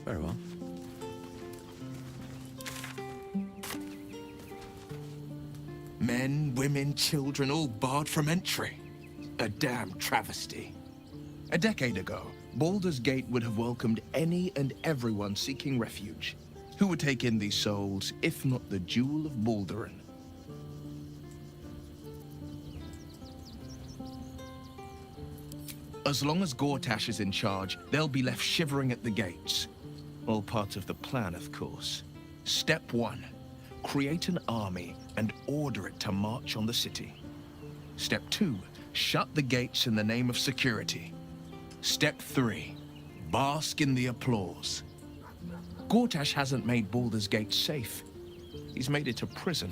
Very well. Men, women, children, all barred from entry. A damn travesty. A decade ago, Baldur's Gate would have welcomed any and everyone seeking refuge. Who would take in these souls, if not the Jewel of Balduran? As long as Gortash is in charge, they'll be left shivering at the gates. All part of the plan, of course. Step 1. Create an army and order it to march on the city. Step 2. Shut the gates in the name of security. Step 3. Bask in the applause. Gortash hasn't made Baldur's Gate safe. He's made it a prison.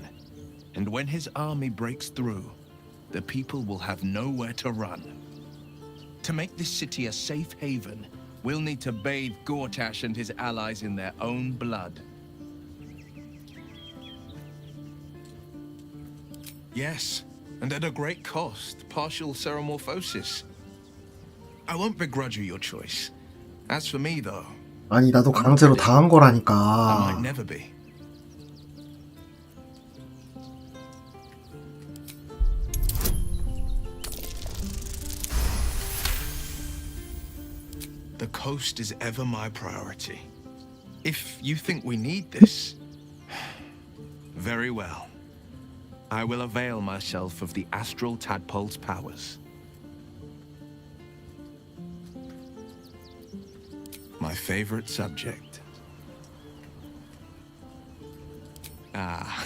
And when his army breaks through, the people will have nowhere to run. To make this city a safe haven, we'll need to bathe Gortash and his allies in their own blood. Yes, and at a great cost, partial ceremorphosis. I won't begrudge you your choice. As for me, though, 아니 나도 강제로 당한 I 거라니까. might never be. The coast is ever my priority. If you think we need this, very well. I will avail myself of the Astral Tadpole's powers. My favorite subject. Ah,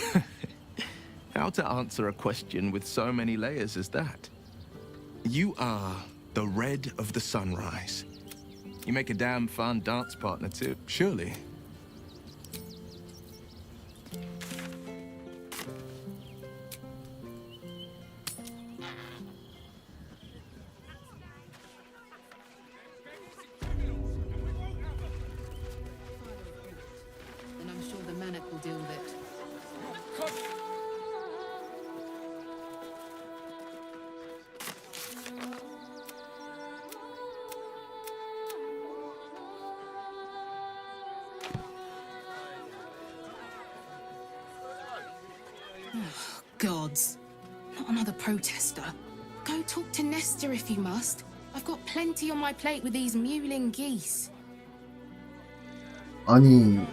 how to answer a question with so many layers as that? You are the red of the sunrise. You make a damn fun dance partner too, surely. And I'm sure the Manic will deal with it. Gods. Not another protester. Go talk to Nestor if you must. I've got plenty on my plate with these mewling geese. 아니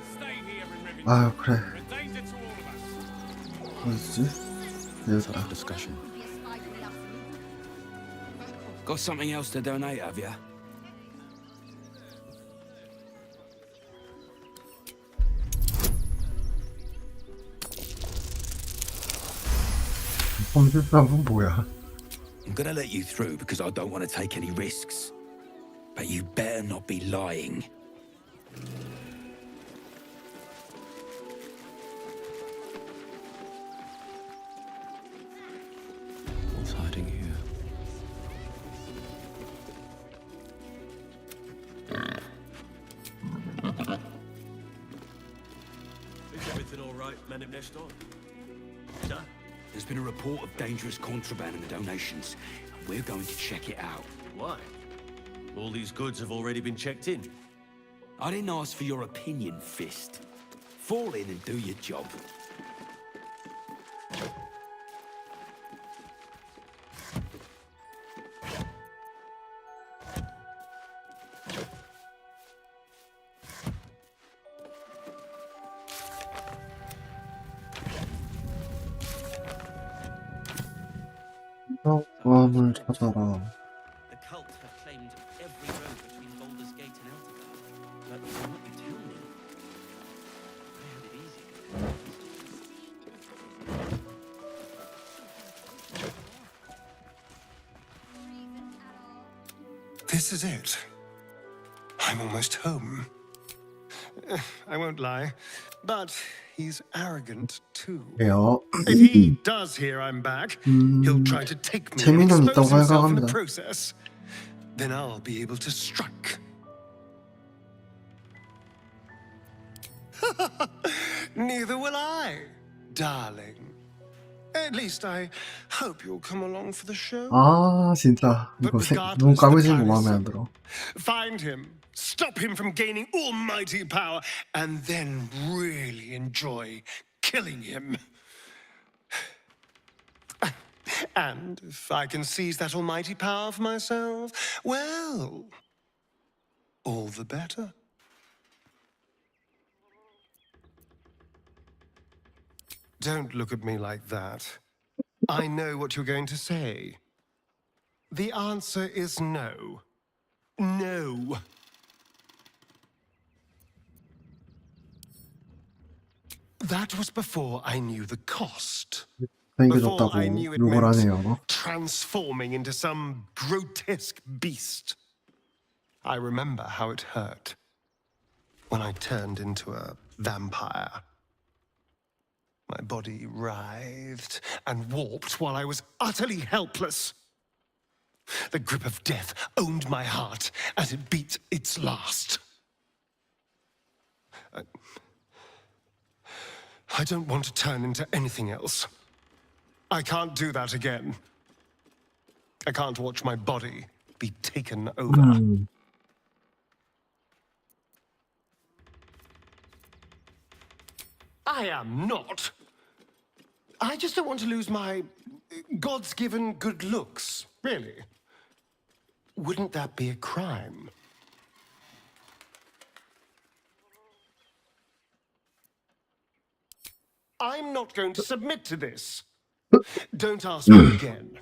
아 그래 어디지? 내 여자라. Discussion. Got something else to donate, have ya? 범실상은 뭐야? I'm gonna let you through because I don't want to take any risks. But you better not be lying. What's hiding here? Is everything all right, men of Nestor? Sir? There's been a report of dangerous contraband in the donations, and we're going to check it out. Why? All these goods have already been checked in. I didn't ask for your opinion, Fist. Fall in and do your job. 구함을 찾아라. The cult have claimed every road between Baldur's Gate and Eldervale. But from what you tell me, I had it easy. This is it. I'm almost home. I won't lie, but He's arrogant too. 그래요. If he does hear I'm back, he'll try to take me and 재미는 expose 있다고 himself in the 생각합니다. process. Then I'll be able to strike. Neither will I, darling. At least I hope you'll come along for the show. 아 진짜 이거 눈 감으신 거 마음에 안 들어. Find him, stop him from gaining almighty power, and then really enjoy killing him. And if I can seize that almighty power for myself, well, all the better. Don't look at me like that. I know what you're going to say. The answer is no. No. That was before I knew the cost. Before I knew it 욕을 meant 하네요. transforming into some grotesque beast. I remember how it hurt when I turned into a vampire. My body writhed and warped while I was utterly helpless. The grip of death owned my heart as it beat its last. I don't want to turn into anything else. I can't do that again. I can't watch my body be taken over. I am not. I just don't want to lose my God's given good looks, really. Wouldn't that be a crime? I'm not going to submit to this. Don't ask me again.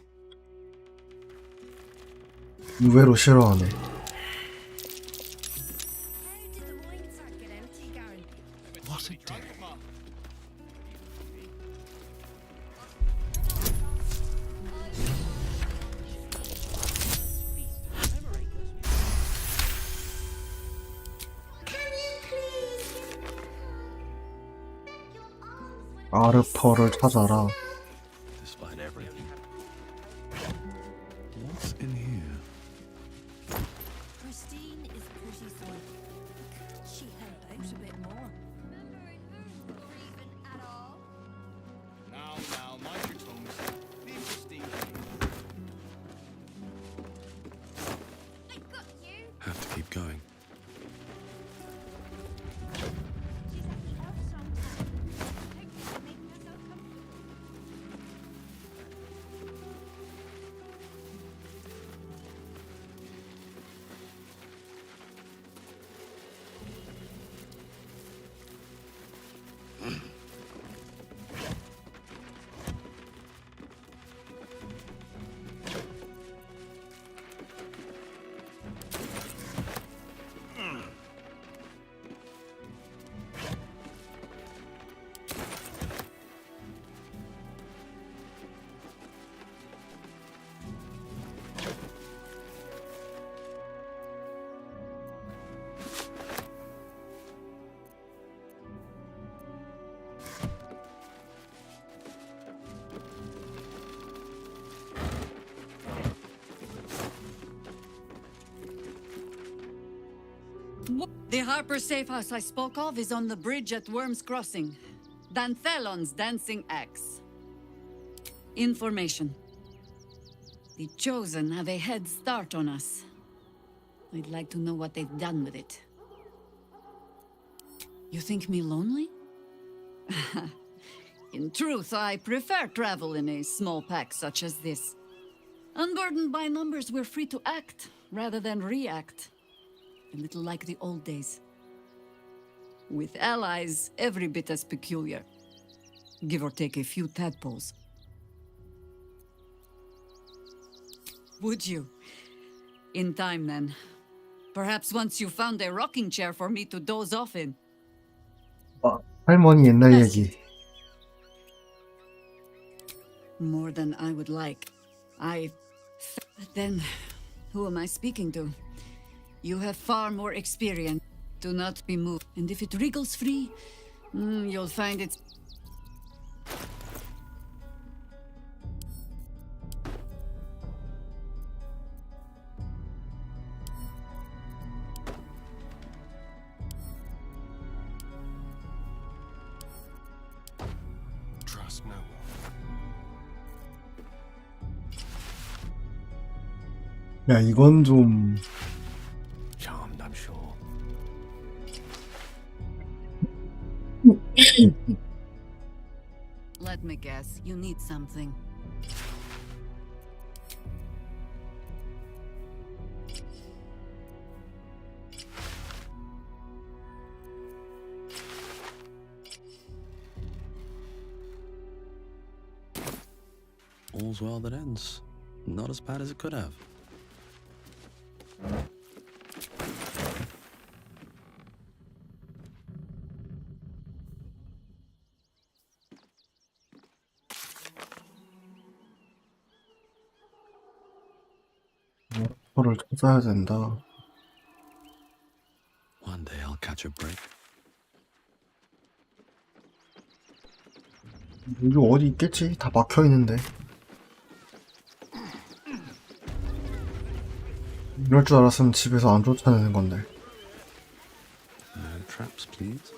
의외로 싫어하네. What a day. 아르퍼를 찾아라. Despite everything. What's in here? Christine is pretty fun. She help out a bit more. Now, mind your tongues. Leave Christine. I got you. Have to keep going. She's at the elf song time. Hopefully making herself comfortable. The Harper safe house I spoke of is on the bridge at Worm's Crossing. Danthelon's dancing axe. Information. The Chosen have a head start on us. I'd like to know what they've done with it. You think me lonely? In truth, I prefer travel in a small pack such as this. Unburdened by numbers, we're free to act rather than react. A little like the old days. With allies, every bit as peculiar. Give or take a few tadpoles. Would you? In time, then. Perhaps once you found a rocking chair for me to doze off in. 할머니 옛날 얘기. More than I would like. Then, who am I speaking to? You have far more experience. Do not be moved. And if it wriggles free, You'll find it's... Trust no one. 야, 이건 좀 Charmed, I'm sure. Let me guess, you need something. All's well that ends. Not as bad as it could have. 표를 찾아야 된다. One day I'll catch a break. 여기 어디 있겠지? 다 막혀 있는데. 이럴 줄 알았으면 집에서 안 쫓아내는 건데. No traps, please.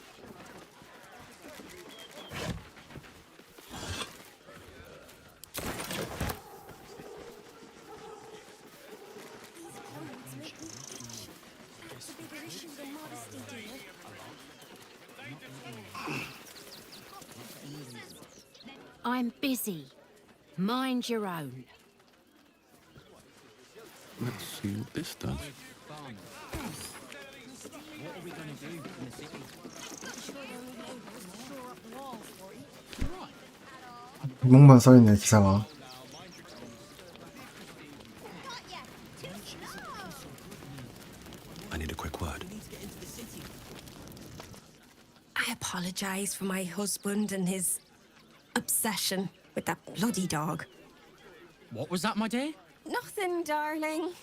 I'm busy. Mind your own. Let's see what this does. What are we going to do in the city? 구멍만 써있네, 기사가. I need a quick word. I apologize for my husband and his obsession with that bloody dog. What was that, my dear? Nothing, darling.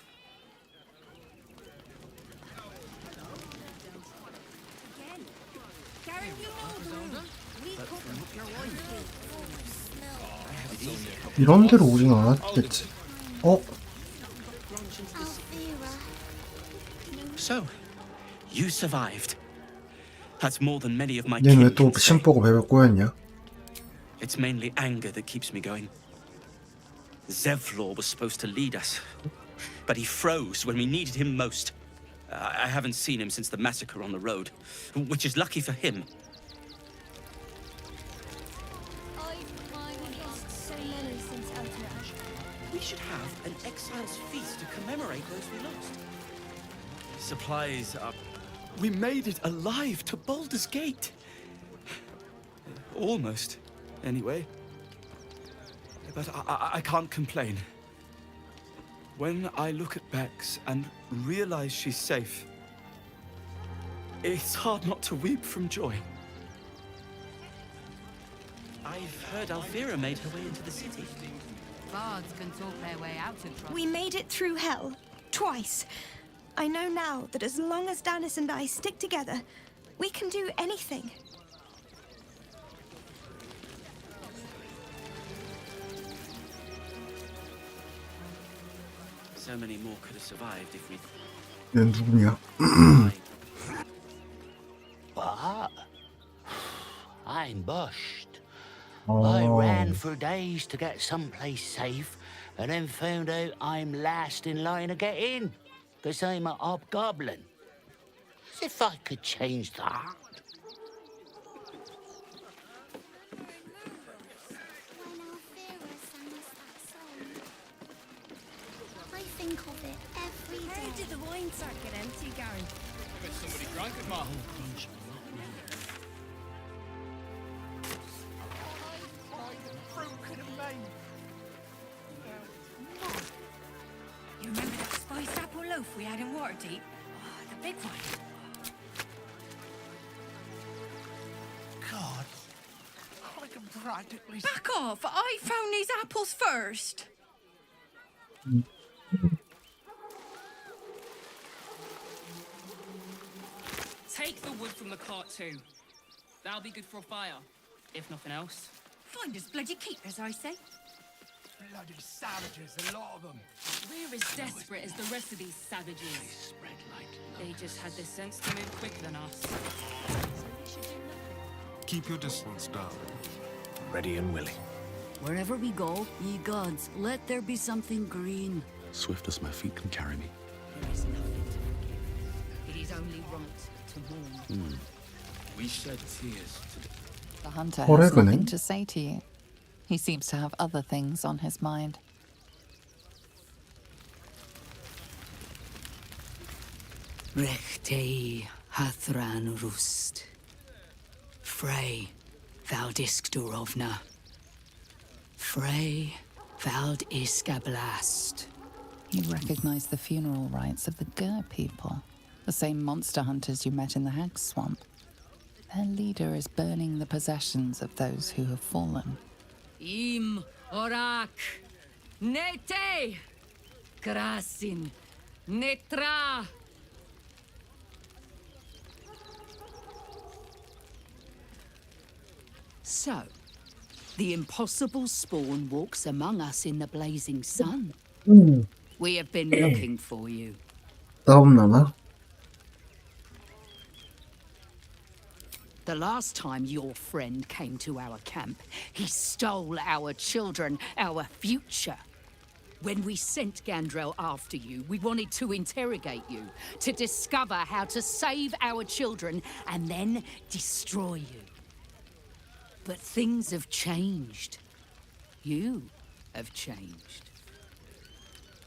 이런 데로 오진 않았겠지. 어? So, you survived. That's more than many of my 얘는 kin 왜 또 can say. 심 보고 배를 꼬였냐? It's mainly anger that keeps me going. Zevlor was supposed to lead us, but he froze when we needed him most. I haven't seen him since the massacre on the road, which is lucky for him. I've lost so many since Outrage. We should have an exile's feast to commemorate those we lost. Supplies are... We made it alive to Baldur's Gate. Almost, anyway. But I can't complain. When I look at Bex and realize she's safe, it's hard not to weep from joy. I've heard Alfira made her way into the city. Bards can talk their way out of trouble. We made it through hell. Twice. I know now that as long as Danis and I stick together, we can do anything. So many more could have survived if we'd... 얘는 누구냐? What? I'm bushed. I ran for days to get someplace safe, and then found out I'm last in line to get in, because I'm a hobgoblin. As if I could change that. When Alfira sang us that song, I think of it every day. How did the wine start get empty, Gary? I bet somebody drank it, Ma. You remember that spiced apple loaf we had in Waterdeep? Oh, the big one. God. I can practically... Back off! I found these apples first. Take the wood from the cart too. That'll be good for a fire, if nothing else. Find us bloody keepers, I say. Bloody savages, a lot of them. We're as desperate as the rest of these savages. They just had the sense to move quicker than us. Keep your distance, darling. Ready and willing. Wherever we go, ye gods, let there be something green. Swift as my feet can carry me. There is nothing to forgive. It is only right to mourn. We shed tears today. The hunter Or has evening. nothing to say to you. He seems to have other things on his mind. Rechtei hathran rust. Frey vald iskdurovna. Frey vald iskablast. You recognize the funeral rites of the Gur people, the same monster hunters you met in the Hag Swamp. Their leader is burning the possessions of those who have fallen. Im orak. Nete. Krasin. Netra. So, the impossible spawn walks among us in the blazing sun. We have been looking for you. 싸움나나? The last time your friend came to our camp, he stole our children, our future. When we sent Gandrel after you, we wanted to interrogate you, to discover how to save our children and then destroy you. But things have changed. You have changed.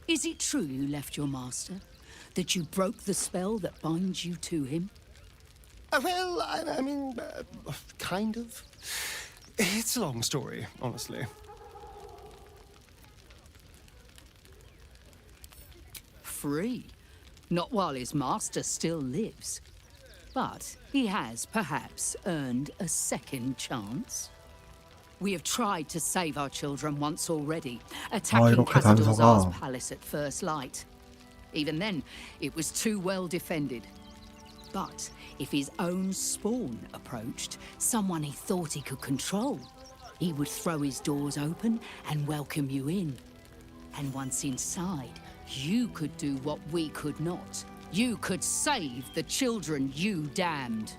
Is it true you left your master? That you broke the spell that binds you to him? Well, I mean, kind of. It's a long story, honestly. Free. Not while his master still lives. But he has perhaps earned a second chance. We have tried to save our children once already, attacking 이렇게 Khazad-dûr's 단서가. palace at first light. Even then, it was too well defended. But if his own spawn approached, someone he thought he could control, he would throw his doors open and welcome you in. And once inside, you could do what we could not. You could save the children you damned.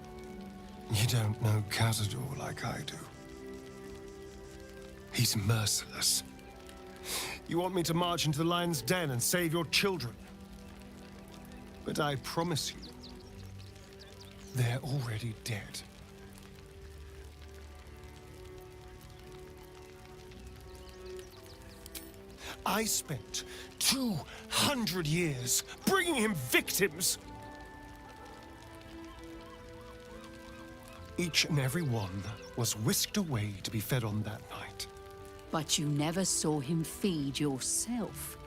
You don't know Khazad-dûr like I do. He's merciless. You want me to march into the lion's den and save your children? But I promise you, they're already dead. I spent 200 years bringing him victims. Each and every one was whisked away to be fed on that night. But you never saw him feed yourself.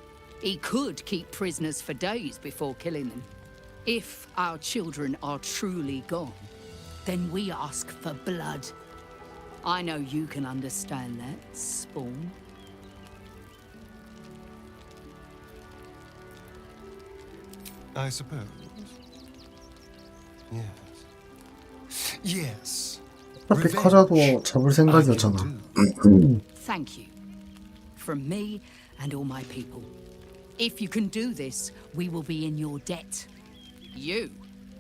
He could keep prisoners for days before killing them. If our children are truly gone, then we ask for blood. I know you can understand that, Spawn. I suppose. Yes. Yes. 어차피 커자도 잡을 생각이었잖아. Thank you. From me and all my people. If you can do this, we will be in your debt. You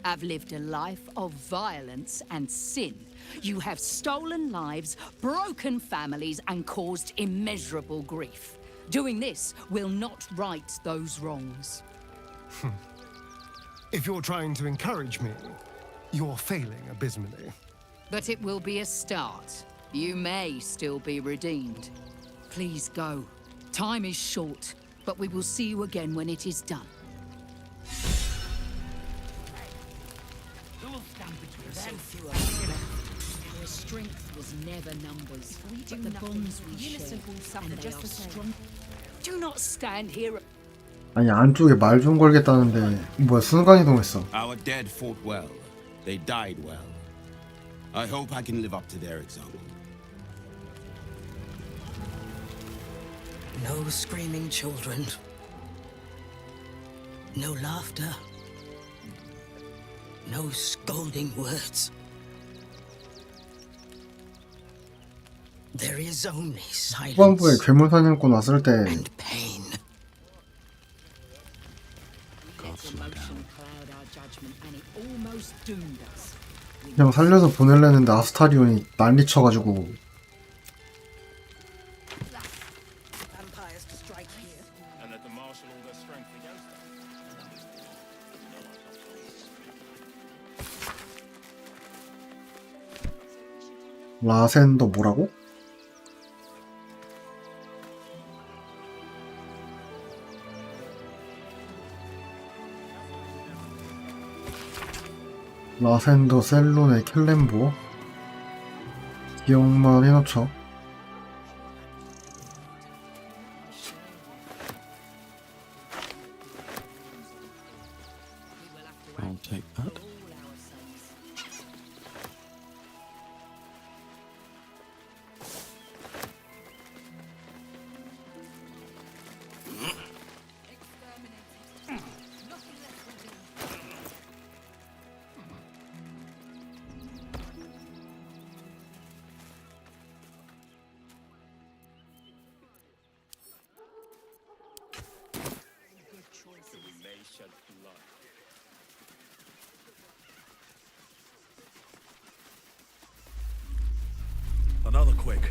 have lived a life of violence and sin. You have stolen lives, broken families, and caused immeasurable grief. Doing this will not right those wrongs. If you're trying to encourage me, you're failing abysmally. But it will be a start. You may still be redeemed. Please go. Time is short, but we will see you again when it is done. Who will stand between them? Our strength was never numbers, We do but the nothing. bonds we The innocent share, will suffer and they just are the same. strong. Do not stand here. 아니 안쪽에 말 좀 걸겠다는데 뭐야 순간이동했어. Our dead fought well. They died well. I hope I can live up to their example. No screaming children. No laughter. No scolding words. There is only 후반부에 silence 괴물 사냥꾼 왔을 때 and pain. Emotion cloud our judgment, and it almost doomed us. 그냥 살려서 보내려는데 아스타리온이 난리 쳐가지고 Vampires to strike here. And let them marshal all their strength against 라센도 뭐라고? 라센도 셀론의 켈렘보 기억만 해놓죠. I'll take that. Another quake.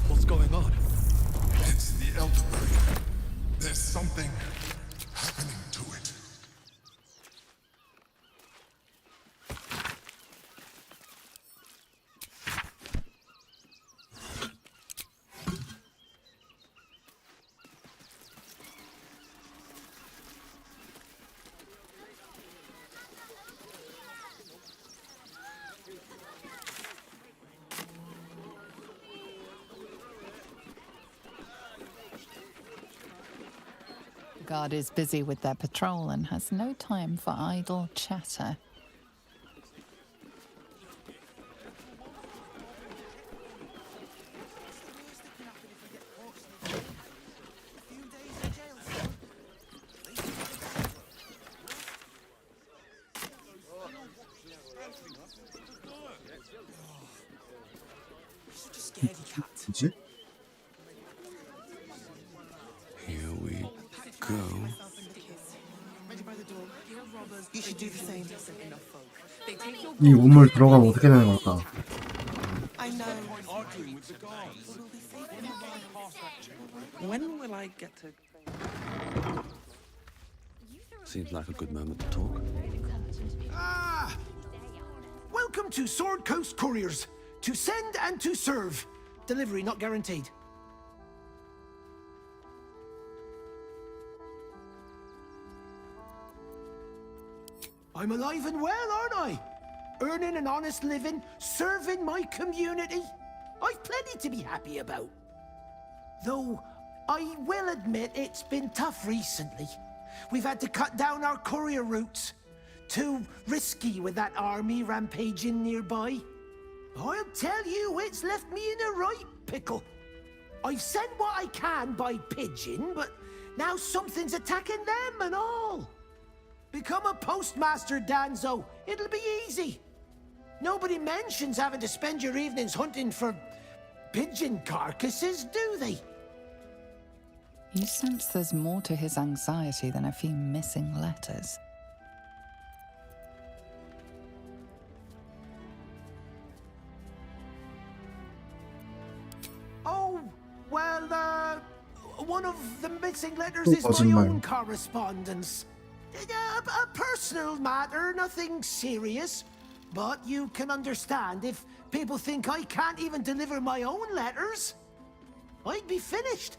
What's going on? It's the Elderberry. There's something happening to it. The guard is busy with their patrol and has no time for idle chatter. 뭐지? Here we go. You should do the same. 이 우물 들어가면 어떻게 되는 걸까? I know. When will I get to? Seems like a good moment to talk. Ah! Welcome to Sword Coast Couriers. To send and to serve. Delivery not guaranteed. I'm alive and well, aren't I? Earning an honest living, serving my community. I've plenty to be happy about. Though, I will admit it's been tough recently. We've had to cut down our courier routes. Too risky with that army rampaging nearby. I'll tell you, it's left me in a right pickle. I've sent what I can by pigeon, but now something's attacking them and all. Become a postmaster, Danzo. It'll be easy. Nobody mentions having to spend your evenings hunting for pigeon carcasses, do they? You sense there's more to his anxiety than a few missing letters. Oh, well, one of the missing letters is my own correspondence. A personal matter, nothing serious. But you can understand if people think I can't even deliver my own letters, I'd be finished.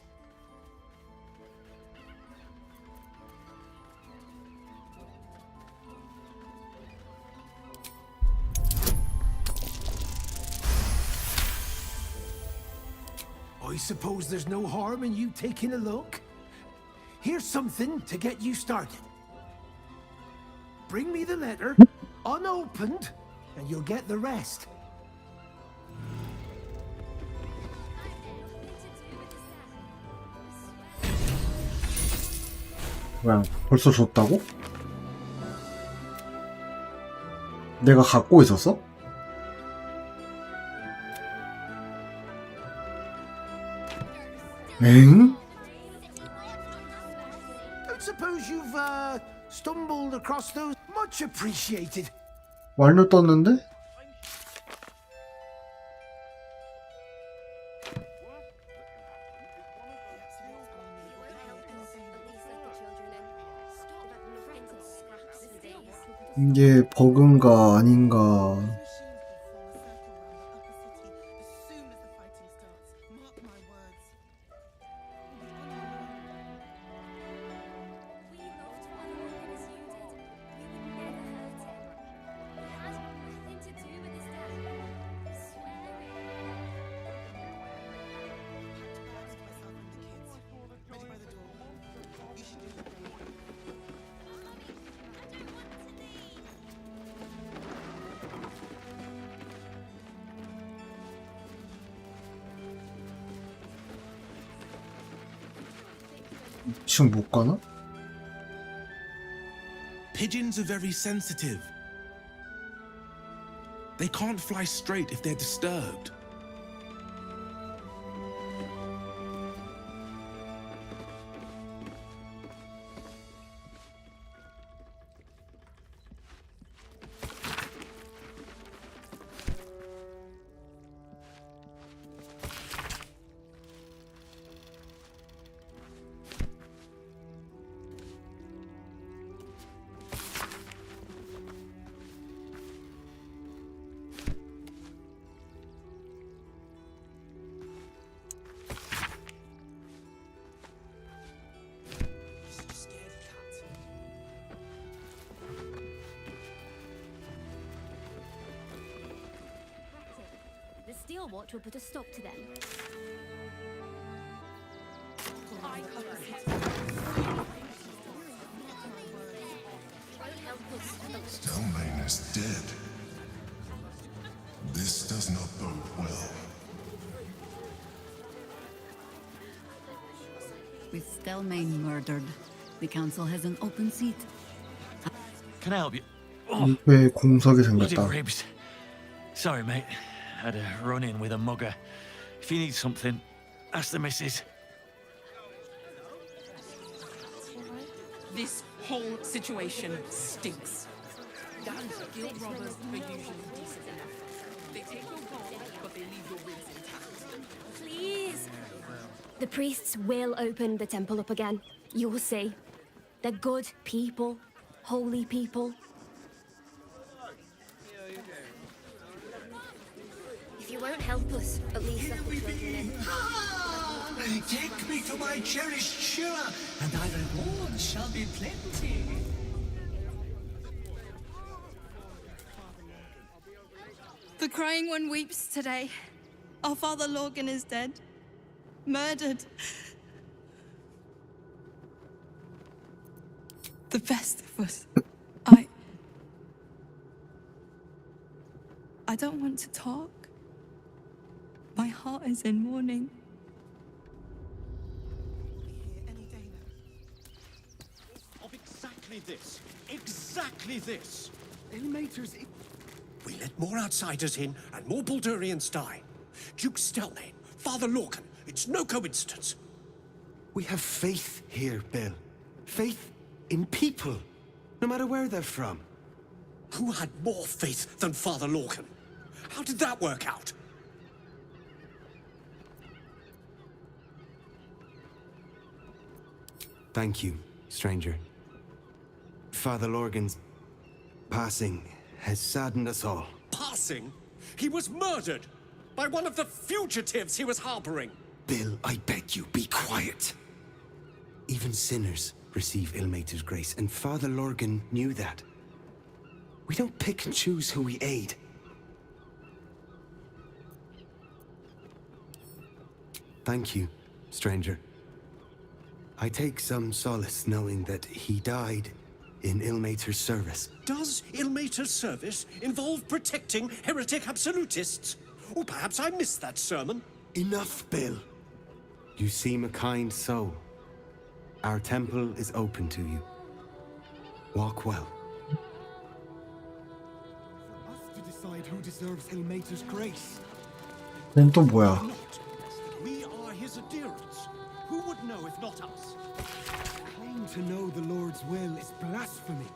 I suppose there's no harm in you taking a look. Here's something to get you started. Bring me the letter, unopened, and you'll get the rest. 뭐야, 벌써 줬다고? 내가 갖고 있었어? 엥? Don't suppose you've stumbled across those? Much appreciated. 완료 떴는데? 이게 버그인가 아닌가. 지금 못 가나? Pigeons are very sensitive. They can't fly straight if they're disturbed. The Steel Watch will put a stop to them. Stelmane is dead. This does not bode well. With Stelmane murdered, the council has an open seat. Can I help you? 입에 공석이 Bloody 생겼다. ribs. Sorry, mate. Had a run-in with a mugger. If you need something, ask the missus. This whole situation stinks. Guild robbers are usually decent enough. They take your gold, but they leave your ribs intact. Please! The priests will open the temple up again. You'll see. They're good people. Holy people. If you won't help us, at least let the children in. Take me to my cherished Shira, and thy reward shall be plenty. The crying one weeps today. Our father Lorgan is dead. Murdered. The best of us. I don't want to talk. My heart is in mourning. Of exactly this. Exactly this. Ilmater's... We let more outsiders in, and more Baldurians die. Duke Stelmane, Father Lorcan, it's no coincidence. We have faith here, Bill. Faith in people, no matter where they're from. Who had more faith than Father Lorcan? How did that work out? Thank you, stranger. Father Lorgan's passing has saddened us all. Passing? He was murdered by one of the fugitives he was harboring. Bill, I beg you, be quiet. Even sinners receive Ilmater's grace, and Father Lorgan knew that. We don't pick and choose who we aid. Thank you, stranger. I take some solace knowing that he died in Ilmater's service. Does Ilmater's service involve protecting heretic absolutists? Or perhaps I missed that sermon. Enough, Bill. You seem a kind soul. Our temple is open to you. Walk well. To decide who deserves Ilmater's grace. 넌 또 뭐야? We are his adherents. Who would know if not us? Claim to know the Lord's will is blasphemy.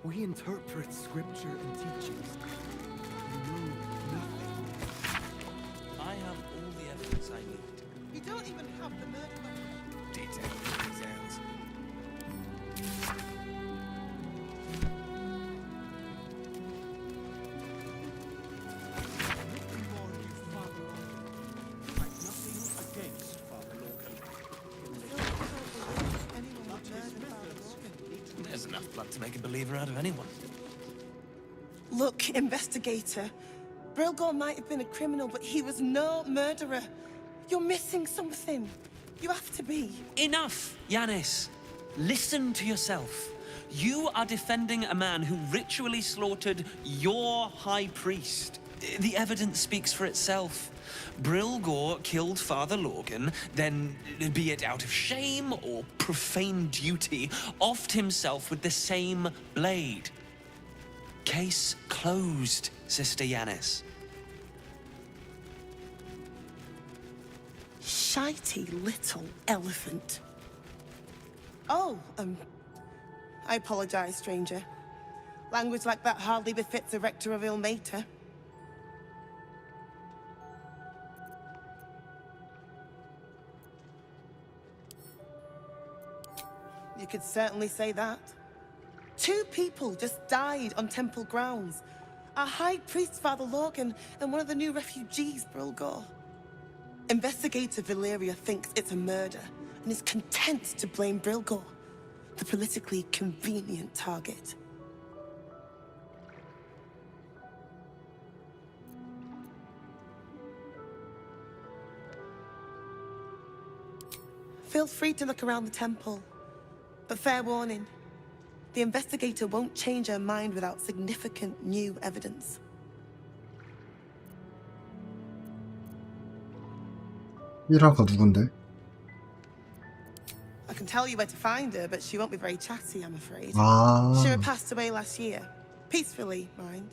We interpret scripture and teachings. We know nothing. I have all the evidence I need. You don't even have the murder weapon. Details. There's enough blood to make a believer out of anyone. Look, investigator. Brilgor might have been a criminal, but he was no murderer. You're missing something. You have to be. Enough, Yanis. Listen to yourself. You are defending a man who ritually slaughtered your high priest. The evidence speaks for itself. Brilgor killed Father Lorgan, then, be it out of shame or profane duty, offed himself with the same blade. Case closed, Sister Yanis. Shitey little elephant. Oh, I apologize, stranger. Language like that hardly befits a rector of Ilmater. You could certainly say that. 2 people just died on temple grounds. Our high priest, Father Lorgan, and one of the new refugees, Brilgor. Investigator Valeria thinks it's a murder and is content to blame Brilgor, the politically convenient target. Feel free to look around the temple. But fair warning, the investigator won't change her mind without significant new evidence. 이라가 누군데? I can tell you where to find her, but she won't be very chatty, I'm afraid. Ah. Shira passed away last year. Peacefully, mind.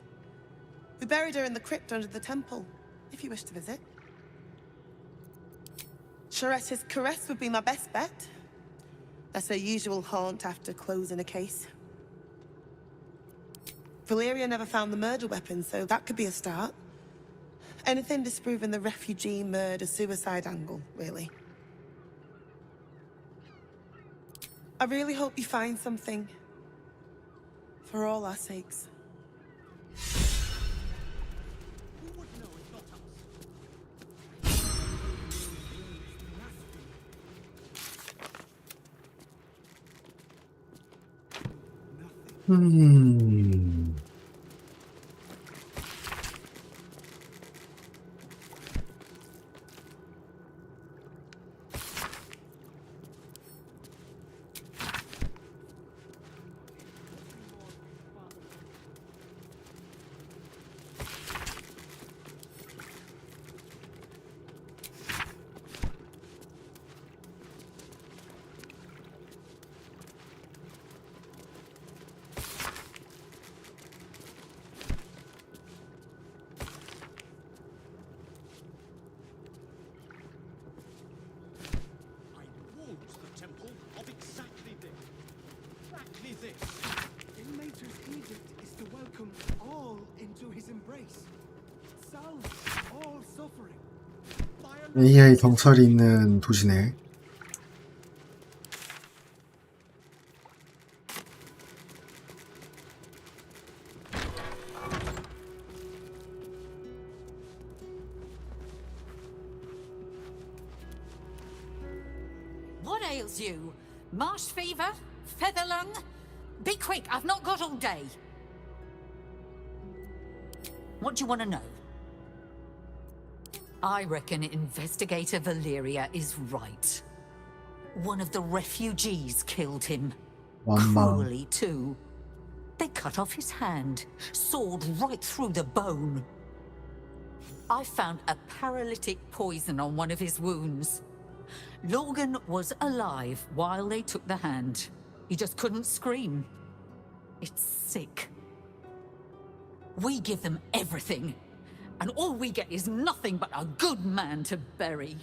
We buried her in the crypt under the temple, if you wish to visit. Sharetta's caress would be my best bet. That's her usual haunt after closing a case. Valeria never found the murder weapon, so that could be a start. Anything disproving the refugee murder-suicide angle, really. I really hope you find something. For all our sakes. Ilmater's edict is to welcome all into his embrace. Salve all suffering. AI 경찰이 있는 도시네. What ails you? Marsh fever? Feather lung? Be quick, I've not got all day. What do you want to know? I reckon Investigator Valeria is right. One of the refugees killed him. Cruelly, too. They cut off his hand, sawed right through the bone. I found a paralytic poison on one of his wounds. Lorgan was alive while they took the hand. He just couldn't scream. It's sick. We give them everything, and all we get is nothing but a good man to bury.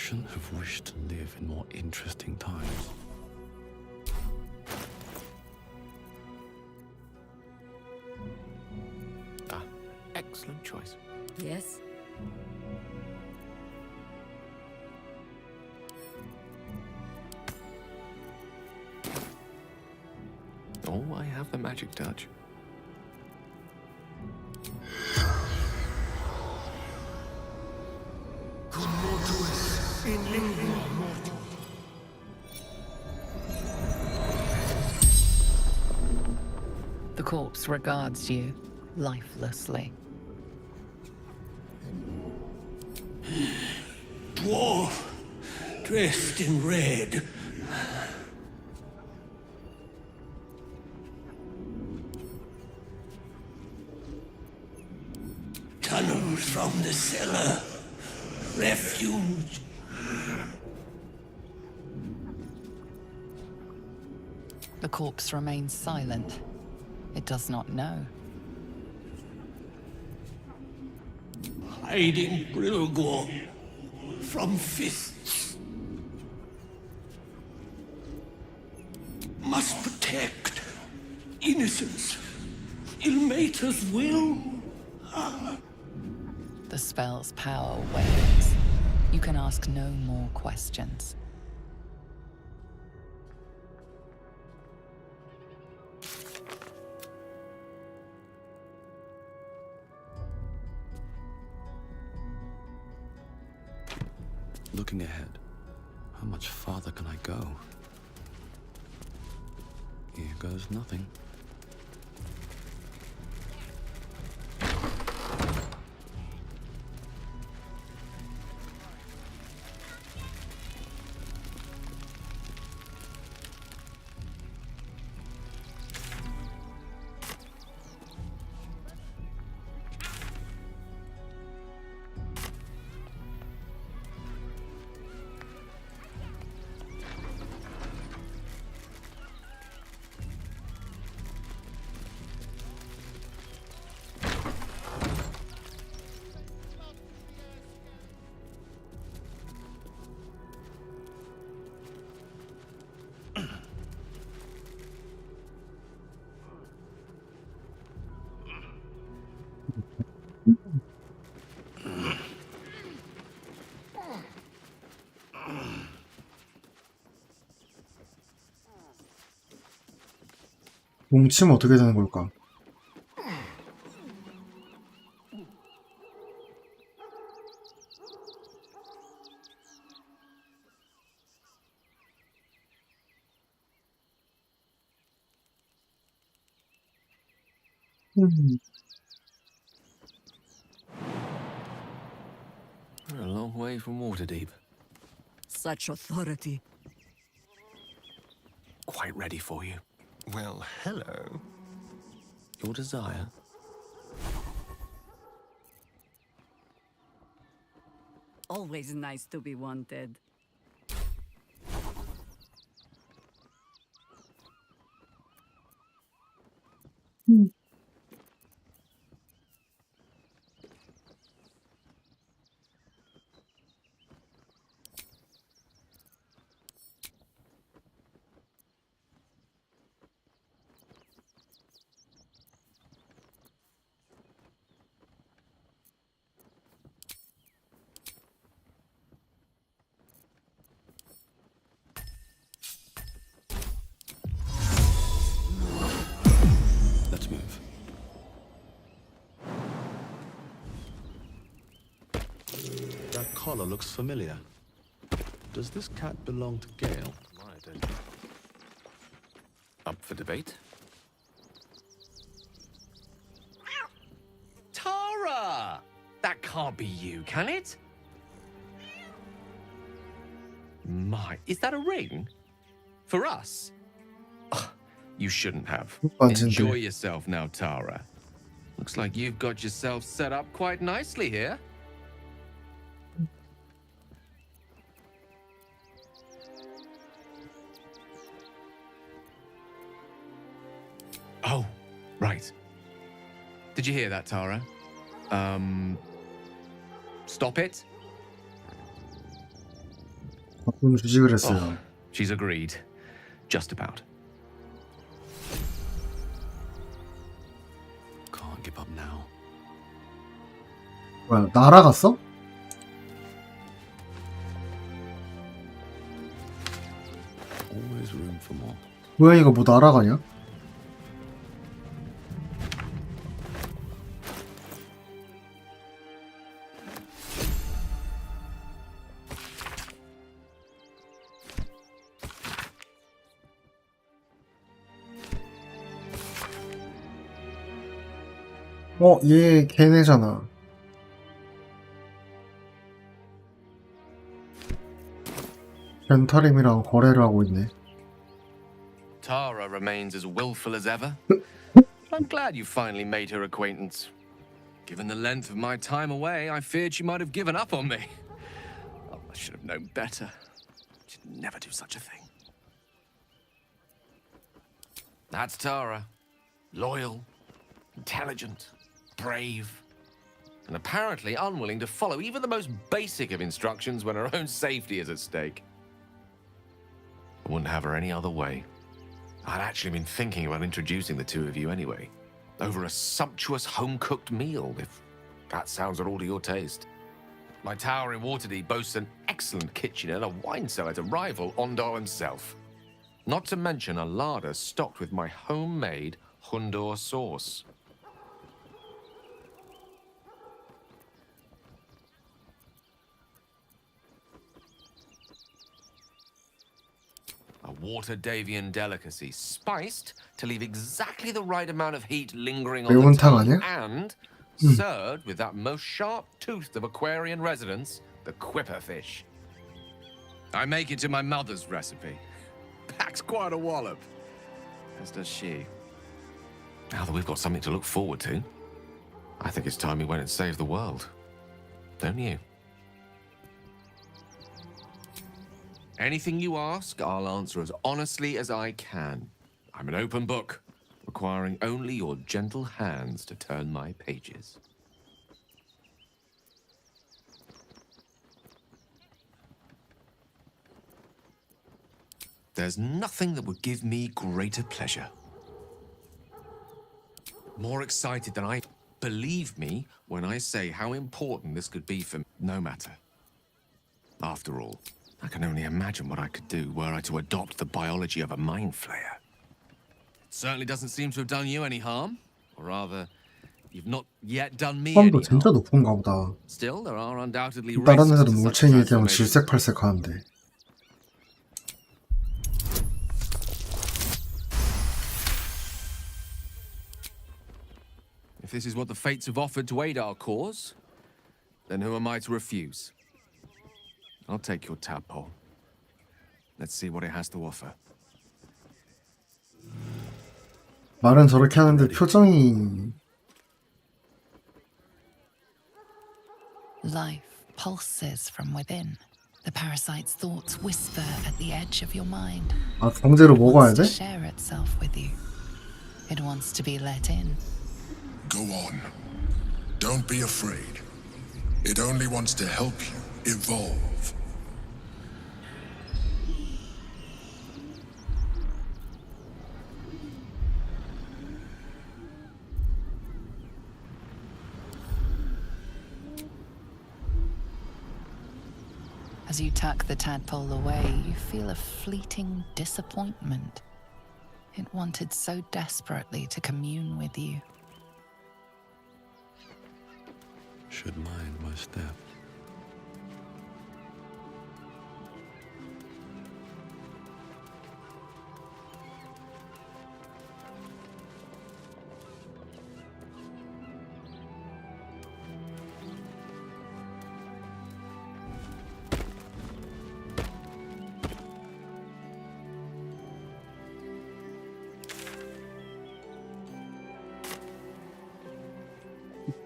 shouldn't have wished to live in more interesting times. Excellent choice. Yes? Oh, I have the magic touch. Cum mortuis in lingua mortis. The corpse regards you lifelessly. Dwarf, dressed in red. Tunnels from the cellar. Refuge. The corpse remains silent. It does not know. Hiding Brilgor from fists. Must protect innocence. Ilmater's will. The spell's power wanes. You can ask no more questions. Looking ahead, how much farther can I go? Here goes nothing. 뭉치면 어떻게 되는 걸까? We're a long way from Waterdeep. Such authority. Quite ready for you. Well, hello. Your desire? Always nice to be wanted. Let's move. That collar looks familiar. Does this cat belong to Gale? Up for debate? Tara! That can't be you, can it? My, is that a ring? For us? Ugh, you shouldn't have. Enjoy yourself now, Tara. Looks like you've got yourself set up quite nicely here. Oh, right. Did you hear that, Tara? Stop it. 돈 주지 그랬어요. She's agreed. Just about. Can't give up now. 뭐야, 날아갔어? Always room for more. 뭐야, 이거 뭐 날아가냐? 얘 걔네잖아. 벤타림이랑 거래를 하고 있네. Tara remains as willful as ever. I'm glad you finally made her acquaintance. Given the length of my time away, I feared she might have given up on me. Oh, I should have known better. She'd never do such a thing. That's Tara. Loyal, intelligent, brave, and apparently unwilling to follow even the most basic of instructions when her own safety is at stake. I wouldn't have her any other way. I'd actually been thinking about introducing the two of you anyway, over a sumptuous home-cooked meal, if that sounds at all to your taste. My tower in Waterdeep boasts an excellent kitchen and a wine cellar to rival Ondor himself. Not to mention a larder stocked with my homemade Hundor sauce. A Waterdavian delicacy, spiced to leave exactly the right amount of heat lingering on the tongue, and served with that most sharp-toothed of Aquarian residents, the quipper fish. I make it to my mother's recipe. Packs quite a wallop, as does she. Now that we've got something to look forward to, I think it's time we went and saved the world. Don't you? Anything you ask, I'll answer as honestly as I can. I'm an open book, requiring only your gentle hands to turn my pages. There's nothing that would give me greater pleasure. More excited than I... Believe me when I say how important this could be for me. No matter. After all, I can only imagine what I could do were I to adopt the biology of a mind flayer. It certainly doesn't seem to have done you any harm. Or rather, you've not yet done me any 도 진짜 harm. 높은가 보다. Still, there are undoubtedly 다른 risks 애들은 to such 물챙이 얘기하면 transformations. 질색팔색 하는데. If this is what the fates have offered to aid our cause, then who am I to refuse? I'll take your tadpole. Let's see what it has to offer. 말은 저렇게 하는데 표정이... Life pulses from within. The parasite's thoughts whisper at the edge of your mind. 아, 강제로 먹어야 It wants 돼? to share itself with you. It wants to be let in. Go on. Don't be afraid. It only wants to help you evolve. As you tuck the tadpole away, you feel a fleeting disappointment. It wanted so desperately to commune with you. Should mind my step.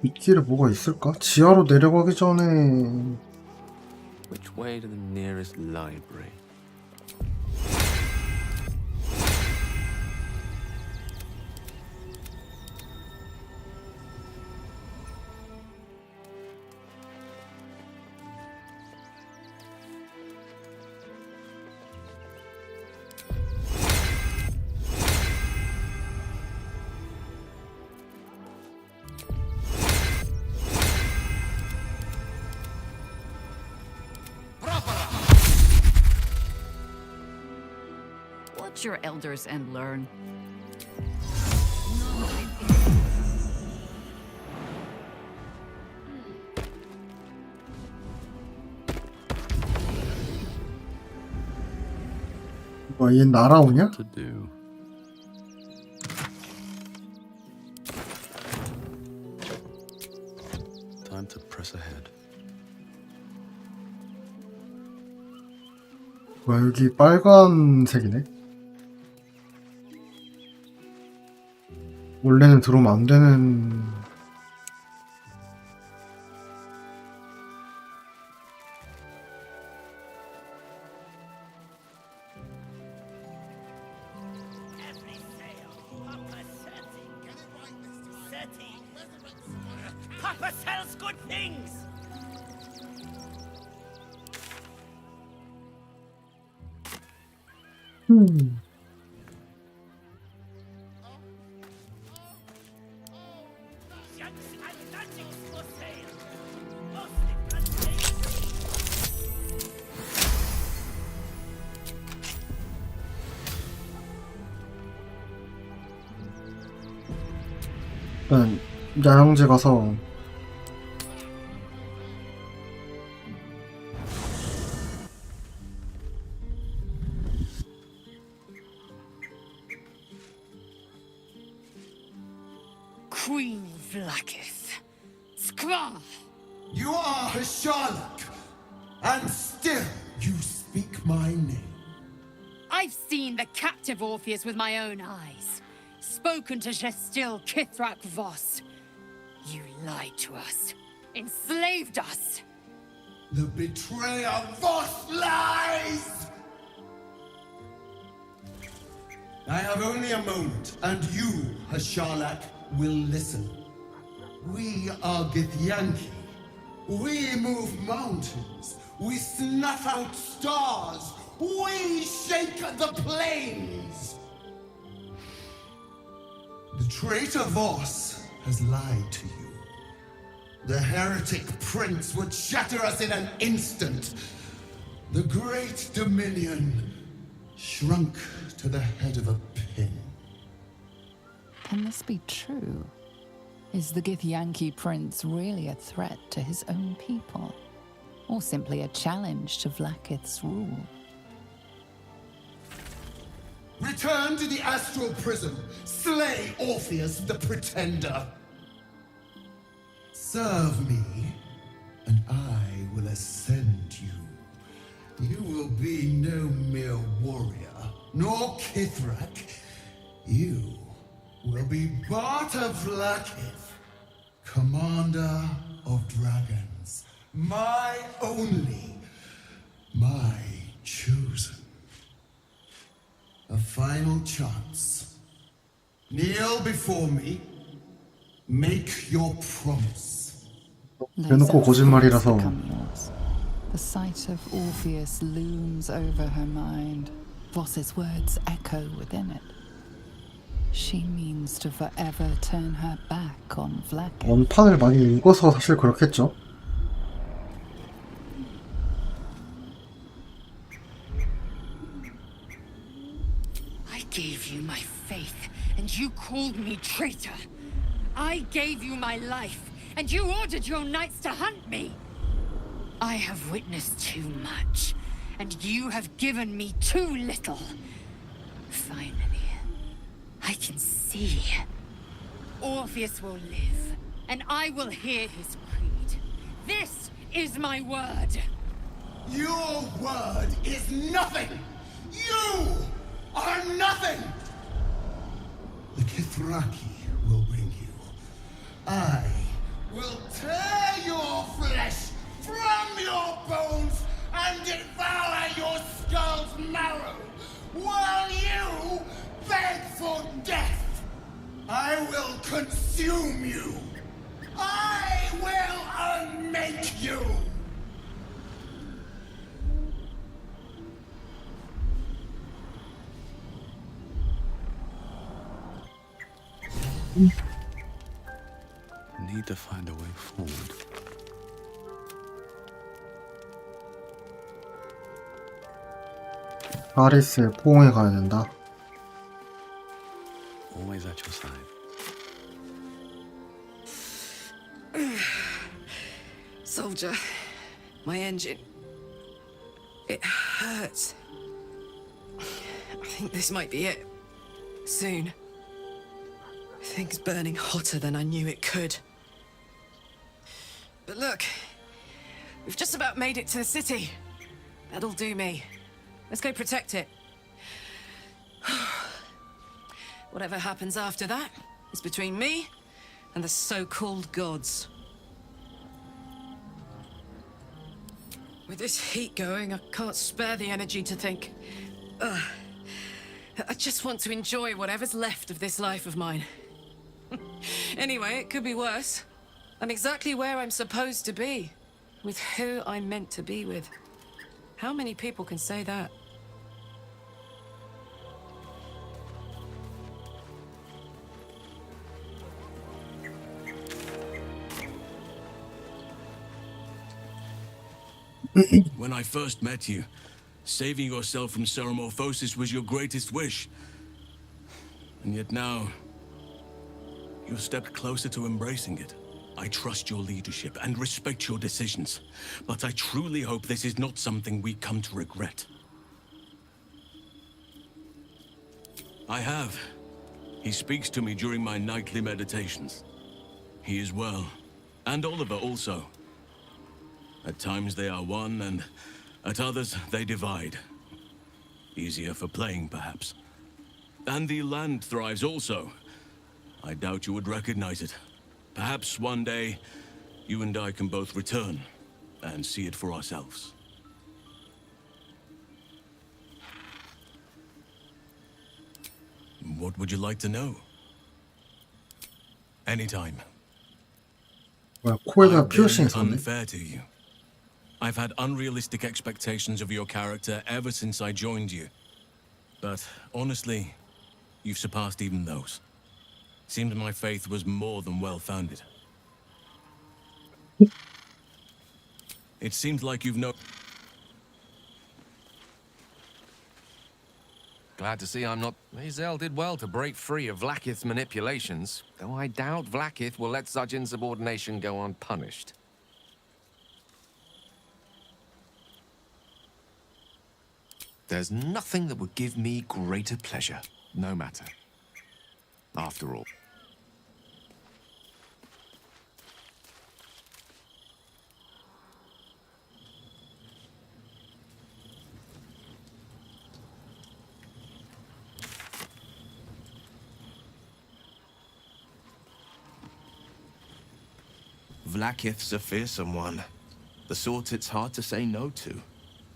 빗길에 뭐가 있을까? 지하로 내려가기 전에... Which way to the nearest library? to your elders and learn. 뭐, 얘 날아오냐? To do. Time to press ahead. 뭐야, 여기 빨간색이네? 원래는 들어오면 안 되는... Papa sells good things! 일단 야영지 가서 Queen Vlaakith. Skra! You are a Sherlock, and still you speak my name. I've seen the captive Orpheus with my own eyes. Spoken to Gestil Kithrak Voss. You lied to us. Enslaved us. The betrayer Voss lies! I have only a moment, and you, Hasharlak, will listen. We are Githyanki. We move mountains. We snuff out stars. We shake the plains. The traitor Voss has lied to you. The heretic prince would shatter us in an instant. The great dominion shrunk to the head of a pin. Can this be true? Is the Githyanki prince really a threat to his own people? Or simply a challenge to Vlaakith's rule? Return to the astral prism. Slay Orpheus the Pretender. Serve me, and I will ascend you. You will be no mere warrior, nor Kithrak. You will be Barta Vlaakith, commander of dragons. My only, my chosen. A final chance. Kneel before me. Make your promise. 대놓고 거짓말이라서 The sight of Orpheus looms over her mind. Voss's words echo within it. She means to forever turn her back on Vlaakith. 원판을 많이 읽어서 사실 그렇겠죠. I gave you my faith, and you called me traitor. I gave you my life, and you ordered your knights to hunt me. I have witnessed too much, and you have given me too little. Finally, I can see. Orpheus will live, and I will hear his creed. This is my word. Your word is nothing! You are nothing! The Kithraki will bring you. I will tear your flesh from your bones and devour your skull's marrow, while you beg for death. I will consume you. I will unmake you. Need to find a way forward. 파리스의 포옹에 가야 된다. always at your side. Soldier, my engine. It hurts. I think this might be it. Soon. Things burning hotter than I knew it could. But look, we've just about made it to the city. That'll do me. Let's go protect it. Whatever happens after that is between me and the so-called gods. With this heat going, I can't spare the energy to think. I just want to enjoy whatever's left of this life of mine. Anyway, it could be worse. I'm exactly where I'm supposed to be, with who I'm meant to be with. How many people can say that? When I first met you, saving yourself from Ceremorphosis was your greatest wish. And yet now, you've stepped closer to embracing it. I trust your leadership and respect your decisions, but I truly hope this is not something we come to regret. I have. He speaks to me during my nightly meditations. He is well, and Oliver also. At times they are one, and at others they divide. Easier for playing, perhaps. And the land thrives also. I doubt you would recognize it. Perhaps one day, you and I can both return and see it for ourselves. What would you like to know? Anytime. 뭐야, 코에다 I've been 피어싱 있었네. unfair to you. I've had unrealistic expectations of your character ever since I joined you. But honestly, you've surpassed even those. Seemed my faith was more than well-founded. It seemed like you've known... Glad to see I'm not... Lae'zel did well to break free of Vlaakith's manipulations, though I doubt Vlaakith will let such insubordination go unpunished. There's nothing that would give me greater pleasure, no matter. After all. Vlaakith's a fearsome one. The sort it's hard to say no to.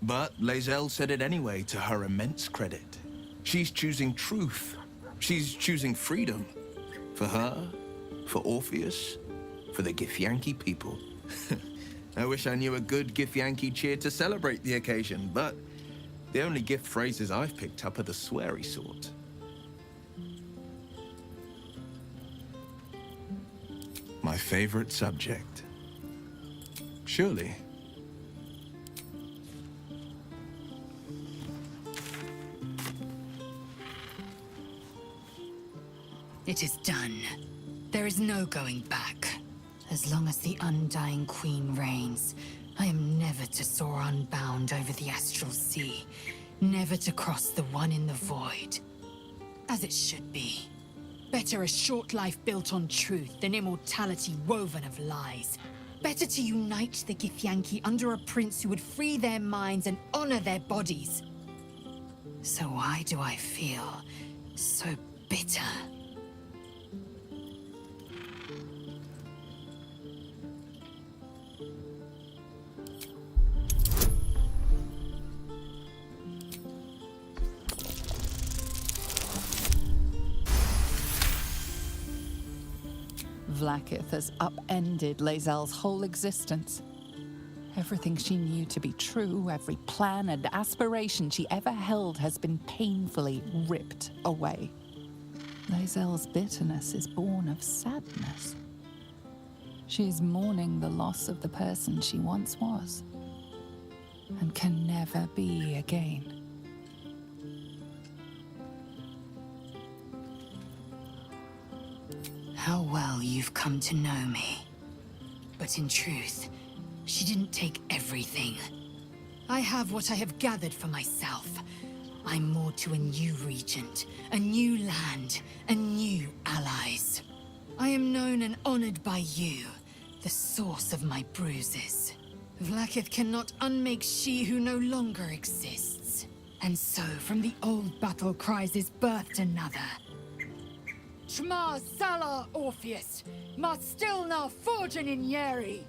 But Lae'zel said it anyway, to her immense credit. She's choosing truth. She's choosing freedom. For her, for Orpheus, for the Githyanki people. I wish I knew a good Githyanki cheer to celebrate the occasion, but the only gift phrases I've picked up are the sweary sort. My favorite subject. Surely. It is done. There is no going back. As long as the Undying Queen reigns, I am never to soar unbound over the astral sea, never to cross the one in the void. As it should be. Better a short life built on truth than immortality woven of lies. Better to unite the Githyanki under a prince who would free their minds and honor their bodies. So why do I feel so bitter? Vlaakith has upended Lae'zel's whole existence. Everything she knew to be true, every plan and aspiration she ever held has been painfully ripped away. Lae'zel's bitterness is born of sadness. She is mourning the loss of the person she once was, and can never be again. How well you've come to know me. But in truth, she didn't take everything. I have what I have gathered for myself. I'm moored to a new regent, a new land, and new allies. I am known and honored by you, the source of my bruises. Vlaakith cannot unmake she who no longer exists. And so, from the old battle cries is birthed another. Shma Salar Orpheus, Ma Stilna Forgin in Yeri.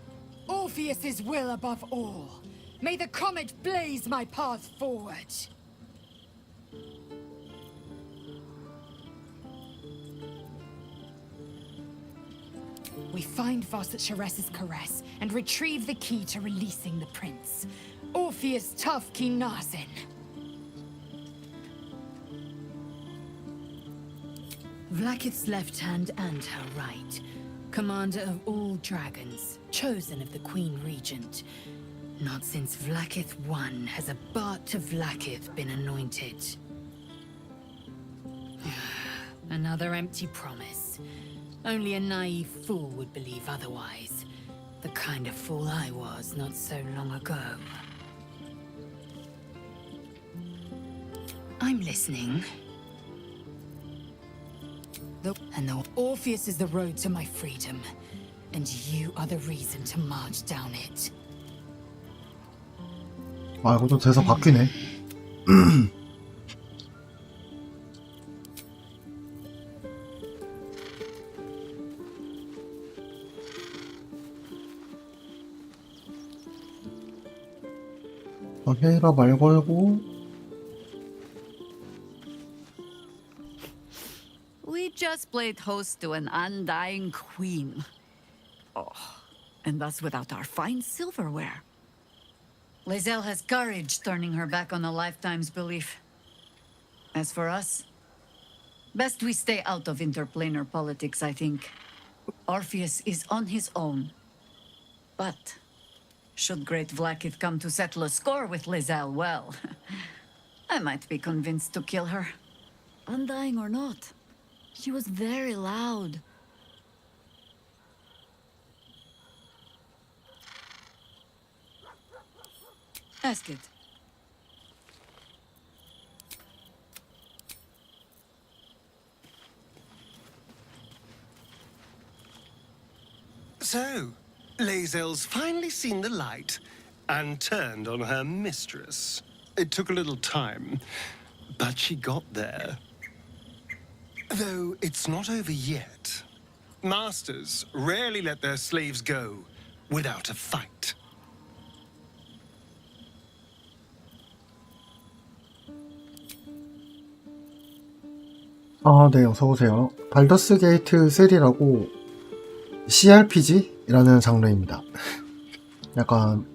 Orpheus's will above all. May the comet blaze my path forward. We find Voss at Sheres's caress and retrieve the key to releasing the prince. Orpheus Tough Kinazin. Vlaakith's left hand and her right. Commander of all dragons, chosen of the Queen Regent. Not since Vlaakith I has a Bart to Vlaakith been anointed. Another empty promise. Only a naive fool would believe otherwise. The kind of fool I was not so long ago. I'm listening. And the Orpheus is the road to my freedom. And you are the reason to march down it. 아, 이것도 대사 바뀌네. 헤이라 말 걸고. We just played host to an undying queen. Oh, and that's without our fine silverware. Lae'zel has courage turning her back on a lifetime's belief. As for us, best we stay out of interplanar politics, I think. Orpheus is on his own. But should great Vlaakith come to settle a score with Lae'zel, well, I might be convinced to kill her. Undying or not, she was very loud. Ask it. So, Lae'zel's finally seen the light and turned on her mistress. It took a little time, but she got there. Though it's not over yet. Masters rarely let their slaves go without a fight. 아, 네, 어서오세요. 발더스 게이트 3라고 CRPG라는 장르입니다. 약간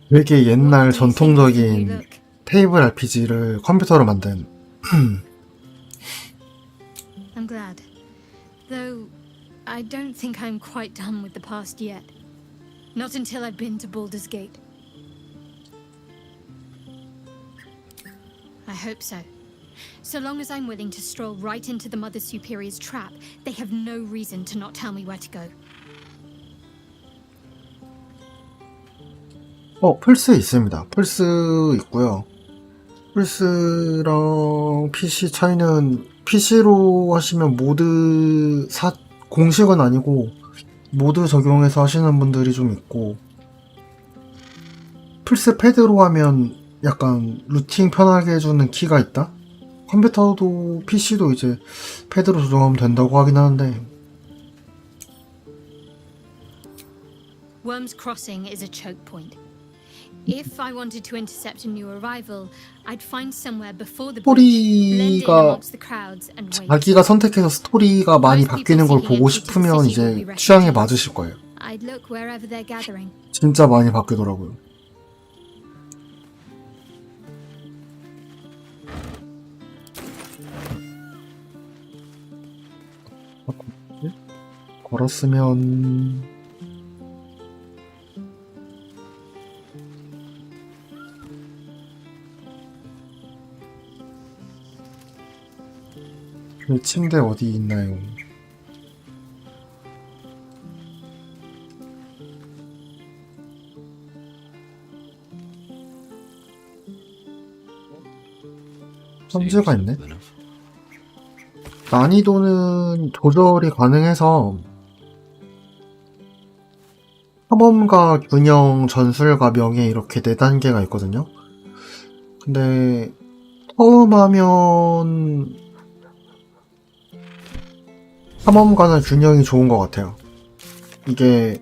되게 옛날 전통적인 테이블 RPG를 컴퓨터로 만든 I'm glad. Though, I don't think I'm quite done with the past yet. Not until I've been to Baldur's Gate. I hope so. So long as I'm willing to stroll right into the Mother Superior's trap, they have no reason to not tell me where to go. 플스 있습니다. 플스 있고요. 플스랑 PC 차이는 PC로 하시면 모드 공식은 아니고 모드 적용해서 하시는 분들이 좀 있고, 플스 패드로 하면 약간 루팅 편하게 해주는 키가 있다? 컴퓨터도 PC도 이제 패드로 조정하면 된다고 하긴 하는데. Worm's Crossing is a choke point. If I wanted to intercept a new arrival, I'd find somewhere before the bridge, blend in amongst the crowds and wait. 자기가 선택해서 스토리가 많이 바뀌는 걸 보고 싶으면 이제 취향에 맞으실 거예요. I'd look wherever they're gathering. 진짜 많이 바뀌더라고요. 걸었으면 침대 어디 있나요? 편지가 있네. 난이도는 조절이 가능해서 탐험가, 균형, 전술가, 명예 이렇게 4단계가 있거든요. 근데 처음 하면 탐험가는 균형이 좋은 것 같아요. 이게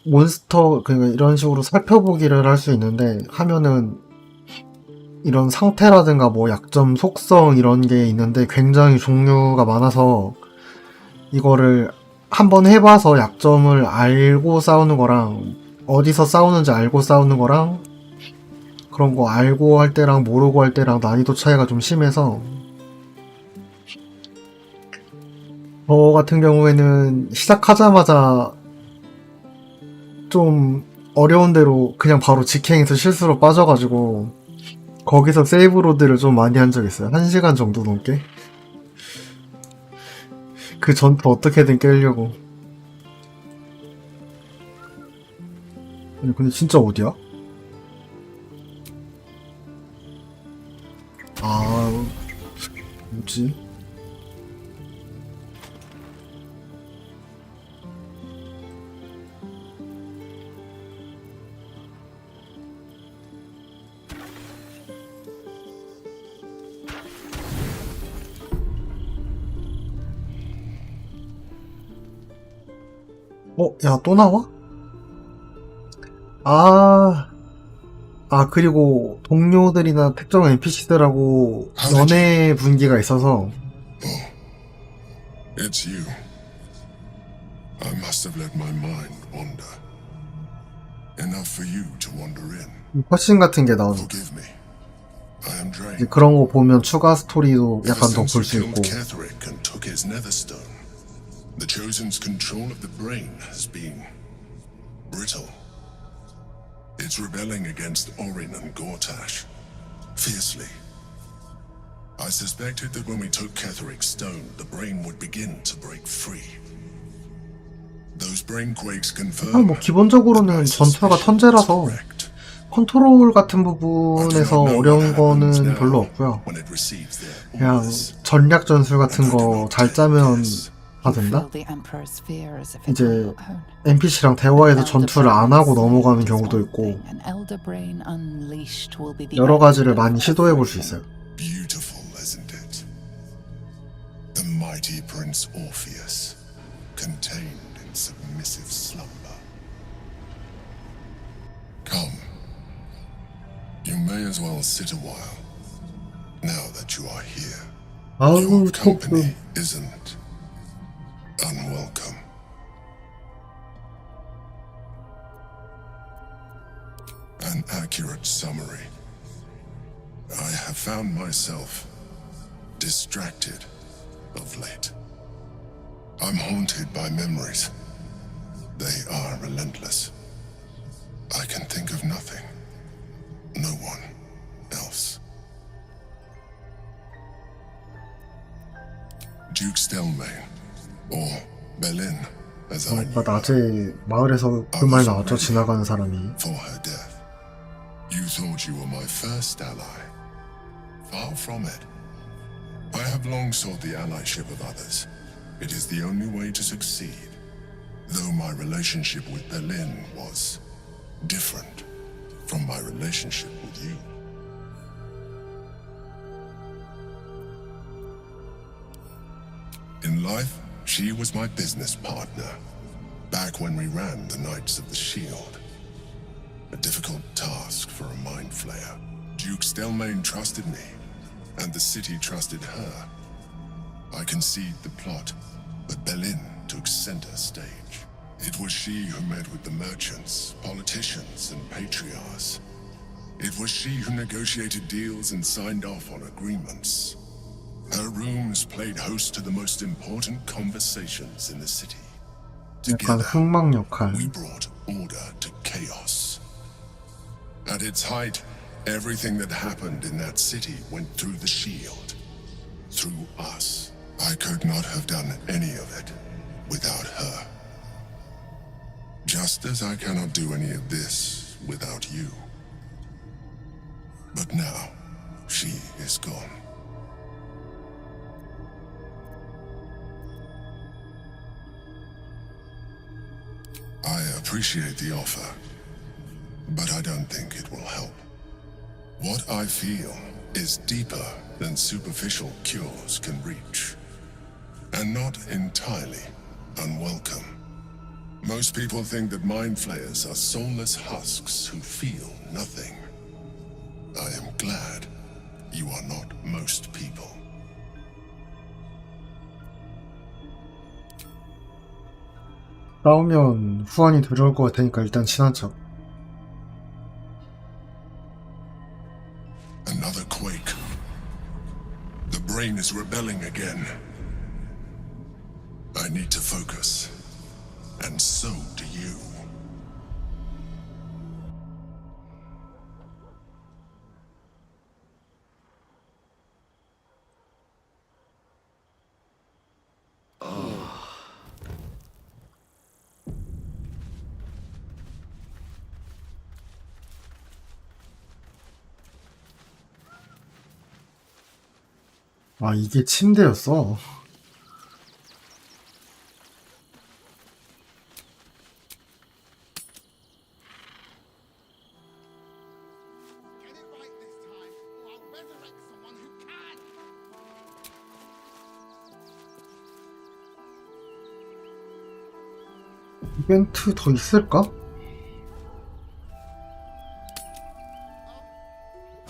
몬스터 그러니까 이런 식으로 살펴보기를 할 수 있는데 하면은 이런 상태라든가 뭐 약점, 속성 이런 게 있는데 굉장히 종류가 많아서 이거를 한번 해봐서 약점을 알고 싸우는 거랑 어디서 싸우는지 알고 싸우는 거랑 그런 거 알고 할 때랑 모르고 할 때랑 난이도 차이가 좀 심해서 저 같은 경우에는 시작하자마자 좀 어려운 대로 그냥 바로 직행에서 실수로 빠져가지고 거기서 세이브로드를 좀 많이 한 적 있어요. 1시간 정도 넘게. 그 전투 어떻게든 깨려고. 아니 근데 진짜 어디야? 아... 뭐지? 야, 또 나와? 그리고 동료들이나 특정 NPC들하고 연애 분기가 있어서 It's you. I must have let my mind wander. Enough for you to wander in. 컷신 같은 게 나오는 Forgive me. I am 이제 drained. 그런 거 보면 추가 스토리도 Ever 약간 더 since 볼 you 수 있고 killed Ketheric and took his netherstone, the Chosen's control of the brain has been brittle. It's rebelling against Orin and Gortash fiercely. I suspected that when we took Ketheric's stone, the brain would begin to break free. Those brain quakes confirm. 뭐 기본적으로는 전투가 턴제라서 컨트롤 같은 부분에서 어려운 거는 별로 없고요. 그냥 전략 전술 같은 거 잘 짜면 다 된다? 이제 NPC랑 대화해서 전투를 안 하고 넘어가는 경우도 있고 여러 가지를 많이 시도해 볼 수 있어요. Beautiful, isn't it? The mighty Prince Orpheus, contained in submissive slumber. Come. You may as well sit a while, now that you are here. Your company isn't unwelcome. An accurate summary. I have found myself distracted of late. I'm haunted by memories. They are relentless. I can think of nothing. No one else. Duke Stelmane, or Berlin, as I knew. 낮에 마을에서 그 말 나왔죠. 지나가는 사람이. For her death. You thought you were my first ally. Far from it. I have long sought the allyship of others. It is the only way to succeed. Though my relationship with Berlin was different from my relationship with you. In life, she was my business partner. Back when we ran the Knights of the Shield. A difficult task for a mind flayer. Duke Stelmane trusted me, and the city trusted her. I conceived the plot, but Berlin took center stage. It was she who met with the merchants, politicians, and patriarchs. It was she who negotiated deals and signed off on agreements. Her rooms played host to the most important conversations in the city. 약간 흑막 역할. We brought order to chaos. At its height, Everything that happened in that city went through the shield. Through us. I could not have done any of it without her. Just as I cannot do any of this without you. But now, she is gone. I appreciate the offer, but I don't think it will help. What I feel is deeper than superficial cures can reach, and not entirely unwelcome. Most people think that mind flayers are soulless husks who feel nothing. I am glad you are not most people. 싸우면 후환이 들어올 것 같으니까 일단 친한 척. Another quake. The brain is rebelling again. I need to focus. And so do you. 아, 이게 침대였어. 이벤트 더 있을까?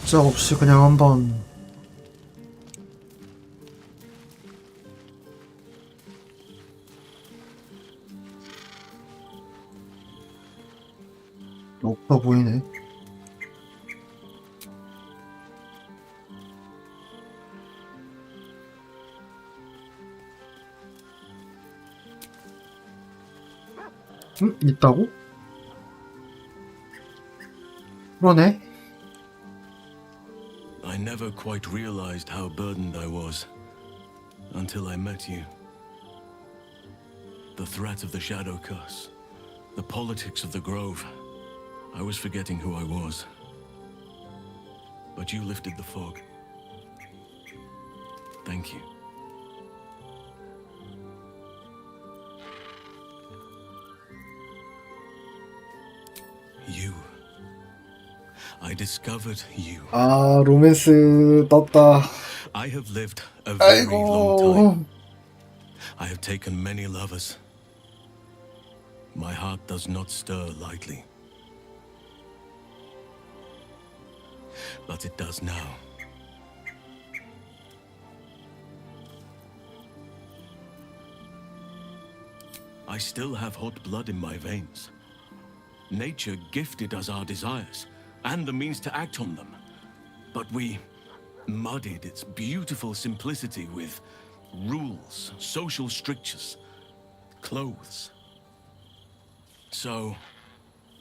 짝 없이 그냥 한번 없어 보이네. 있다고? 그러네. I never quite realized how burdened I was until I met you. The threat of the Shadow Curse, the politics of the Grove. I was forgetting who I was. But you lifted the fog. Thank you. You. I discovered you. 아, 로맨스 떴다. I have lived a very long 아이고. time. I have taken many lovers. My heart does not stir lightly. But it does now. I still have hot blood in my veins. Nature gifted us our desires and the means to act on them. But we muddied its beautiful simplicity with rules, social strictures, clothes. So,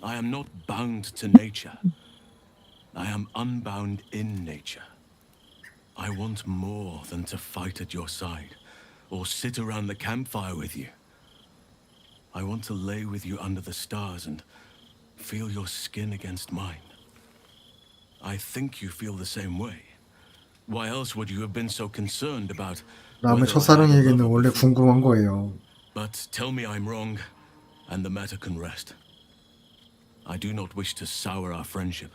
I am not bound to nature. I am unbound in nature. I want more than to fight at your side, or sit around the campfire with you. I want to lay with you under the stars and feel your skin against mine. I think you feel the same way. Why else would you have been so concerned about 남의 첫사랑 얘기는 원래 궁금한 거예요. But tell me I'm wrong, and the matter can rest. I do not wish to sour our friendship,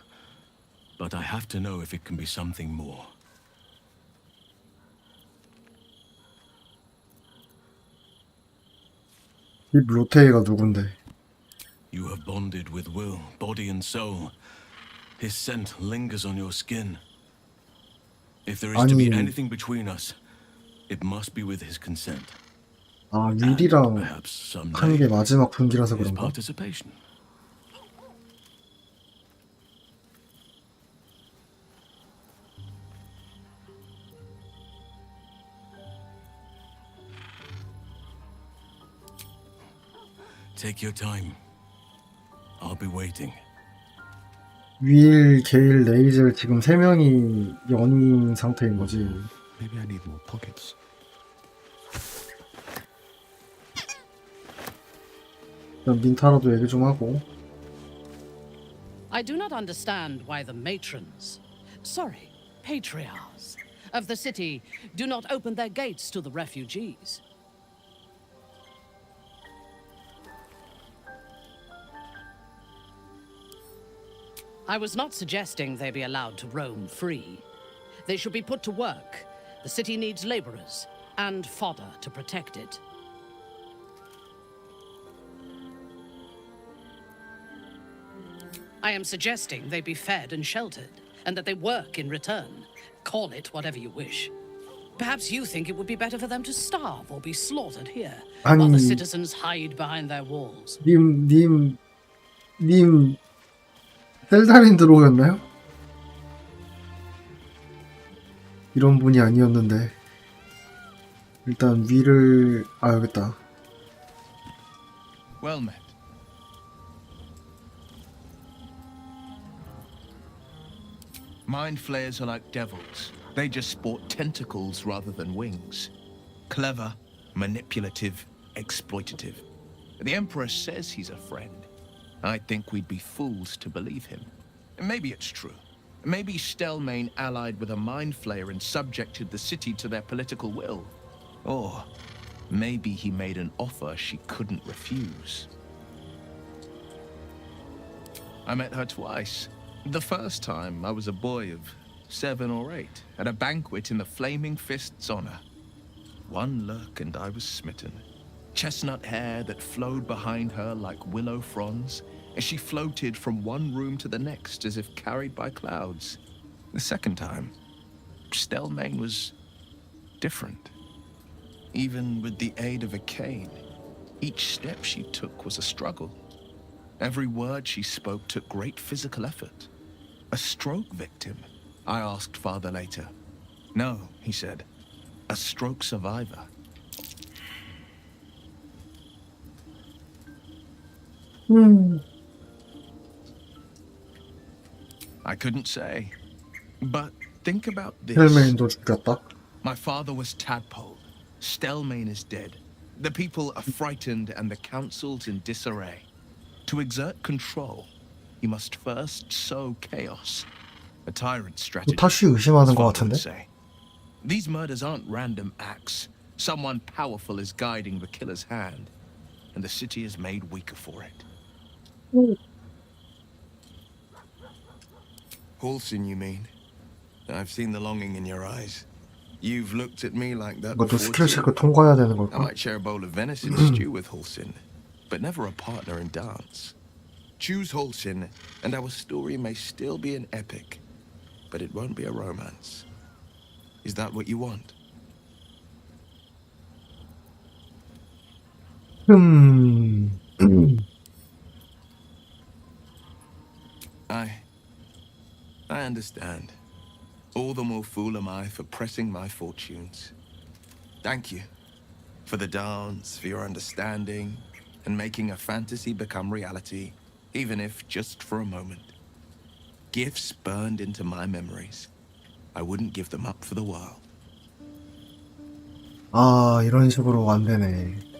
but I have to know if it can be something more. 이 로테이가 누군데? You have bonded with Will, body and soul. His scent lingers on your skin. If there is to be anything between us, it must be with his consent. 아, 윌이랑 한 게 마지막 분기라서 His 그런가? participation. Take your time. I'll be waiting. 윌, 게일, 레이젤 지금 3명이 연인 상태인 거지. Maybe I need more pockets. 일단 민타라도 얘기 좀 하고. I do not understand why the matrons, sorry, patriarchs of the city do not open their gates to the refugees. I was not suggesting they be allowed to roam free. They should be put to work. The city needs laborers and fodder to protect it. I am suggesting they be fed and sheltered, and that they work in return. Call it whatever you wish. Perhaps you think it would be better for them to starve or be slaughtered here, while the citizens hide behind their walls. 님, 셀다린 들어오셨나요? 이런 분이 아니었는데. 일단 위를, 여기있다. Well met. Mind flayers are like devils. They just sport tentacles rather than wings. Clever, manipulative, exploitative. The Emperor says he's a friend. I think we'd be fools to believe him. Maybe it's true. Maybe Stelmane allied with a mind flayer and subjected the city to their political will. Or maybe he made an offer she couldn't refuse. I met her twice. The first time, I was a boy of 7 or 8, at a banquet in the Flaming Fist's honor. One look and I was smitten. Chestnut hair that flowed behind her like willow fronds, as she floated from one room to the next as if carried by clouds. The second time, Stelmane was different. Even with the aid of a cane, each step she took was a struggle. Every word she spoke took great physical effort. A stroke victim? I asked Father later. No, he said. A stroke survivor. I couldn't say. But think about this. 헬메인도 죽였다. My father was Tadpole. Stelmane is dead. The people are frightened and the council's in disarray. To exert control, he must first sow chaos. A tyrant strategy. 타쉬 의심하는 것 같은데? These murders aren't random acts. Someone powerful is guiding the killer's hand, and the city is made weaker for it. Halsin, you mean? I've seen the longing in your eyes. You've looked at me like that 이것도 before 스킬 too. 체크 통과해야 되는 I 걸까? might share a bowl of venison stew with Halsin, but never a partner in dance. Choose Halsin, and our story may still be an epic, but it won't be a romance. Is that what you want? I understand. All the more fool am I for pressing my fortunes. Thank you for the dance, for your understanding, and making a fantasy become reality, even if just for a moment. Gifts burned into my memories. I wouldn't give them up for the world. 이런 식으로 안 되네.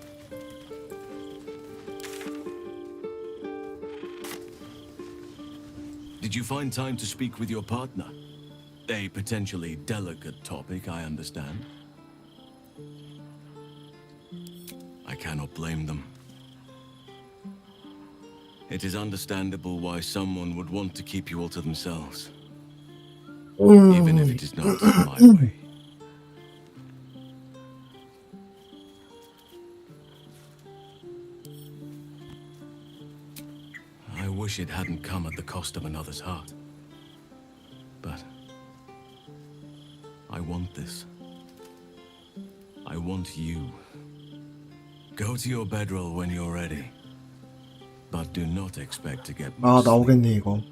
Did you find time to speak with your partner? A potentially delicate topic, I understand. I cannot blame them. It is understandable why someone would want to keep you all to themselves. Even if it is not my way. I wish it hadn't come at the cost of another's heart. But I want this. I want you. Go to your bedroll when you're ready. But do not expect to get much sleep. 나오겠네 이거.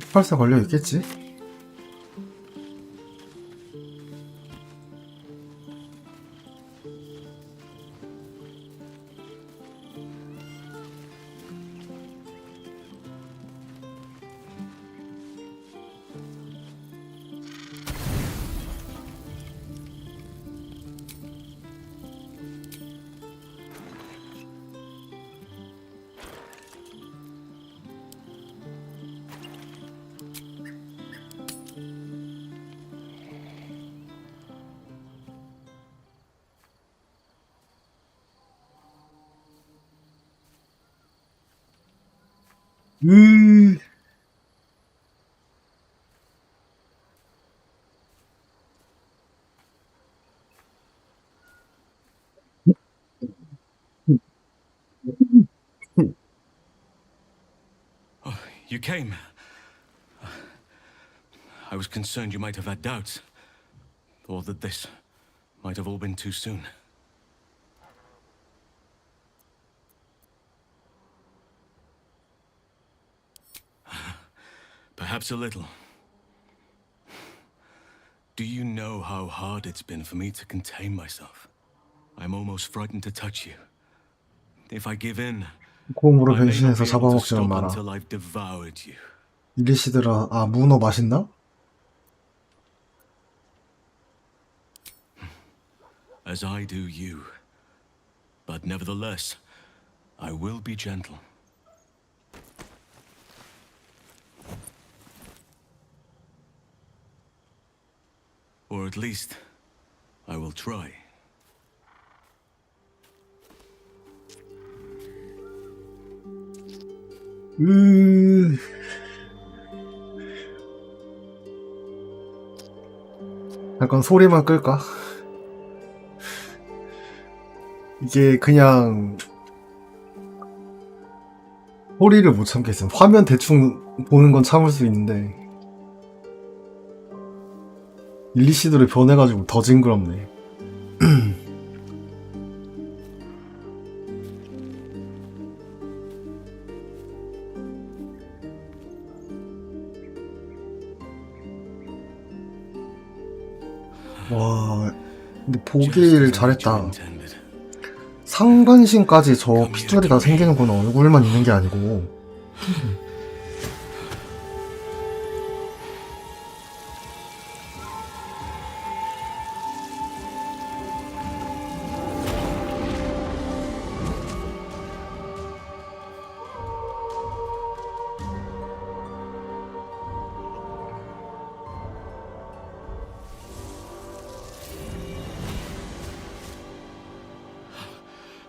폭발사 걸려 있겠지? 으. Oh, you came. I was concerned you might have had doubts. Or that this might have all been too soon. Perhaps a little. Do you know how hard it's been for me to contain myself? I'm almost frightened to touch you. If I give in, 곰으로 I may not 변신해서 be able to 잡아먹지만 stop 마라. until I've devoured you. 일리시드라, 아, 문어 맛있나? As I do you. But nevertheless, I will be gentle. Or at least, I will try. 잠깐 소리만 끌까? 이게 그냥 소리를 못 참겠음. 화면 대충 보는 건 참을 수 있는데 일리시드로 변해가지고 더 징그럽네. 와, 근데 보길 잘했다. 상반신까지 저 핏줄이 다 생기는구나. 얼굴만 있는 게 아니고.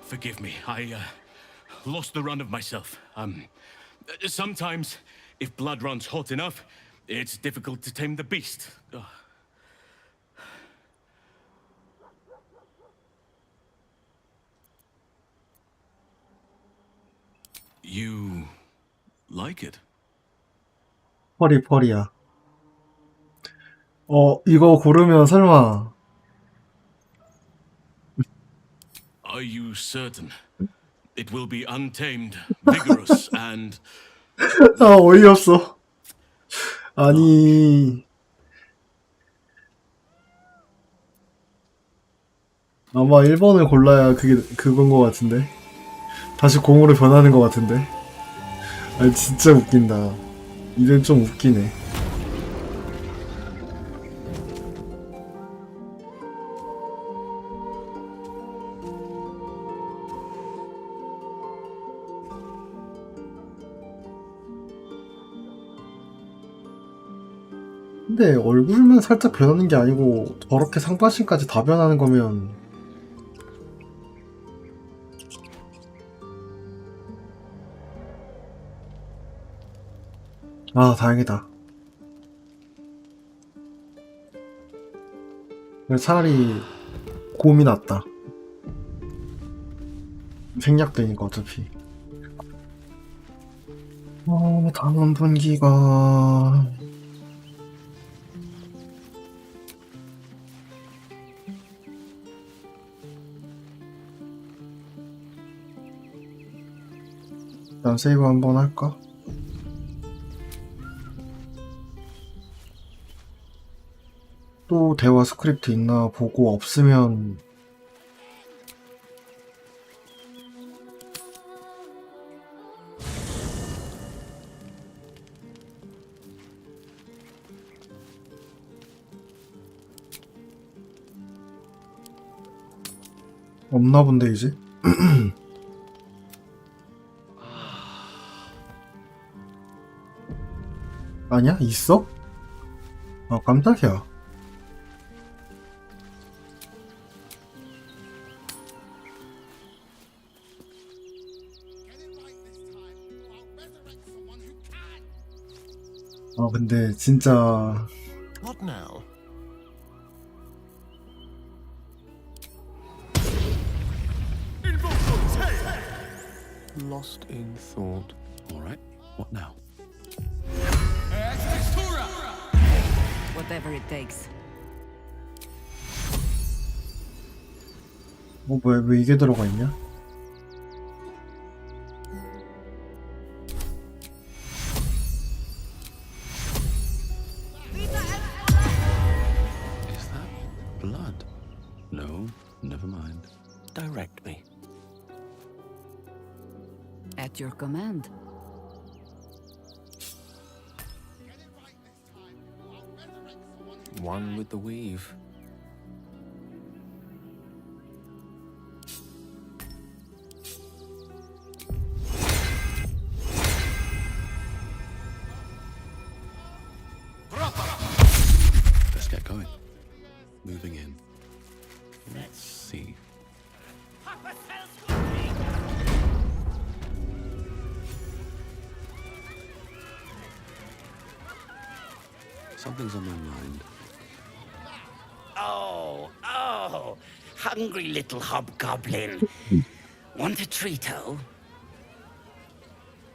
Forgive me, I lost the run of myself. Sometimes, if blood runs hot enough, it's difficult to tame the beast. You like it? 펄이야. 이거 고르면 설마. Are you certain? It will be untamed, vigorous, and... 아, 어이없어. 아니. 아마 1번을 골라야 그건 것 같은데. 다시 공으로 변하는 것 같은데. 아니, 진짜 웃긴다. 이건 좀 웃기네. 근데 얼굴만 살짝 변하는 게 아니고 저렇게 상반신까지 다 변하는 거면 아, 다행이다. 차라리 곰이 낫다. 생략되니까 어차피. 다음 분기가 일단 세이브 한번 할까? 또 대화 스크립트 있나 보고 없으면 없나 본데 이제? 아니야? 있어? 아, 깜짝이야. Get it right this time, or I'll resurrect someone who 아 근데 진짜 What now? Lost in thought. All right, what now? Whatever it takes. 왜 이게 들어가 있냐? Is that blood? No, never mind. Direct me. At your command. One with the weave. Let's get going. Moving in. Let's see. Something's on my mind. Oh, hungry little hobgoblin. Want a treato?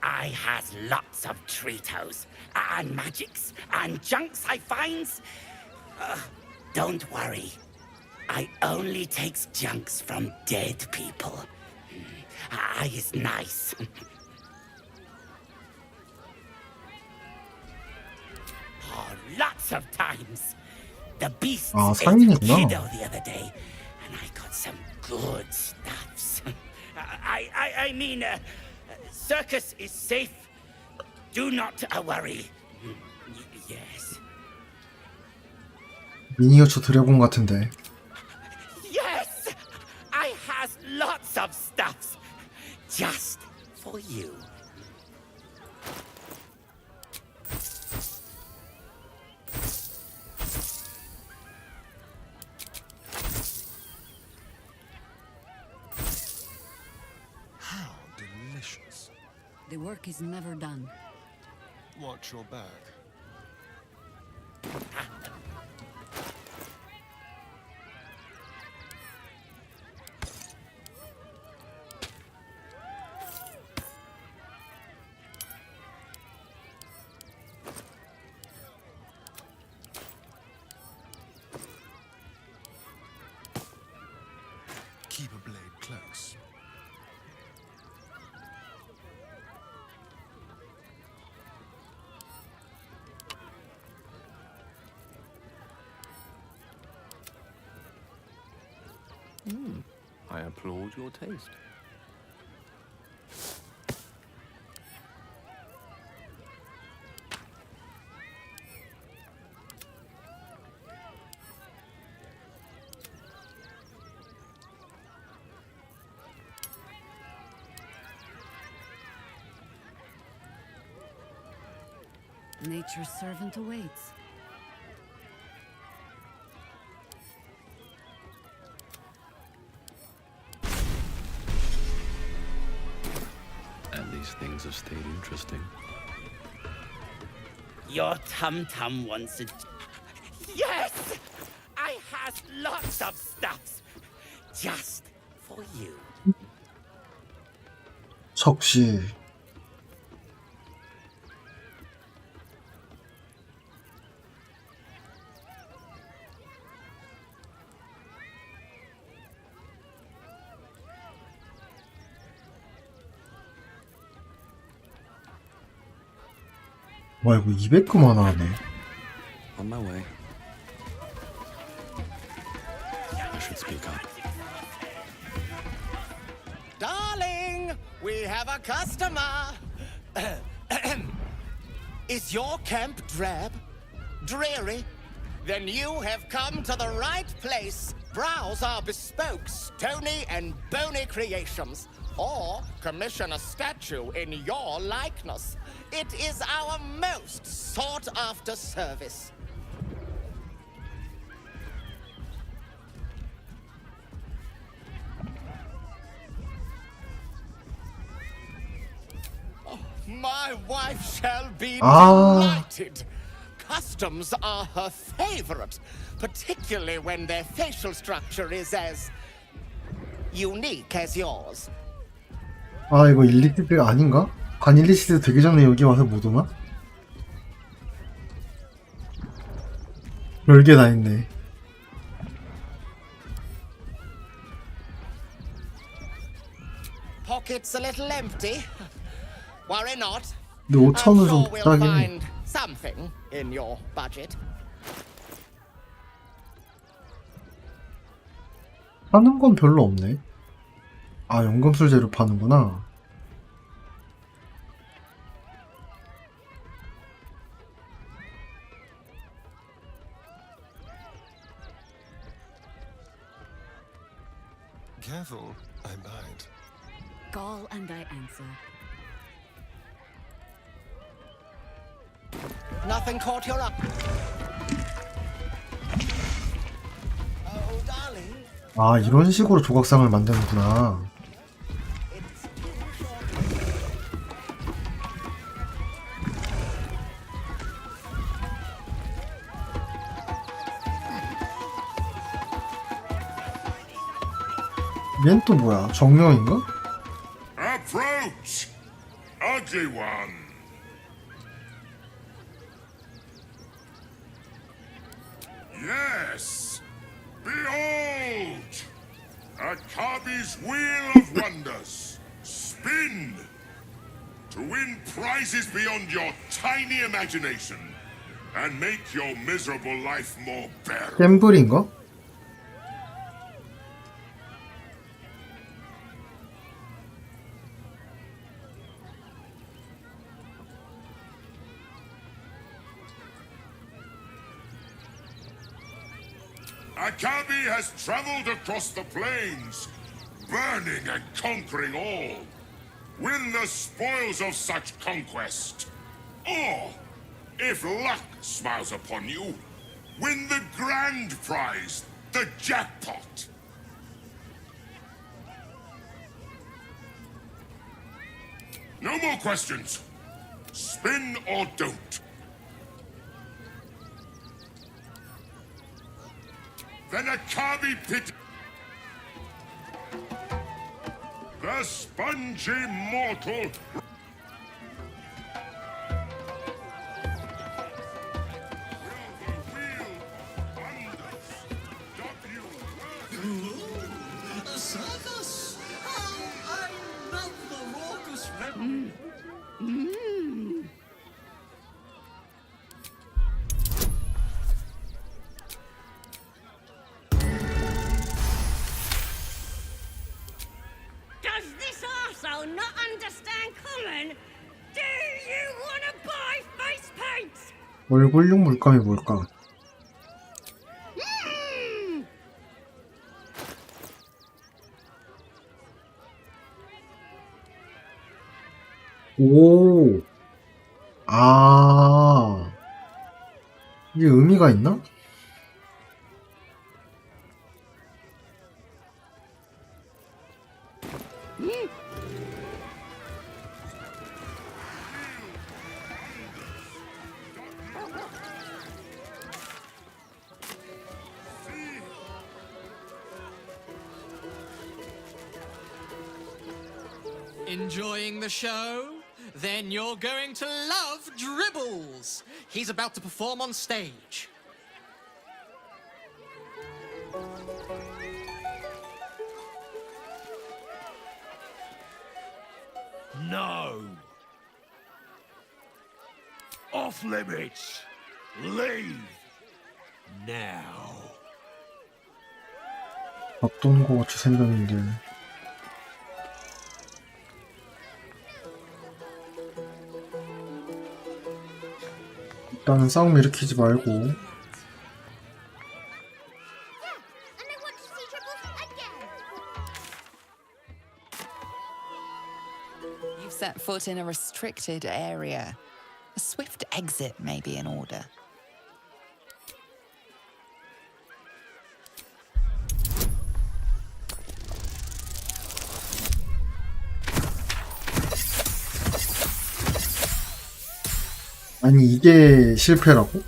I has lots of treatos, and magics, and junks I finds. Don't worry. I only takes junks from dead people. I is nice. Lots of times. The beasts 아, ate a 상인이구나. kiddo the other day, and I got some good stuffs. I mean, circus is safe. Do not worry. Yes. 미니어처 드래곤 같은데. Yes! I has lots of stuffs. Just for you. How delicious. The work is never done. Watch your back. Keep a blade close. I applaud your taste. Nature's servant awaits. And these things have stayed interesting. Your tum-tum wants a... Yes! I has lots of stuffs. Just for you. 석시. 와 이거 200금 하나 하네. On my way. I should speak up. Darling, we have a customer. Is your camp drab? Dreary? Then you have come to the right place. Browse our bespoke, stony and bony creations. Or commission a statue in your likeness. It is our most sought-after service. My wife shall be Ah. delighted. Customs are her favorite, particularly when their facial structure is as unique as yours. 아, 이거 일리시드가 아닌가? 반 일리시드 되기 전에 여기 와서 못 오나? 별게 다 있네. Pockets a little empty. Worry not. 근데 I'm 5,000은 좀 sure we'll 비싸긴 해. find something in your budget. 파는 건 별로 없네. 아, 연금술제로 파는구나. Careful, I bite. Call and I answer. Nothing caught your eye. Oh, darling. 아, 이런 식으로 조각상을 만드는구나. 얜 또 뭐야? 정령인가? Approach, ugly one. Yes, behold, Akabi's wheel of wonders. Spin to win prizes beyond your tiny imagination and make your miserable life more bearable. 갬블인가? Akabi has traveled across the plains, burning and conquering all. Win the spoils of such conquest. Or, if luck smiles upon you, win the grand prize, the jackpot. No more questions. Spin or don't. Then Akabi pit. The spongy mortal. A circus! Oh, I love the raucous revel. Does this arsehole not understand common? Do you want to buy face paint? 얼굴용 물감이 뭘까? 오, 아, 이게 의미가 있나? Enjoying the show? Then you're going to love Dribbles. He's about to perform on stage. No. Off limits. Leave. Now. 어떤 거 같이 생겼는데. 일단은 싸움 일으키지 말고. You've set foot in a restricted area. A swift exit may be in order. 아니 이게 실패라고?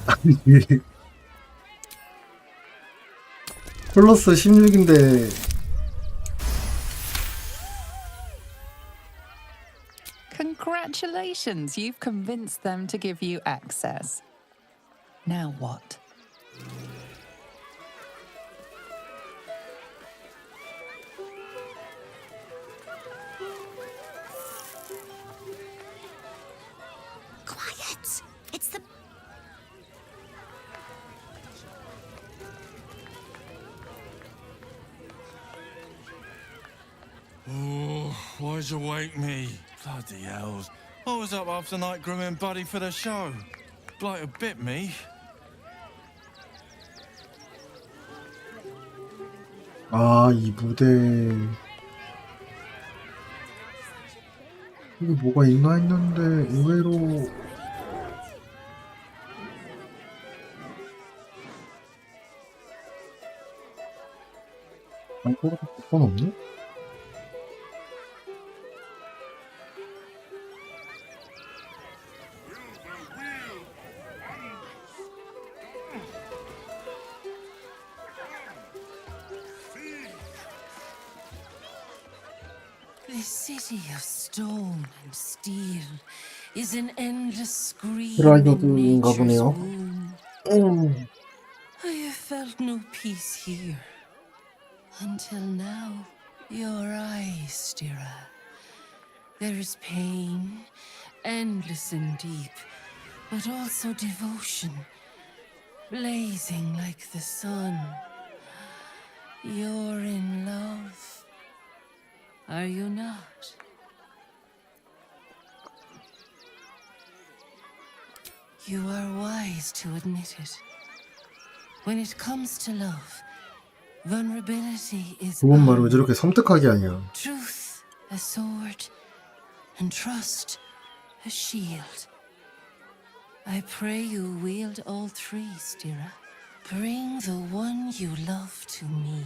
아니 플러스 16인데 Congratulations, you've convinced them to give you access. Now what? Quiet! It's the... Oh, why'd you wake me? Bloody hells. I was up half the night grooming Buddy for the show. Blight had bit me. 아, 이 무대 여기 뭐가 있나 했는데 의외로 아무것도 건 없네? This city of stone and steel is an endless scream in 드라이어드인가 nature's 보네요. womb. I have felt no peace here until now. Your eyes, Stira. There is pain, endless and deep, but also devotion, blazing like the sun. You're in love, are you not? You are wise to admit it. When it comes to love, vulnerability is 그건 말로 저렇게 섬뜩하게 하냐. truth, a sword, and trust, a shield. I pray you wield all three, Stira. Bring the one you love to me.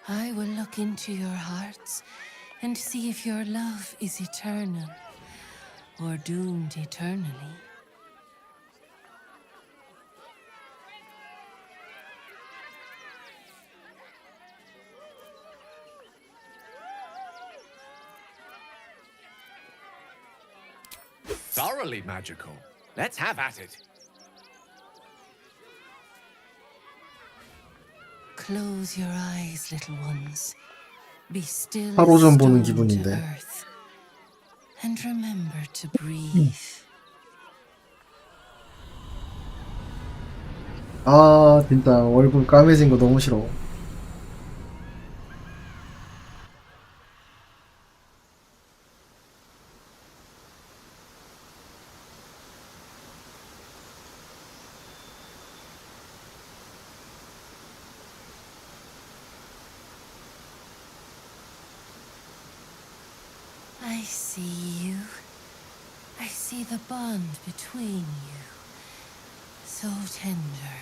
I will look into your hearts and see if your love is eternal or doomed eternally. Thoroughly magical. Let's have at it. Close your eyes, little ones. Be still as 하로전 보는 stone to 기분인데. earth. And remember to breathe. 아, 진짜 얼굴 까매진 거 너무 싫어. I see you. I see the bond between you. So tender,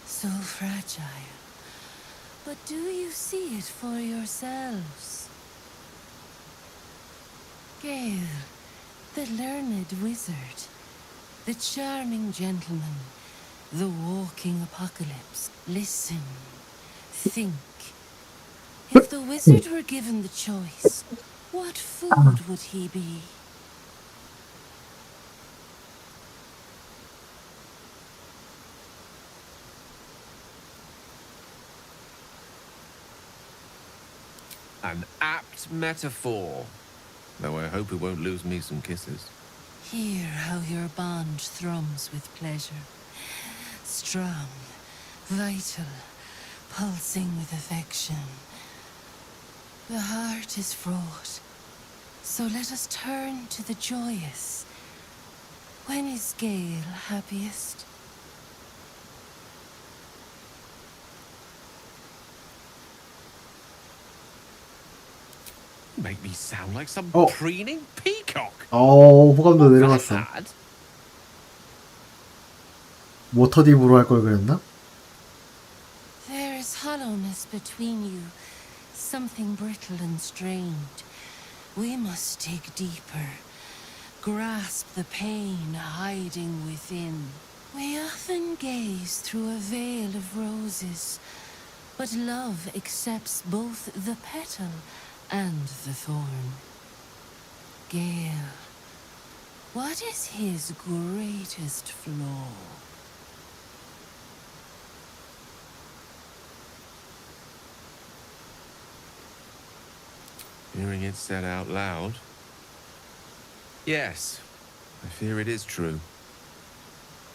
so fragile. But do you see it for yourselves? Gale, the learned wizard, the charming gentleman, the walking apocalypse. Listen, think. If the wizard were given the choice, what food would he be? An apt metaphor. Though I hope it won't lose me some kisses. Hear how your bond thrums with pleasure. Strong, vital, pulsing with affection. The heart is fraught. So let us turn to the joyous. When is Gale happiest? Make me sound like some Oh. preening peacock. 호감도 내려갔어. Bad. 워터딥으로 할 걸 그랬나? There is hollowness between you, something brittle and strained. We must dig deeper, grasp the pain hiding within. We often gaze through a veil of roses, but love accepts both the petal and the thorn. Gale, what is his greatest flaw? Hearing it said out loud. Yes, I fear it is true.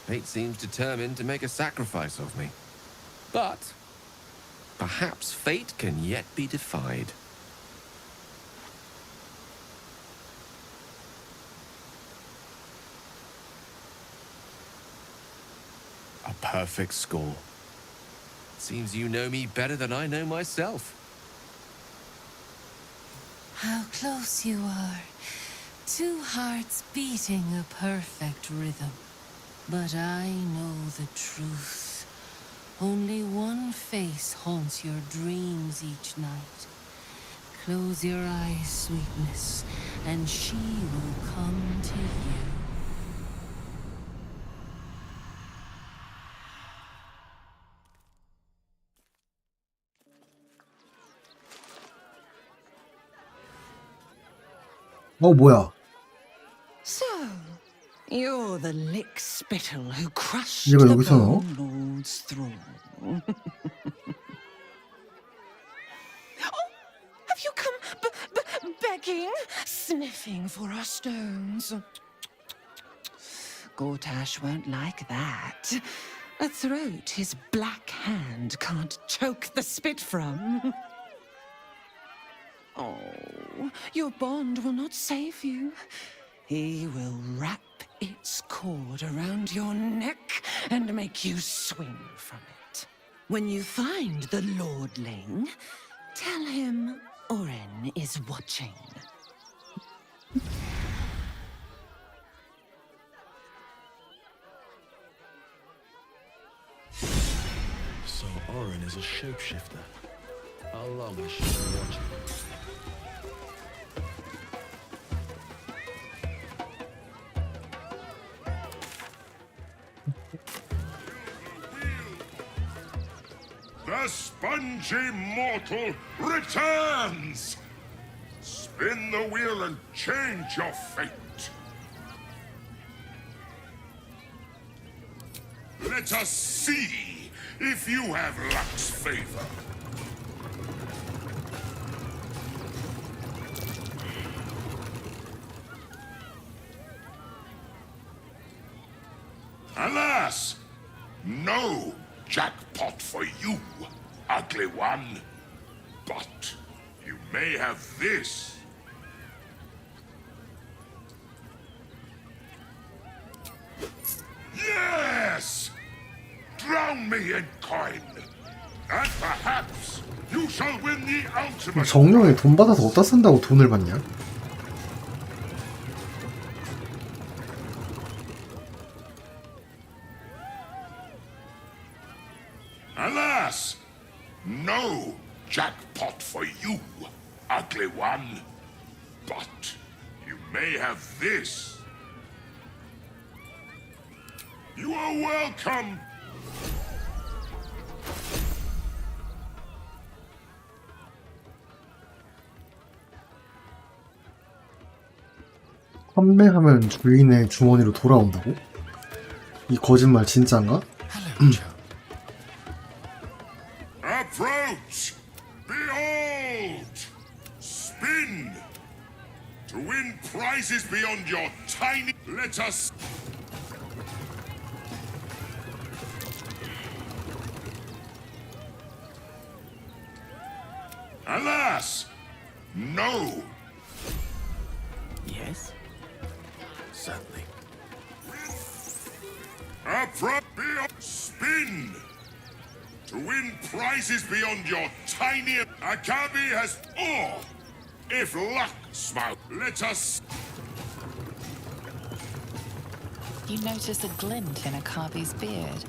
Fate seems determined to make a sacrifice of me. But perhaps fate can yet be defied. A perfect score. Seems you know me better than I know myself. How close you are. Two hearts beating a perfect rhythm. But I know the truth. Only one face haunts your dreams each night. Close your eyes, sweetness, and she will come to you. 뭐야? So, you're the lick spittle who crushed 얘가 the 여기서 나와? Bone Lord's throne. Oh, have you come begging, sniffing for our stones? Gortash won't like that. A throat his black hand can't choke the spit from. Oh, your bond will not save you. He will wrap its cord around your neck and make you swing from it. When you find the Lordling, tell him Oren is watching. So Oren is a shapeshifter. How long has she been watching? The spongy mortal returns! Spin the wheel and change your fate. Let us see if you have luck's favor. Alas, no jackpot for you, ugly one. But you may have this. Yes! Drown me in coin, and perhaps you shall win the ultimate. 정령이 돈 받아서 어디다 쓴다고 돈을 받냐? Alas, no jackpot for you, ugly one. But you may have this. You are welcome. 판매하면 주인의 주머니로 돌아온다고? 이 거짓말 진짜인가? Approach! Behold! Spin! To win prizes beyond your tiny... Let us... Alas! No! Yes? Certainly. Spin! To win prizes beyond your tiny... Akabi has... Or, if luck smile, let us... You notice a glint in Akabi's beard.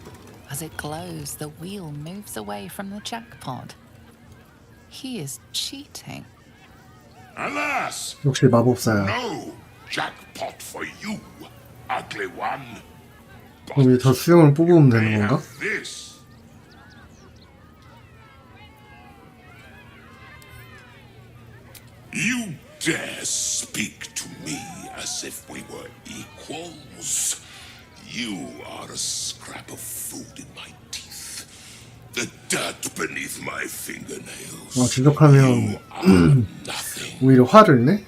As it glows, the wheel moves away from the jackpot. He is cheating. Alas! 역시 마법사야. No jackpot for you, ugly one. 그럼 저 수영을 뽑으면 되는 건가? This. You dare speak to me as if we were equals? You are a scrap of food in my teeth. The dirt beneath my fingernails. 지적하면 오히려 화를 내?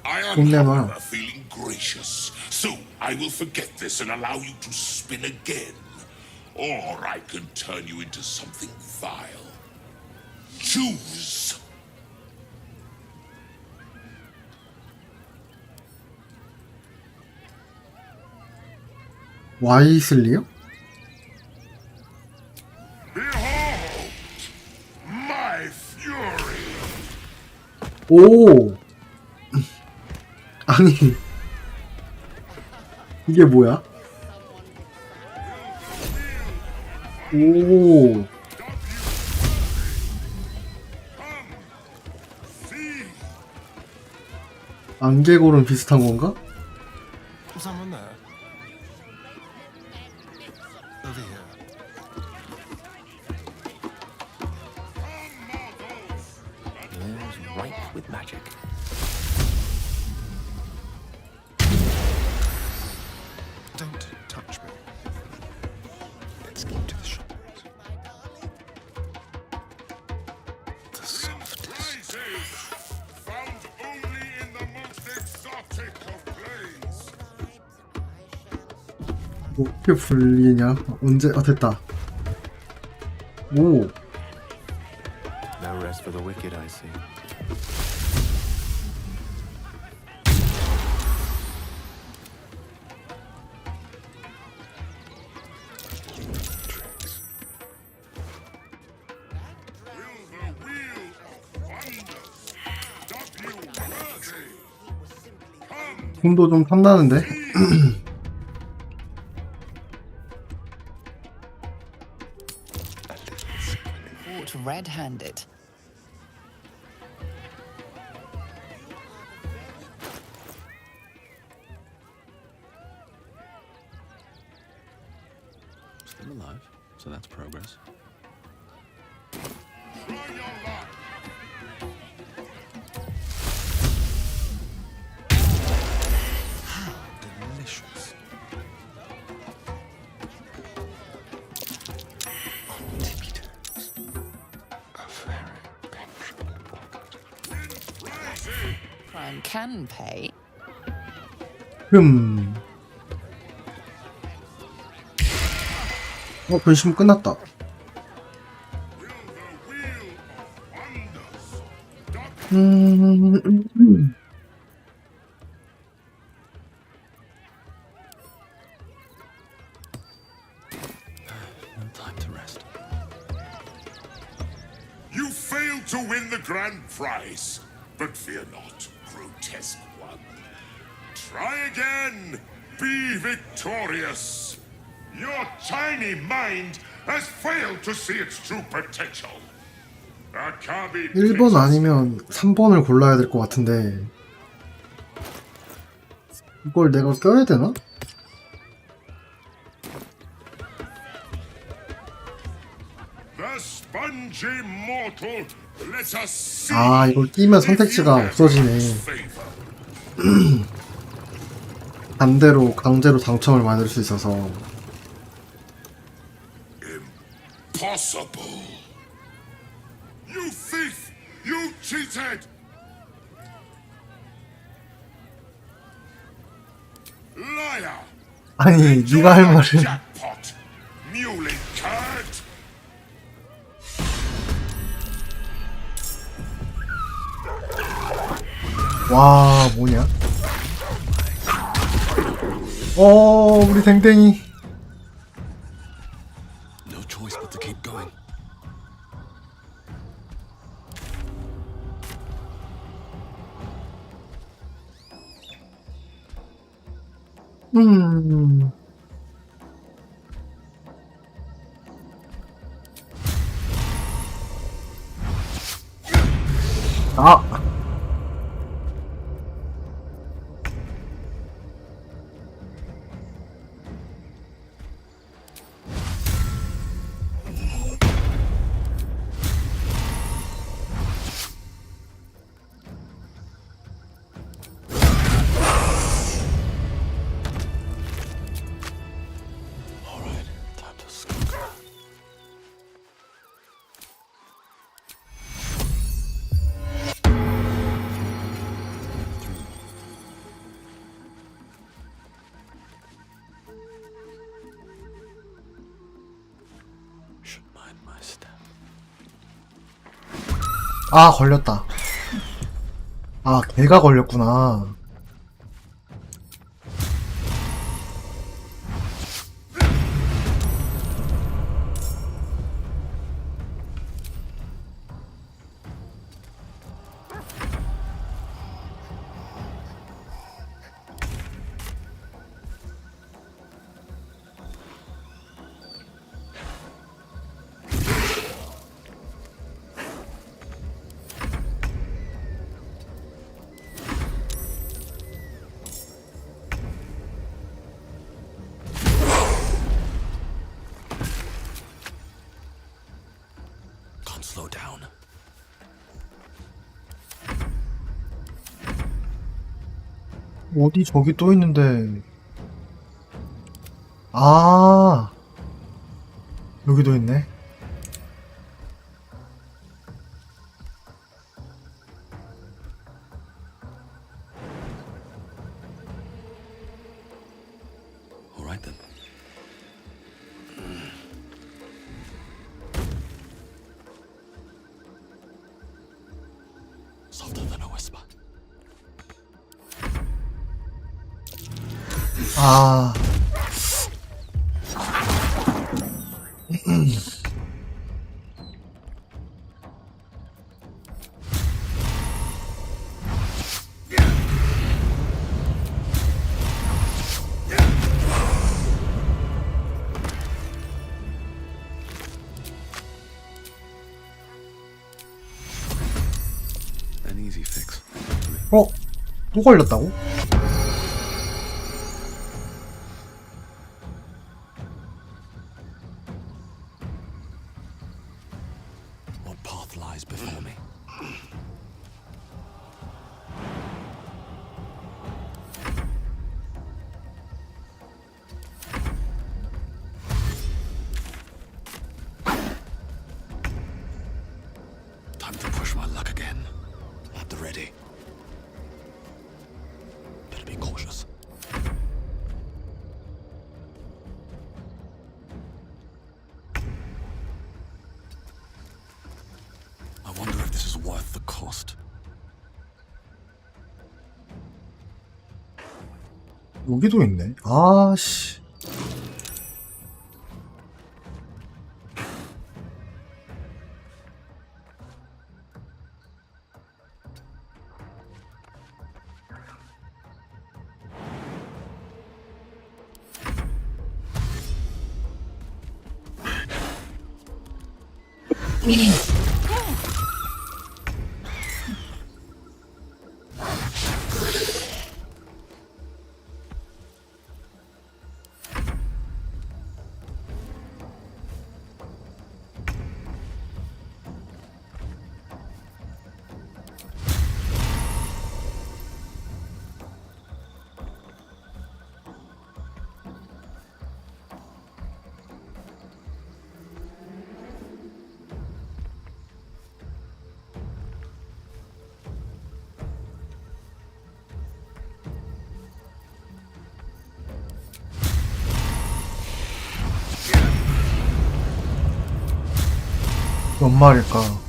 I am, 혼내마. however, feeling gracious, so I will forget this and allow you to spin again. Or I can turn you into something vile. Choose. 와이슬리요? Behold my fury. 오! 아니 이게 뭐야? 오! 안개골은 비슷한 건가? Someone there. Over here. Lives right with magic. Don't touch me. Let's get to the shadows. The softest. Found only in the most exotic of plains. 뭐 어떻게 불리냐? 언제? 됐다. 오! No rest for the wicked, I see. 손도 좀 탐나는데? Caught red-handed. Still alive, so that's progress. Delicious. Crime can pay. 변신 끝났다. No time to rest. You failed to win the grand prize, but fear not, grotesque one. Try again. Be victorious. Your tiny mind has failed to see its true potential. Akabi 1번 아니면 3번을 골라야 될 것 같은데 이걸 내가 껴야 되나? the spongy mortal. Let us see. 아 이걸 끼면 선택지가 없어지네. 반대로 강제로 당첨을 만들 수 있어서. Impossible. You thief! You cheated! Liar! 아니 네가 할 말은 Jackpot! Muley card! 와 뭐냐? 우리 댕댕이. No choice but to keep going. 아, 걸렸다. 아, 걔가 걸렸구나. Slow down. 어디 저기 또 있는데. 아, 여기도 있네. All right then. Softer than a whisper. 아. An easy fix. 어? 또 걸렸다고? What path lies before me? Time to push my luck again. At the ready. Better be cautious. I wonder if this is worth the cost. 여기도 있네. 아씨. 몇 마리일까?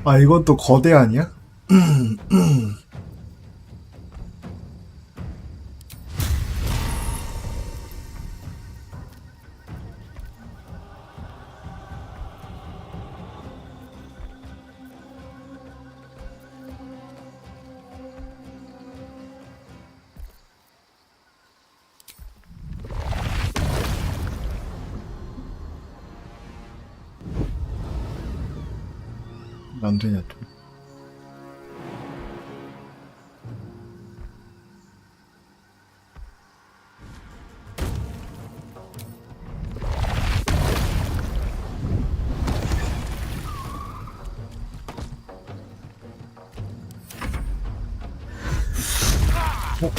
아, 이건 또 거대 아니야? 안 되냐 또.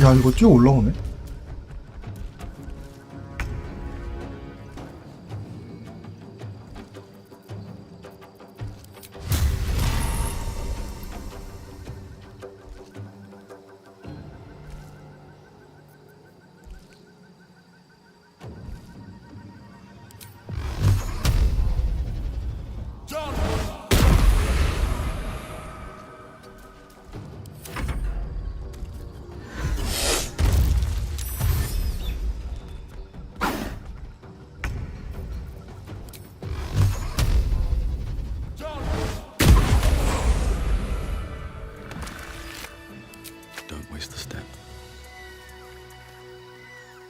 야, 이거 뛰어 올라오네? Don't waste a step.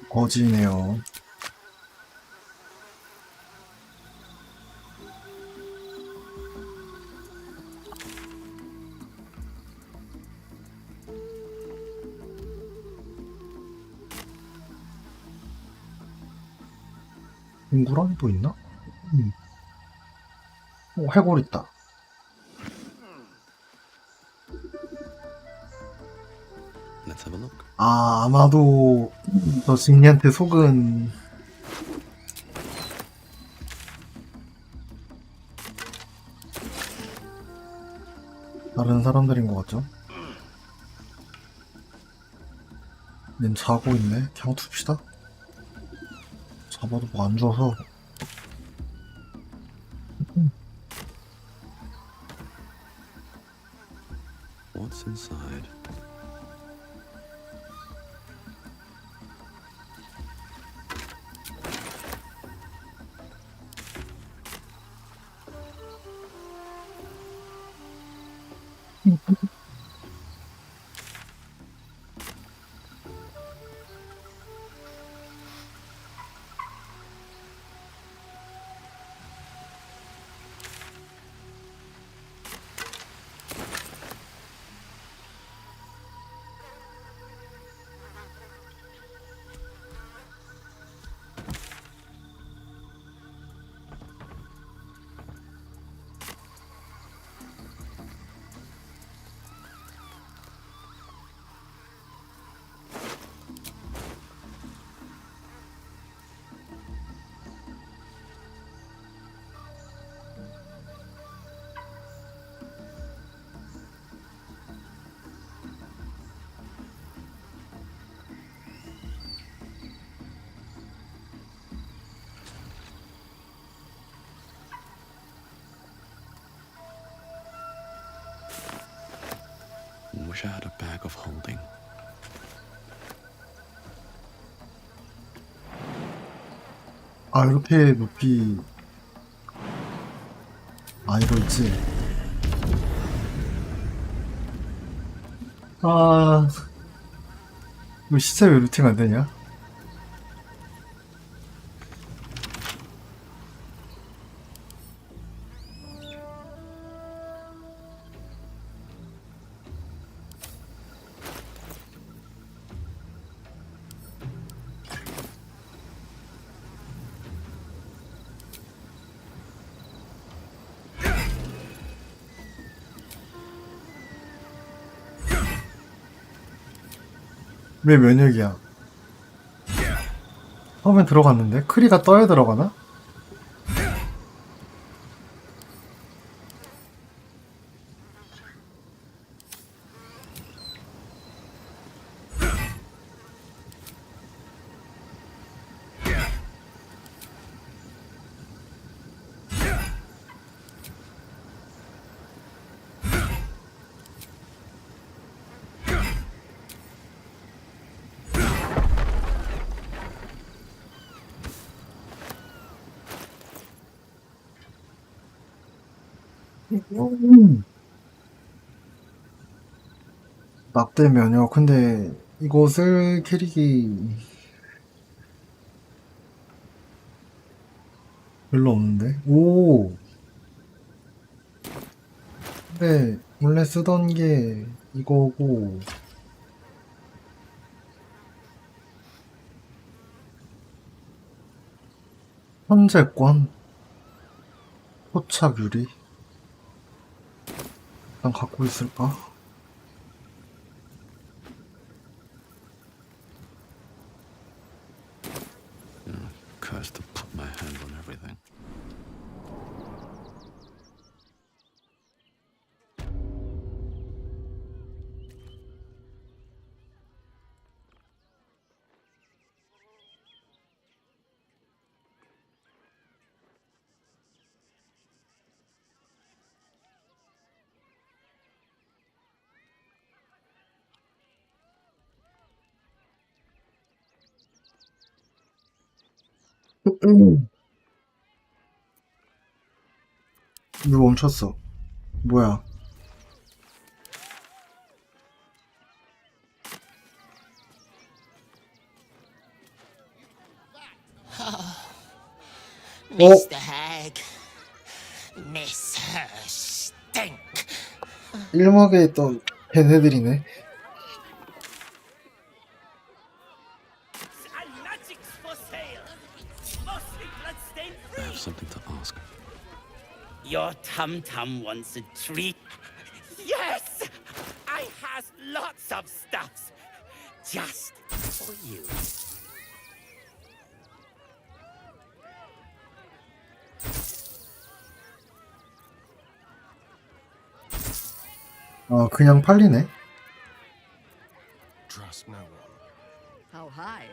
거지네요. 동그라미도 있나? 해골 있다. Let's have a look. 아, 아마도 저 징리한테 속은 다른 사람들인 것 같죠? 얜 자고 있네. 그냥 둡시다. 잡아도 뭐 안 줘서. What's inside? Wish I had a bag of holding. 아, 이렇게 높이 이거 있지. 아, 이거 시체 왜 루팅 안 되냐? 왜 면역이야? 처음엔 들어갔는데? 크리가 떠야 들어가나? 낙대 면역. 근데 이것을 캐릭이 별로 없는데? 오! 원래 쓰던 게 이거고, 현재권, 포착 유리. 난 갖고 있을까? Cursed to put my hand on everything. 물 멈췄어. 뭐야? Mr. Hag, miss her stink. 일막에 있던 걔네들이네. I have something to ask. Your tum-tum wants a treat. Yes! I has lots of stuffs. Just for you. 그냥 팔리네. Trust no one. How high?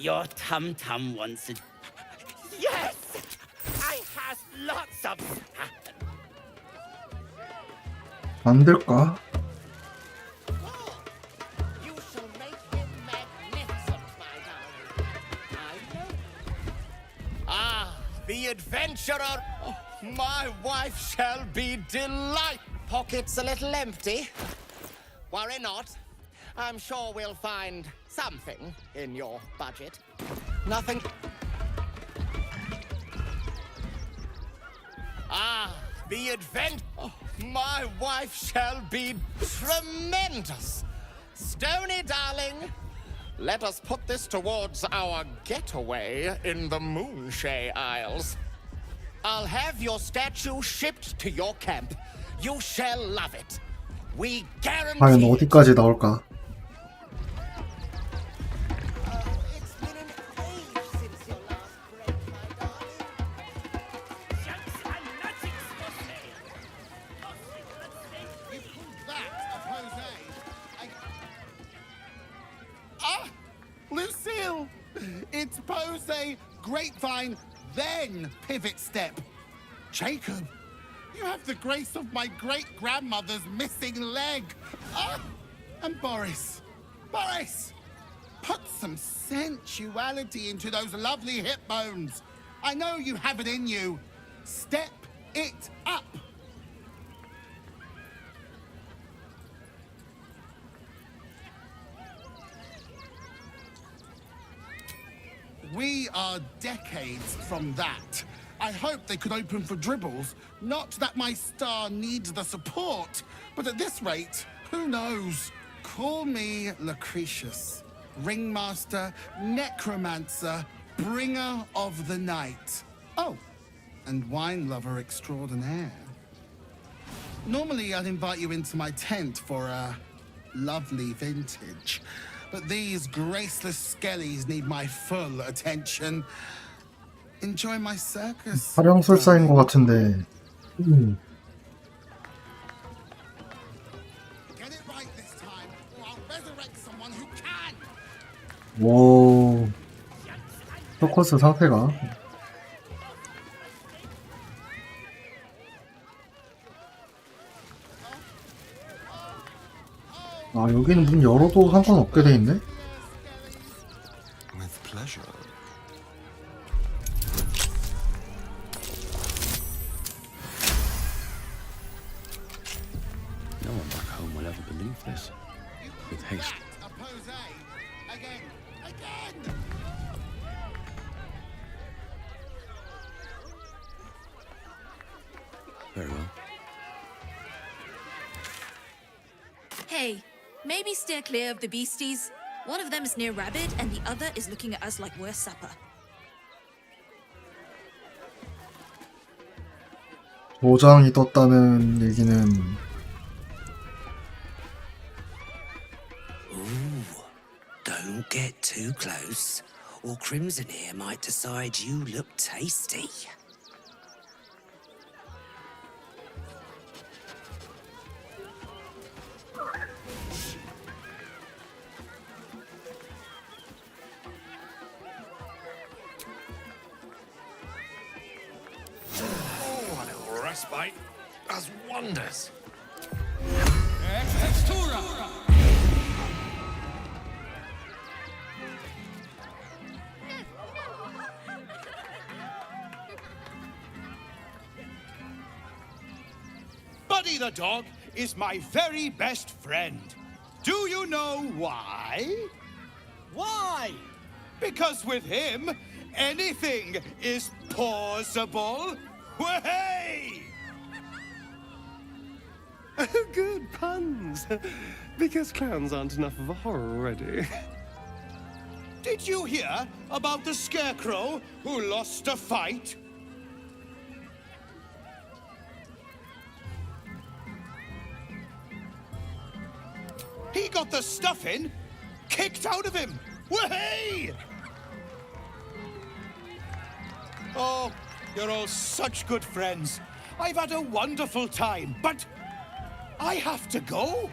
Your tum-tum wants a... Yes! I has lots of... 만들까? You shall make him magnificent, my darling. I know. Ah, the adventurer. Oh, my wife shall be delight. Pockets a little empty. Worry not. I'm sure we'll find something in your budget. Nothing. Ah, the advent. Oh, my wife shall be tremendous. Stony, darling, let us put this towards our getaway in the Moonshay Isles. I'll have your statue shipped to your camp. You shall love it. We guarantee. 과연 어디까지 나올까? Lucille! It's pose, grapevine, then pivot step. Jacob, you have the grace of my great-grandmother's missing leg. And Boris, put some sensuality into those lovely hip bones. I know you have it in you. Step it up. We are decades from that. I hope they could open for dribbles. Not that my star needs the support, but at this rate, who knows? Call me Lucretius, ringmaster, necromancer, bringer of the night. Oh, and wine lover extraordinaire. Normally, I'd invite you into my tent for a lovely vintage. But these graceless skellies need my full attention. Enjoy my circus. 활용술사인 것 같은데. Get it right this time, or I'll resurrect someone who can. 오. 서커스 상태가. 아, 여기는 문 열어도 상관없게 돼 있네? With pleasure. No one back home will ever believe this. With haste. Oppose A. Again. Again! Very well. Hey, maybe steer clear of the beasties. One of them is near Rabbit, and the other is looking at us like we're supper. 도장이 떴다는 얘기는 Ooh, don't get too close, or Crimson here might decide you look tasty. Oh, a little respite does wonders. Buddy the dog is my very best friend. Do you know why? Why? Because with him, anything is possible. Way! Oh, good puns. Because clowns aren't enough of a horror already. Did you hear about the scarecrow who lost a fight? He got the stuffing kicked out of him. Way! Oh, you're all such good friends. I've had a wonderful time, but I have to go.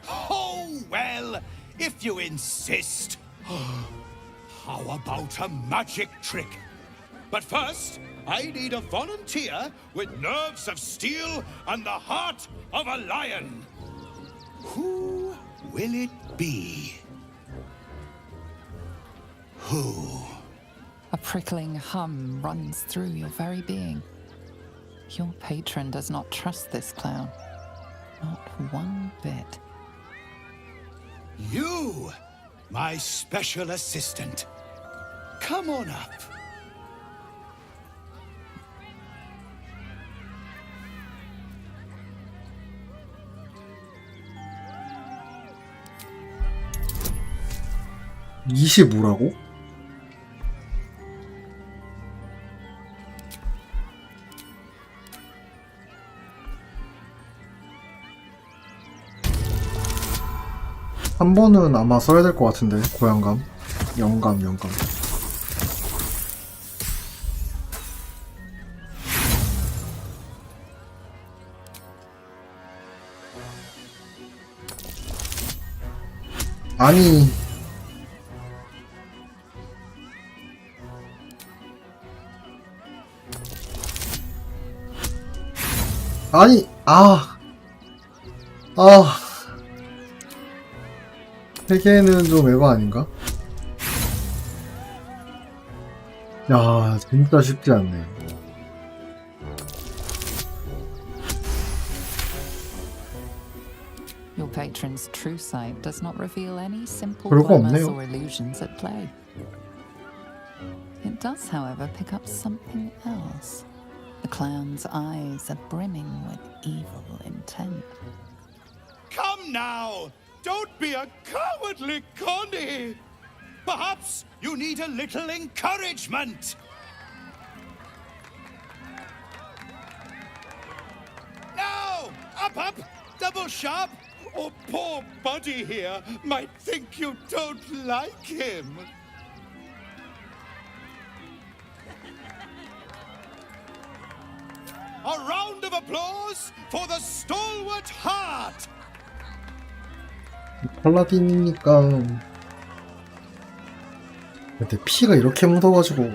Oh, well, if you insist. How about a magic trick? But first, I need a volunteer with nerves of steel and the heart of a lion. Who will it be? Who? A prickling hum runs through your very being. Your patron does not trust this clown. Not one bit. You, my special assistant. Come on up. (25라고) 한 번은 아마 써야 될 것 같은데. 고향감, 영감. 아니, 세 개는 좀 에바 아닌가? 야, 진짜 쉽지 않네. Your patron's true sight does not reveal any simple 별거 glamours 없네요. or illusions at play. It does, however, pick up something else. The clown's eyes are brimming with evil intent. Come now! Don't be a cowardly Connie! Perhaps you need a little encouragement! Now! Up! Double sharp! Or poor Buddy here might think you don't like him. A round of applause for the stalwart heart! 팔라딘이니까. 근데 피가 이렇게 묻어가지고.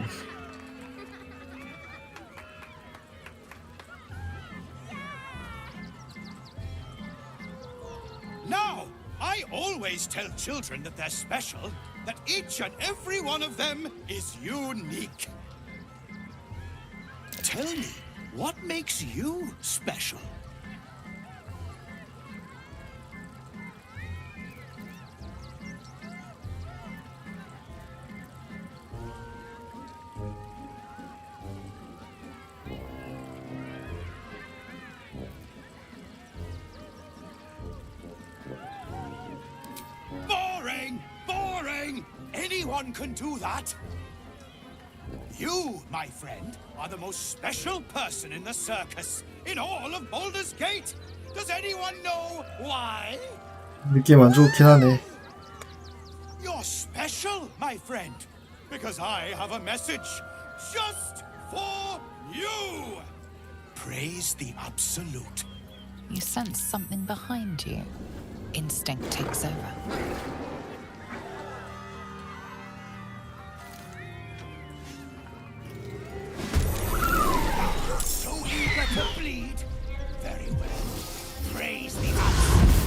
children that they're special, that each and every one of them is unique. Tell me, what makes you special? Boring! Boring! Anyone can do that. You, my friend, are the most special person in the circus, in all of Baldur's Gate. Does anyone know why? 느낌 안 좋긴 하네. You're special, my friend, because I have a message just for you. Praise the Absolute. You sense something behind you. Instinct takes over. So eager to bleed? Very well. Praise the Absolute.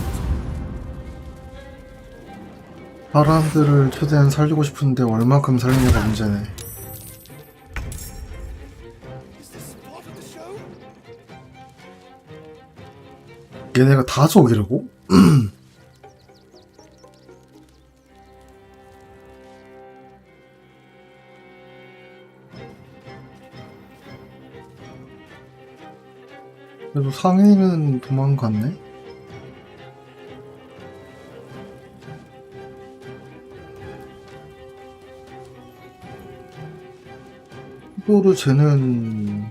사람들을 최대한 살리고 싶은데 얼마큼 살리냐가 문제네. 얘네가 다 속이려고? 그래도 상위는 도망갔네? 이거를 쟤는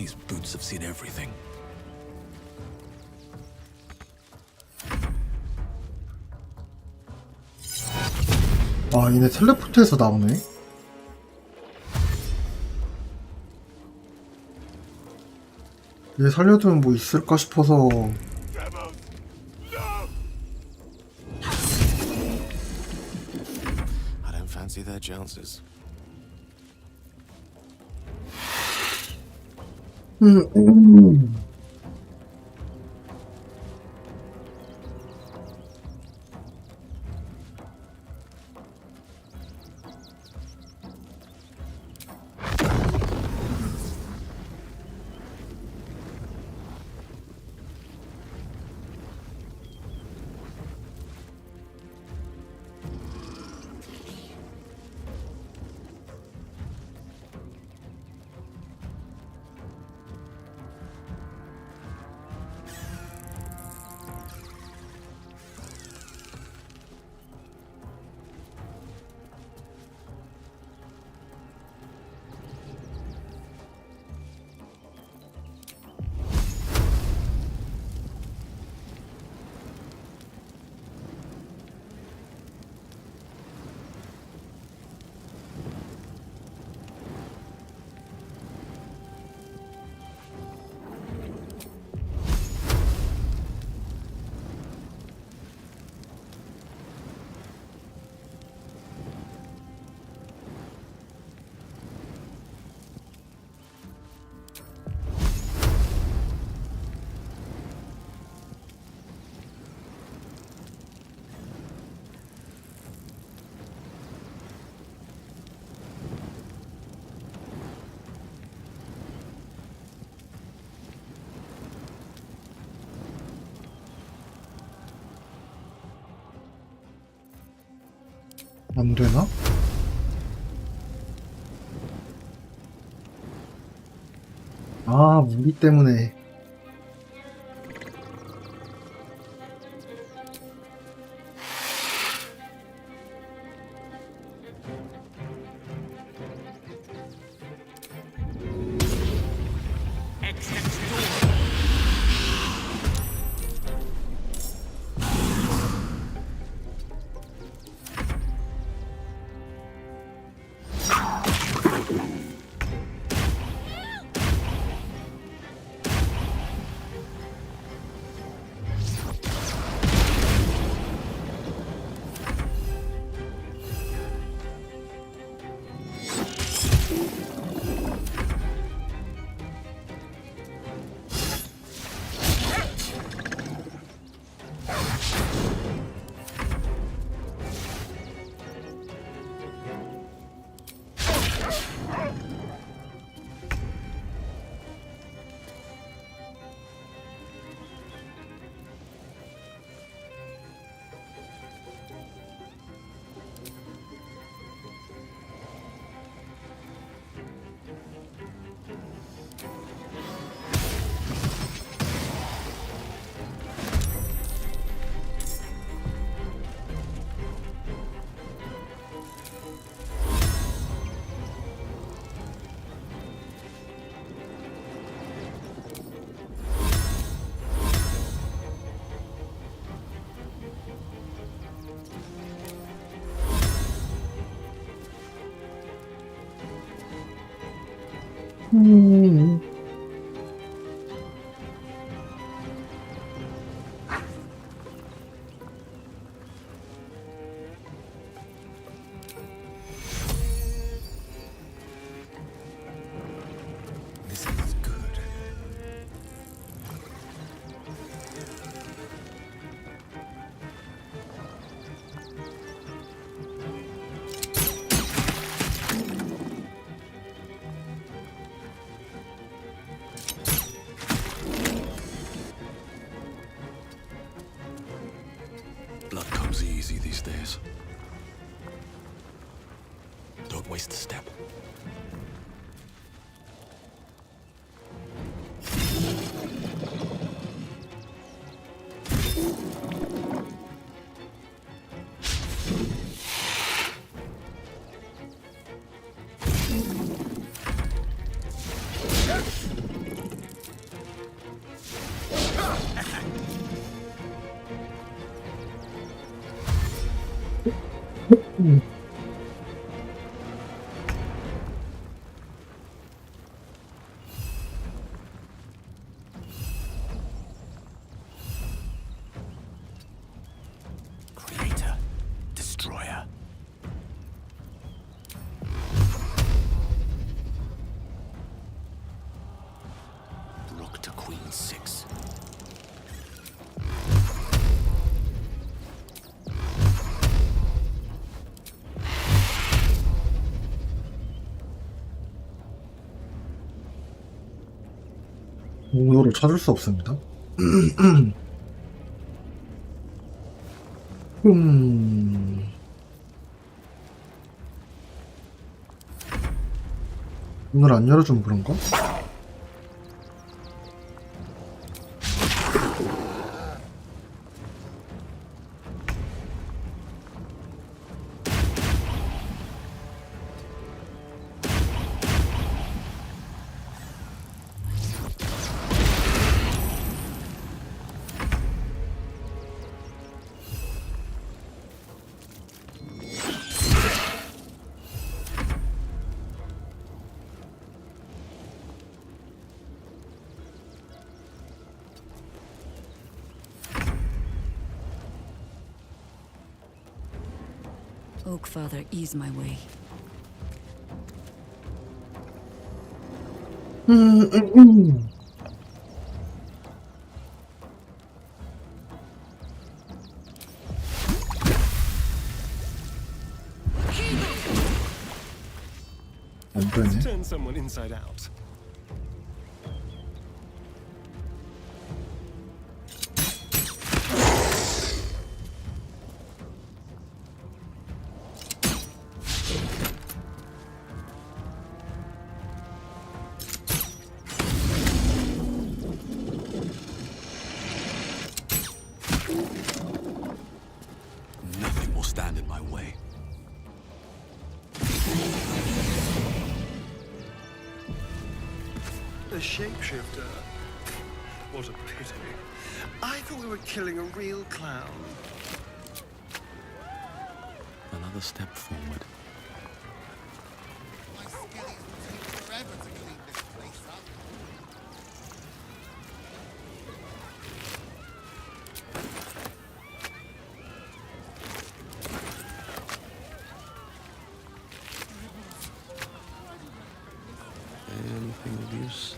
These boots have seen everything. 아, 얘네 텔레포트에서 나오네. 얘 살려두면 뭐 있을까 싶어서. I don't fancy their chances. 안 되나? 아, 무기 때문에. This is good. Blood comes easy these days. Don't waste a step. Creator, destroyer. Rook to queen 6. 목요를 찾을 수 없습니다. 오늘 안 열어준 그런가? Oak Father, ease my way. 안 되네. Turn someone inside out. Nothing will stand in my way. A shapeshifter. What a pity. I thought we were killing a real clown. Another step forward. My skillies will take forever to clean this place up. Anything of use?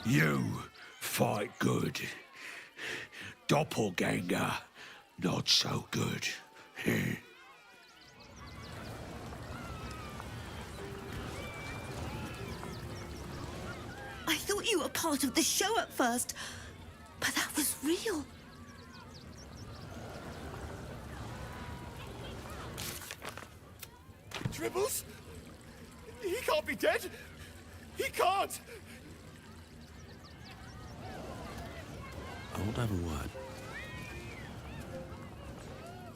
You fight good. Doppelganger, not so good. I thought you were part of the show at first, but that was real. Dribbles? He can't be dead. He can't. I won't have a word.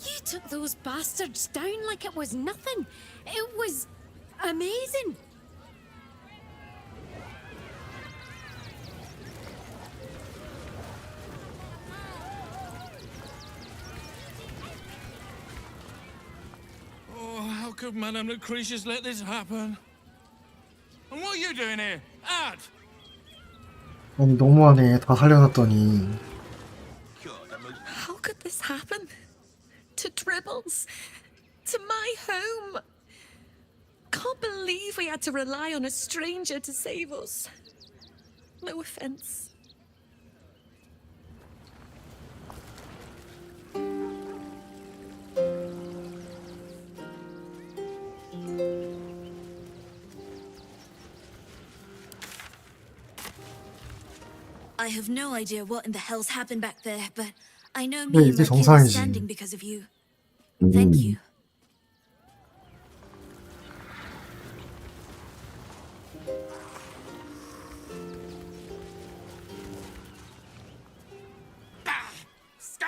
You took those bastards down like it was nothing. It was amazing. Oh, how could Madame Lucretius let this happen? And what are you doing here? Ad! 아니 너무하네. 다 살려놨더니. How could this happen? To Dribbles? To my home? Can't believe we had to rely on a stranger to save us. No offense. I have no idea what in the hell's happened back there, but I know 네, me and 이게 my kid are 정상이지. standing because of you. Thank you.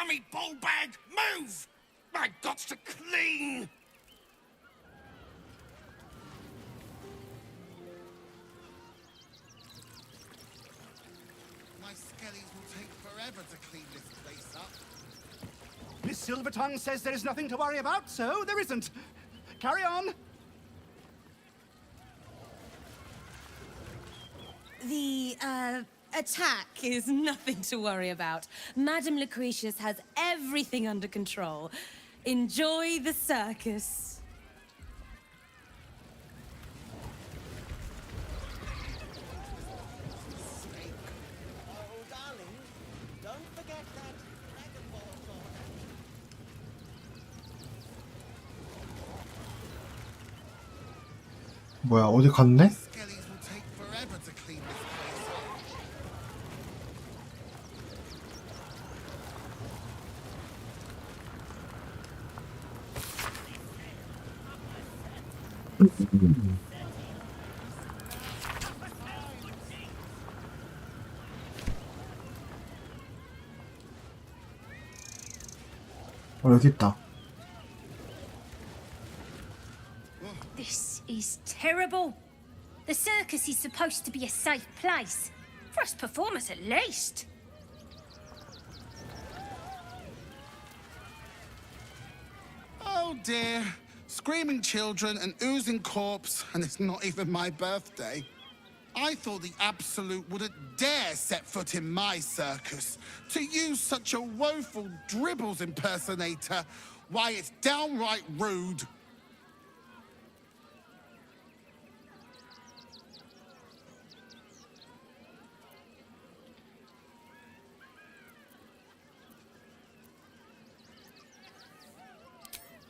dummy ball bag! Move! My gots to clean! My skellies will take forever to clean this place up. Miss Silvertongue says there is nothing to worry about, so there isn't. Carry on. The, attack is nothing to worry about. Madame Lucretius has everything under control. Enjoy the circus. Oh, darling, don't forget that Dragon Ball order. 뭐야, 어디 갔네? Skellies will take forever to clean this place up. 여기 있다. This is terrible. The circus is supposed to be a safe place. For us performers, at least. Oh dear. Screaming children, an oozing corpse, and it's not even my birthday. I thought the Absolute wouldn't dare set foot in my circus. To use such a woeful Dribbles impersonator, why, it's downright rude.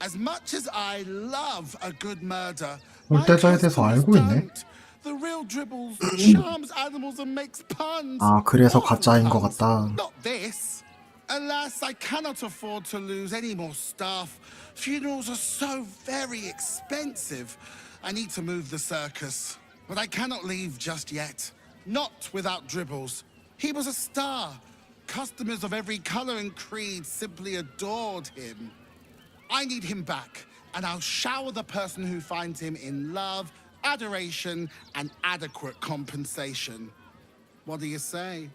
As much as I love a good murder, 물대자에 대해서 알고 있네. the real Dribbles charms animals and makes puns. 아, 그래서 가짜인 것 같다. Not this. Alas, I cannot afford to lose any more staff. Funerals are so very expensive. I need to move the circus. But I cannot leave just yet. Not without Dribbles. He was a star. Customers of every color and creed simply adored him. I need him back, and I'll shower the person who finds him in love, adoration, and adequate compensation. What do you say?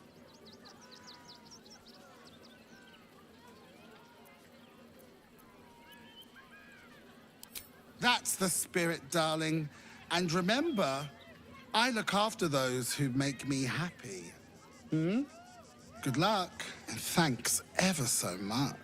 That's the spirit, darling. And remember, I look after those who make me happy. Hmm? Good luck, and thanks ever so much.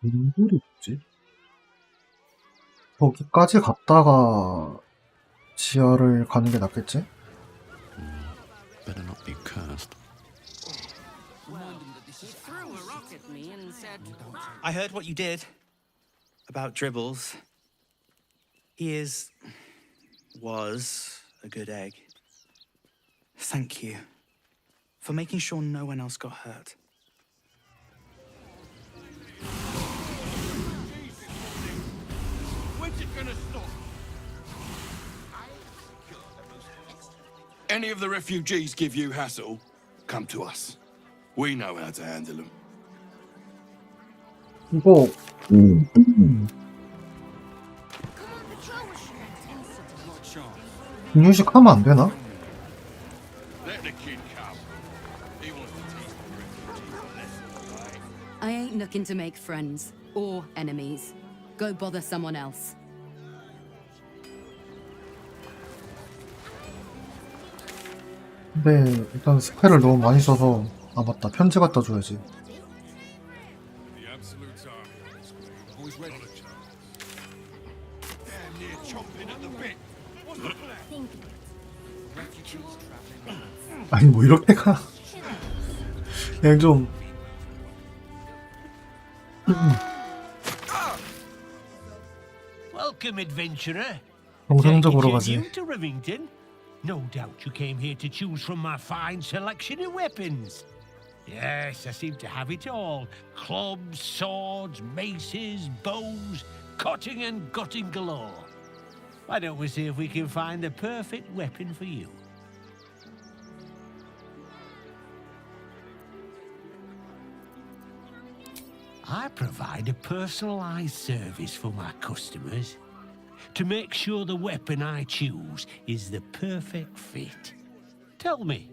무슨 소리지? 거기까지 갔다가 지하를 가는 게 낫겠지? Better not be cursed. I heard what you did about Dribbles. He was a good egg. Thank you for making sure no one else got hurt. When's it gonna stop? Any of the refugees give you hassle, come to us. We know how to handle them. 이거 인유식 하면 안 되나? Let the kid come. He wants to teach the refugees a lesson, right? I ain't looking to make friends or enemies. Go bother someone else. 근데 일단 스펠을 너무 많이 써서 아 맞다 편지 갖다 줘야지. The Absolute's army on its way. Always ready. Not a chance. Damn near chomping at the bit. What's the plan? Refugees traveling. 아니 뭐 이렇게 가. 그냥 좀 Welcome, adventurer. 정상적으로 Take it 가지. you're new to Rivington? No doubt you came here to choose from my fine selection of weapons. Yes, I seem to have it all. Clubs, swords, maces, bows, cutting and gutting galore. Why don't we see if we can find the perfect weapon for you? I provide a personalized service for my customers to make sure the weapon I choose is the perfect fit. Tell me,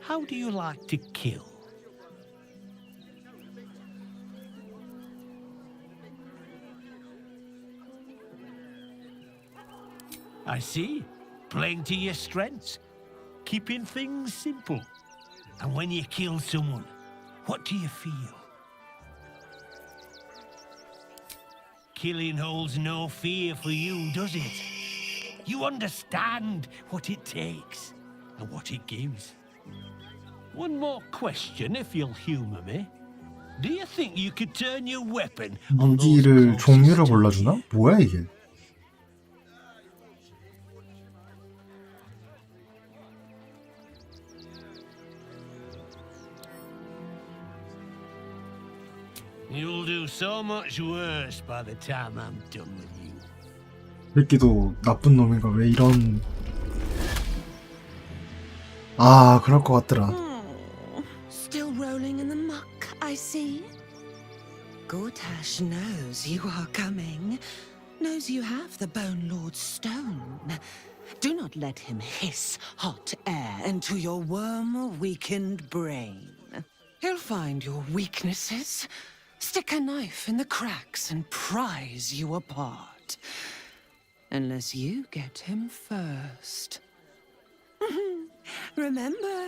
how do you like to kill? I see. Playing to your strengths. Keeping things simple. And when you kill someone, what do you feel? Killing holds no fear for you, does it? You understand what it takes and what it gives. One more question, if you'll humor me. Do you think you could turn your weapon on those 무기를 종류를 closest to 골라주나? 뭐야 이게? You'll do so much worse by the time I'm done with you. 새끼도 나쁜 놈인가 왜 이런? 아 그럴 것 같더라. Still rolling in the muck, I see. Gortash knows you are coming. Knows you have the Bone Lord's stone. Do not let him hiss hot air into your worm-weakened brain. He'll find your weaknesses, stick a knife in the cracks and prise you apart. Unless you get him first. Remember,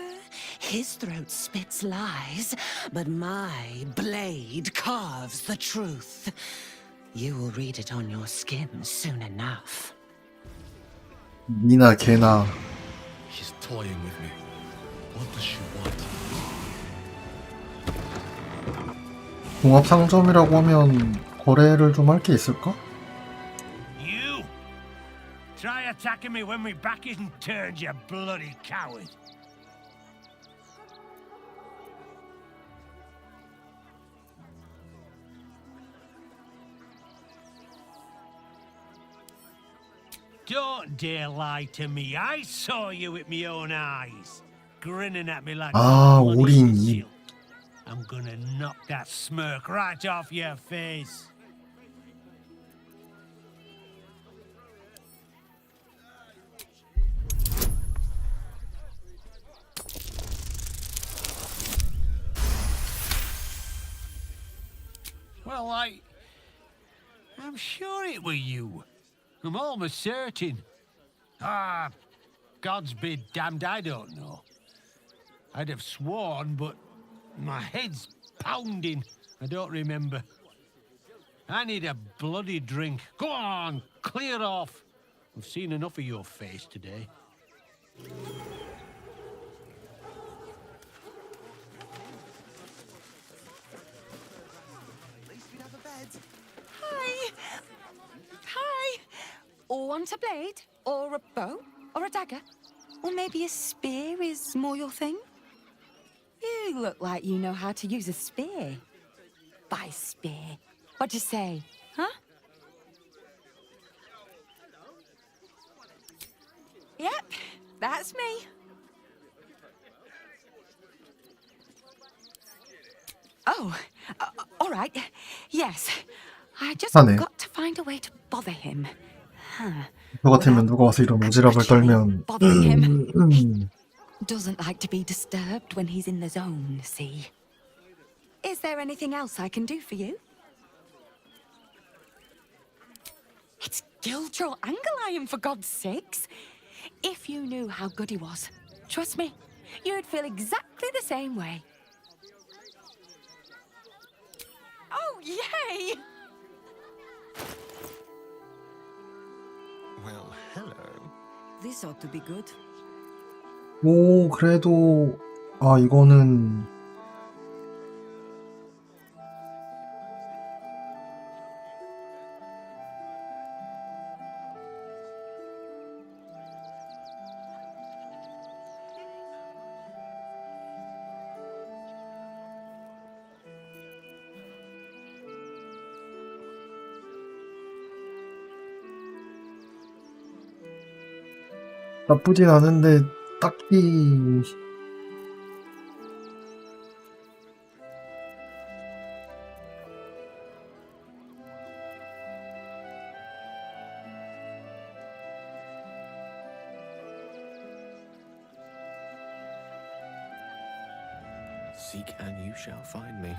his throat spits lies, but my blade carves the truth. You will read it on your skin soon enough. 니나 개나. He's toying with me. What does she want? 종합 상점이라고 하면 거래를 좀 할 게 있을까? You! Try attacking me when my back isn't turned, you bloody coward! Don't dare lie to me. I saw you with my own eyes, grinning at me like 아 a bloody 우린 imbecile. 이 I'm gonna knock that smirk right off your face. Well, I'm sure it were you. I'm almost certain. Ah, God's be damned, I don't know. I'd have sworn, but my head's pounding. I don't remember. I need a bloody drink. Go on, clear off. I've seen enough of your face today. Hi. Hi. Want a blade? Or a bow? Or a dagger? Or maybe a spear is more your thing? You look like you know how to use a spear. By spear. What'd you say? Huh? Yep, that's me. Oh, all right. Yes. I just 하네. got to find a way to bother him. Huh. 저 같으면 누가 와서 이런 오지랖을 떨면 Bothering him. Doesn't like to be disturbed when he's in the zone, see? Is there anything else I can do for you? It's Gildraw Angelion, for God's sakes. If you knew how good he was, trust me, you'd feel exactly the same way. Oh, yay! Well, hello. This ought to be good. 오 그래도 아 이거는 나쁘진 않은데 딱히 Seek and you shall find me.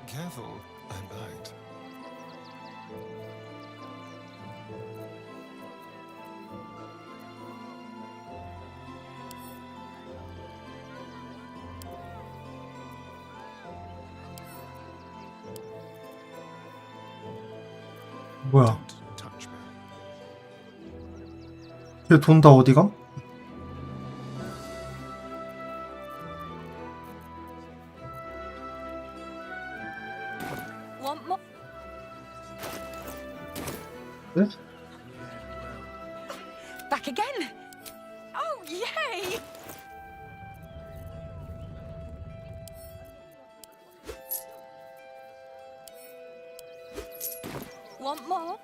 Careful, I bite. 뭐야? 걔 돈 다 어디가? Want more? 네? Back again? Oh, yay! Want more?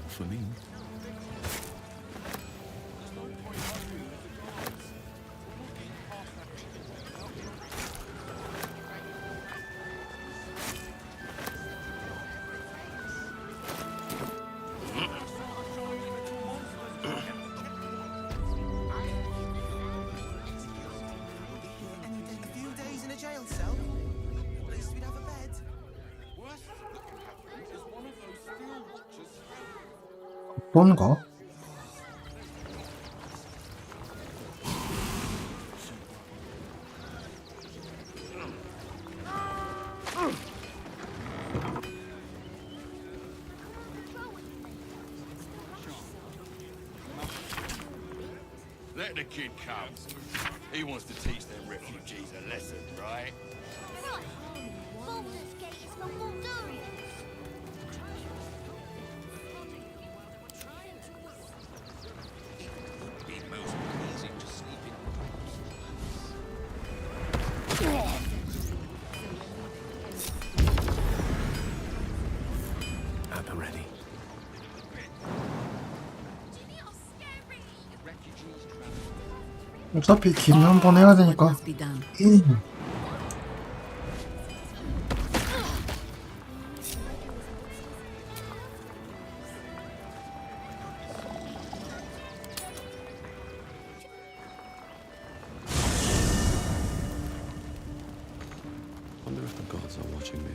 For me. A few days in a jail cell. At least we'd have a bed. Worst that can happen is one of those steel watchers. 뭔가? Let the kid come. He wants to teach them refugees a lesson, right? Baldur's Gate is for Baldurians. It would be most pleasing to sleep in At the ready. 어차피 길 한번 해야 되니까. Must be done. Wonder if the gods are watching me.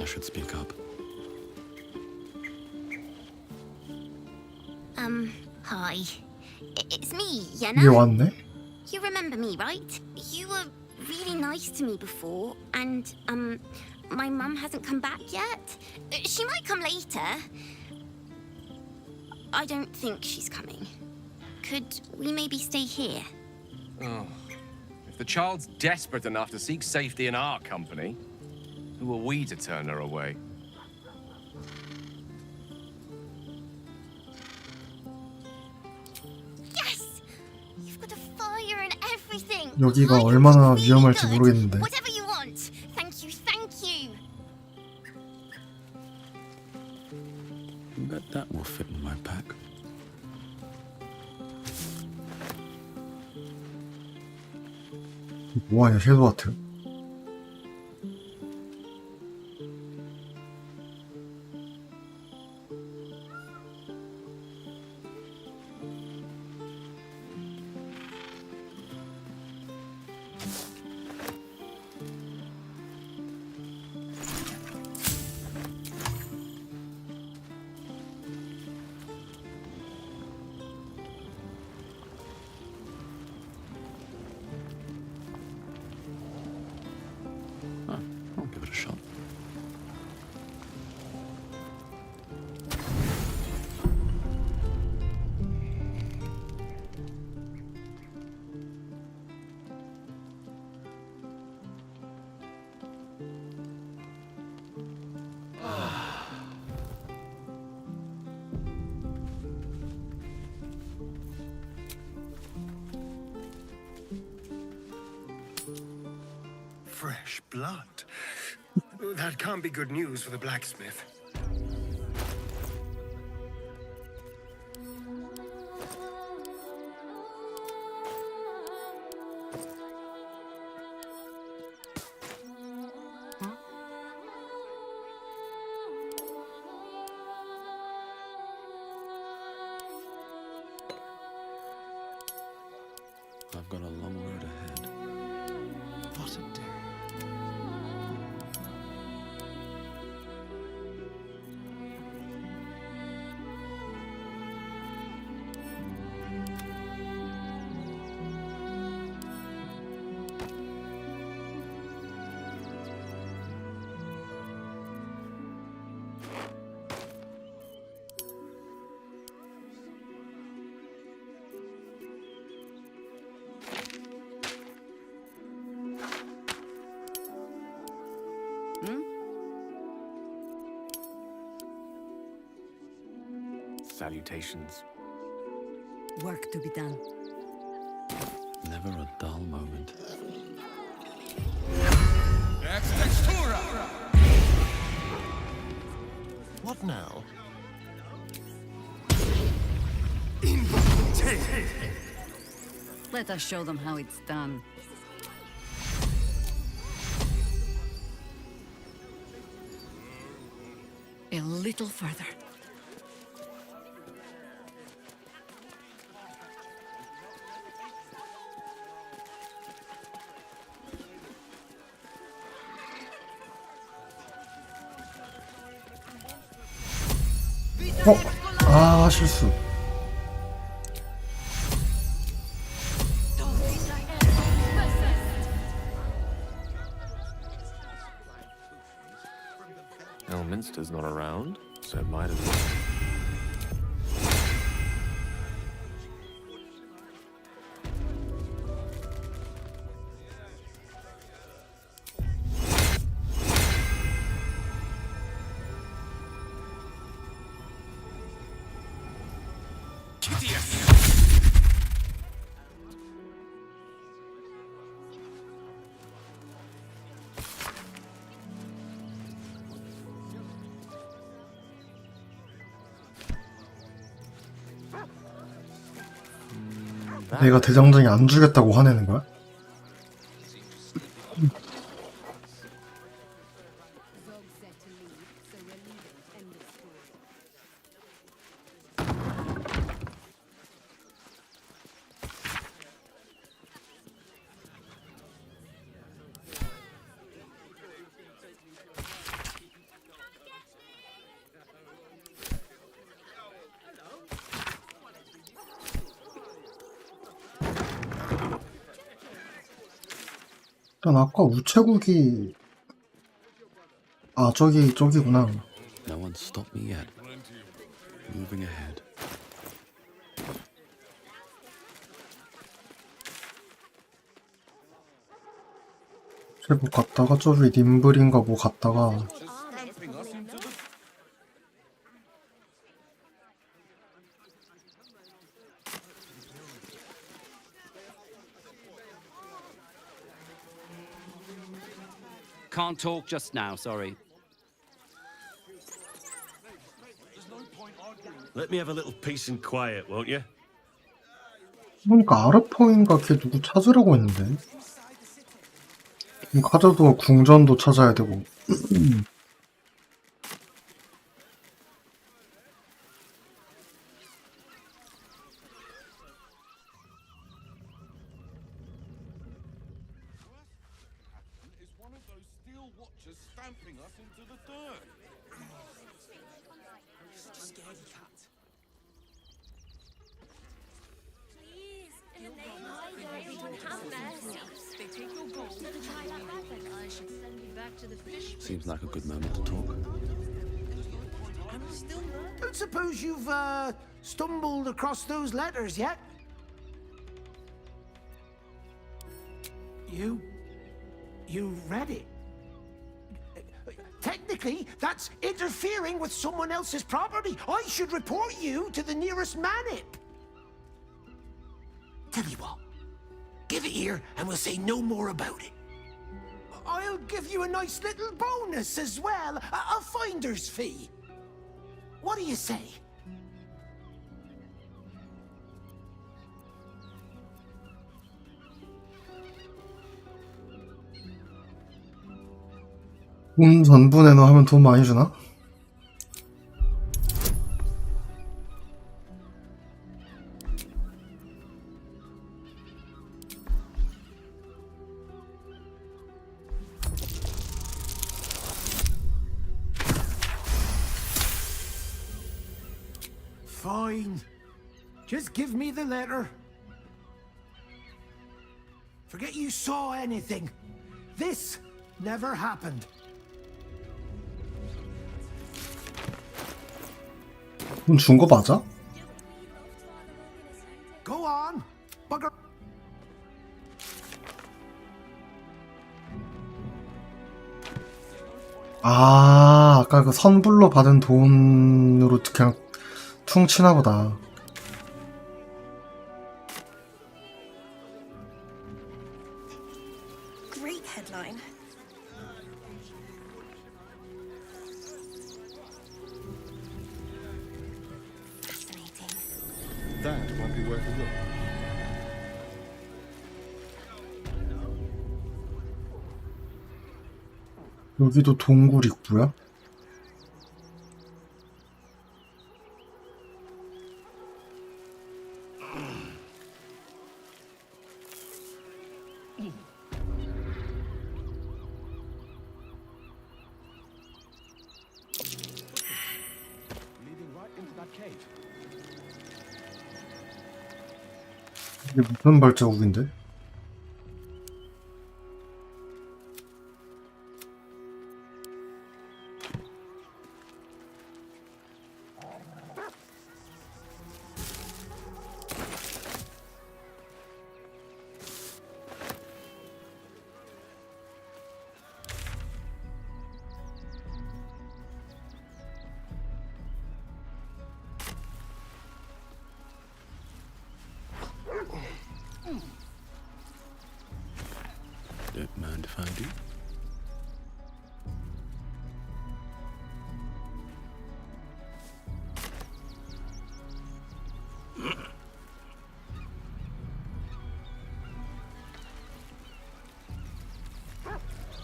I should speak up. Hi. It's me, 이게 Yenna. 왔네? You remember me, right? You were really nice to me before, and, my mum hasn't come back yet. She might come later. I don't think she's coming. Could we maybe stay here? Oh. If the child's desperate enough to seek safety in our company, who are we to turn her away? Yes! You've got a fire and everything. 여기가 얼마나 위험할지 모르겠는데. Whatever you want. Thank you, thank you. Bet that will fit in my pack. 뭐하냐 섀도우하트. I'll give it a shot. Fresh blood. That can't be good news for the blacksmith. I've got a long road ahead. What a day. Salutations. Work to be done. Never a dull moment. What now? Let us show them how it's done. A little further. 아 실수. Elminster's not around, so it might as well. 내가 대장장이 안 주겠다고 화내는 거야? 일단 아까 우체국이 아 저기구나. No one stopped me yet. Moving ahead. 우체국 갔다가 저기 님블인가 뭐 갔다가 Can't talk just now, sorry. Let me have a little peace and quiet, won't you? 보니까 아르포인가 걔 누구 찾으라고 했는데. 카드도 궁전도 찾아야 되고. Is one of those steel watchers stamping us into the dirt. Such a scaredy cat. Please, in the name of everyone have mercy. They take your gold. I should send you back to the fish. Seems like a good moment to talk. Don't suppose you've stumbled across those letters yet? You read it? Technically, that's interfering with someone else's property. I should report you to the nearest manip. Tell you what, give it here and we'll say no more about it. I'll give you a nice little bonus as well, a finder's fee. What do you say? 돈 전부 내놔 하면 돈 많이 주나? Fine. Just give me the letter. Forget you saw anything. This never happened. 돈 준 거 맞아? Go on, bugger. 아, 아까 그 선불로 받은 돈으로 그냥 퉁치나 보다. Great headline. Fascinating. That might be worth a look. 여기도 동굴 입구야? Leading right into that cave. 이게 무슨 발자국인데? Don't mind if I do.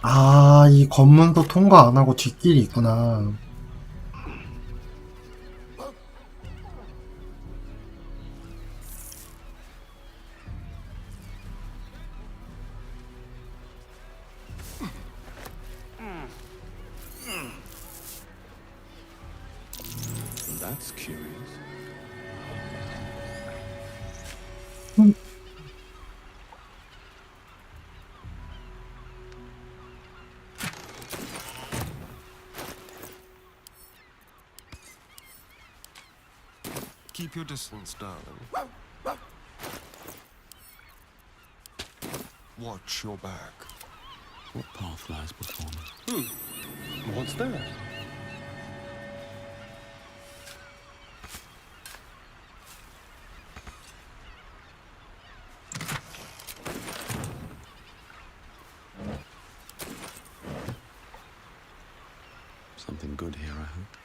아, 이 관문도 통과 안 하고 뒷길이 있구나. That's curious. Keep your distance, darling. Watch your back. What path lies before me? What's that? Something good here, I hope.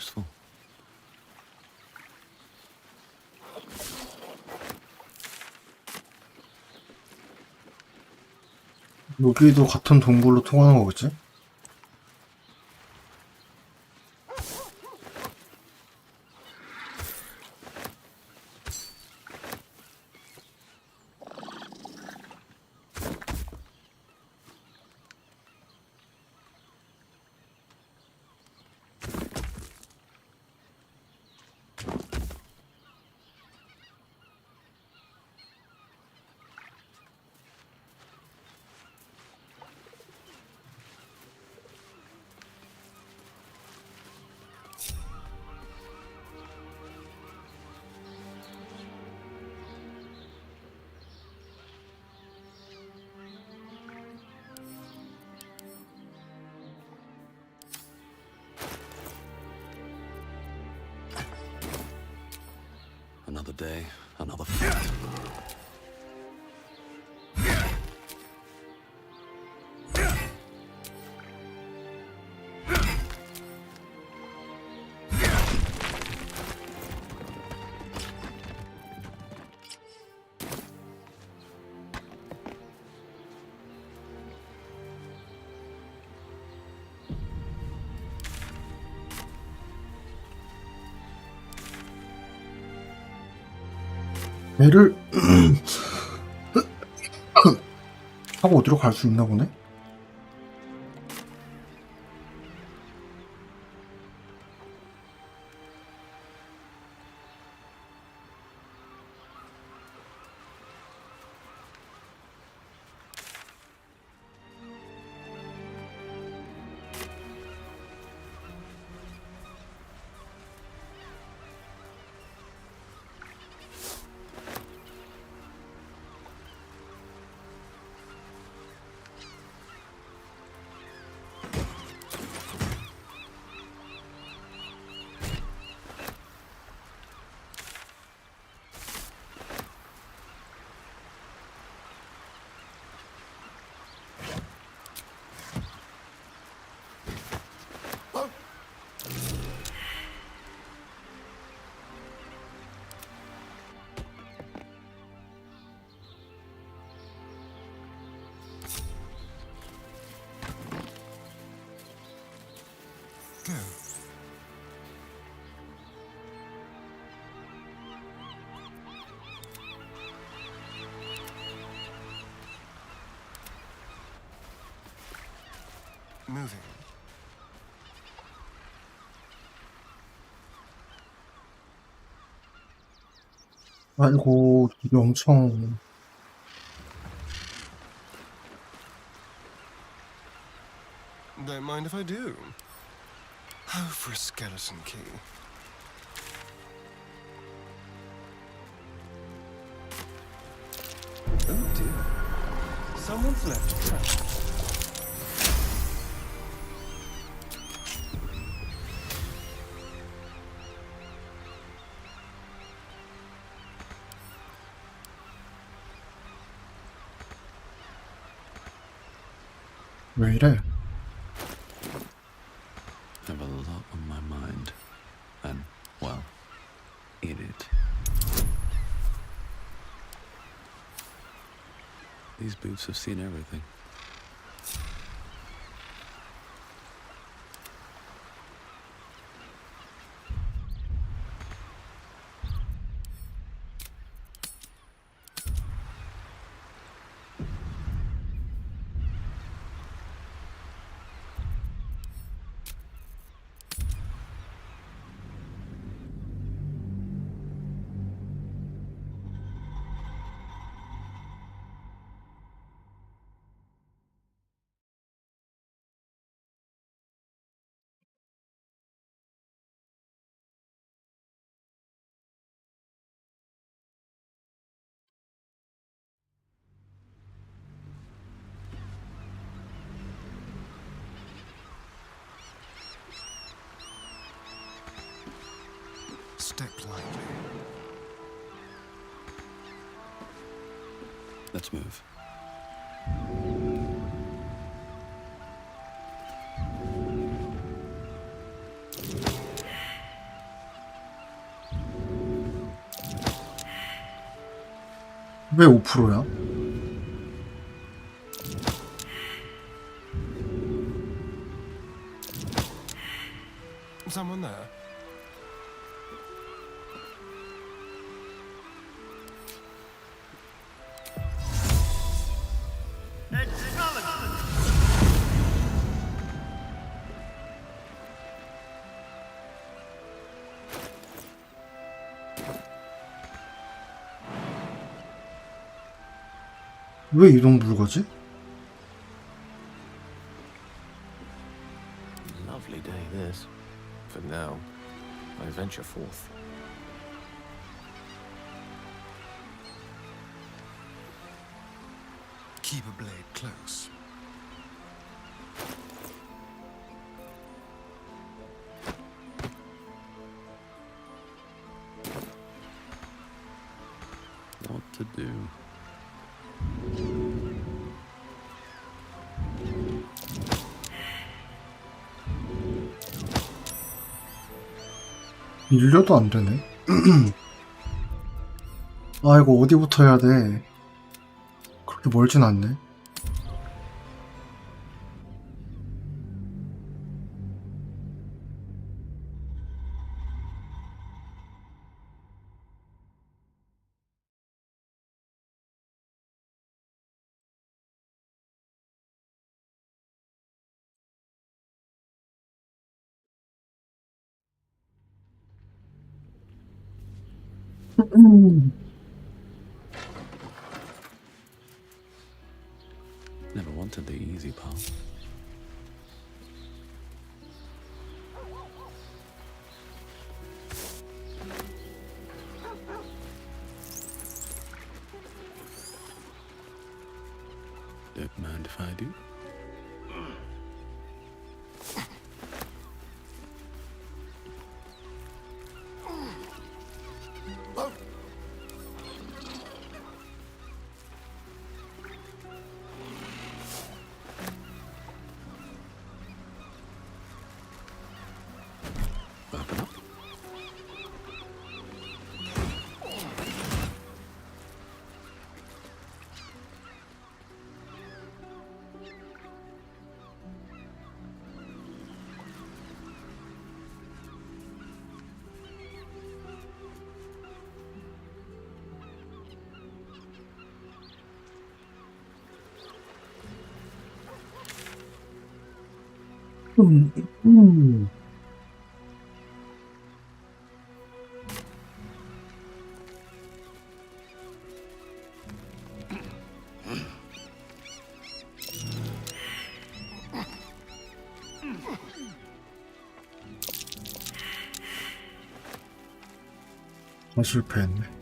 useful. 여기도 같은 동굴로 통하는 거겠지? Another day, another fight. 얘를 하고 어디로 갈 수 있나 보네? Go. Moving. 아이고, 이게 엄청 Don't mind if I do. Oh, for a skeleton key. Oh dear. Someone's left a trap. 왜 이래? Have a lot on my mind. And, well, in it. These boots have seen everything. Step lightly. Let's move. 왜 5%야? Someone there? 왜 이동 불가지? Lovely day, this. For now, I venture forth. Keep a blade close. What to do? 밀려도 안 되네. 아, 이거 어디부터 해야 돼? 그렇게 멀진 않네. Never wanted the easy path. Don't mind if I do. Open up. 아, 실패했네.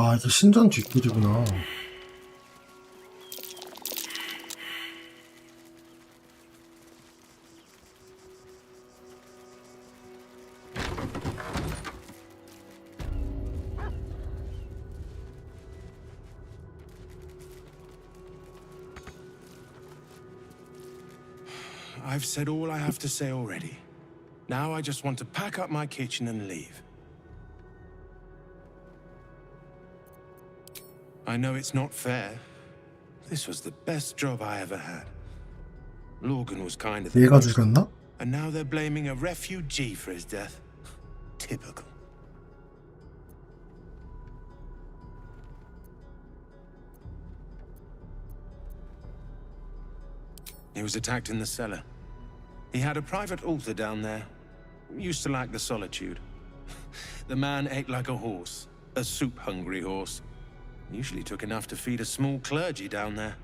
아, 이게 신전 뒷길이구나. I've said all I have to say already. Now I just want to pack up my kitchen and leave. I know it's not fair. This was the best job I ever had. Logan was kind of the 얘가 most, 죽였나? and now they're blaming a refugee for his death. Typical. He was attacked in the cellar. He had a private altar down there. Used to like the solitude. The man ate like a horse. A soup-hungry horse. Usually took enough to feed a small clergy down there.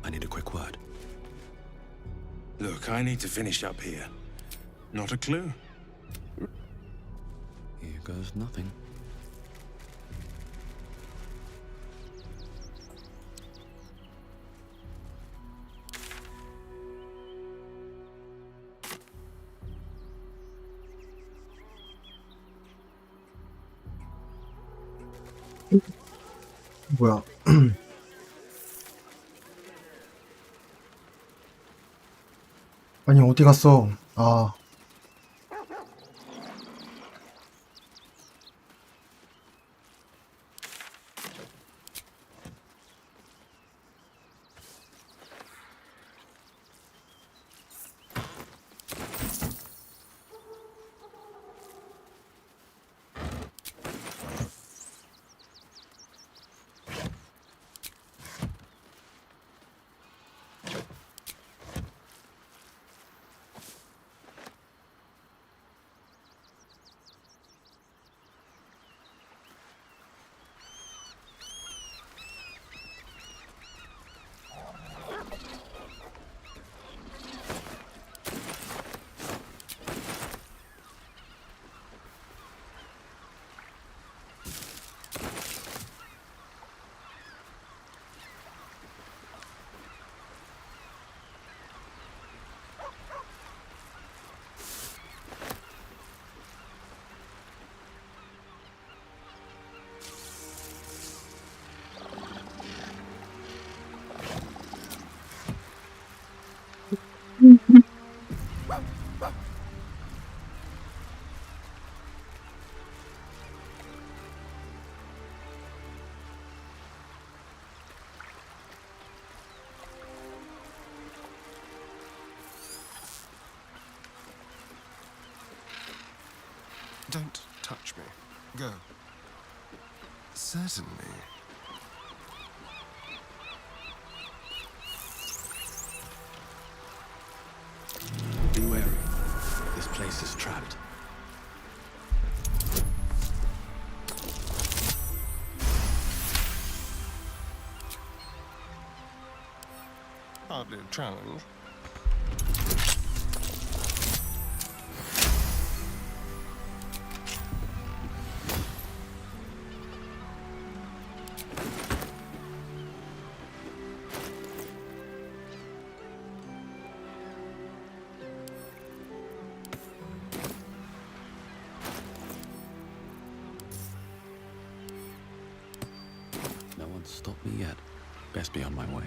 I need a quick word. Look, I need to finish up here. Not a clue? Here goes nothing. 뭐야? 아니 어디 갔어? 아. Don't touch me. Go. Certainly. Be wary. This place is trapped. Hardly a challenge. No one's stopped me yet. Best be on my way.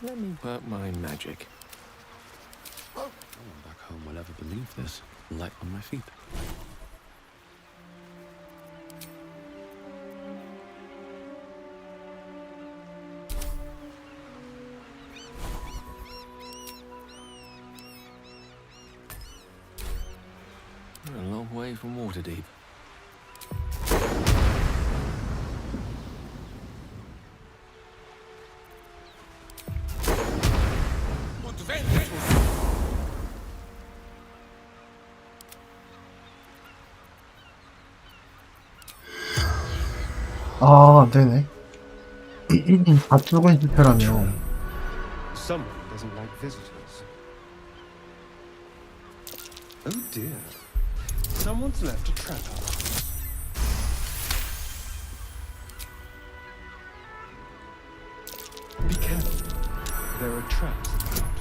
Let me work my magic. No one back home will ever believe this. Light on my feet. We're a long way from Waterdeep. 아, 안 되네. 다 출근 실패라며. Someone doesn't like visitors. Oh dear. Someone's left a trap up. Be careful. There are traps about.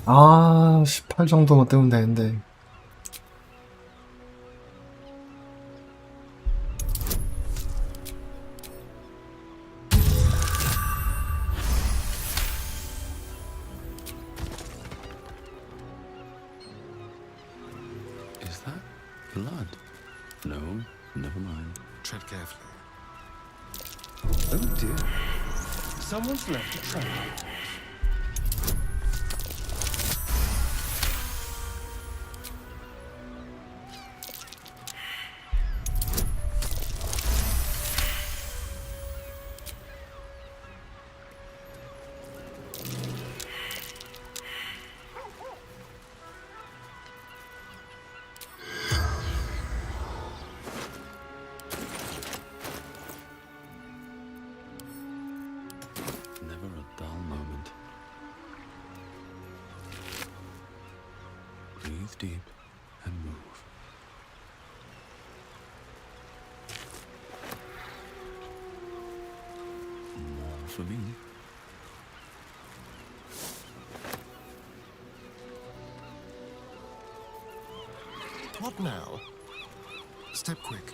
아, 18 정도만 뜨면 되는데. Is that blood? No, never mind. Tread carefully. Oh dear. Someone's left a trap. Never a dull moment. Breathe deep and move. More for me. What now? Step quick.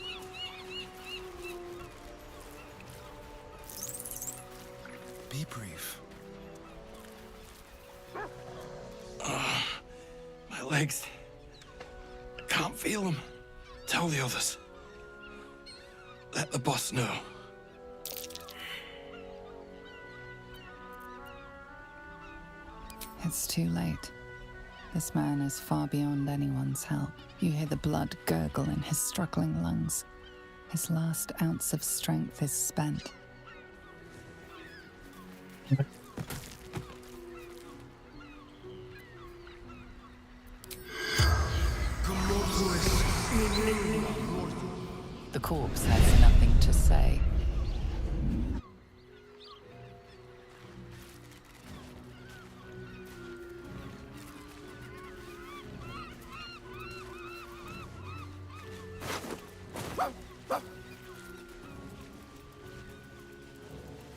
Be brief. My legs. I can't feel them. Tell the others. Let the boss know. It's too late. This man is far beyond anyone's help. You hear the blood gurgle in his struggling lungs. His last ounce of strength is spent. The corpse has nothing to say.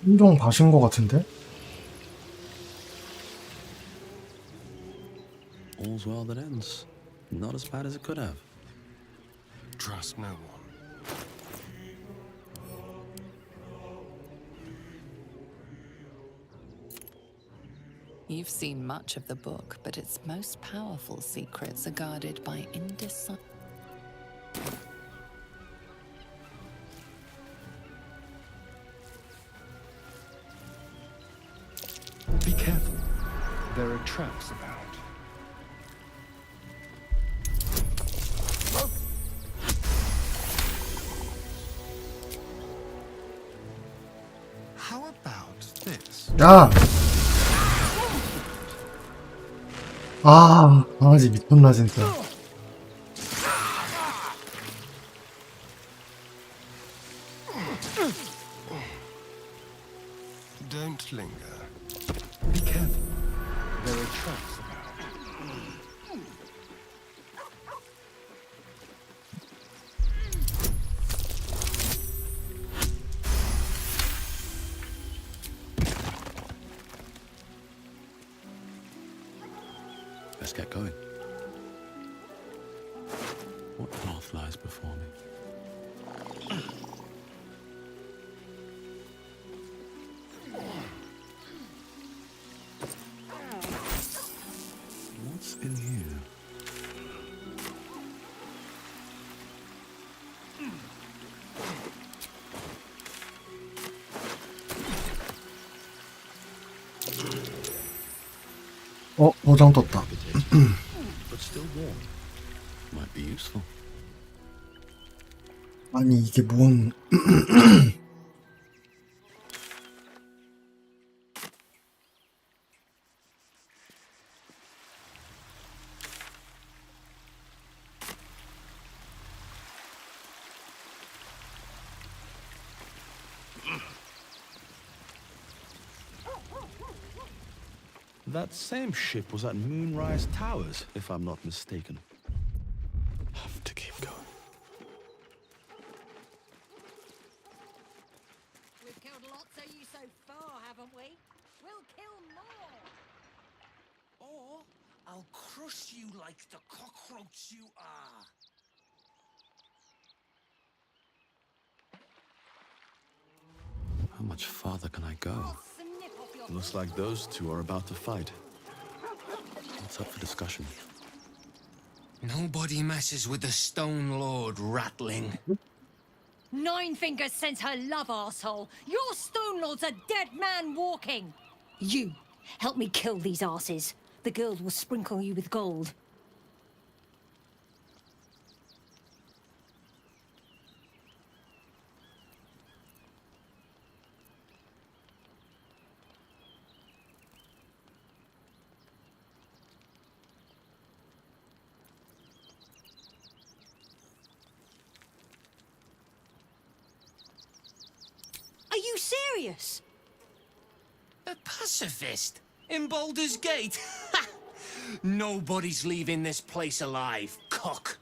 인종 봐신 것 같은데? All's well that ends. Not as bad as it could have. Trust no one. You've seen much of the book, but its most powerful secrets are guarded by indecisive. Be careful. There are traps about. How about this? 야! 아, 강아지 미쳤나 진짜. Don't linger. Be careful. There are traps about. Let's get going. What path lies before me? What's in here? 보장 떴다. But still warm. Might be useful. 아니, 이게 뭔. That same ship was at Moonrise Towers, if I'm not mistaken. Have to keep going. We've killed lots of you so far, haven't we? We'll kill more. Or I'll crush you like the cockroach you are. How much farther can I go? Looks like those two are about to fight. What's up for discussion? Nobody messes with the Stone Lord, Ratling. Nine Fingers sends her love, arsehole. Your Stone Lord's a dead man walking. You, help me kill these arses. The girls will sprinkle you with gold. Are you serious? A pacifist? In Baldur's Gate? Nobody's leaving this place alive, cock.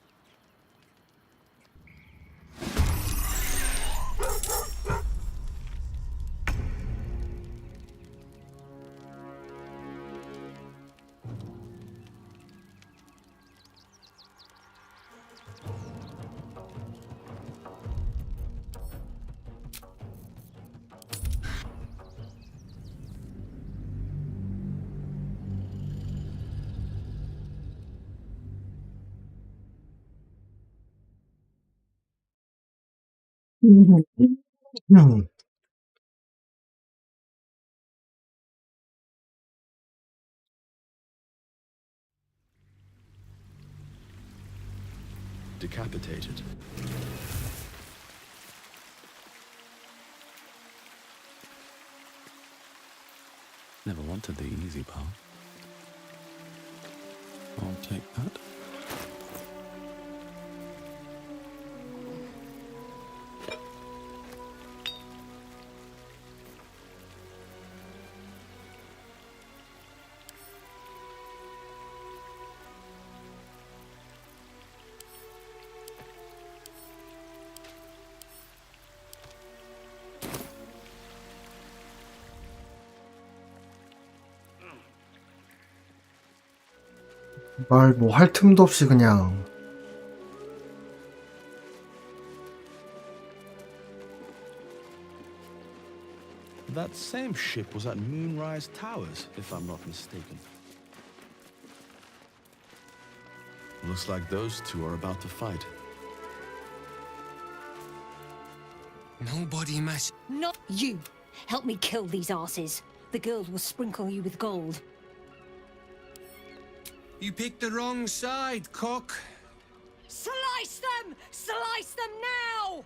Decapitated. Never wanted the easy path. I'll take that. 말 뭐 할 틈도 없이 그냥 That same ship was at Moonrise Towers, if I'm not mistaken. Looks like those two are about to fight. Nobody mess. Not you. Help me kill these arses. The girls will sprinkle you with gold. You picked the wrong side, cock. Slice them! Slice them now!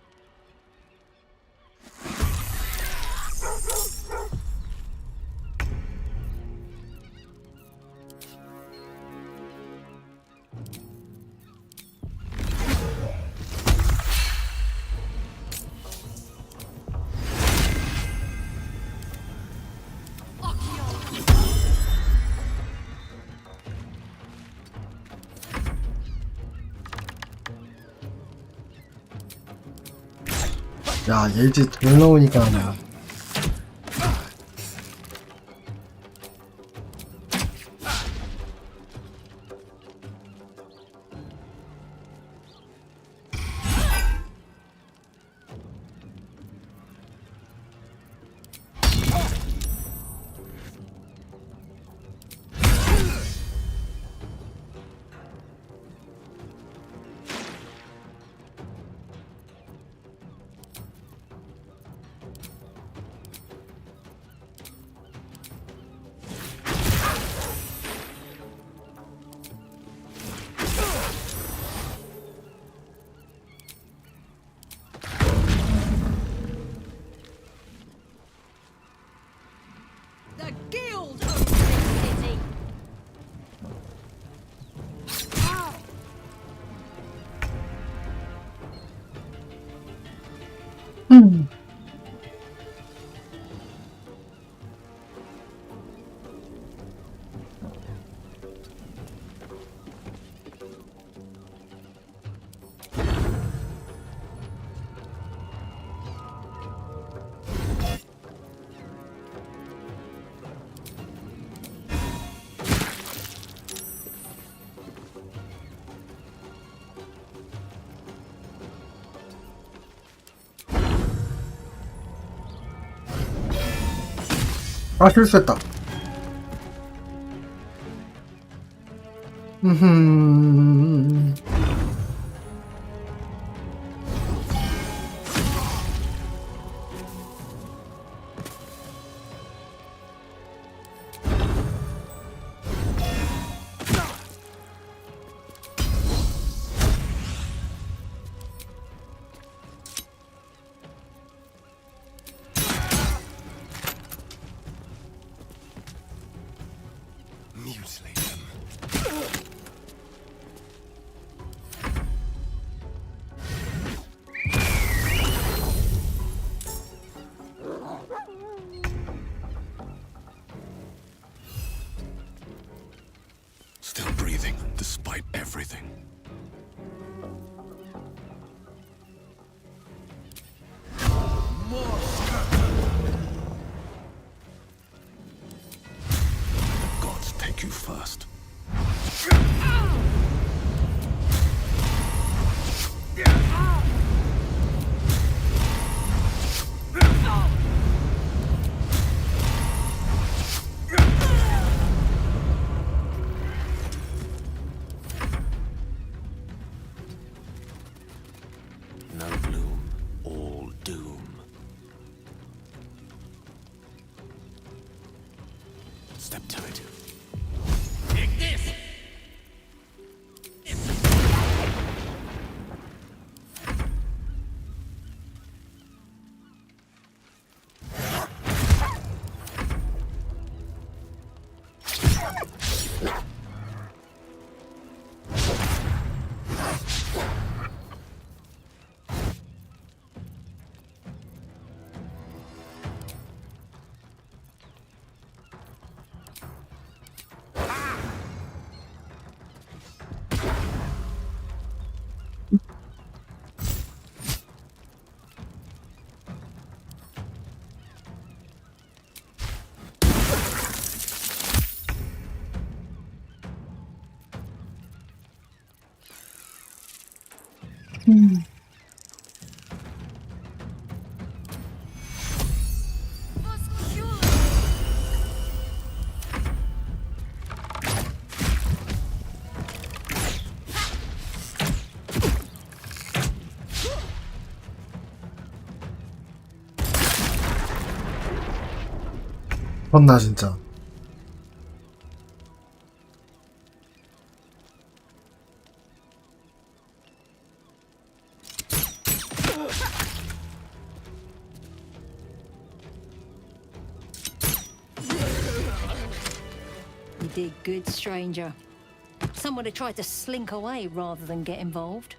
야 예지 돈 나오니까 하나. The guild owns this city. 아 실수했다. 음. 혼나 진짜. You did good, stranger. Someone had tried to slink away rather than get involved.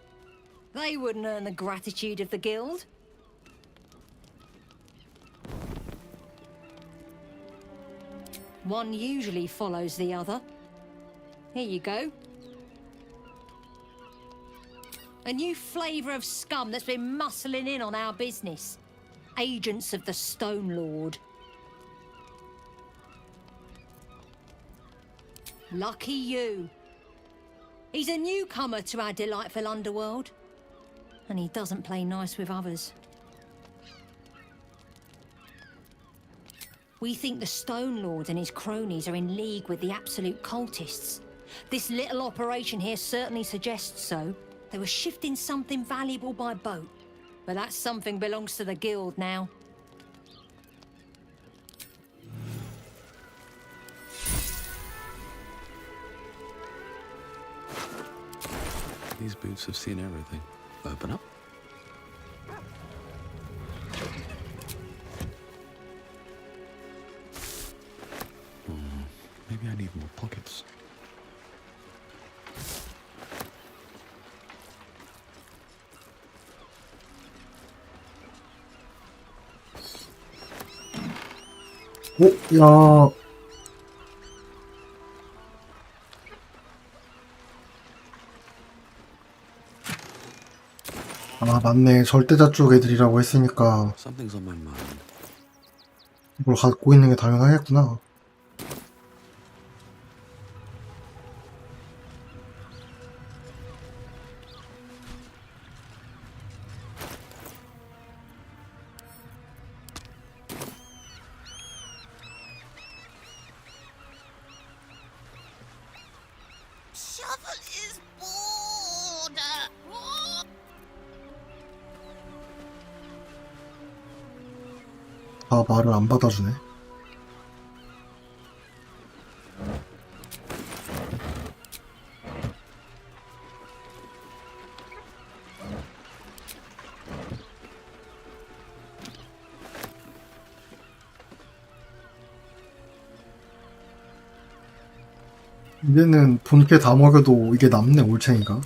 They wouldn't earn the gratitude of the guild. One usually follows the other. Here you go. A new flavour of scum that's been muscling in on our business. Agents of the Stone Lord. Lucky you. He's a newcomer to our delightful underworld. And he doesn't play nice with others. We think the Stone Lord and his cronies are in league with the absolute cultists. This little operation here certainly suggests so. They were shifting something valuable by boat. But that something belongs to the guild now. These boots have seen everything. Open up. Maybe I need more pockets. 야. 아, 맞네. 절대자 쪽 애들이라고 했으니까 Something's on my mind. 이걸 갖고 있는 게 당연하겠구나. Shovel is bored. 아, 말을 안 받아주네. 이제는 본캐 다 먹여도 이게 남네, 올챙이가.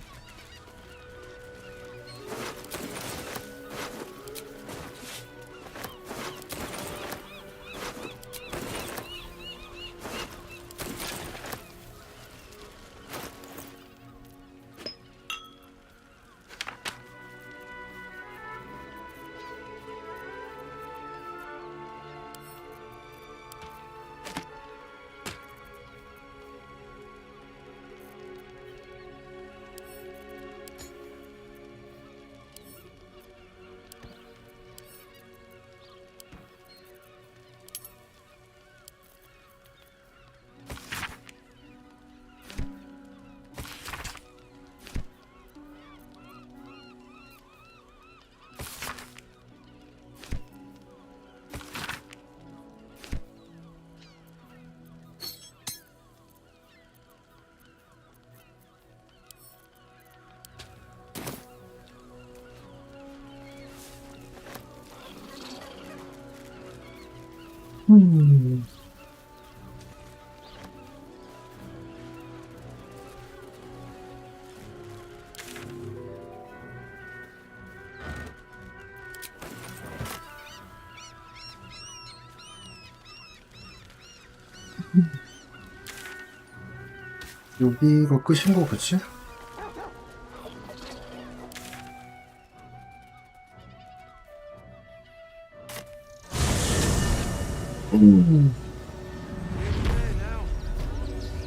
여기가 끝인 거겠지?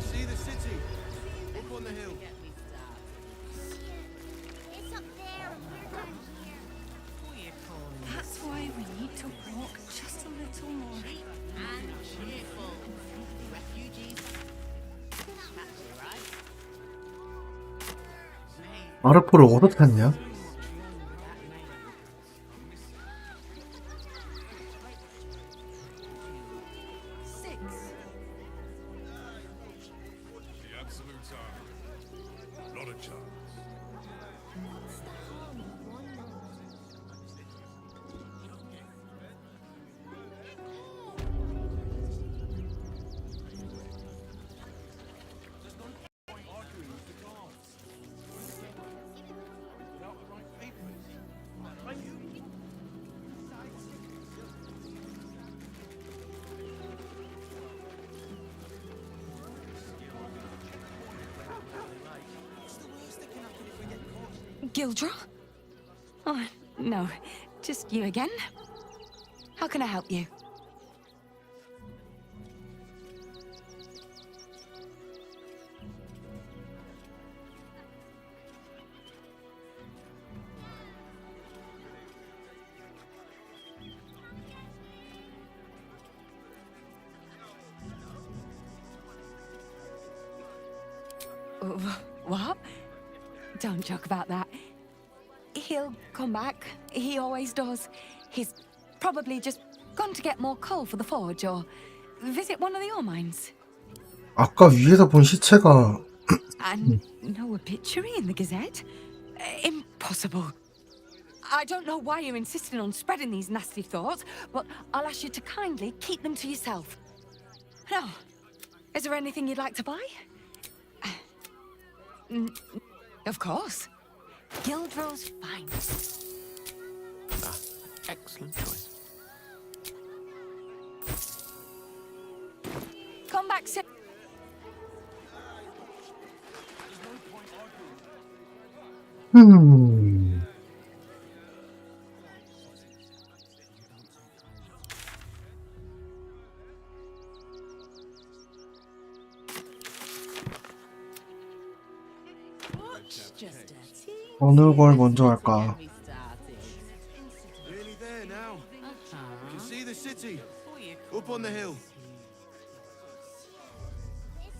See the city. Up on the hill. It's up there. 아르포를 어디서 탔냐? The absolute time. Not a chance. Gildra? Oh, no. Just you again? How can I help you? What? Don't joke about that. He'll come back. He always does. He's probably just gone to get more coal for the forge or visit one of the ore mines. 아까 위에서 본 시체가 And no obituary in the Gazette? Impossible. I don't know why you're insisting on spreading these nasty thoughts, but I'll ask you to kindly keep them to yourself. Now, is there anything you'd like to buy? Of course. Gildrow's finest. Ah, excellent choice. Come back, Sip. 어느 걸 먼저 할까? Nearly there now. You can see the city. Up on the hill.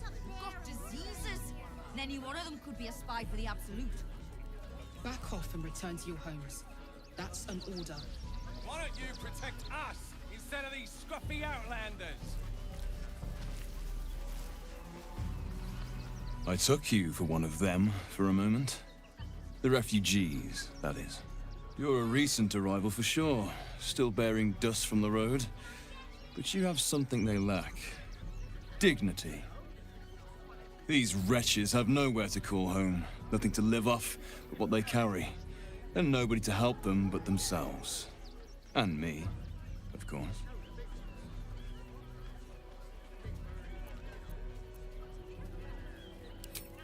Got diseases. Any one of them could be a spy for the Absolute. Back off and return to your homes. That's an order. Why don't you protect us instead of these scruffy outlanders? I took you for one of them for a moment. The refugees, that is. You're a recent arrival for sure, still bearing dust from the road. But you have something they lack. Dignity. These wretches have nowhere to call home, nothing to live off but what they carry, and nobody to help them but themselves. And me, of course.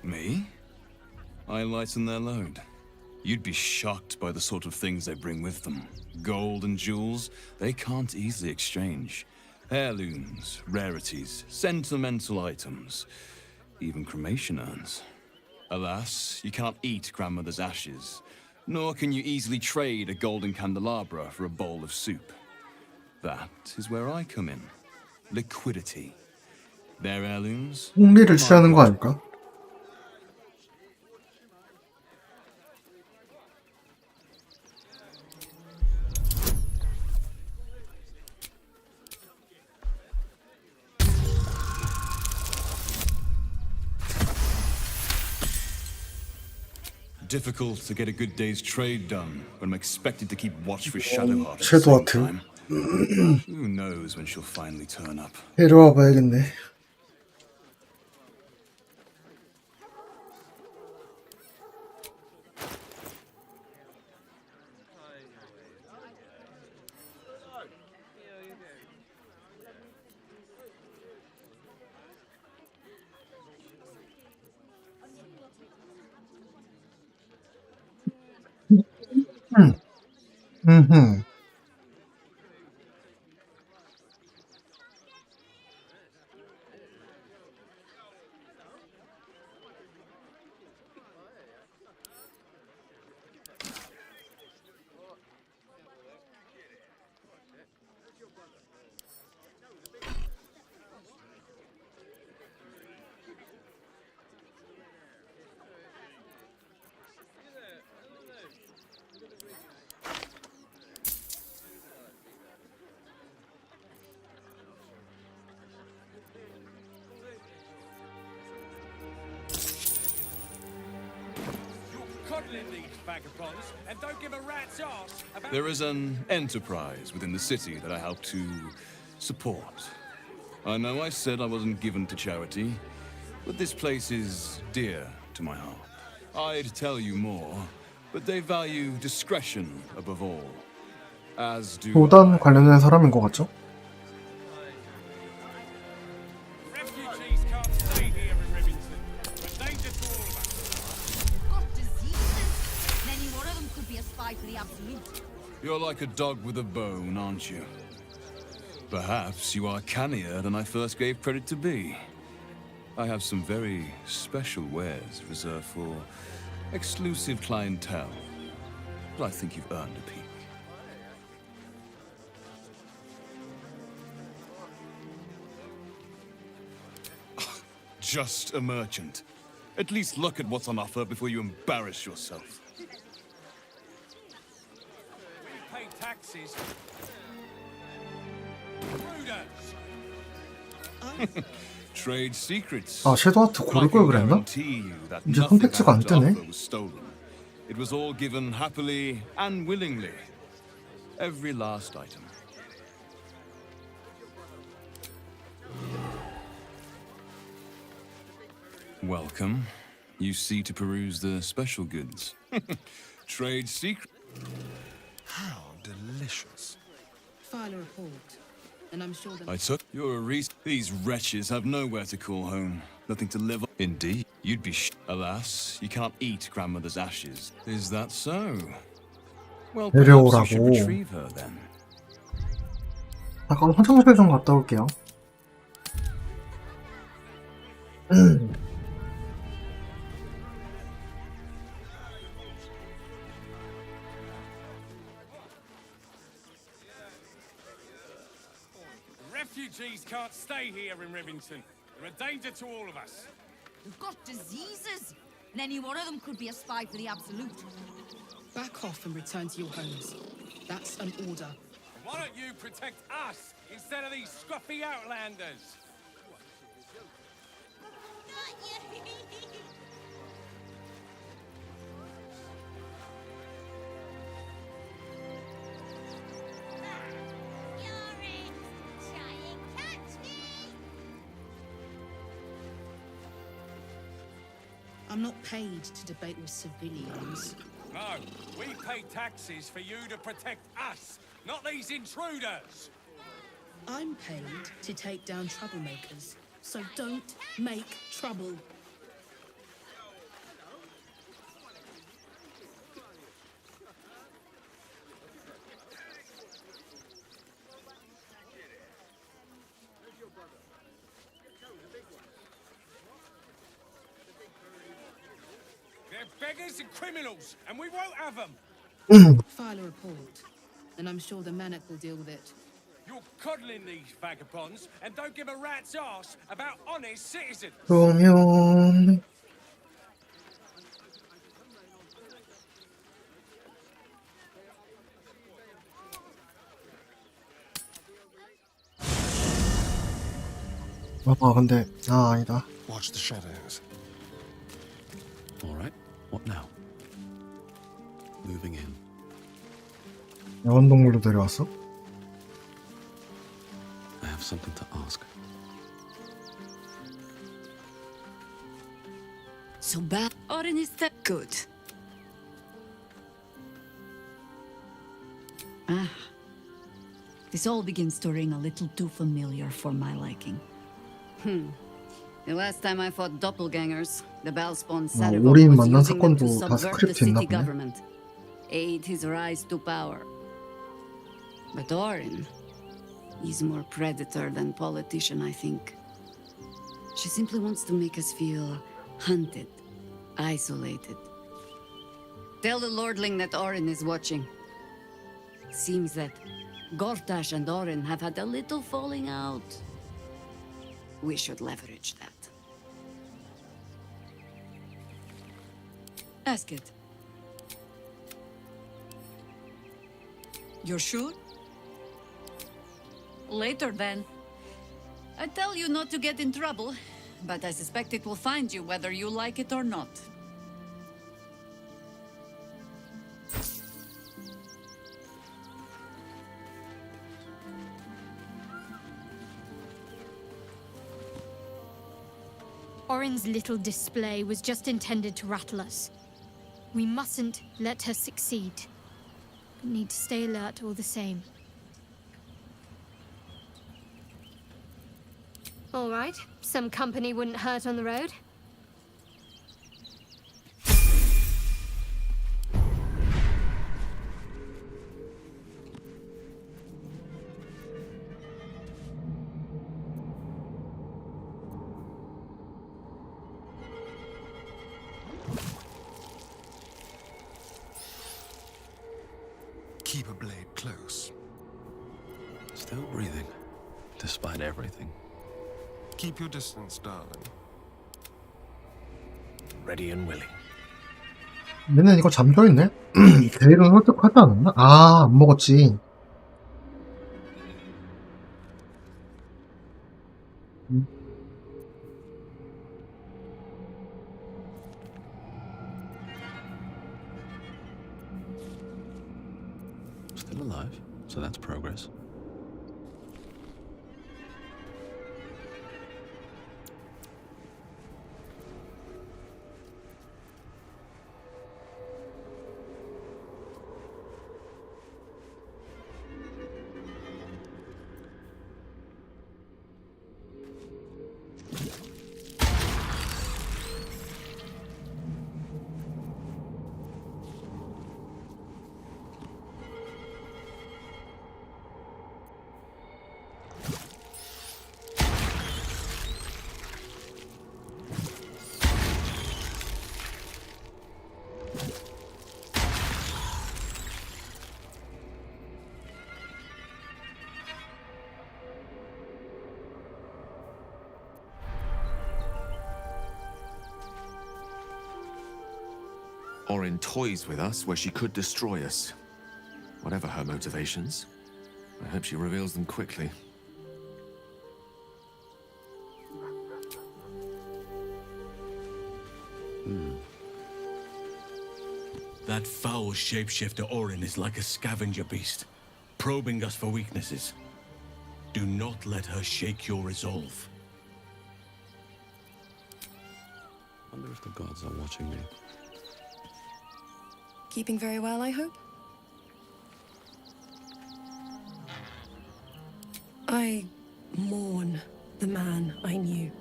Me? I lighten their load. You'd be shocked by the sort of things they bring with them. Gold and jewels, they can't easily exchange. Heirlooms, rarities, sentimental items, even cremation urns. Alas, you can't eat grandmother's ashes, nor can you easily trade a golden candelabra for a bowl of soup. That is where I come in. Liquidity. Their heirlooms... 흥미를 취하는 거 아닐까? Difficult to get a good day's trade done when I'm expected to keep watch for Shadowheart at the 섀도우 same 아트. time. Who knows when she'll finally turn up? 데려와 봐야겠네. 음흠. coddling these vagabonds and don't give a rat's ass about... There is an enterprise within the city that I help to support. I know I said I wasn't given to charity, but this place is dear to my heart. I'd tell you more, but they value discretion above all. As do 교단 관련된 사람인 것 같죠? Refugees can't stay here in Rivington. We're danger to all of us. Got diseases. And any one of them could be a spy for the Absolute. You're like a dog with a bone, aren't you? Perhaps you are cannier than I first gave credit to be. I have some very special wares reserved for exclusive clientele, but I think you've earned a peek. Just a merchant. At least look at what's on offer before you embarrass yourself. We pay taxes. Intruders. Trade secrets. 아, 섀도우 아트 고를 걸 그랬나? 이제 선택지가 안 뜨네. It was all given happily and willingly. Every last item. Welcome. You see to peruse the special goods. Trade secret. How delicious. File a report, and I'm sure that... I took you're a reason. These wretches have nowhere to call home. Nothing to live on. Indeed. You'd be Alas, you can't eat grandmother's ashes. Is that so? Well, perhaps you should retrieve her then. 잠깐 화장실 좀 갔다 올게요. Refugees can't stay here in Rivington. They're a danger to all of us. We've got diseases. And any one of them could be a spy for the Absolute. Back off and return to your homes. That's an order. Why don't you protect us instead of these scruffy outlanders? I'm not paid to debate with civilians. No, we pay taxes for you to protect us, not these intruders. I'm paid to take down troublemakers, so don't make trouble. They're beggars and criminals, and we won't have them. File a report, and I'm sure the Manic will deal with it. You're coddling these vagabonds, and don't give a rat's ass about honest citizens. 그러면 근데 아니다. Watch the shadows. All right. What now? Moving in. 애완동물도 데려왔어? I have something to ask. So bad. Orin is that good. Ah. This all begins to ring a little too familiar for my liking. The last time I fought doppelgangers, the Bellspawn Saturday was 우린 using 만난 them to 사건도 다 subvert the 스크립트 있나 city 보네. government, aid his rise to power. But Orin, he's more predator than politician, I think. She simply wants to make us feel hunted, isolated. Tell the Lordling that Orin is watching. Seems that Gortash and Orin have had a little falling out. We should leverage that. Ask it. You're sure? Later, then. I tell you not to get in trouble, but I suspect it will find you whether you like it or not. Orin's little display was just intended to rattle us. We mustn't let her succeed. We need to stay alert all the same. All right, some company wouldn't hurt on the road. Keep a blade close. Still breathing, despite everything. Keep your distance, darling. Ready and willing. 얘는 이거 잠겨있네? 계획은 설득하지 않았나? 아, 안 먹었지. Still alive, so that's progress. Orin toys with us where she could destroy us. Whatever her motivations, I hope she reveals them quickly. That foul shapeshifter Orin is like a scavenger beast, probing us for weaknesses. Do not let her shake your resolve. Wonder if the gods are watching me. Keeping very well, I hope? I mourn the man I knew.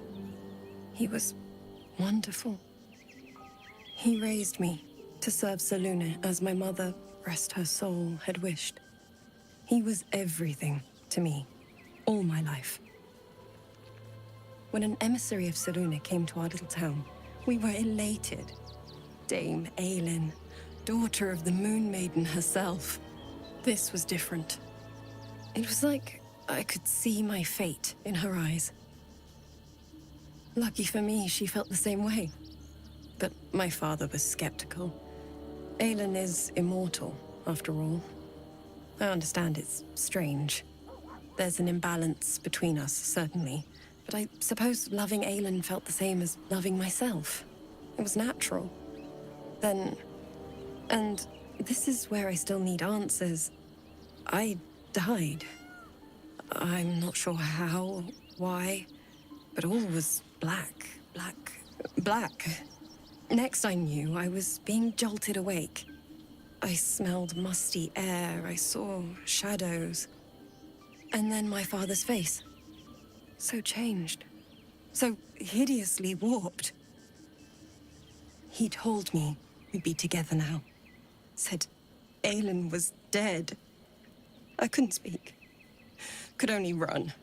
He was wonderful. He raised me to serve Selûne as my mother, rest her soul, had wished. He was everything to me, all my life. When an emissary of Selûne came to our little town, we were elated. Dame Aelin, daughter of the Moon Maiden herself. This was different. It was like I could see my fate in her eyes. Lucky for me, she felt the same way. But my father was skeptical. Aelin is immortal, after all. I understand it's strange. There's an imbalance between us, certainly. But I suppose loving Aelin felt the same as loving myself. It was natural. Then... And this is where I still need answers. I died. I'm not sure how, why, but all was black. Next I knew, I was being jolted awake. I smelled musty air, I saw shadows. And then my father's face. So changed. So hideously warped. He told me we'd be together now. Said Aelin was dead. I couldn't speak. Could only run.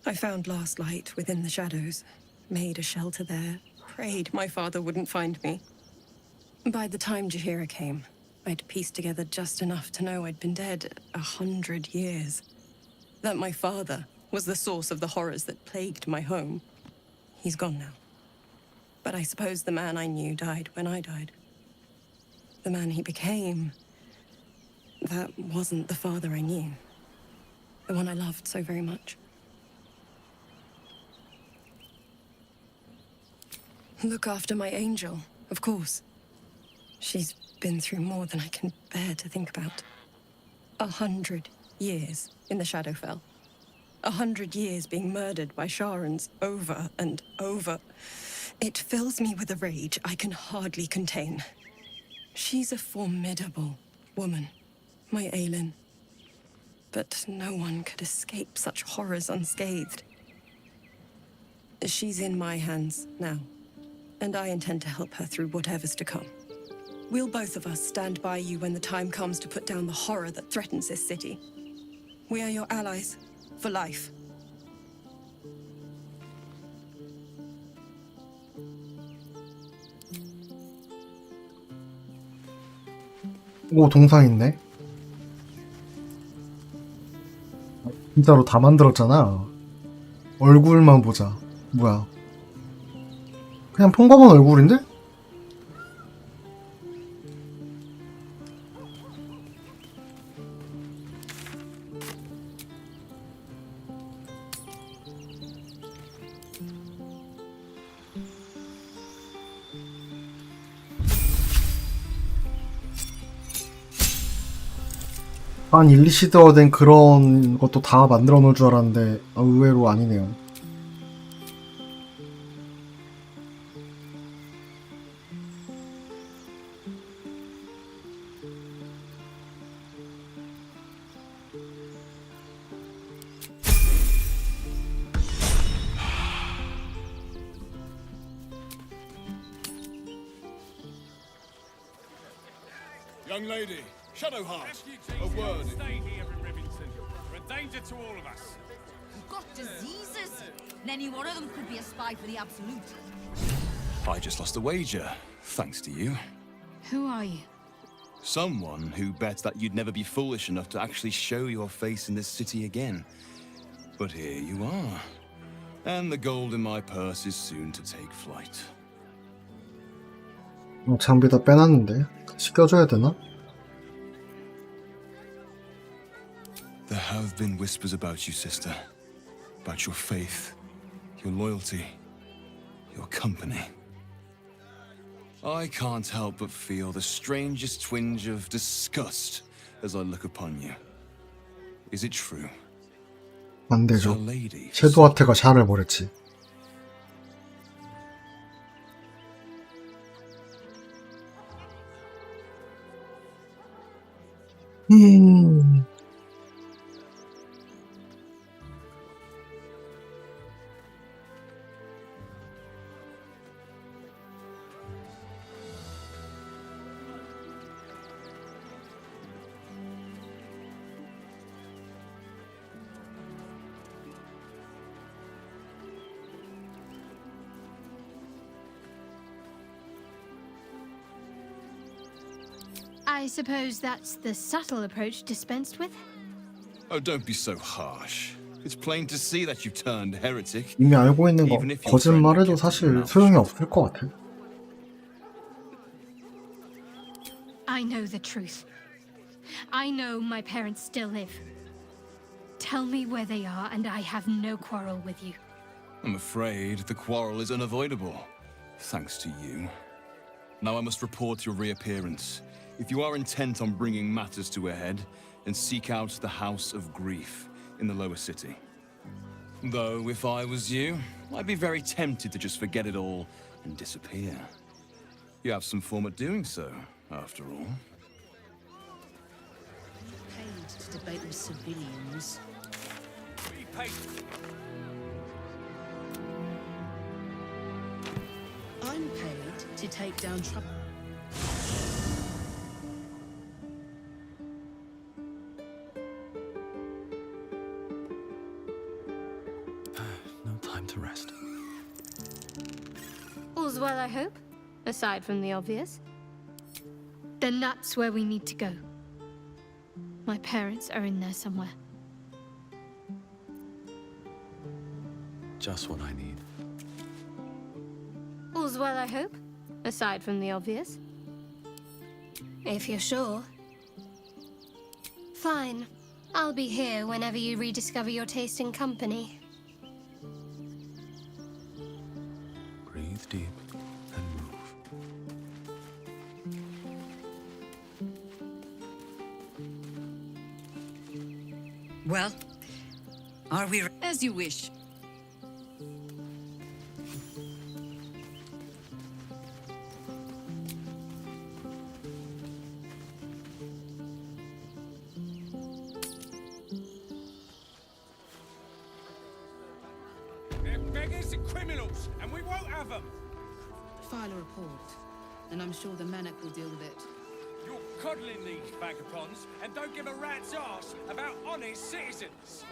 I found last light within the shadows. Made a shelter there. Prayed my father wouldn't find me. By the time Jaheira came, I'd pieced together just enough to know I'd been dead 100 years. That my father was the source of the horrors that plagued my home. He's gone now. But I suppose the man I knew died when I died. The man he became, that wasn't the father I knew. The one I loved so very much. Look after my angel, of course. She's been through more than I can bear to think about. 100 years in the Shadowfell. 100 years being murdered by Sharans over and over. It fills me with a rage I can hardly contain. She's a formidable woman, my Aelin. But no one could escape such horrors unscathed. She's in my hands now, and I intend to help her through whatever's to come. We'll both of us stand by you when the time comes to put down the horror that threatens this city. We are your allies, for life. 오, 동상 있네. 진짜로 다 만들었잖아. 얼굴만 보자. 뭐야? 그냥 평범한 얼굴인데? 한 일리시드어 된 그런 것도 다 만들어 놓을 줄 알았는데 의외로 아니네요. Young lady, Shadowheart, a word. Stay here in Rivington. We're a danger to all of us. We've got diseases. And any one of them could be a spy for the Absolute. I just lost a wager, thanks to you. Who are you? Someone who bet that you'd never be foolish enough to actually show your face in this city again. But here you are. And the gold in my purse is soon to take flight. 장비 다 빼놨는데 씻겨줘야 되나? There have been whispers about you, sister. About your faith, your loyalty, your company. I can't help but feel the strangest twinge of disgust as I look upon you. Is it true? 반대죠. 섀도우한테가 샤를 버렸지. I suppose that's the subtle approach dispensed with? Oh, don't be so harsh. It's plain to see that you've turned heretic. 이미 알고 있는 거 거짓말해도 사실 소용이 없을 것 같아. I know the truth. I know my parents still live. Tell me where they are and I have no quarrel with you. I'm afraid the quarrel is unavoidable, thanks to you. Now I must report your reappearance. If you are intent on bringing matters to a head, then seek out the House of Grief in the lower city. Though, if I was you, I'd be very tempted to just forget it all and disappear. You have some form at doing so, after all. Paid to debate with civilians. Be patient. I'm paid to take down trouble. No time to rest. All's well, I hope? Aside from the obvious. Then that's where we need to go. My parents are in there somewhere. Just what I need. All's well, I hope? Aside from the obvious. If you're sure. Fine. I'll be here whenever you rediscover your taste in company. Breathe deep and move. Well, are we... As you wish. rules, and we won't have them. File a report, and I'm sure the Manic will deal with it. You're coddling these vagabonds and don't give a rat's ass about honest citizens.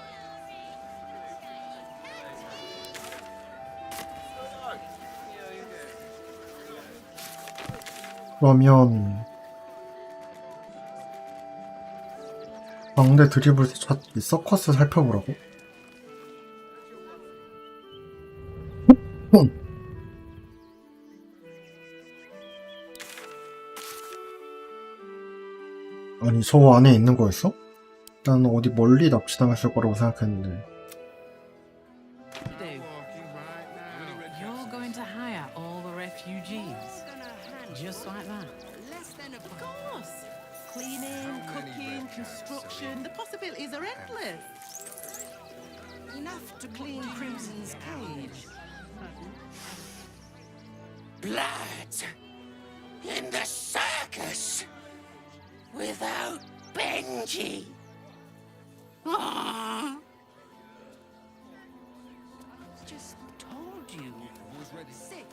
그러면 광대 드리블 찾기 서커스 살펴보라고? 아니 저 안에 있는 거였어? 난 어디 멀리 납치당했을 거라고 생각했는데. You're going to hire all the refugees. Just like that. Of course. Cleaning, cooking, construction. The possibilities are endless. Enough to clean Crimson's cage. Blood in the circus without Benji. Aww. Just told you. Was ready. 6.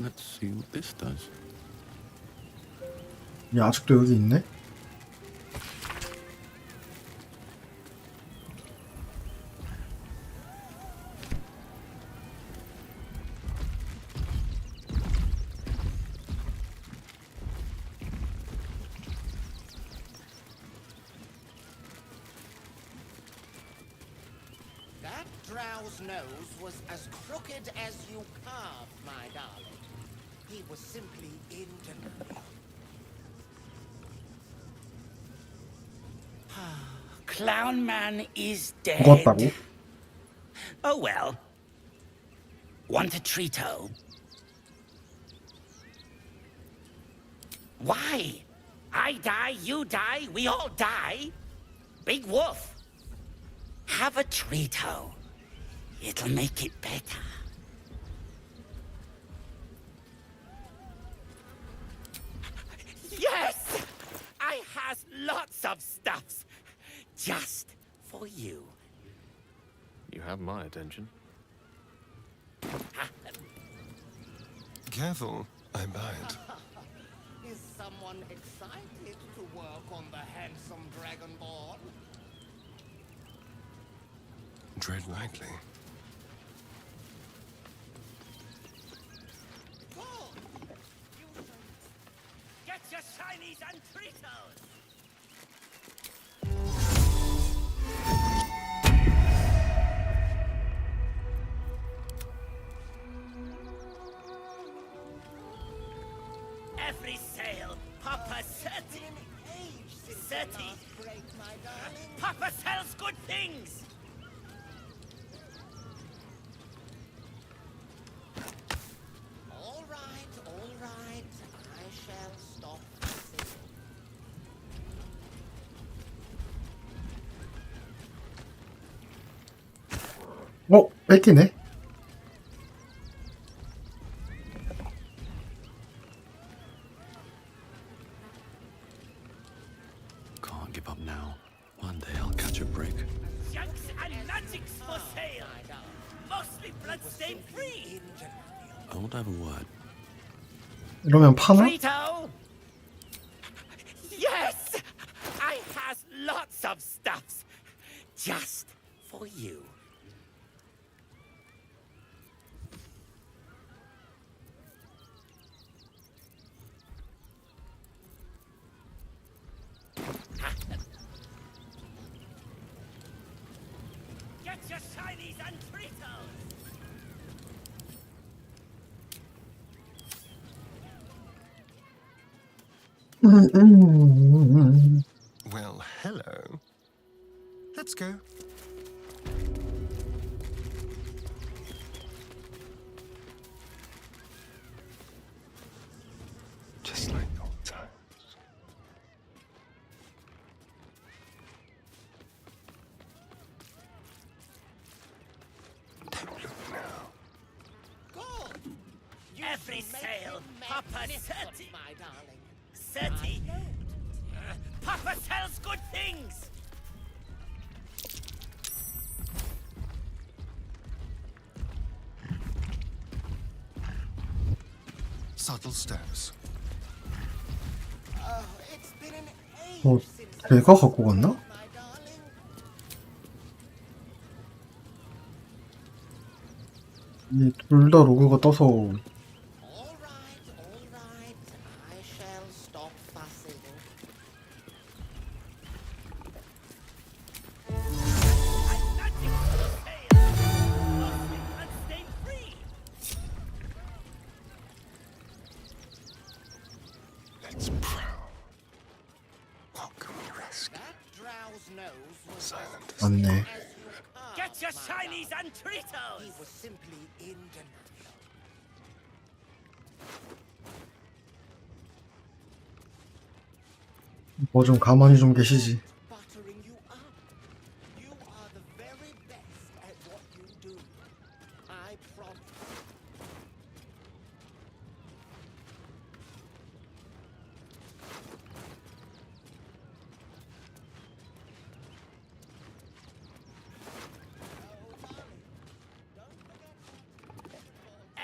Let's see what this does. 야 아직도 여기 있네? That drow's nose was as crooked as you carved, my darling. He was simply in denial. Clown Man is dead. 죽었다고? Oh well. Want a treato? Why? I die, you die, we all die. Big Wolf. Have a treato. It'll make it better. Yes! I has lots of stuffs. Just for you. You have my attention. Careful, I bite. Is someone excited to work on the handsome Dragonborn? Tread lightly. Get your shinies and treatos! Every sale, Papa Seti. Seti. Papa sells good things. All right. I shall stop fussing. 뺏기네? Can't give up now. One day I'll catch a break. Junks and magics for sale. Mostly bloodstained free. I won't have a word. 이러면 파나? Frito! Yes! I has lots of stuffs. Just for you. Get your shinies and treatos! Well, hello. Let's go. Just like old times. Every sale, Papa Seti. Seti. Papa sells good things. Subtle steps. 걔가 갖고 갔나? 이 둘 다 로그가 떠서 I shall stop fussing. Let's prowl. What can we risk? Silent. 맞네. Get your shinies and Tritos! He was simply in denial. 뭐 좀 가만히 좀 계시지. Buttering you up. You are the very best at what you do. I promise.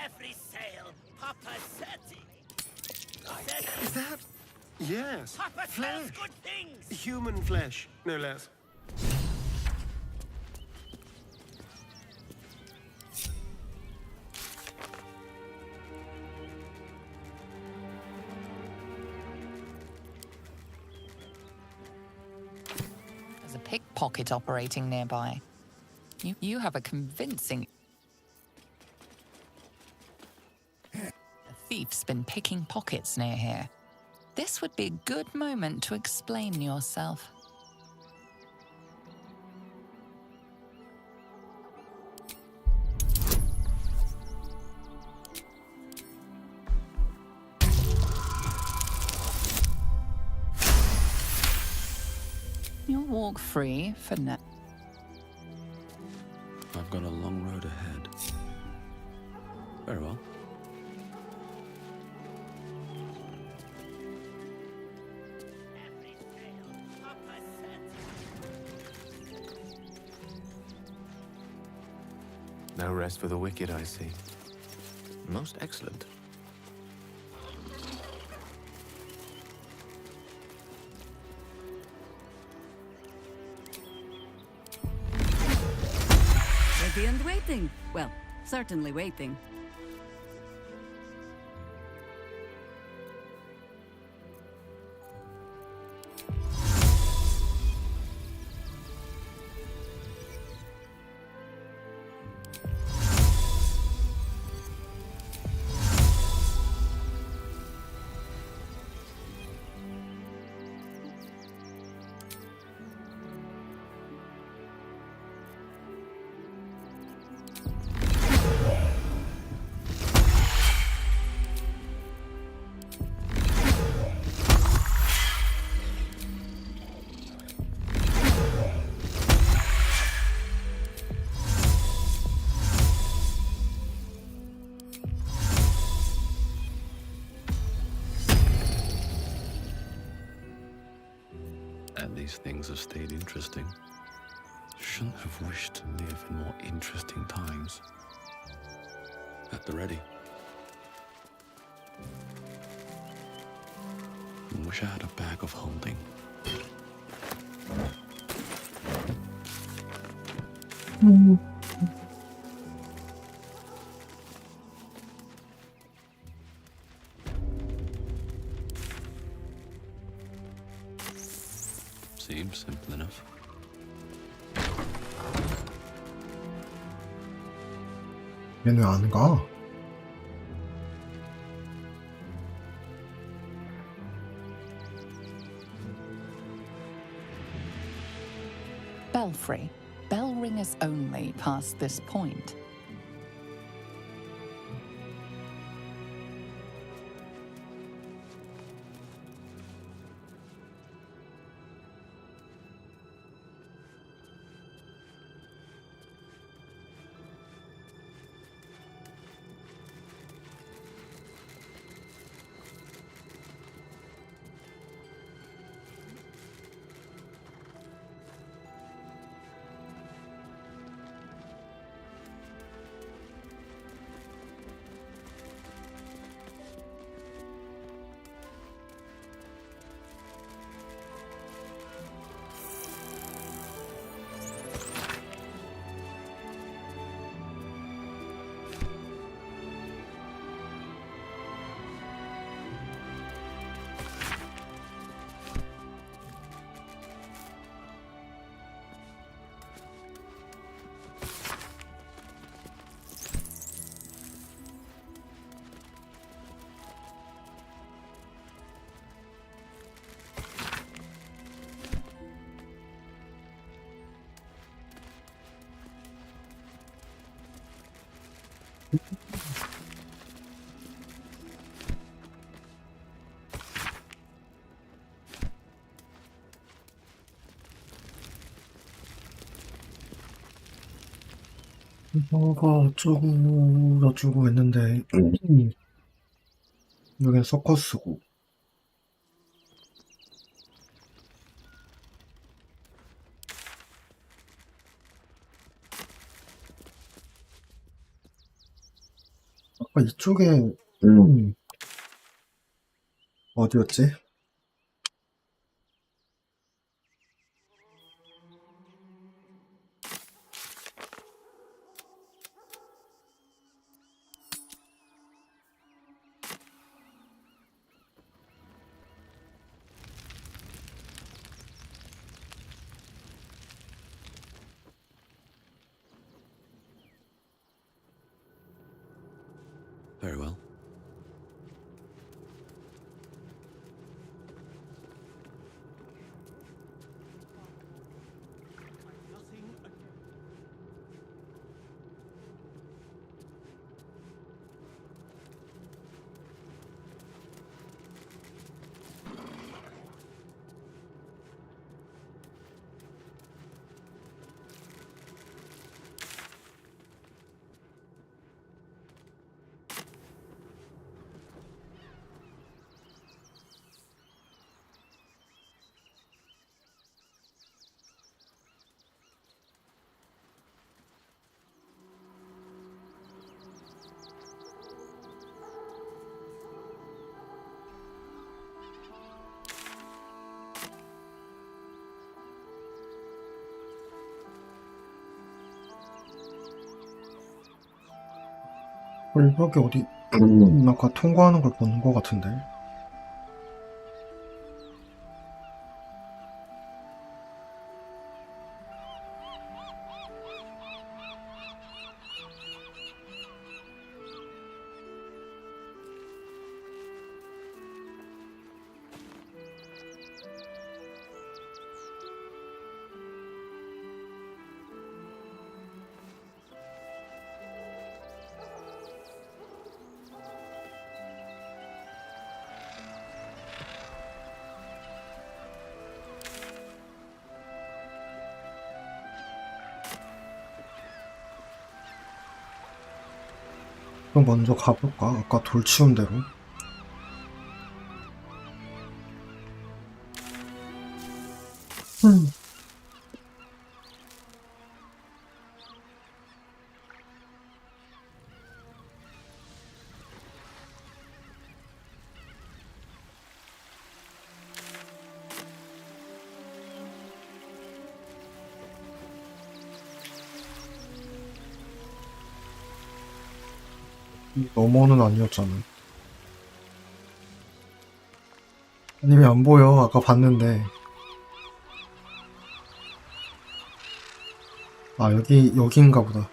Every sale, Papa Seti. Is that? Yes. Papa sells good things. Human flesh, no less. There's a pickpocket operating nearby. You have a convincing... A thief's been picking pockets near here. This would be a good moment to explain yourself. You'll walk free for now. I've got a long road ahead. Very well. No rest for the wicked, I see. Most excellent. Ready and waiting. Well, certainly waiting. And these things have stayed interesting. Shouldn't have wished to live in more interesting times. At the ready. Wish I had a bag of holding. Seems simple enough. 얘는 왜 안 가? Belfry. Bell ringers only past this point. 뭐가 어쩌고 저쩌고 했는데 여긴 서커스고. 아까 이쪽에 어디였지? Very well. 여기 어디 아까 통과하는 걸 보는 것 같은데. 그럼 먼저 가볼까? 아까 돌 치운 대로. 너머는 아니었잖아. 아니, 왜 안 보여? 아까 봤는데. 아, 여기인가 보다.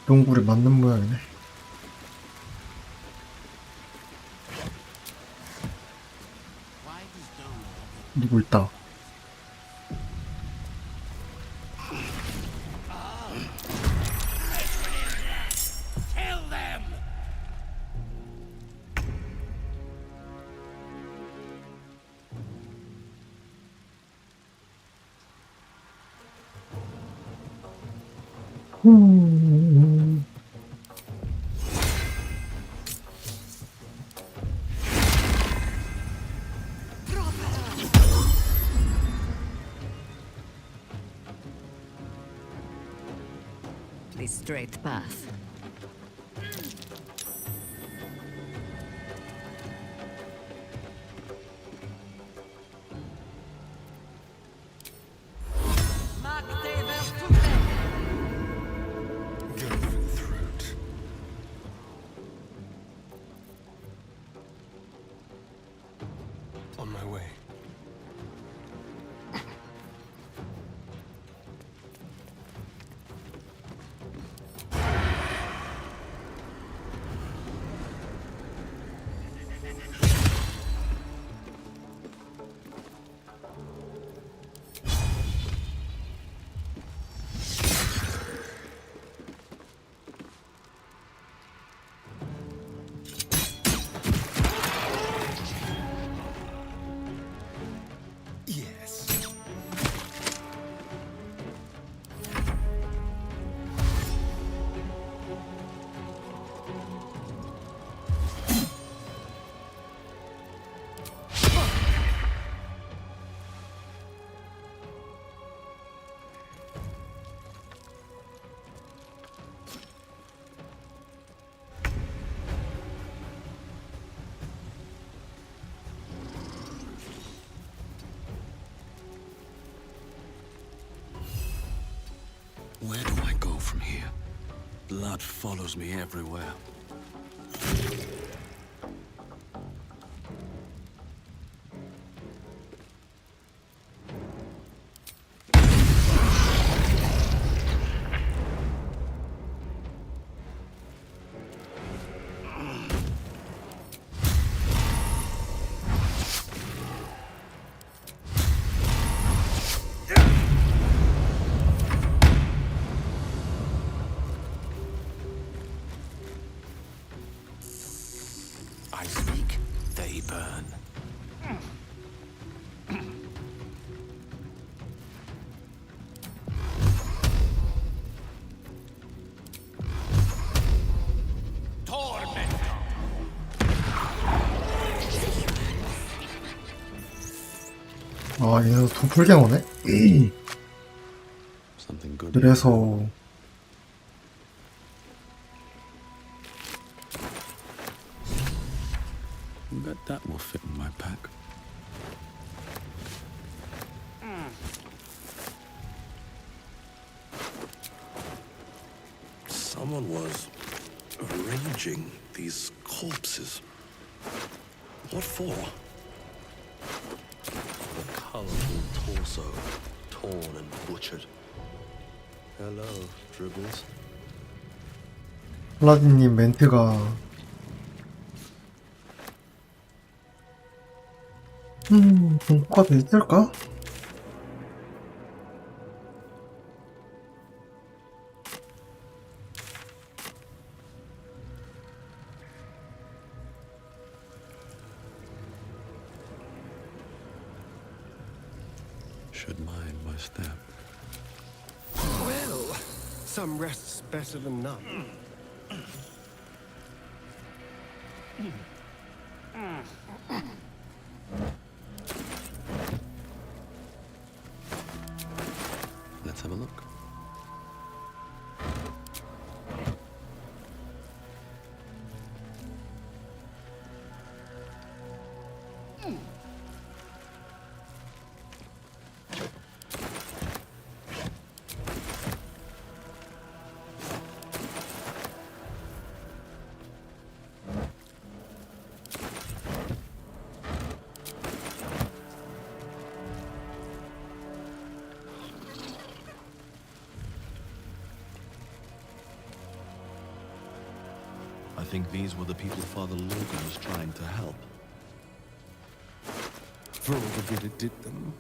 동굴에 맞는 모양이네. 누구 있다. Kill them! very straight path. Go for the throat. On my way. Yes. Where do I go from here? Blood follows me everywhere. I speak, they burn. 아, 얘도 도플갱어네? Something good. 그래서 Bet that will fit in my pack. Someone was arranging these corpses. What for? A colorful torso, torn and butchered. Hello, dribbles. 플라디님 멘트가 공포가 있을까? Should mind my step. Well, some rest's better than none. Let's have a look. I think these were the people Father Logan was trying to help. For all the good it did them.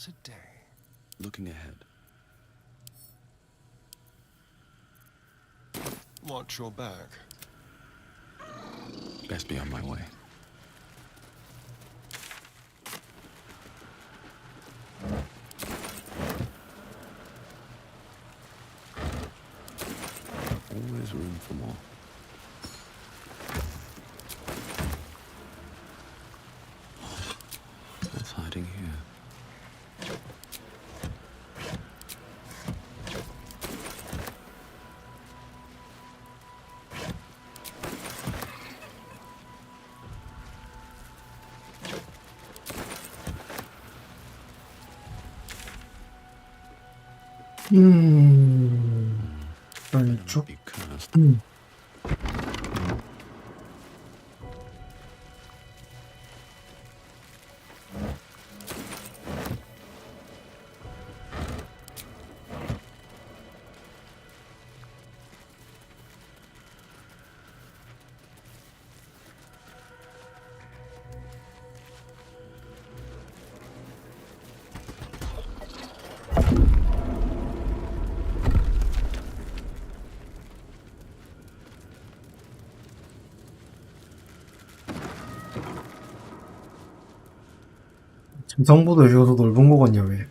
What a day. Looking ahead. Watch your back. Best be on my way. Always room for more. What's hiding here? 이쪽? 지성보다 여기가 더 넓은 거 같냐 왜?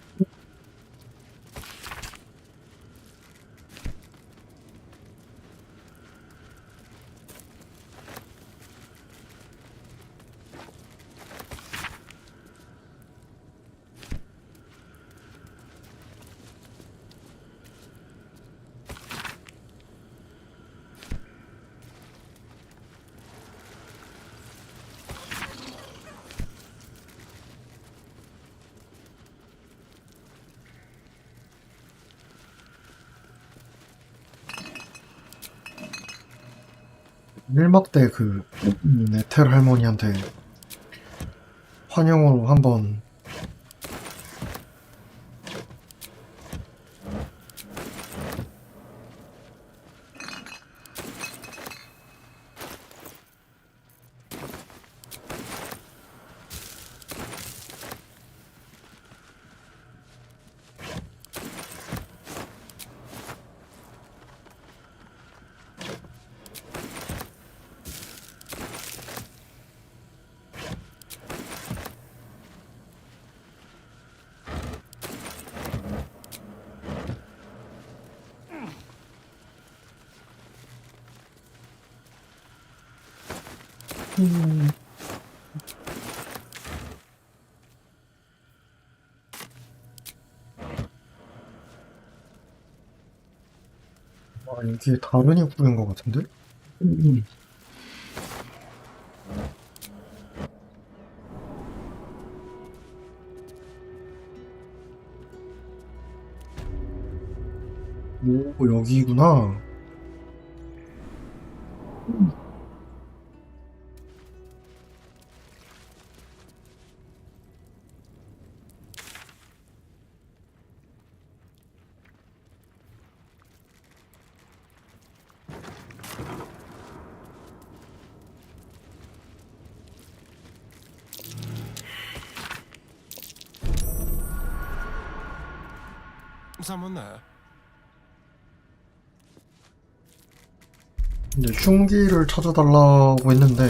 일막 때 그 에텔 할머니한테 환영으로 한번 아, 여기에 다른 입구인 것 같은데? 오, 여기구나. Someone there? 근데 흉기를 찾아달라고 했는데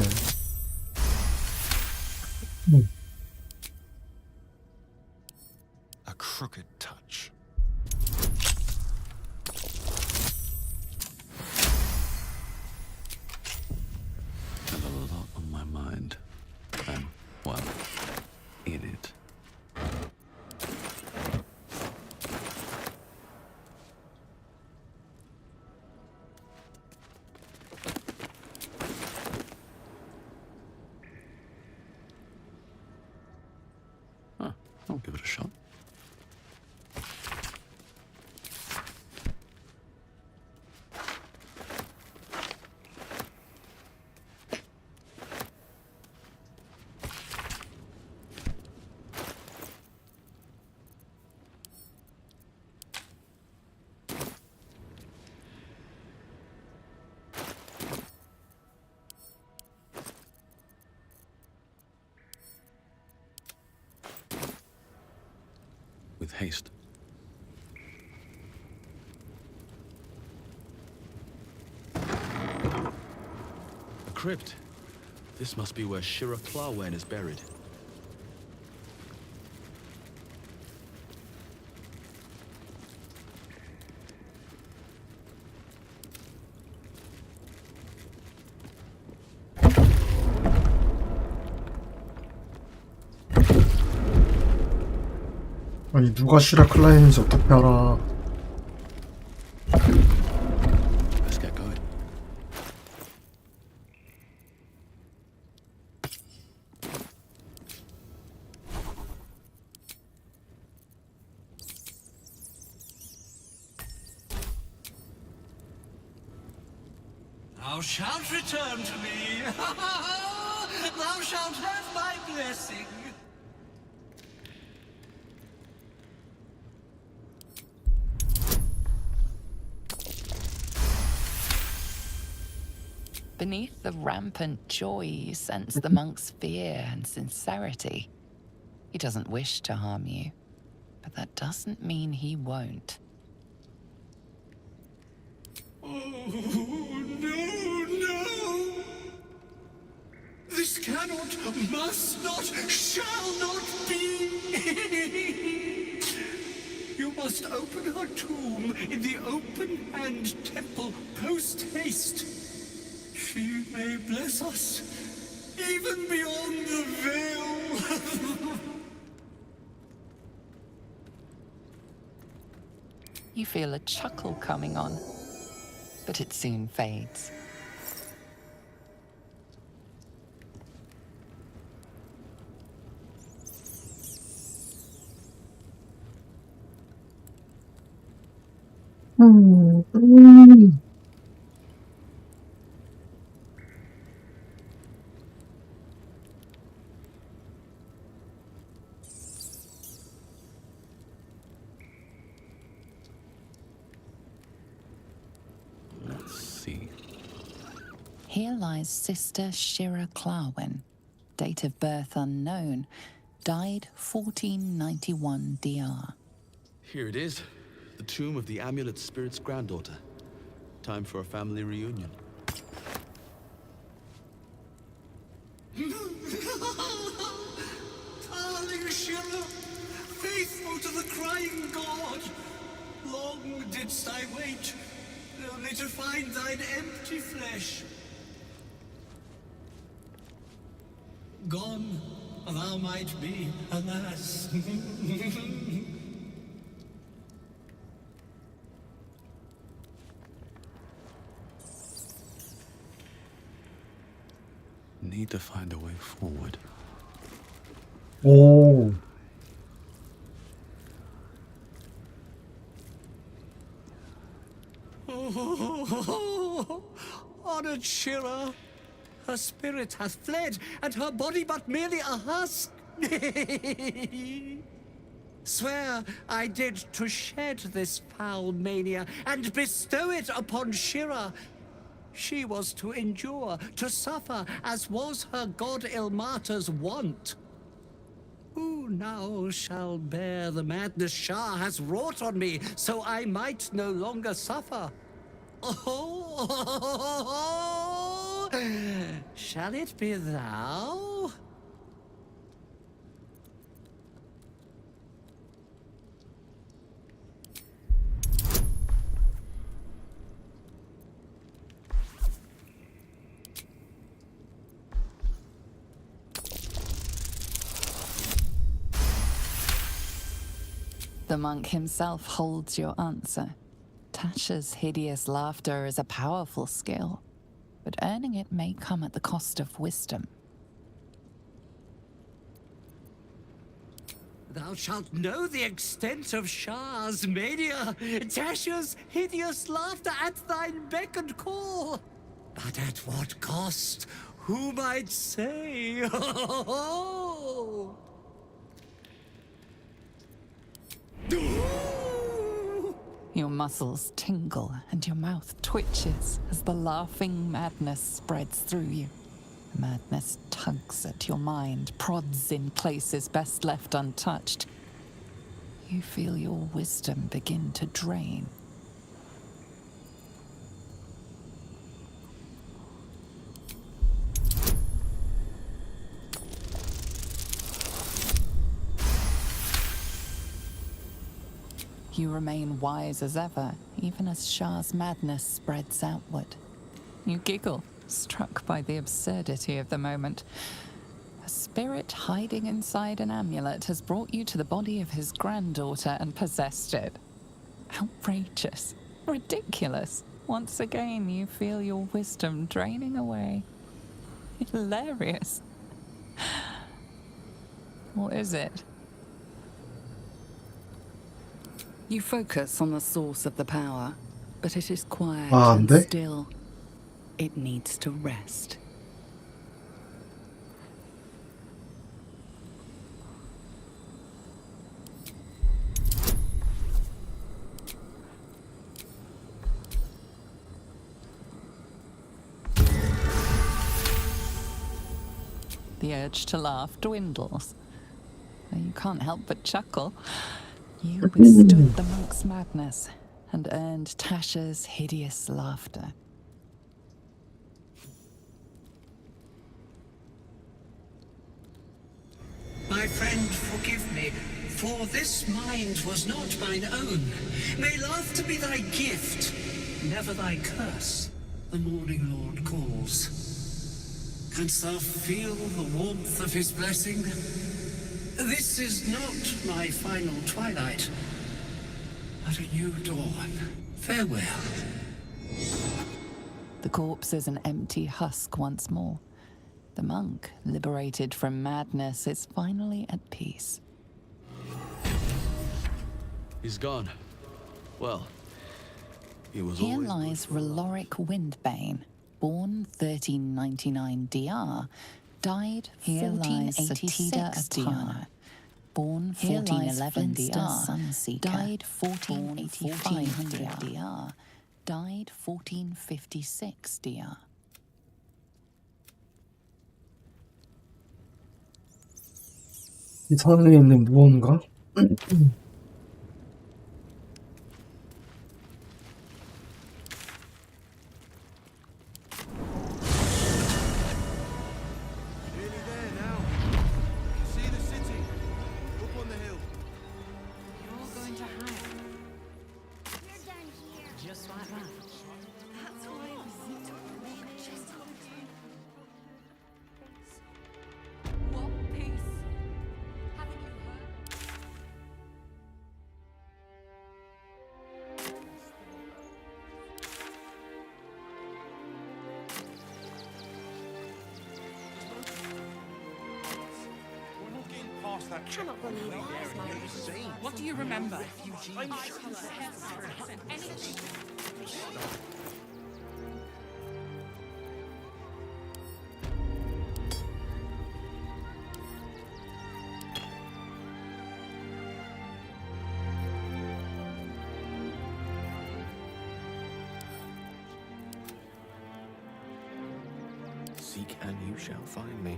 A crooked touch. Have a lot on my mind. I'm, well, in it. I'll give it a shot. with haste. A crypt. This must be where Shira Klawen is buried. 아니 누가 시라 클라인인지 어떻게 알아? Let's get going. Thou shalt return to me. Thou shalt have my blessing. Beneath the rampant joy, you sense the monk's fear and sincerity. He doesn't wish to harm you, but that doesn't mean he won't. Oh, no! This cannot, must not, shall not be! You must open her tomb in the open-hand temple post-haste. She may bless us, even beyond the veil. You feel a chuckle coming on, but it soon fades. Let's see. Here lies Sister Shira Klawen, date of birth unknown, died 1491 DR. Here it is. The tomb of the amulet spirit's granddaughter. Time for a family reunion. Darling Shira, faithful to the crying god, long didst I wait, only to find thine empty flesh. Gone thou might be, alas. Need to find a way forward. 오. Honored Shira, her spirit hath fled, and her body but merely a husk. Swear I did to shed this foul mania and bestow it upon Shira. She was to endure, to suffer, as was her god Ilmata's wont. Who now shall bear the madness Shah has wrought on me, so I might no longer suffer? Oh, shall it be thou? The monk himself holds your answer. Tasha's hideous laughter is a powerful skill, but earning it may come at the cost of wisdom. Thou shalt know the extent of Shah's mania, Tasha's hideous laughter at thine beck and call. But at what cost? Who might say? Your muscles tingle and your mouth twitches as the laughing madness spreads through you. Madness tugs at your mind, prods in places best left untouched. You feel your wisdom begin to drain. You remain wise as ever, even as Shah's madness spreads outward. You giggle, struck by the absurdity of the moment. A spirit hiding inside an amulet has brought you to the body of his granddaughter and possessed it. Outrageous. Ridiculous. Once again, you feel your wisdom draining away. Hilarious. What is it? You focus on the source of the power, but it is quiet and 돼? still. It needs to rest. The urge to laugh dwindles. You can't help but chuckle. You withstood the monk's madness and earned Tasha's hideous laughter. My friend, forgive me, for this mind was not mine own. May laughter be thy gift, never thy curse. The morning Lord calls. Canst thou feel the warmth of his blessing? This is not my final twilight, but a new dawn. Farewell. The corpse is an empty husk once more. The monk, liberated from madness, is finally at peace. He's gone. Well, he was Here always lies Raloric Windbane, born 1399 DR, died 1486 DR. Born 1411 DR, died 1485 DR, died 1456 DR. 이 산에는 무언가? What do you remember? Seek and you shall find me.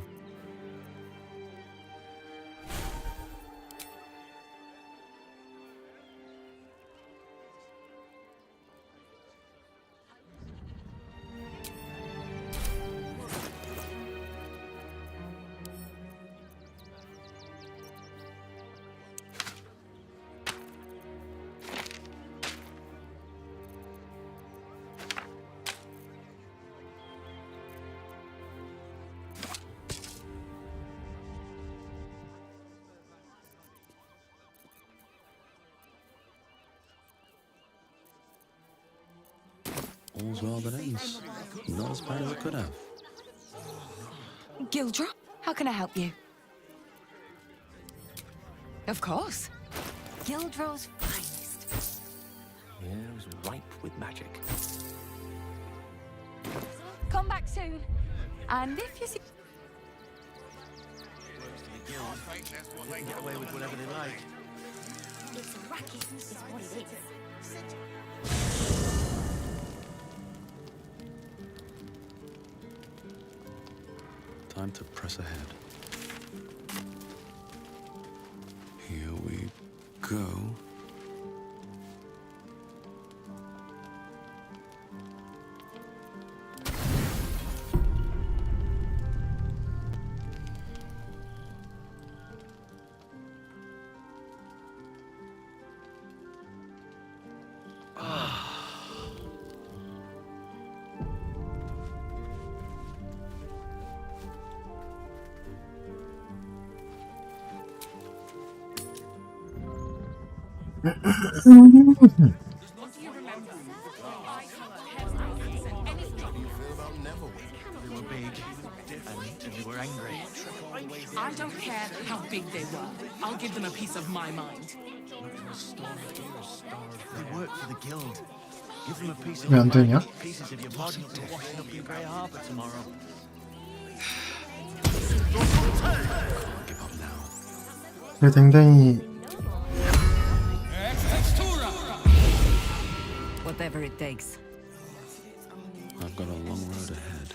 all's well that ends. Not as bad as it could have. Gildra, how can I help you? Of course. Gildra's finest. The air is ripe with magic. Come back soon. And if you see... They can get away with whatever they like. It's a racket, is what it is. Time to press ahead. Here we go. They were big and they were angry. I don't care how big they were. I'll give them a piece of my mind. They work for the guild. Give them a piece of 왜 your 안 mind, 되냐? pieces of your body to washing up in Grey Harbour tomorrow. 내 댕댕이 Whatever it takes. I've got a long road ahead.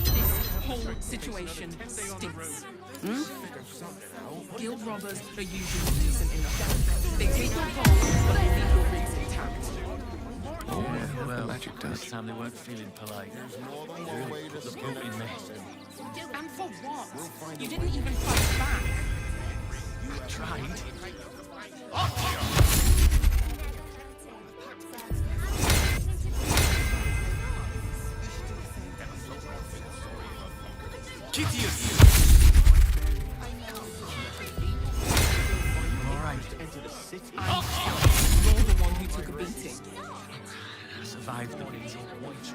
This whole situation stinks. Guild robbers are usually decent enough. They take your gold, but they leave your rigs intact. Well, magic touch. this time they weren't feeling polite. They really put the boot in me. And for what? You didn't even fight back. I tried. You're the one who took a beating. I survived the beating.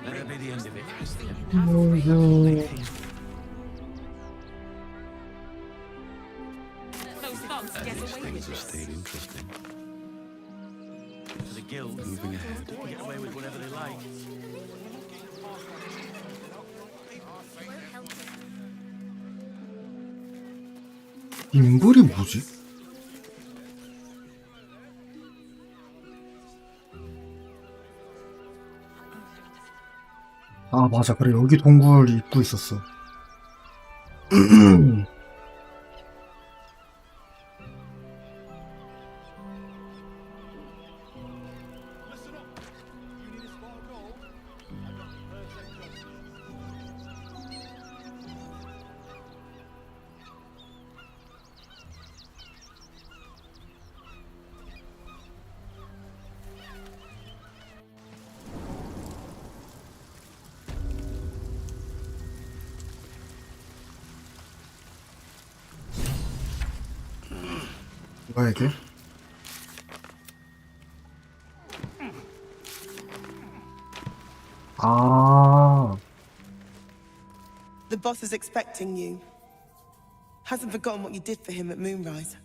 Let it be the end of it. Those thugs get away with Things have this. stayed interesting. For the guild, Moving ahead. they get away with whatever they like. 인불이 뭐지? 아 맞아 그래 여기 동굴 입구 있었어. 뭐야 이게? 아 The boss is expecting you. Hasn't forgotten what you did for him at Moonrise.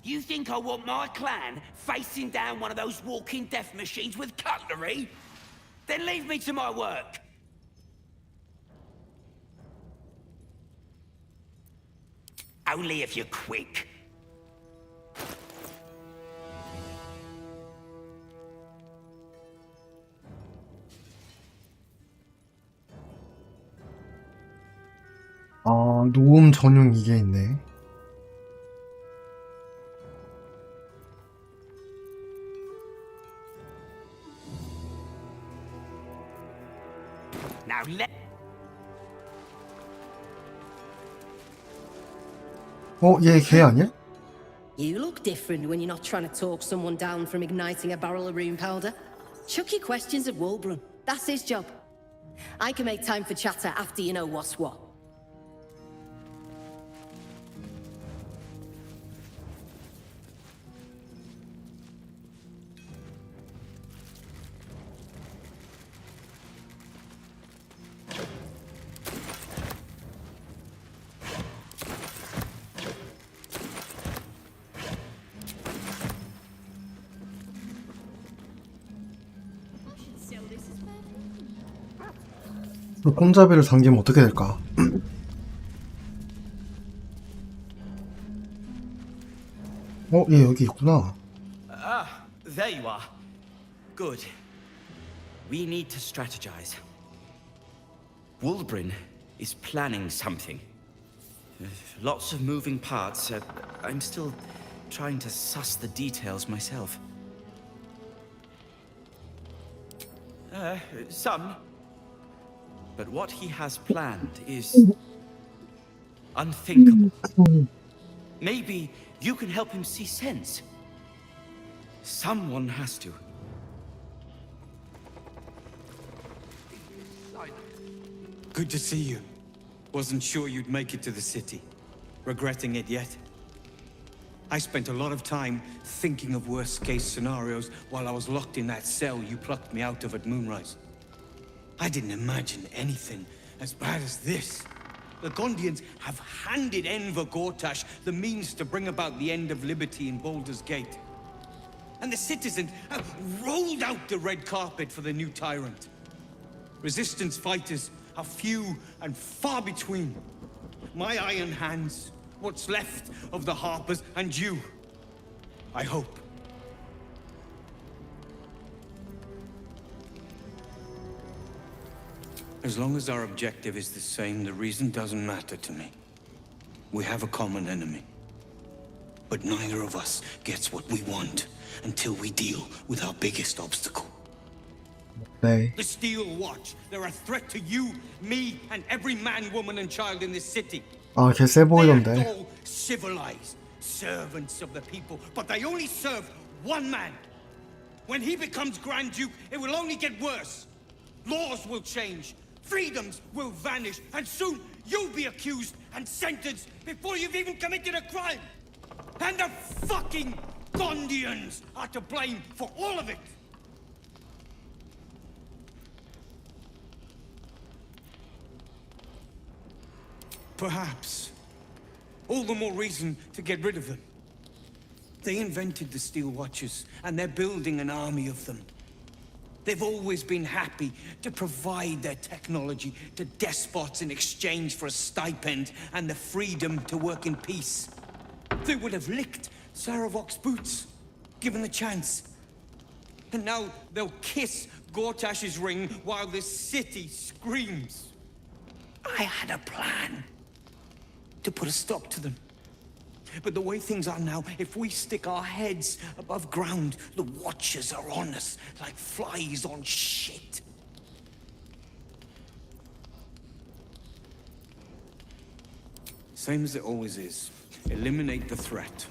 You think I want my clan facing down one of those walking death machines with cutlery? Then leave me to my work. Only if you're quick. 아, 녹음 전용 이게 있네. Now let. 얘 걔 아니야? You look different when you're not trying to talk someone down from igniting a barrel of rune powder. Chuck your questions at Wulbrun. That's his job. I can make time for chatter after you know what's what. 손잡이를 당기면 어떻게 될까? 얘 여기 있구나. Ah, there you are. Good. We need to strategize. Wulbrin is planning something. Lots of moving parts. I'm still trying to suss the details myself. Some. But what he has planned is unthinkable. Maybe you can help him see sense. Someone has to. Good to see you. Wasn't sure you'd make it to the city. Regretting it yet? I spent a lot of time thinking of worst-case scenarios while I was locked in that cell you plucked me out of at Moonrise. I didn't imagine anything as bad as this. The Gondians have handed Enver Gortash the means to bring about the end of liberty in Baldur's Gate. And the citizens have rolled out the red carpet for the new tyrant. Resistance fighters are few and far between. My iron hands, what's left of the Harpers, and you. I hope. As long as our objective is the same, the reason doesn't matter to me. We have a common enemy. But neither of us gets what we want until we deal with our biggest obstacle. 네. The Steel Watch. They're a threat to you, me, and every man, woman, and child in this city. 걔 세 They 보이던데. act all civilized, servants of the people, but they only serve one man. When he becomes Grand Duke, it will only get worse. Laws will change, freedoms will vanish, and soon you'll be accused and sentenced before you've even committed a crime. And the fucking Gondians are to blame for all of it. Perhaps. All the more reason to get rid of them. They invented the Steel Watchers, and they're building an army of them. They've always been happy to provide their technology to despots in exchange for a stipend and the freedom to work in peace. They would have licked Saravok's boots, given the chance. And now they'll kiss Gortash's ring while this city screams. I had a plan to put a stop to them. But the way things are now, if we stick our heads above ground, the Watchers are on us like flies on shit. Same as it always is. Eliminate the threat.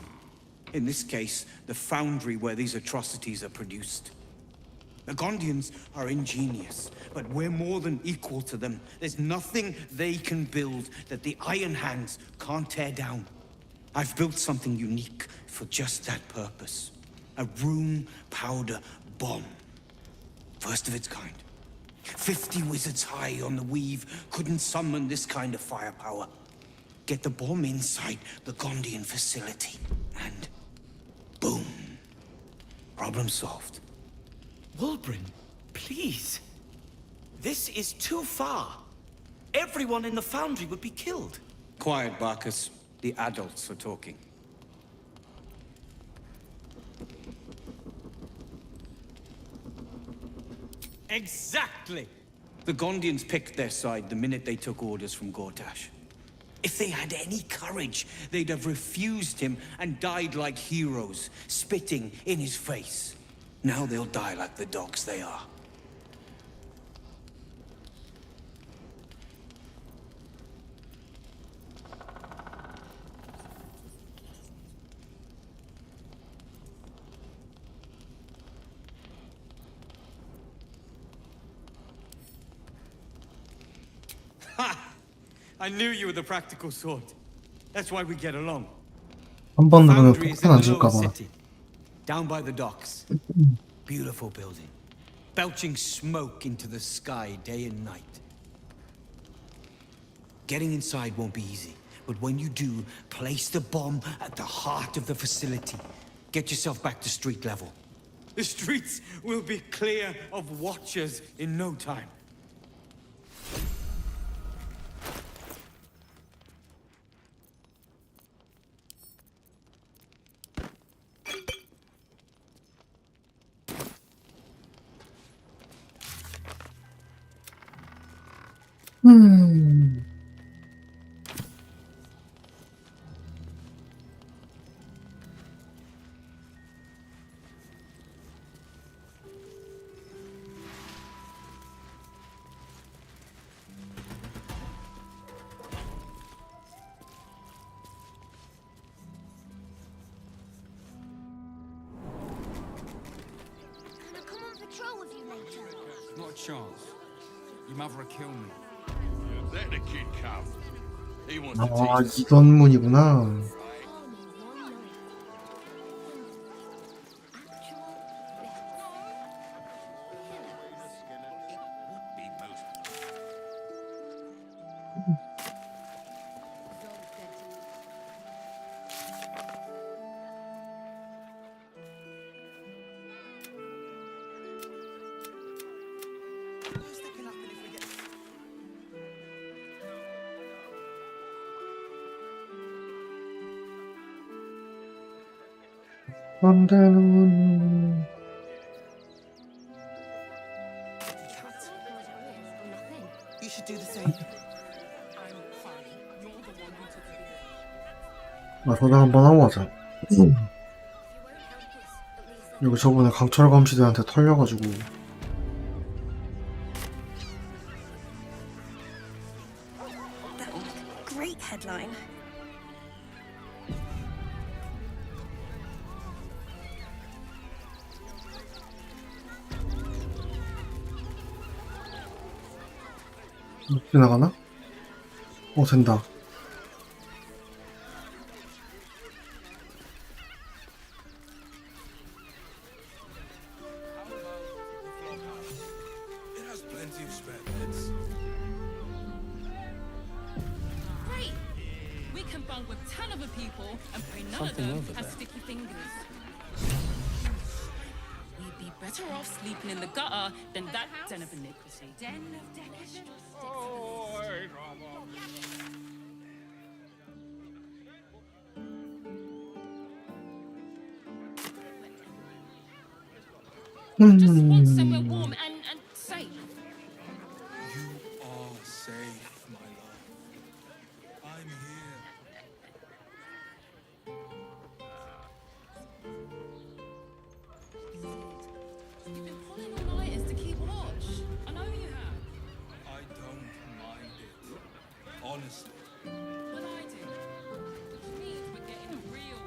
In this case, the foundry where these atrocities are produced. The Gondians are ingenious, but we're more than equal to them. There's nothing they can build that the Iron Hands can't tear down. I've built something unique for just that purpose. A room powder bomb. First of its kind. 50 wizards high on the weave couldn't summon this kind of firepower. Get the bomb inside the Gondian facility, and boom. Problem solved. Wulbrin, please. This is too far. Everyone in the foundry would be killed. Quiet, Barkus. The adults are talking. Exactly! The Gondians picked their side the minute they took orders from Gortash. If they had any courage, they'd have refused him and died like heroes, spitting in his face. Now they'll die like the dogs they are. Ha! I knew you were the practical sort. That's why we get along. 한 번 누르면 Foundry is 폭탄 in 안 the lower 줄까봐. city, down by the docks. Beautiful building, belching smoke into the sky day and night. Getting inside won't be easy, but when you do, place the bomb at the heart of the facility. Get yourself back to street level. The streets will be clear of Watchers in no time. 음. Can I come on patrol with you later? Not a chance. Your mother will kill me. Let the kid come. He wants 아, 이런 문이구나. 언제는 You should do the same. 아, 저장 한번 하고 가자. 이거 저번에 강철 검시대한테 털려가지고. Great headline. 지나가나? 된다. It has plenty of spare beds. Great! We can bunk with 10 other people and pray none Something of them over have there. sticky fingers. We'd be better off sleeping in the gutter than that den of iniquity. Den of decadence. Just want somewhere warm and safe. You are safe, my love. I'm here. You've been pulling all-nighters to keep watch. I know you have. I don't mind it. Honestly. Well, I do. Which means we're getting real.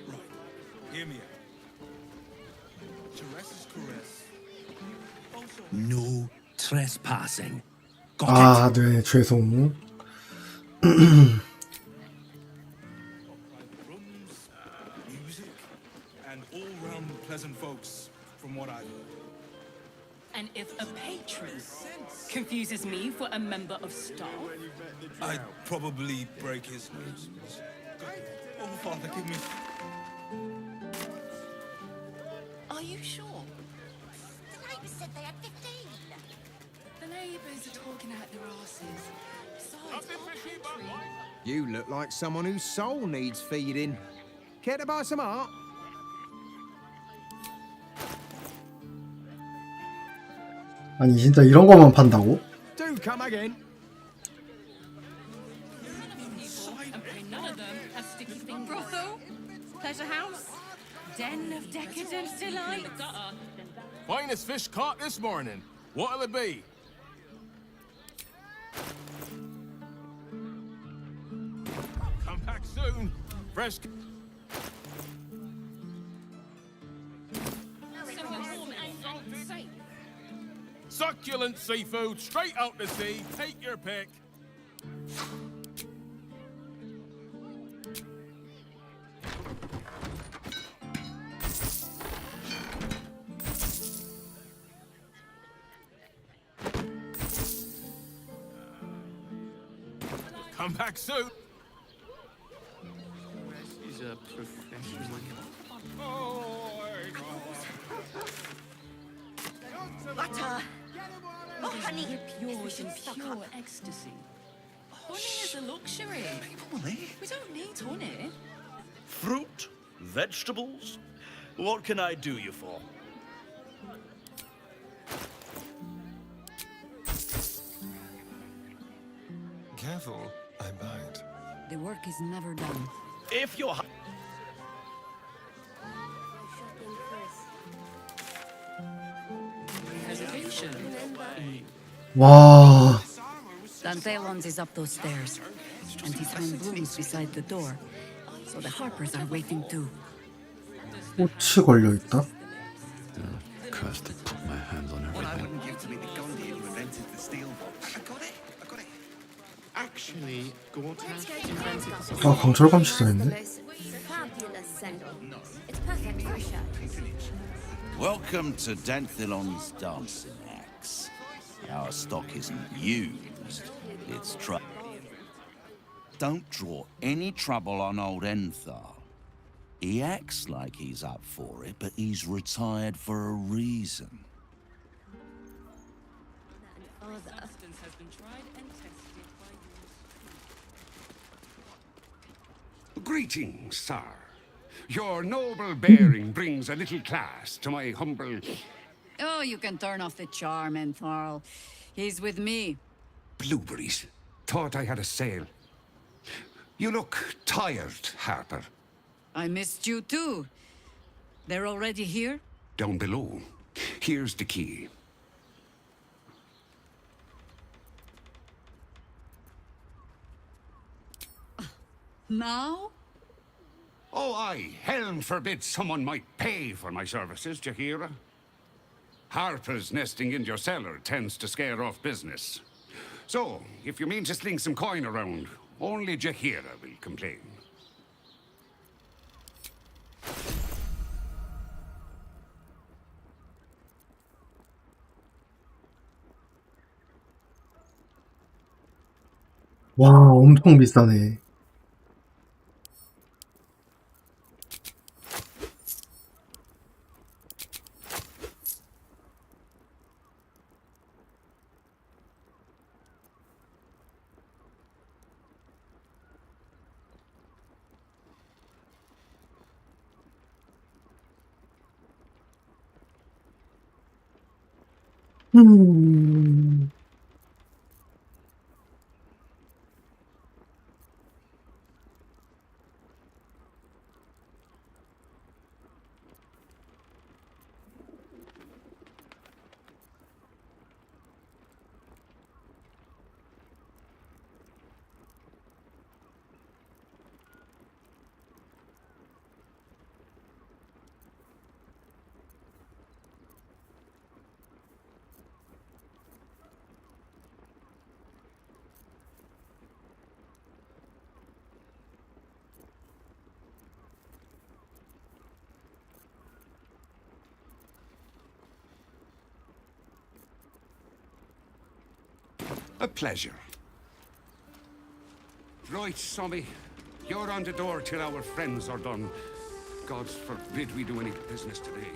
Right. Hear me out. Teresa's caress. No trespassing. 아, 네, 죄송. Music, and all-round pleasant folks, from what I've heard. And if a patron confuses me for a member of staff, I'd probably break his nose. Oh, Father, give me... are you sure? The neighbours said they had 15. The neighbours are talking out their asses. Besides, our patron... You look like someone whose soul needs feeding. Care to buy some art? 아니, 진짜 이런 거만 판다고? Do come again. And pray none of them have sticky fingers. Brothel? Pleasure house? Den of decadence delight? Finest fish caught this morning. What'll it be? Come back soon. Fresh. Somewhere warm and safe. Succulent seafood straight out the sea. Take your pick. Come back soon. He's a professional. Butter. Oh, honey. Yours in pure ecstasy. Honey is such a luxury. We don't need honey. Fruit? Vegetables? What can I do you for? Careful, I bite. The work is never done. If you're... Reservation. 와, Dantelons is up those stairs, and he's hung blooms beside the door, so the Harpers are waiting too. 꽃이 걸려있다? Cursed to put my hands on What I everything. wouldn't give to be the Gondian who invented the steel box. I got it. Actually, Gortas invented the 아, 강철감 시작했네? Fabulous send-off. It's perfect for a show. Welcome to Danthilon's dancing acts. Our stock isn't used, it's Don't draw any trouble on old Enthar. He acts like he's up for it, but he's retired for a reason. Greetings, sir. Your noble bearing brings a little class to my humble... Oh, you can turn off the charm, Entharl. He's with me. Blueberries. Thought I had a sale. You look tired, Harper. I missed you too. They're already here? Down below. Here's the key. Now? Oh, aye. Helm forbid someone might pay for my services, Jahira. Harper's nesting in your cellar tends to scare off business. So, if you mean to sling some coin around, only Jahira will complain. 와, 엄청 비싸네. A pleasure. Right, Sommy. You're on the door till our friends are done. God forbid we do any business today.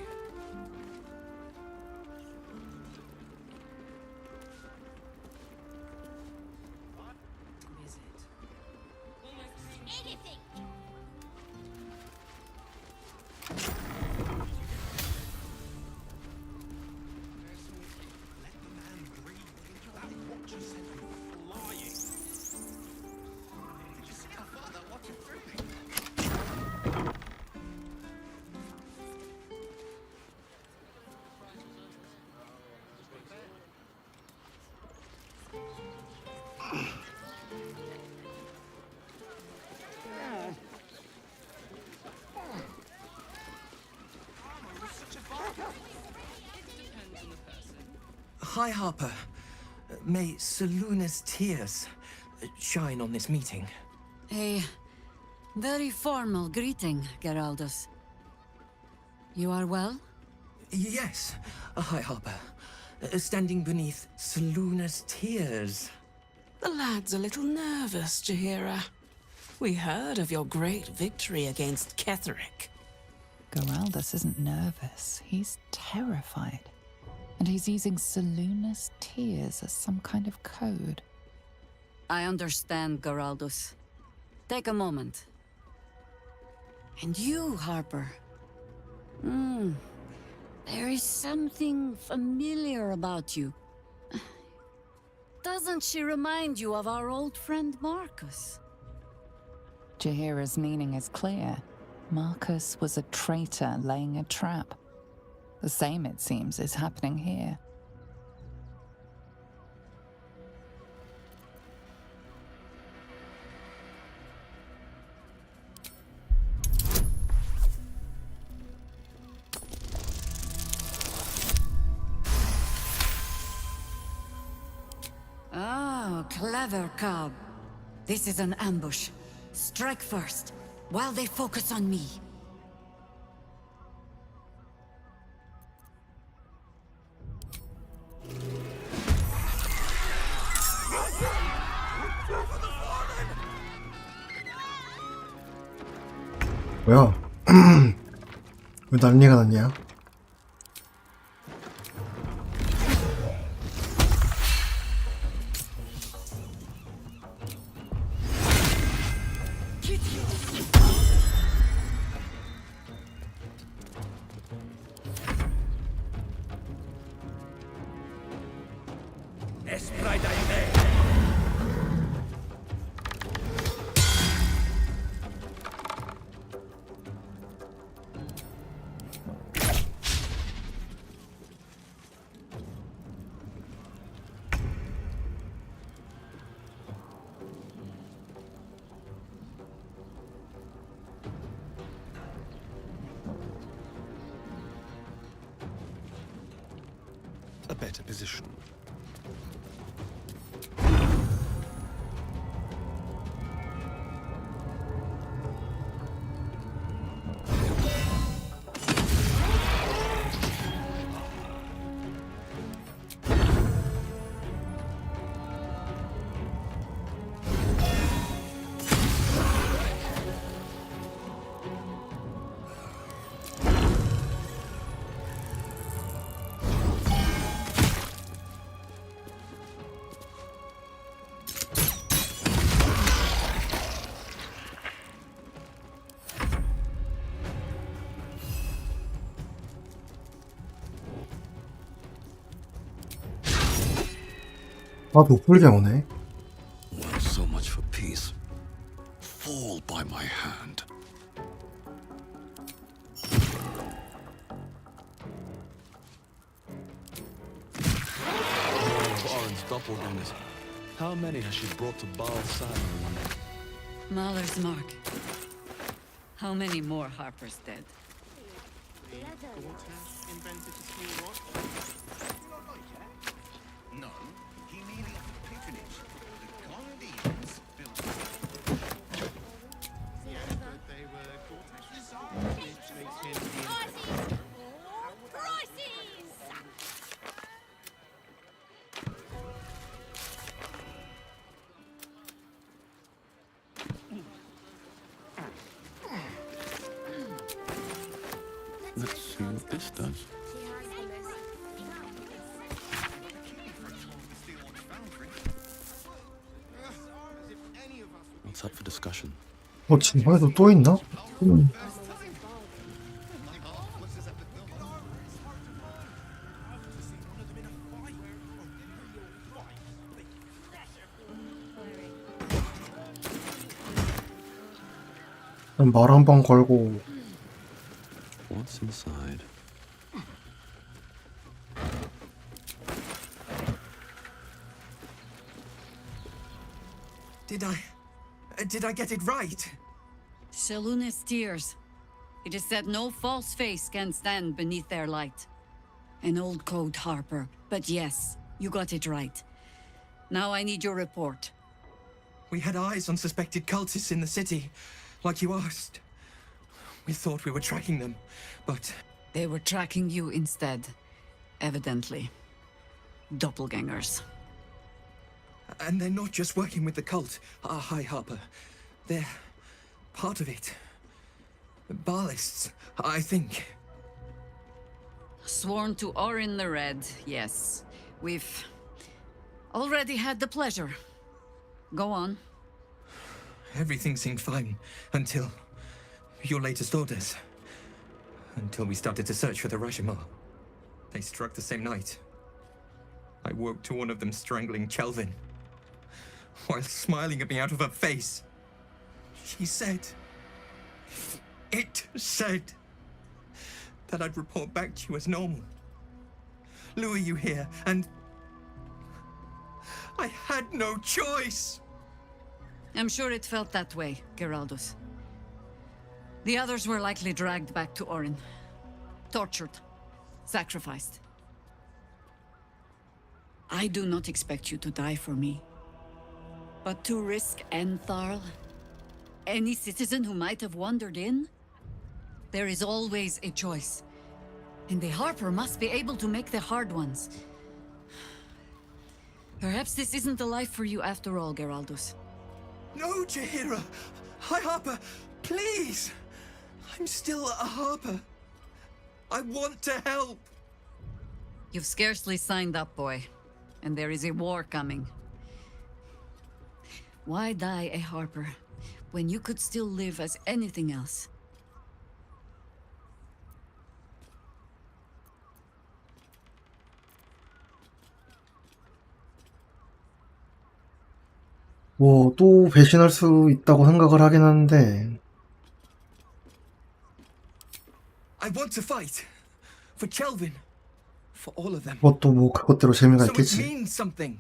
Hi, Harper. May Seluna's tears shine on this meeting. A very formal greeting, Geraldus. You are well? Yes. Hi, Harper. Standing beneath Seluna's tears. The lad's a little nervous, Jahira. We heard of your great victory against Ketheric. Geraldus isn't nervous. He's terrified. And he's using Seluna's tears as some kind of code. I understand, Geraldus. Take a moment. And you, Harper. There is something familiar about you. Doesn't she remind you of our old friend Marcus? Jahira's meaning is clear. Marcus was a traitor laying a trap. The same, it seems, is happening here. Oh, clever Cobb. This is an ambush. Strike first, while they focus on me. 뭐야? 왜 난리가 났냐? A better position. 아, 높을게 오네. Well, so much for peace. Fall by my hand. Oren's doppelgangers. How many has she brought to Balsan? Mahler's mark. How many more Harper's dead? Invented a steel watch? No, he merely offered patronage. The Gondians built yeah, but they were Cortex's, which makes him the inventor. Let's see what this does. What's up for discussion? 진화에도 또 있나? 말 한 번 걸고. What's inside? Did I get it right? Seluna's tears. It is said no false face can stand beneath their light. An old code, Harper, but yes, you got it right. Now I need your report. We had eyes on suspected cultists in the city, like you asked. We thought we were tracking them, but... They were tracking you instead, evidently. Doppelgangers. And they're not just working with the cult, High Harper. They're part of it. Ballists, I think. Sworn to Orin the Red, yes. We've already had the pleasure. Go on. Everything seemed fine until your latest orders. Until we started to search for the Rashomon. They struck the same night. I woke to one of them strangling Chelvin, while smiling at me out of her face. She said... It said... that I'd report back to you as normal. Lure you here, and... I had no choice! I'm sure it felt that way, Geraldus. The others were likely dragged back to Orin. Tortured. Sacrificed. I do not expect you to die for me. But to risk Entharl, any citizen who might have wandered in, there is always a choice. And the Harper must be able to make the hard ones. Perhaps this isn't the life for you after all, Geraldus. No, Jaheira! High Harper, please! I'm still a Harper. I want to help! You've scarcely signed up, boy. And there is a war coming. Why die a Harper, when you could still live as anything else? 뭐 또 배신할 수 있다고 생각을 하긴 하는데 I want to fight. For Chelvin. For all of them. 그것도 뭐 그것대로 재미가 So it 있겠지. means something.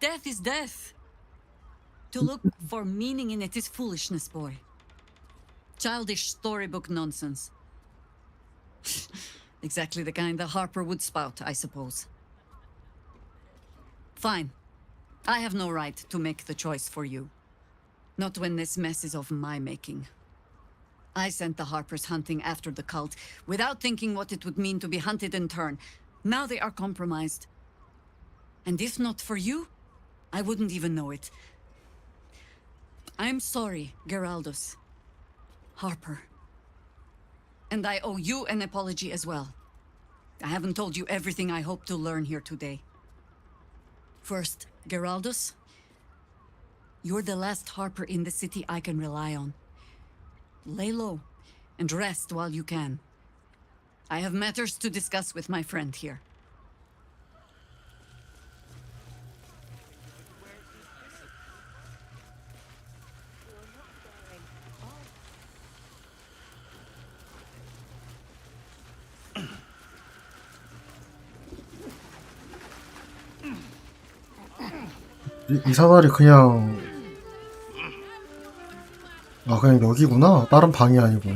Death is death. To look for meaning in it is foolishness, boy. Childish storybook nonsense. Exactly the kind the Harper would spout, I suppose. Fine. I have no right to make the choice for you. Not when this mess is of my making. I sent the Harpers hunting after the cult, without thinking what it would mean to be hunted in turn. Now they are compromised. And if not for you, I wouldn't even know it. I'm sorry, Geraldus. Harper. And I owe you an apology as well. I haven't told you everything I hope to learn here today. First, Geraldus, you're the last Harper in the city I can rely on. Lay low and rest while you can. I have matters to discuss with my friend here. 이 사다리 그냥 그냥 여기구나. 다른 방이 아니고.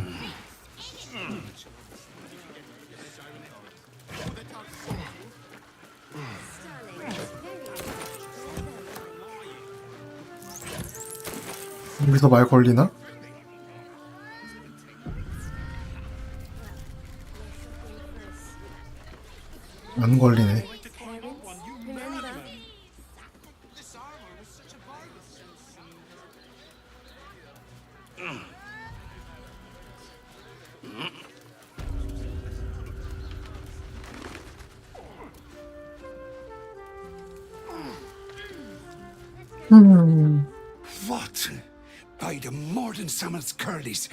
여기서 말 걸리나? 안 걸리네. What by the Morden Summons Curlies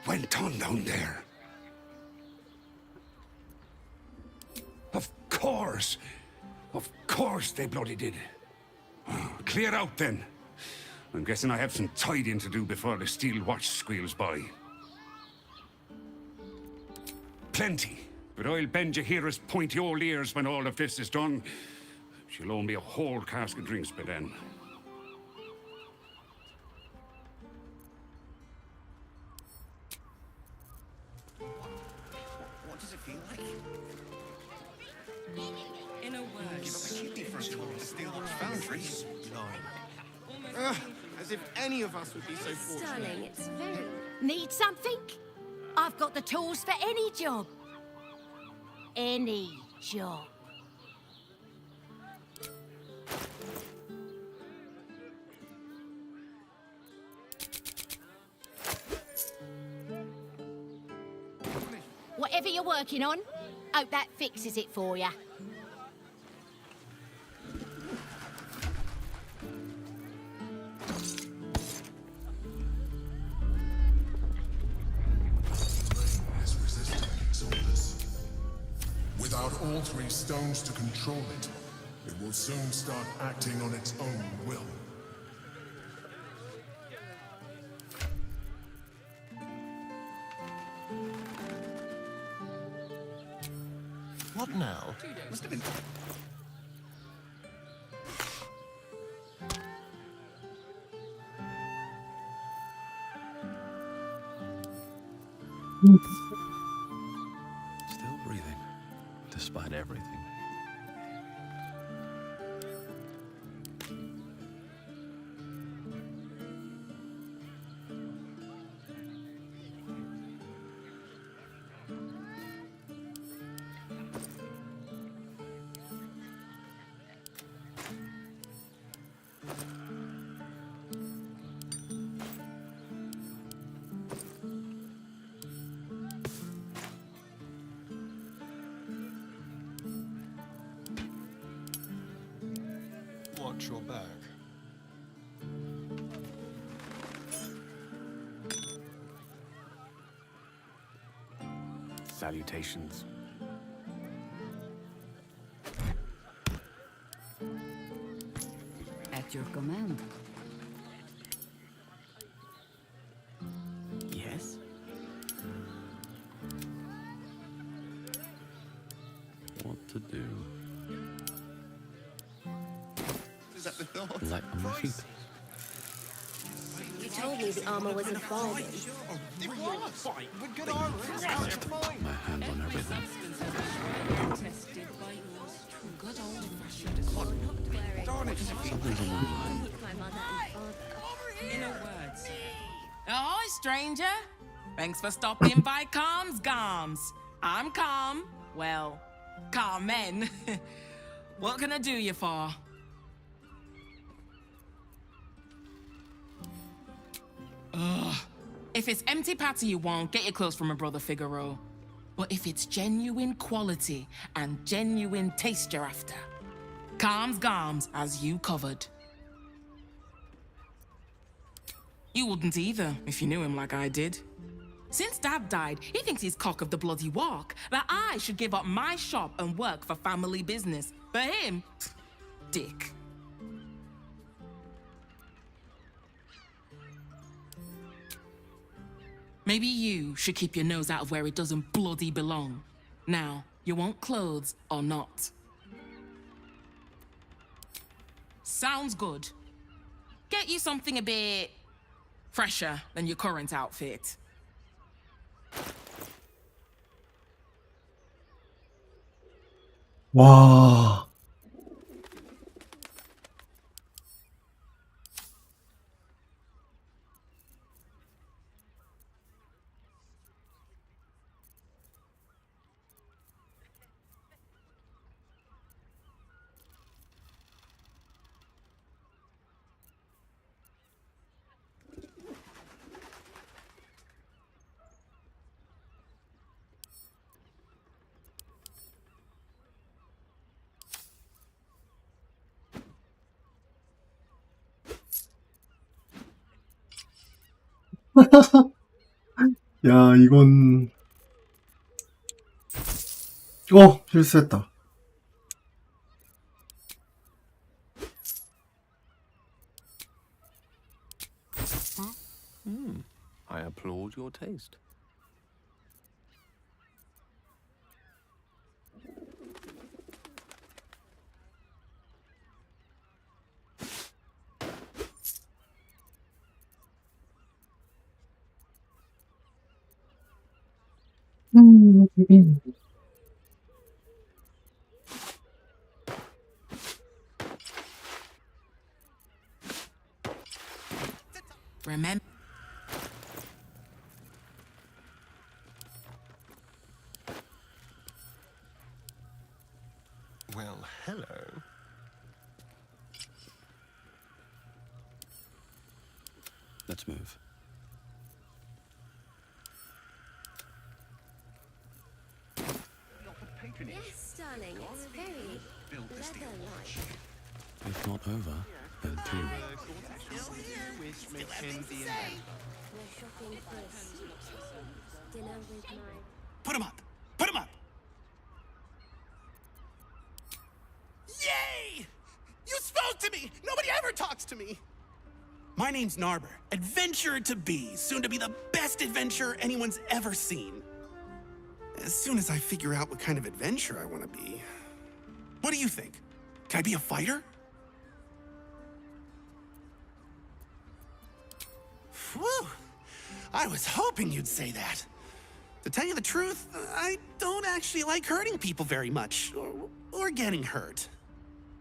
went on down there? Of course they bloody did. Clear out then. I'm guessing I have some tidying to do before the steel watch squeals by. Plenty, but I'll bend Jaheira's pointy old ears when all of this is done. She'll owe me a whole cask of drinks by then. What does it feel like? In a word, Give up a cutie for a tour of the Steelwatch Foundry. As if any of us would be so fortunate. Darling, it's very... Need something? I've got the tools for any job. Any job. Whatever you're working on, hope that fixes it for you. all three stones to control it, it will soon start acting on its own will. What now? Must have been. Still breathing, despite everything. Watch your back. Salutations. At your command. Yes? What to do? Is that the thought? Light on my feet. You told me the armor was a bargain. It was! With good armor. My hands on everything. Tested by yours. Good old-fashioned Something's on my mind. My mother and father. In a word, sir. Oh, stranger. Thanks for stopping by Calm's Gams. I'm Calm. Well, Carmen. What can I do you for? Ugh. If it's empty patty you want, get your clothes from my brother Figaro. But if it's genuine quality and genuine taste you're after, Calm's Gams has you covered. You wouldn't either, if you knew him like I did. Since Dad died, he thinks he's cock of the bloody walk, that I should give up my shop and work for family business. For him, dick. Maybe you should keep your nose out of where it doesn't bloody belong. Now, you want clothes or not? Sounds good. Get you something a bit fresher than your current outfit. 와. 야, 이건 실수했다. I applaud your taste. Remember. Well, hello. Let's move. Yes, darling, it's very leather-like. If not over, then through. We're shopping first. Dinner with my... Put him up! Put him up! me. My name's Narber, adventurer to be, soon to be the best adventurer anyone's ever seen. As soon as I figure out what kind of adventurer I want to be. What do you think? Can I be a fighter? Whew! I was hoping you'd say that. To tell you the truth, I don't actually like hurting people very much, or getting hurt.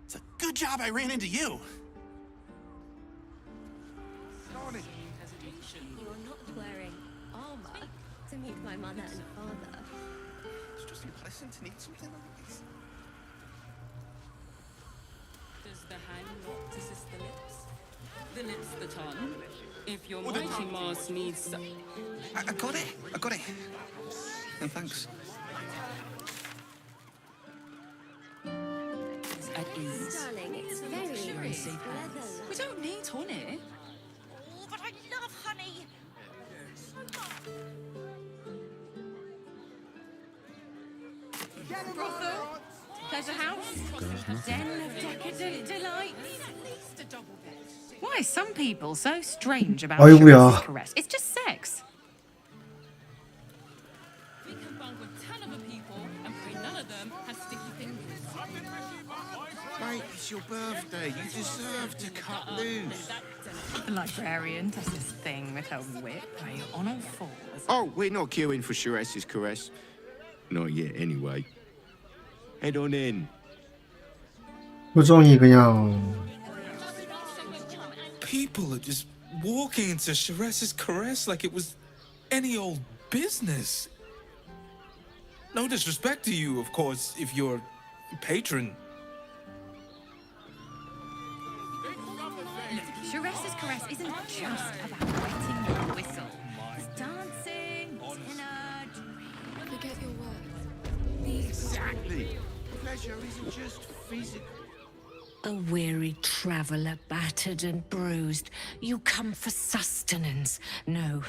It's a good job I ran into you. You're not wearing armor to meet my mother and father. It's just unpleasant to need something like this. Does the hand not assist the lips? The lips the tongue? If your mighty Mars needs... I got it. And thanks. At ease. Darling, it's very leather. We don't need honey. Oh, but I love honey. Brothel? Pleasure house? Den of decadent delight? Why are some people so strange about 아이고야. Shirley's caress? It's just sex. We can bunk with 10 other people and pray none of them has sticky fingers. Mate, it's your birthday. You deserve to cut loose. The librarian does this thing with her whip where you're on all fours. Oh, we're not queuing for Shiraz's caress. Not yet, anyway. Head on in. 표정이 그냥 People are just walking into Shiraz's caress like it was any old business. No disrespect to you, of course, if you're patron. Look, Shiraz's caress isn't just about wetting your whistle. It's dancing, tenor, Forget your words. Exactly. Pleasure isn't just physical. A weary traveller, battered and bruised, you come for sustenance, no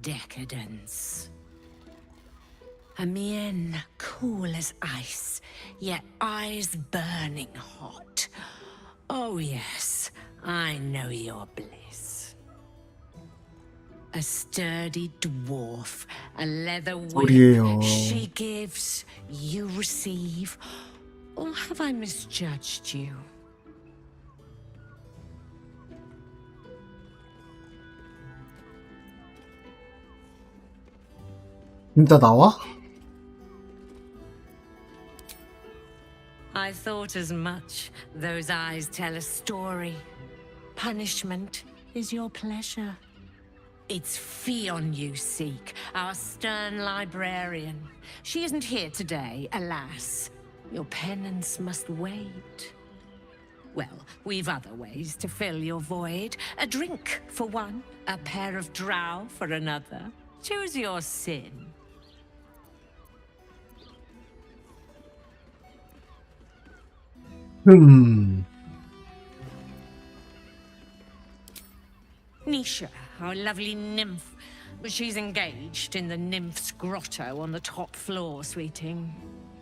decadence. A mien cool as ice, yet eyes burning hot. Oh yes, I know your bliss. A sturdy dwarf, a leather whip, 소리예요. she gives, you receive. Or have I misjudged you? 진짜 나와? I thought as much. Those eyes tell a story. Punishment is your pleasure. It's Fion you seek, our stern librarian. She isn't here today, alas. Your penance must wait. Well, we've other ways to fill your void. A drink for one, a pair of drow for another. Choose your sin. Nisha, our lovely nymph. She's engaged in the nymph's grotto on the top floor, sweeting.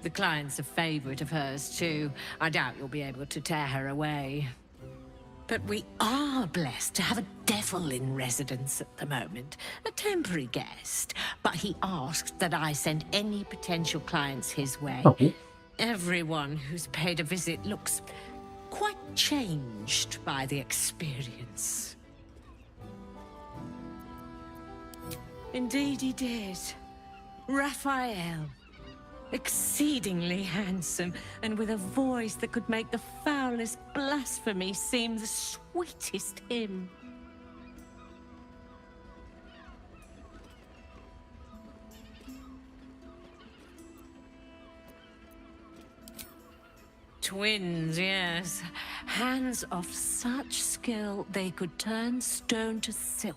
The client's a favorite of hers, too. I doubt you'll be able to tear her away. But we are blessed to have a devil in residence at the moment. A temporary guest. But he asked that I send any potential clients his way. Everyone who's paid a visit looks quite changed by the experience. Indeed he did. Raphael. Exceedingly handsome, and with a voice that could make the foulest blasphemy seem the sweetest hymn. Twins, yes. Hands of such skill they could turn stone to silk.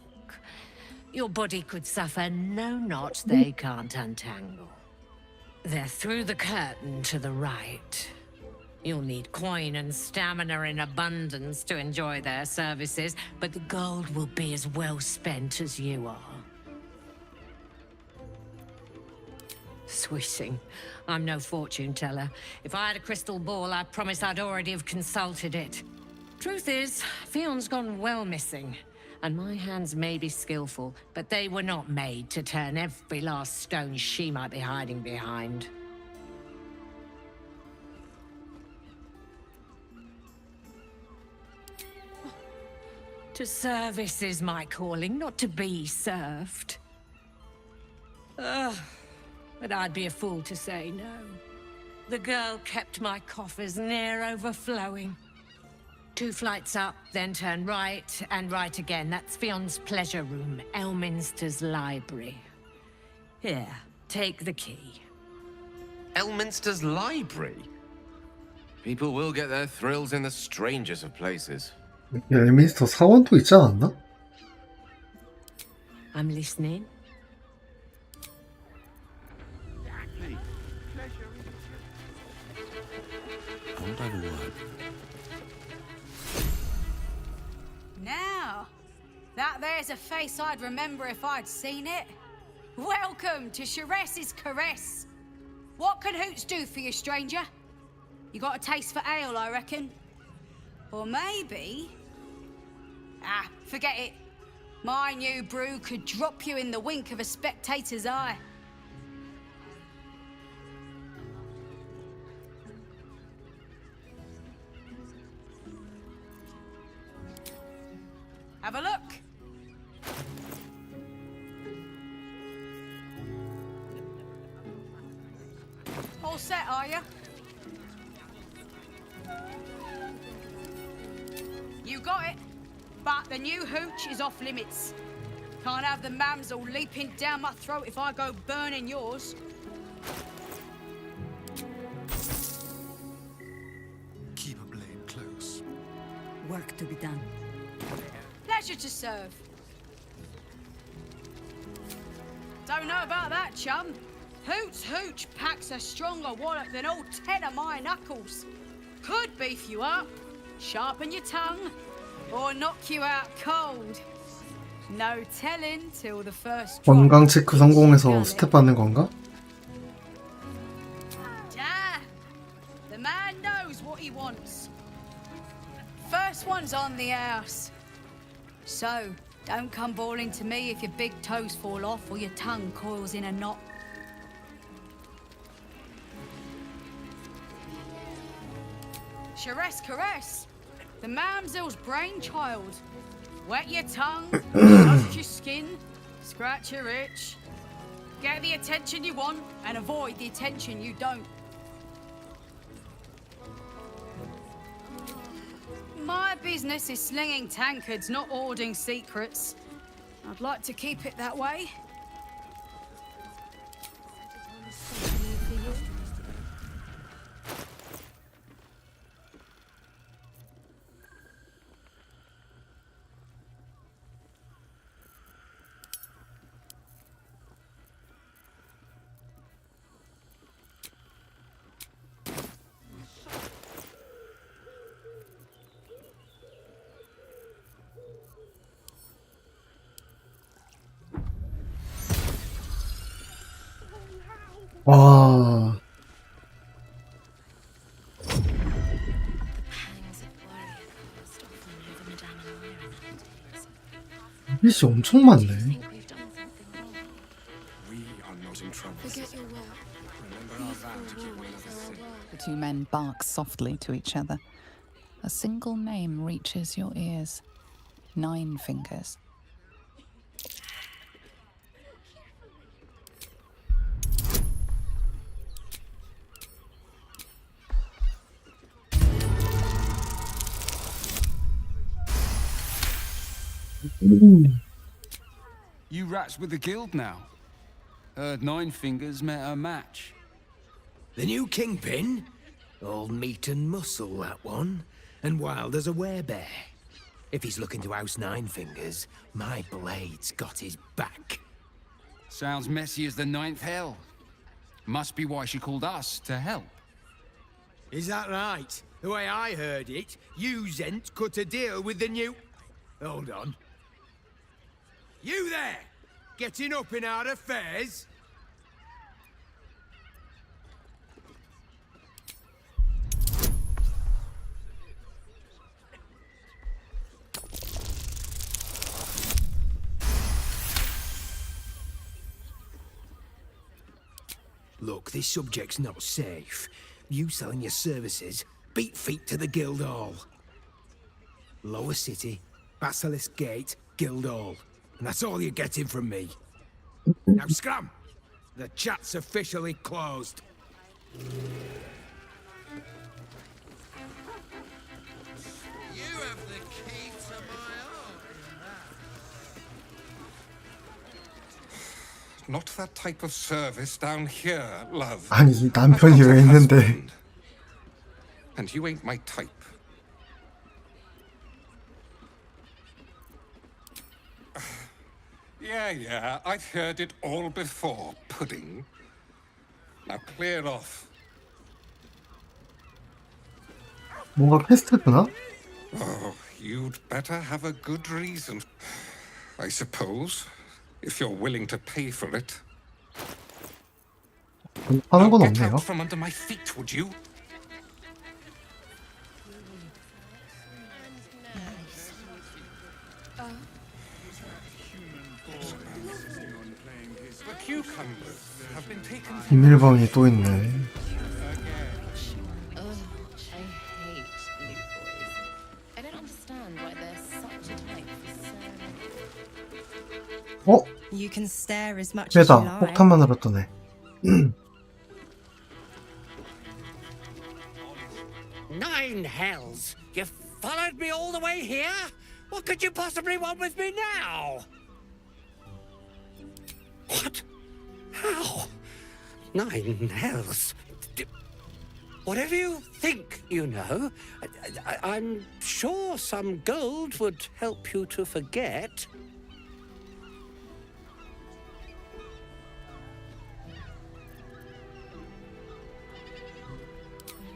Your body could suffer no knot they can't untangle. They're through the curtain to the right. You'll need coin and stamina in abundance to enjoy their services, but the gold will be as well spent as you are. Sweeting, I'm no fortune teller. If I had a crystal ball, I promise I'd already have consulted it. Truth is, Fion's gone well missing, and my hands may be skillful, but they were not made to turn every last stone she might be hiding behind. To service is my calling, not to be served. Ugh, but I'd be a fool to say no. The girl kept my coffers near overflowing. 2 flights up, then turn right, and right again. That's Fion's pleasure room, Elminster's library. Here, take the key. Elminster's library? People will get their thrills in the strangest of places. 엘미스터 사원도 있지 않았나? I'm listening. Hold over word. Now, that there's a face I'd remember if I'd seen it. Welcome to Sharess's Caress. What can Hoots do for you, stranger? You got a taste for ale, I reckon? Or maybe... Ah, forget it. My new brew could drop you in the wink of a spectator's eye. Have a look. All set, are you? You got it. But the new hooch is off limits. Can't have the mamsel leaping down my throat if I go burning yours. Keep a blade close. Work to be done. Pleasure to serve. Don't know about that, chum. Hoot's hooch packs a stronger wallop than all 10 of my knuckles. Could beef you up, sharpen your tongue, or knock you out cold. No telling till the first drop. 건강 체크 성공해서 스텝 받는 건가? Damn! The man knows what he wants. First one's on the house. So, don't come bawling to me if your big toes fall off or your tongue coils in a knot. Sharess Caress, the mamsel's brainchild. Wet your tongue, touch your skin, scratch your itch. Get the attention you want and avoid the attention you don't. My business is slinging tankards, not hoarding secrets. I'd like to keep it that way. 와. 빛이 엄청 많네. We are not in trouble. Forget your work. Remember our vow to keep one another safe. The 2 men bark softly to each other. A single name reaches your ears. 9 Fingers. You rats with the guild now. Heard 9 Fingers met her match. The new kingpin? All meat and muscle, that one. And wild as a werebear. If he's looking to oust 9 Fingers, my blade's got his back. Sounds messy as the 9th hell. Must be why she called us to help. Is that right? The way I heard it, you Zent cut a deal with the new... Hold on. You there! Getting up in our affairs? Look, this subject's not safe. You selling your services, beat feet to the Guildhall. Lower City, Basilisk Gate, Guildhall. And that's all you're getting from me. Now scram! The chat's officially closed. You have the key to my heart. Not that type of service down here, love. 아니 이 남편이 왜 있는데? And you ain't my type. Yeah, I've heard it all before, pudding. Now clear off. 뭔가 퀘스트 주나? Oh, you'd better have a good reason. I suppose, if you're willing to pay for it. 하는 건 Get 없네요. out from under my feet, would you? The cucumbers have been taken. 비밀방이 또 있네. I hate new boys. I don't understand why they're such a type for 어? You can stare as much as you 걔다. like. 폭탄만 알았던 애. 9 hells! You followed me all the way here? What could you possibly want with me now? What? How? 9 hells? Whatever you think, you know, I'm sure some gold would help you to forget.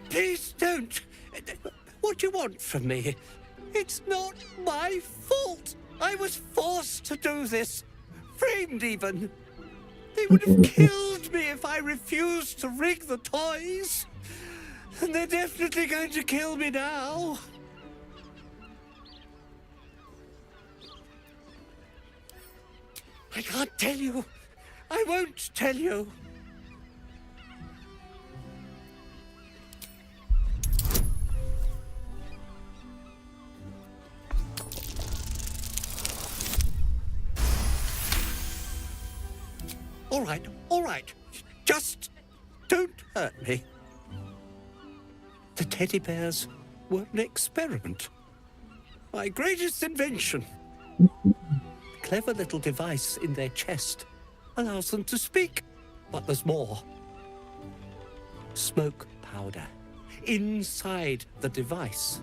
Please don't. What do you want from me? It's not my fault. I was forced to do this. Framed even. They would have killed me if I refused to rig the toys. And they're definitely going to kill me now. I can't tell you. I won't tell you. All right. Just don't hurt me. The teddy bears were an experiment. My greatest invention. Clever little device in their chest allows them to speak. But there's more. Smoke powder. Inside the device.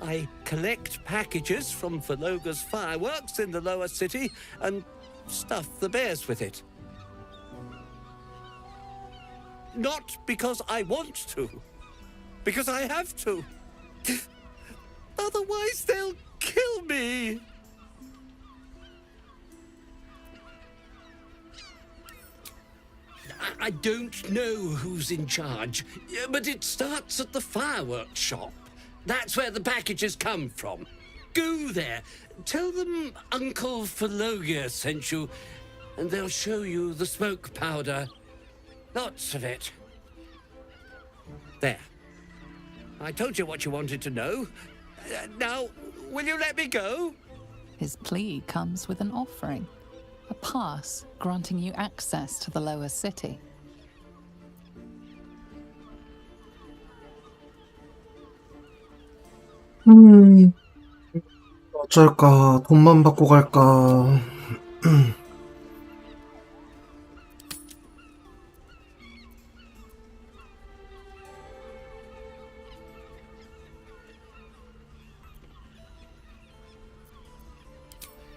I collect packages from Verloga's fireworks in the lower city and stuff the bears with it. Not because I want to, because I have to. Otherwise, they'll kill me. I don't know who's in charge, but it starts at the fireworks shop. That's where the packages come from. Go there, tell them Uncle Verloga sent you, and they'll show you the smoke powder. Lots of it. There. I told you what you wanted to know. Now, will you let me go? His plea comes with an offering. A pass granting you access to the lower city. 어쩔까? 돈만 받고 갈까?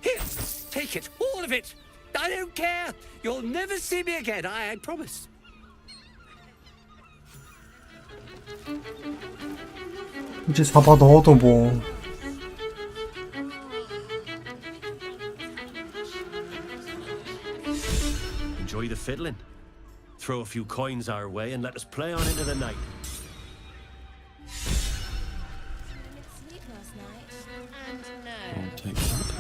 Here, take it, all of it. I don't care. You'll never see me again, I promise. 굳이 잡아 넣어도 뭐. Enjoy the fiddling. Throw a few coins our way and let us play on into the night. Sleep last night, and no. I'll take that.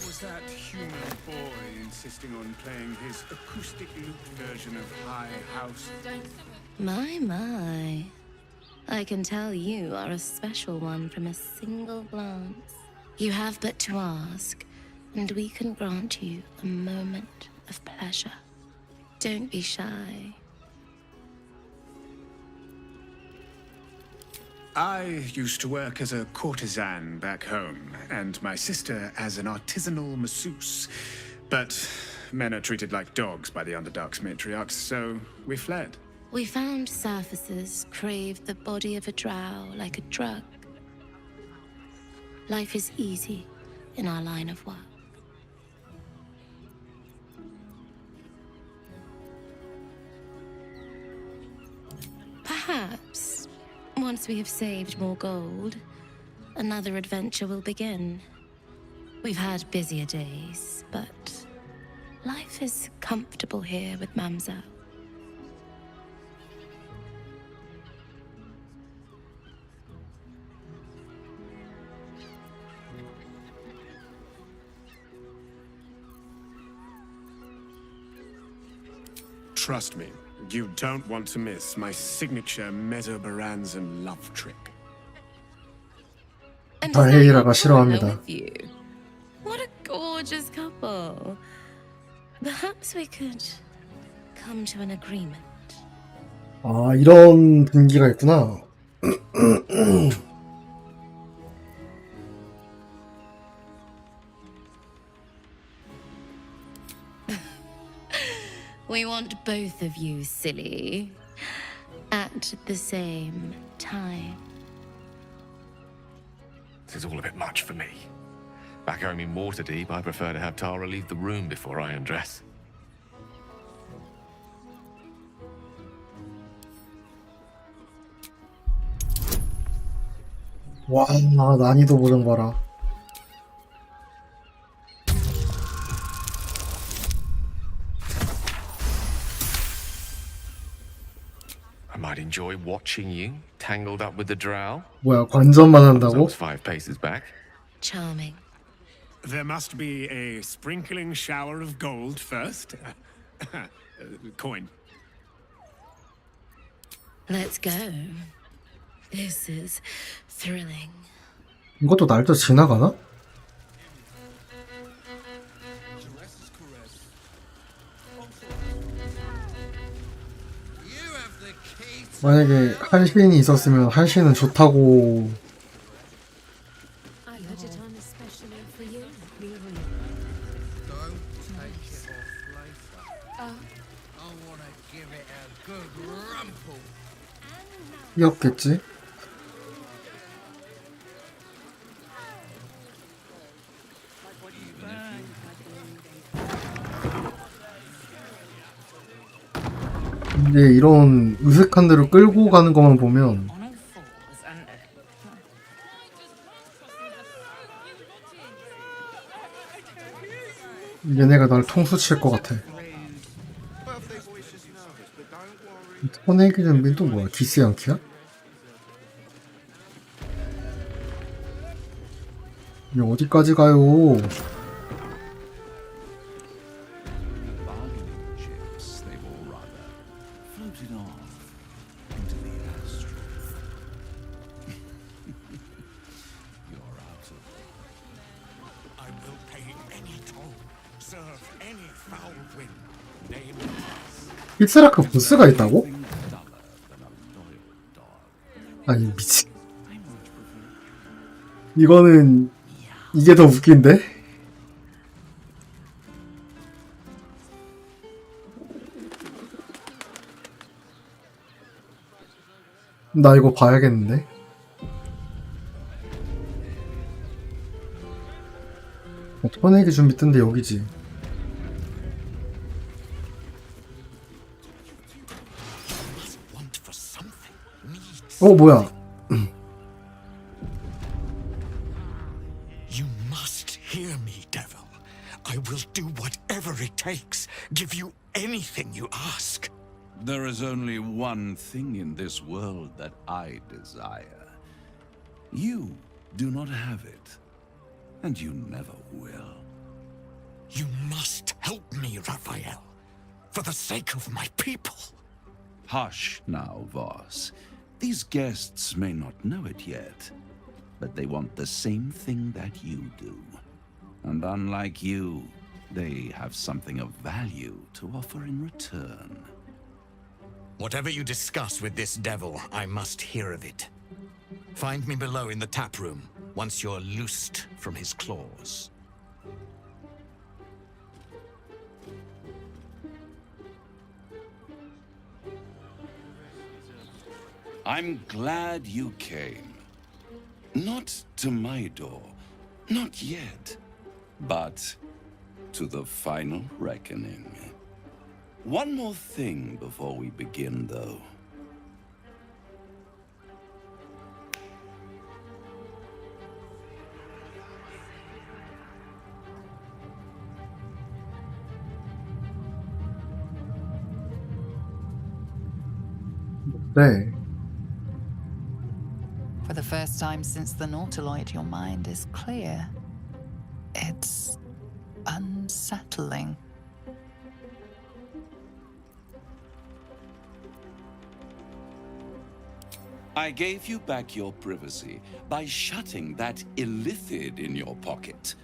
Was that that human boy insisting on playing his acoustic lute version of High House? My. I can tell you are a special one from a single glance. You have but to ask, and we can grant you a moment of pleasure. Don't be shy. I used to work as a courtesan back home, and my sister as an artisanal masseuse. But men are treated like dogs by the Underdark's matriarchs, so we fled. We found surfacers craved the body of a drow like a drug. Life is easy in our line of work. Perhaps, once we have saved more gold, another adventure will begin. We've had busier days, but life is comfortable here with Mamza. Trust me, you don't want to miss my signature Mesobaranzan love trick. 다헤이라가 싫어합니다. What a gorgeous couple. Perhaps we could come to an agreement. 아, 이런 분위기가 있구나. We want both of you, silly, at the same time. This is all a bit much for me. Back home in Waterdeep, I prefer to have Tara leave the room before I undress. 와, 난이도 보정 봐라. I might enjoy watching you tangled up with the drow. 뭐야, 관전만 한다고? Those 5 paces back. Charming. There must be a sprinkling shower of gold first. Coin. Let's go. This is thrilling. 이것도 날짜 지나가나? 만약에 한신이 있었으면 한신은 좋다고 I put it on especially for you. Don't take it off later. I want to give it a good rumple. 끼었겠지? 이제 이런 으슥한 데로 끌고 가는 것만 보면 얘네가 날 통수 칠 것 같아. 터내기 준비 또 뭐야? 기스 양키야? 이게 어디까지 가요? 픽스라크 보스가 있다고? 아니 미친. 이거는 이게 더 웃긴데? 나 이거 봐야겠는데? 터내기 준비 뜬데 여기지. 뭐야? You must hear me, devil. I will do whatever it takes. Give you anything you ask. There is only one thing in this world that I desire. You do not have it, and you never will. You must help me, Raphael. For the sake of my people. Hush now, Voss. These guests may not know it yet, but they want the same thing that you do. And unlike you, they have something of value to offer in return. Whatever you discuss with this devil, I must hear of it. Find me below in the tap room, once you're loosed from his claws. I'm glad you came. Not to my door, not yet, but to the final reckoning. One more thing before we begin, though. 네. For the first time since the Nautiloid, your mind is clear. It's unsettling. I gave you back your privacy by shutting that illithid in your pocket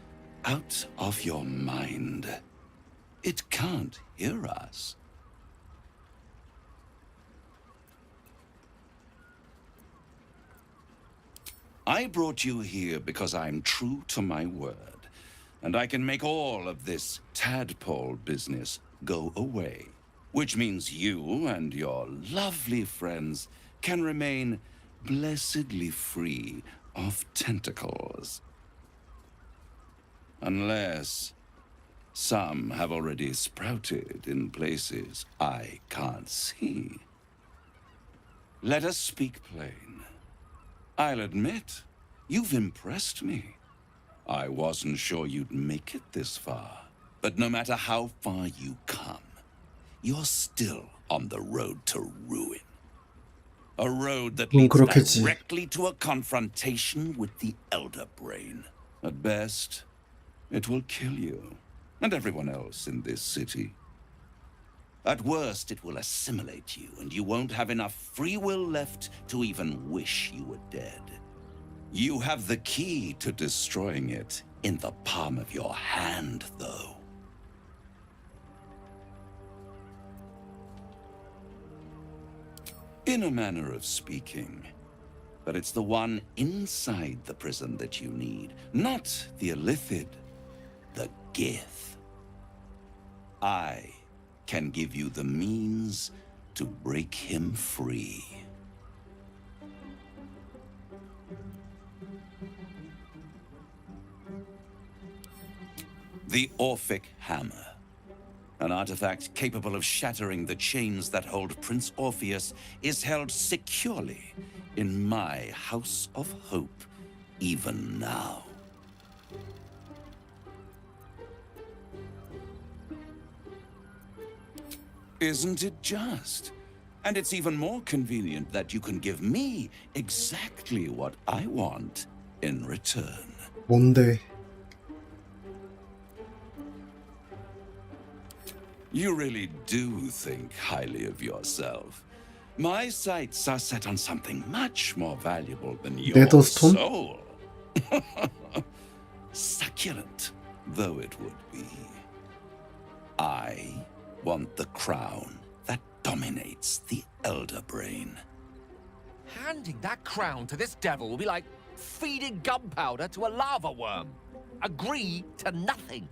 out of your mind. It can't hear us. I brought you here because I'm true to my word, and I can make all of this tadpole business go away, which means you and your lovely friends can remain blessedly free of tentacles. Unless some have already sprouted in places I can't see. Let us speak plain. I'll admit, you've impressed me. I wasn't sure you'd make it this far, but no matter how far you come, you're still on the road to ruin. A road that leads 그렇겠지. directly to a confrontation with the Elder Brain. At best, it will kill you and everyone else in this city. At worst, it will assimilate you, and you won't have enough free will left to even wish you were dead. You have the key to destroying it in the palm of your hand, though. In a manner of speaking. But it's the one inside the prison that you need, not the illithid, the Gith. I can give you the means to break him free. The Orphic Hammer. An artifact capable of shattering the chains that hold Prince Orpheus is held securely in my House of Hope, even now. Isn't it just? And it's even more convenient that you can give me exactly what I want in return. 뭔데? You really do think highly of yourself. My sights are set on something much more valuable than your Netherstone? soul. Succulent though it would be. I want the crown that dominates the Elder Brain. Handing that crown to this devil will be like feeding gunpowder to a lava worm. Agree to nothing.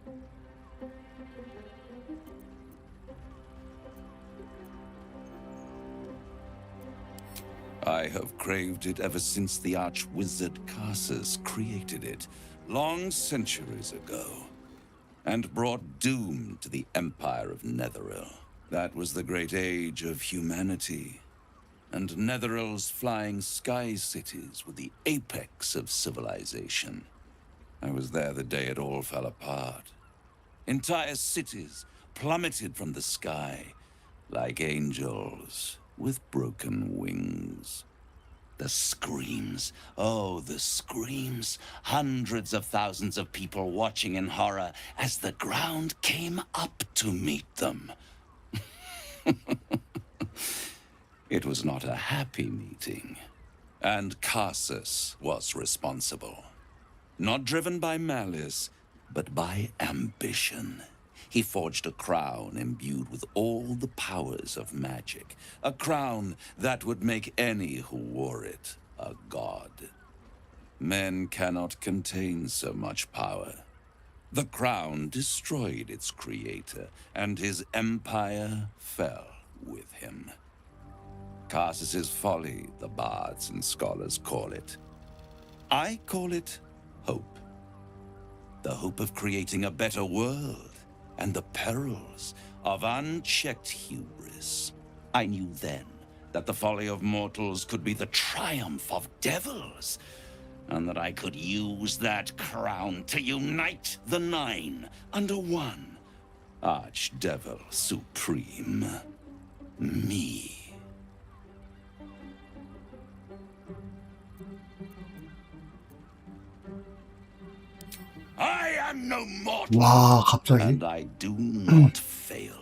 I have craved it ever since the arch-wizard Carsus created it, long centuries ago, and brought doom to the Empire of Netheril. That was the great age of humanity, and Netheril's flying sky cities were the apex of civilization. I was there the day it all fell apart. Entire cities plummeted from the sky like angels with broken wings. The screams. Oh, the screams. Hundreds of thousands of people watching in horror as the ground came up to meet them. It was not a happy meeting. And Cassus was responsible. Not driven by malice, but by ambition. He forged a crown imbued with all the powers of magic. A crown that would make any who wore it a god. Men cannot contain so much power. The crown destroyed its creator, and his empire fell with him. Cassus's folly, the bards and scholars call it. I call it hope. The hope of creating a better world, and the perils of unchecked hubris. I knew then that the folly of mortals could be the triumph of devils, and that I could use that crown to unite the Nine under one Archdevil Supreme. Me. I am no mortal, 와, 갑자기? and I do not fail.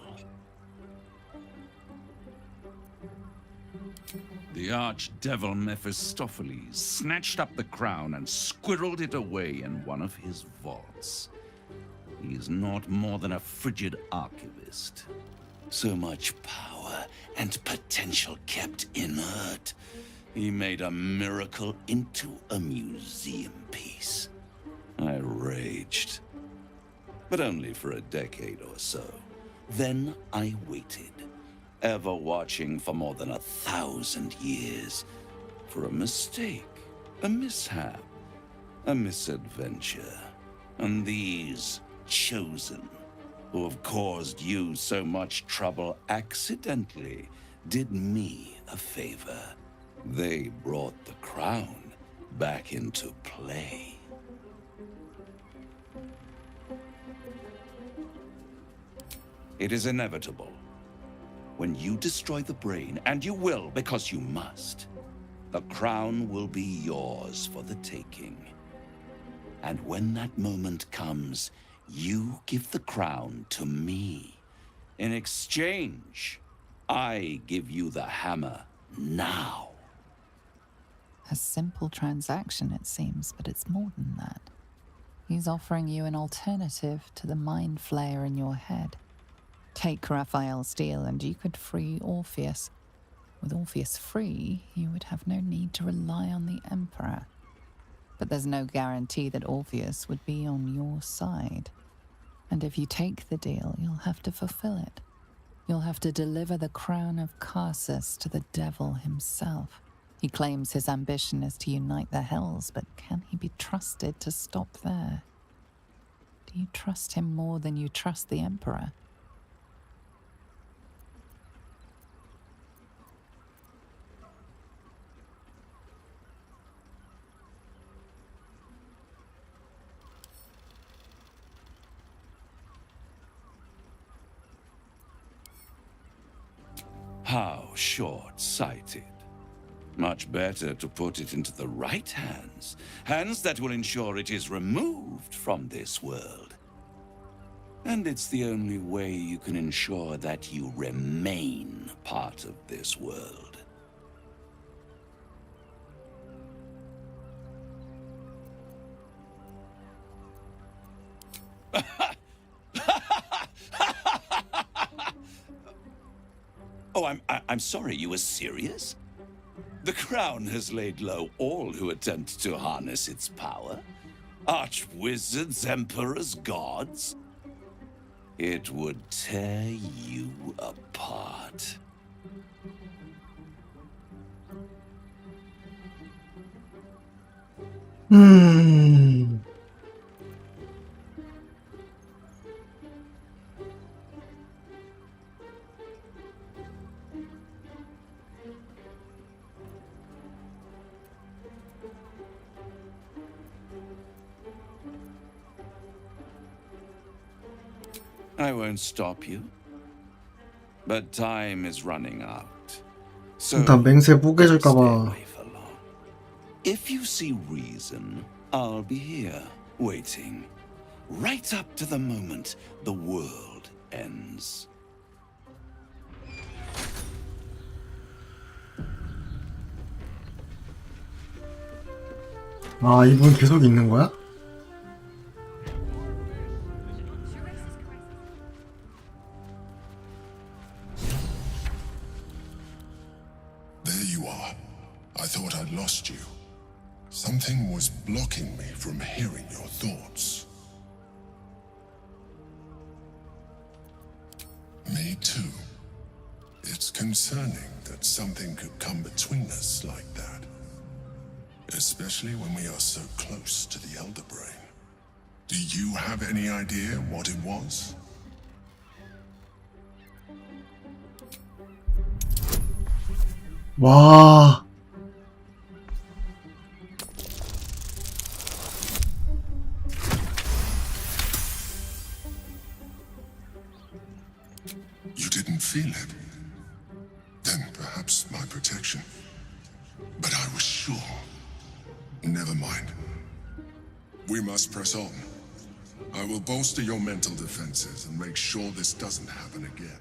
The archdevil Mephistopheles snatched up the crown and squirreled it away in one of his vaults. He is not more than a frigid archivist. So much power and potential kept inert. He made a miracle into a museum piece. I raged, but only for a decade or so. Then I waited, ever watching for more than 1,000 years, for a mistake, a mishap, a misadventure. And these chosen, who have caused you so much trouble accidentally, did me a favor. They brought the crown back into play. It is inevitable. When you destroy the brain, and you will because you must, the crown will be yours for the taking. And when that moment comes, you give the crown to me. In exchange, I give you the hammer now. A simple transaction, it seems, but it's more than that. He's offering you an alternative to the mind flayer in your head. Take Raphael's deal and you could free Orpheus. With Orpheus free, you would have no need to rely on the Emperor. But there's no guarantee that Orpheus would be on your side. And if you take the deal, you'll have to fulfill it. You'll have to deliver the crown of Cassus to the devil himself. He claims his ambition is to unite the Hells, but can he be trusted to stop there? Do you trust him more than you trust the Emperor? How short-sighted. Much better to put it into the right hands. Hands that will ensure it is removed from this world. And it's the only way you can ensure that you remain part of this world. Oh, I'm sorry, you were serious? The crown has laid low all who attempt to harness its power. Archwizards, emperors, gods. It would tear you apart. I won't stop you. But time is running out. So 일단 맹세 뽀개질까봐 If you see reason, I'll be here, waiting. Right up to the moment the world ends. 아, 이분 계속 있는 거야? There you are. I thought I'd lost you. Something was blocking me from hearing your thoughts. Me too. It's concerning that something could come between us like that. Especially when we are so close to the Elder Brain. Do you have any idea what it was? 와. You didn't feel it? Then perhaps my protection. But I was sure. Never mind. We must press on. I will bolster your mental defenses and make sure this doesn't happen again.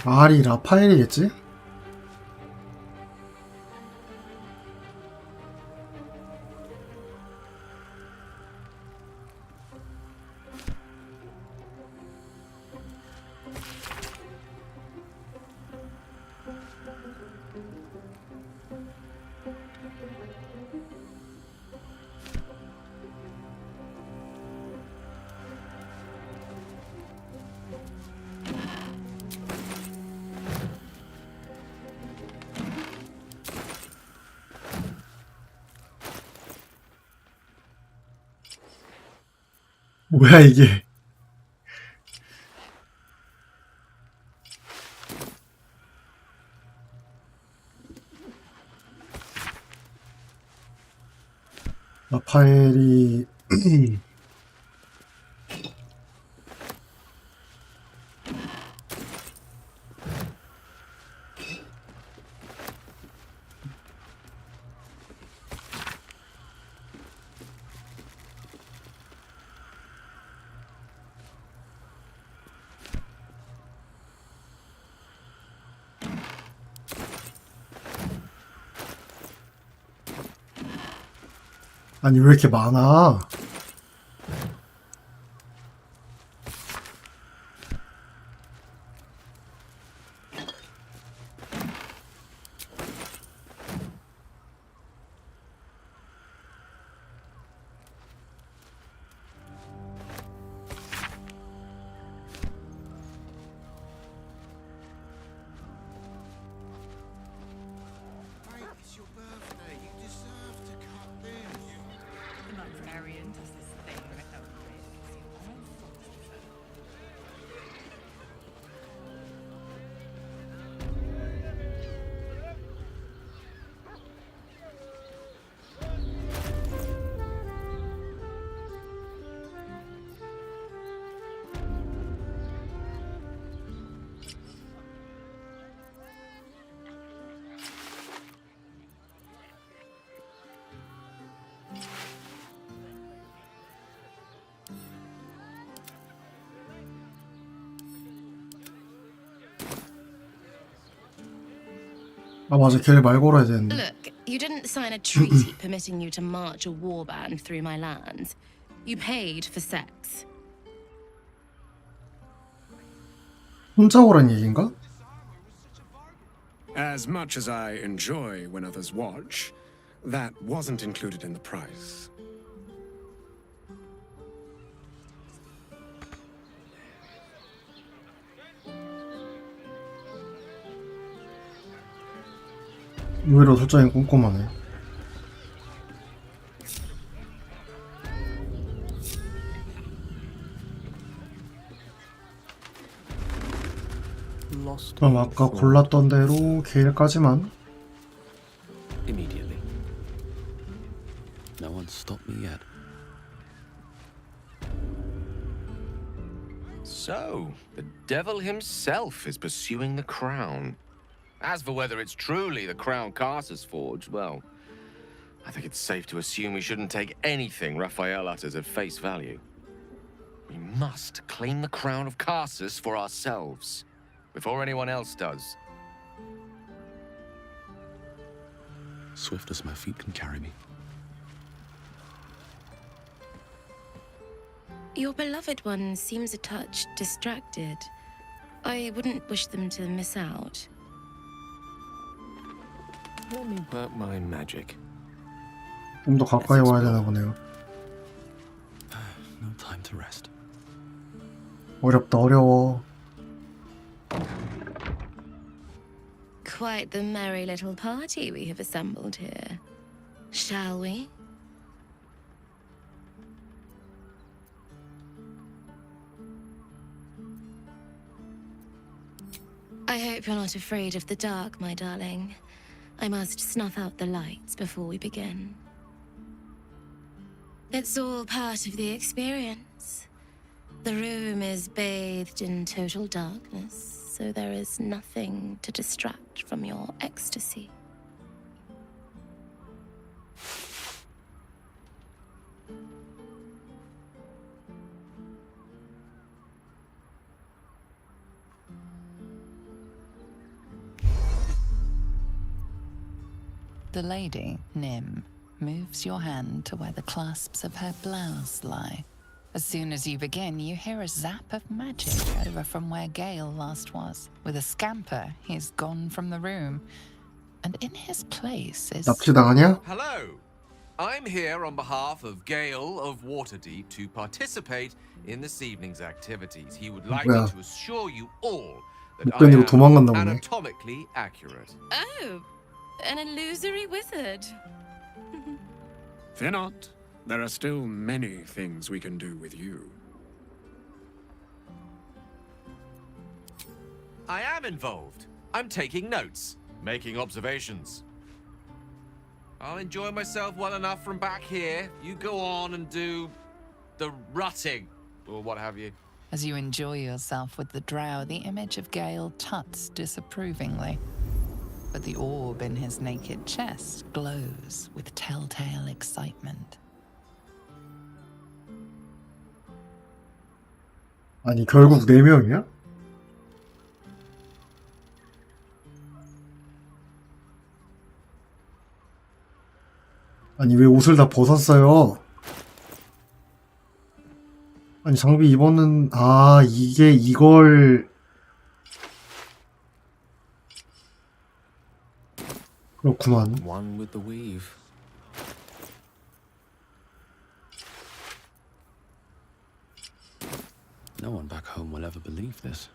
알이 라파엘이겠지? 뭐야 이게? 라파엘이 아니 왜 이렇게 많아? It's your birthday. You deserve to cut this. The librarian does this thing with her 아 맞아, 걔를 말 걸어야 되는데. Look, you didn't sign a treaty permitting you to march a warband through my lands. You paid for sex. 혼자 오란 얘기인가? As much as I enjoy when others watch, that wasn't included in the price. 의외로 소장이 꼼꼼하네. 그럼 아까 골랐던 대로 게일까지만. So, the devil himself is pursuing the crown. As for whether it's truly the crown Carcer's forged, well, I think it's safe to assume we shouldn't take anything Raphael utters at face value. We must claim the crown of Carcer's for ourselves, before anyone else does. Swift as my feet can carry me. Your beloved one seems a touch distracted. I wouldn't wish them to miss out. Let me work my magic. 좀 더 가까이 와야 되나 보네요. No time to rest. 어렵다, 어려워. Quite the merry little party we have assembled here. Shall we? I hope you're not afraid of the dark, my darling. I must snuff out the lights before we begin. It's all part of the experience. The room is bathed in total darkness, so there is nothing to distract from your ecstasy. The lady, Nim, moves your hand to where the clasps of her blouse lie. As soon as you begin, you hear a zap of magic over from where Gale last was. With a scamper, he's gone from the room. And in his place is... 납치당하냐? Hello. I'm here on behalf of Gale of Waterdeep to participate in this evening's activities. He would like me to assure you all that I 목변이로 도망갔나 am 보네. anatomically accurate. Oh, an illusory wizard. Fear not. There are still many things we can do with you. I am involved. I'm taking notes, making observations. I'll enjoy myself well enough from back here. You go on and do the rutting, or what have you. As you enjoy yourself with the drow, the image of Gale tuts disapprovingly. But the orb in his naked chest glows with telltale excitement. 아니 결국 4명이야? 아니 왜 옷을 다 벗었어요? 아니 장비 입었는... 아 이게 이걸... 그렇구만. One with the weave. No one back home will ever believe this.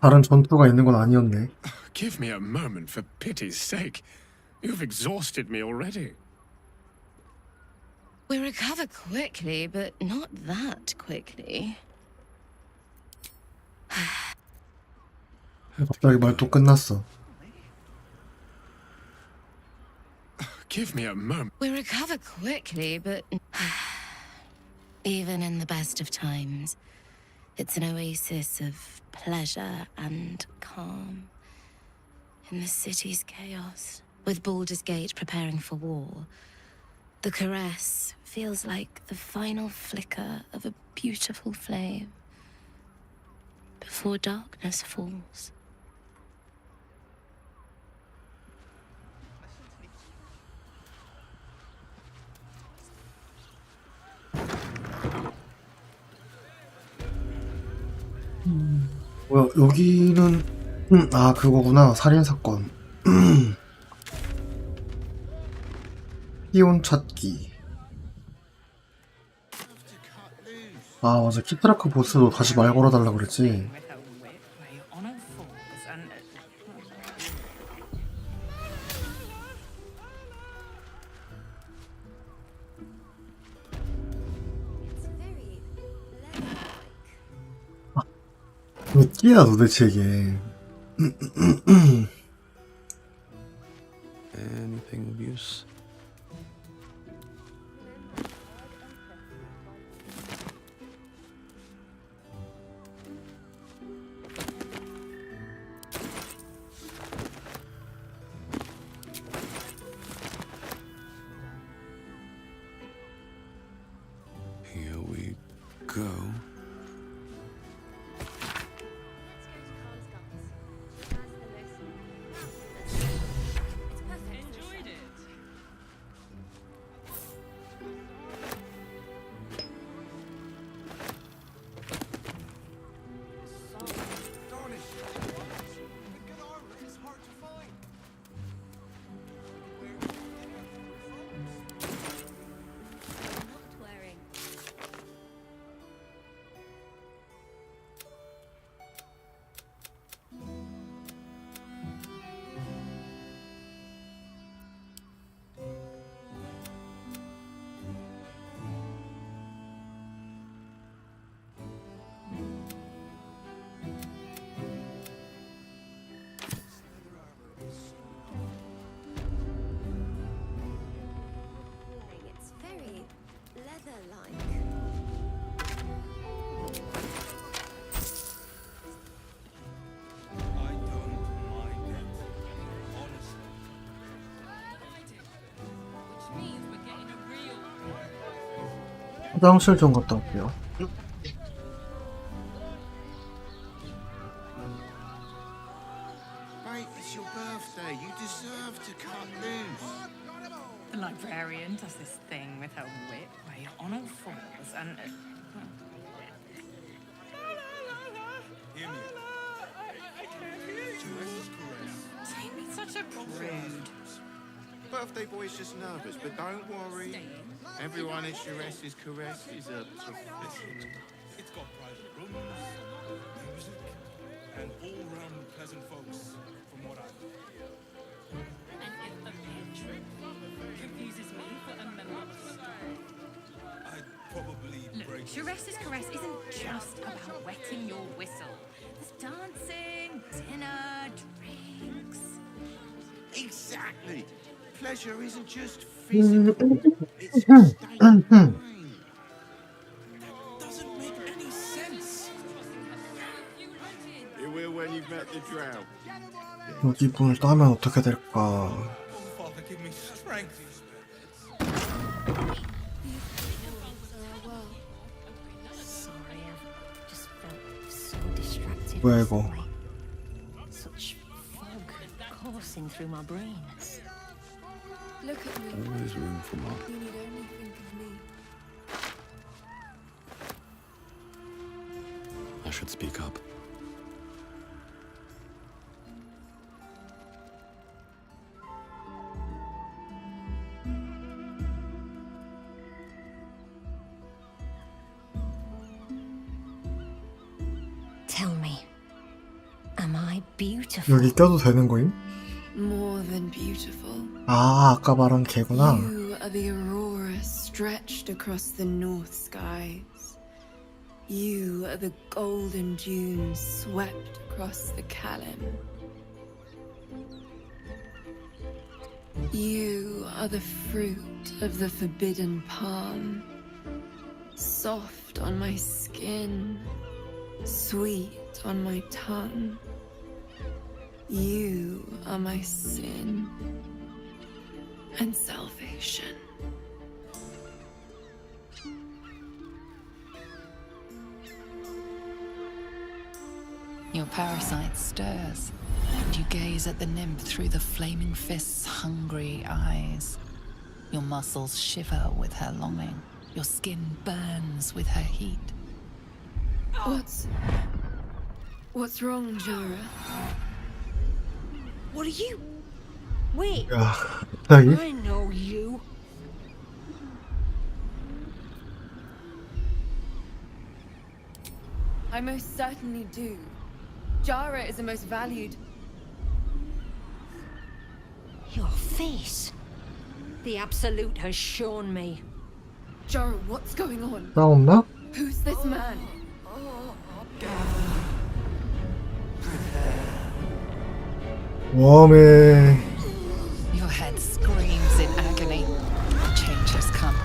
다른 전투가 있는 건 아니었네. Give me a moment, for pity's sake. You've exhausted me already. We recover quickly, but not that quickly. 갑자기 말도 끝났어. Give me a moment. We recover quickly, but even in the best of times, it's an oasis of pleasure and calm. In the city's chaos, with Baldur's Gate preparing for war, the caress feels like the final flicker of a beautiful flame before darkness falls. 뭐야 여기는 아 그거구나. 살인사건. 피온 찾기. 아 맞아 키트라크 보스도 다시 말 걸어달라 그랬지. 몇 개야 도대체 이게. Anything of use? go. It's very leather-like. I don't mind it, honestly. Which means we're getting a real. 화장실 좀 갔다 올게요. Mate, it's your birthday. You deserve to cut loose. The librarian does this thing with her whip where you're on all fours and. Hear me. Jamie's such a prude. Birthday boy's just nervous, but don't worry. Everyone at Shiraz's caress is a professional. It's got private rooms, music, and all-round pleasant folks, from what I hear. And if the patron confuses me for a member of staff. I'd probably break. Shiraz's caress isn't just about wetting your whistle. There's dancing, dinner, drinks. Exactly. Pleasure isn't just physical. It's a state of mind. That doesn't make any sense. It will when you've met the drow. 여기 문을 따면 어떻게 될까? Father, give me strength. Sorry, I've just felt so distracted. 뭐야 이거? Such fog coursing through my brain. Look at me. Always room for more. You need only think of me. I should speak up. Tell me, am I beautiful? 여기 껴도 되는 거임? More than beautiful. 아, 아까 말한 개구나. You are the aurora stretched across the north skies. You are the golden dunes swept across the Calym. You are the fruit of the forbidden palm, soft on my skin, sweet on my tongue. You are my sin and salvation. Your parasite stirs, and you gaze at the nymph through the flaming fist's hungry eyes. Your muscles shiver with her longing. Your skin burns with her heat. What's wrong, Jara? What are you? Wait. 야, 갑자기? I know you. I most certainly do. Jara is the most valued. Your face. The Absolute has shown me. Jara, what's going on? 싸웠나? Who's this man? 웜에 Your head screams in agony. Change has come.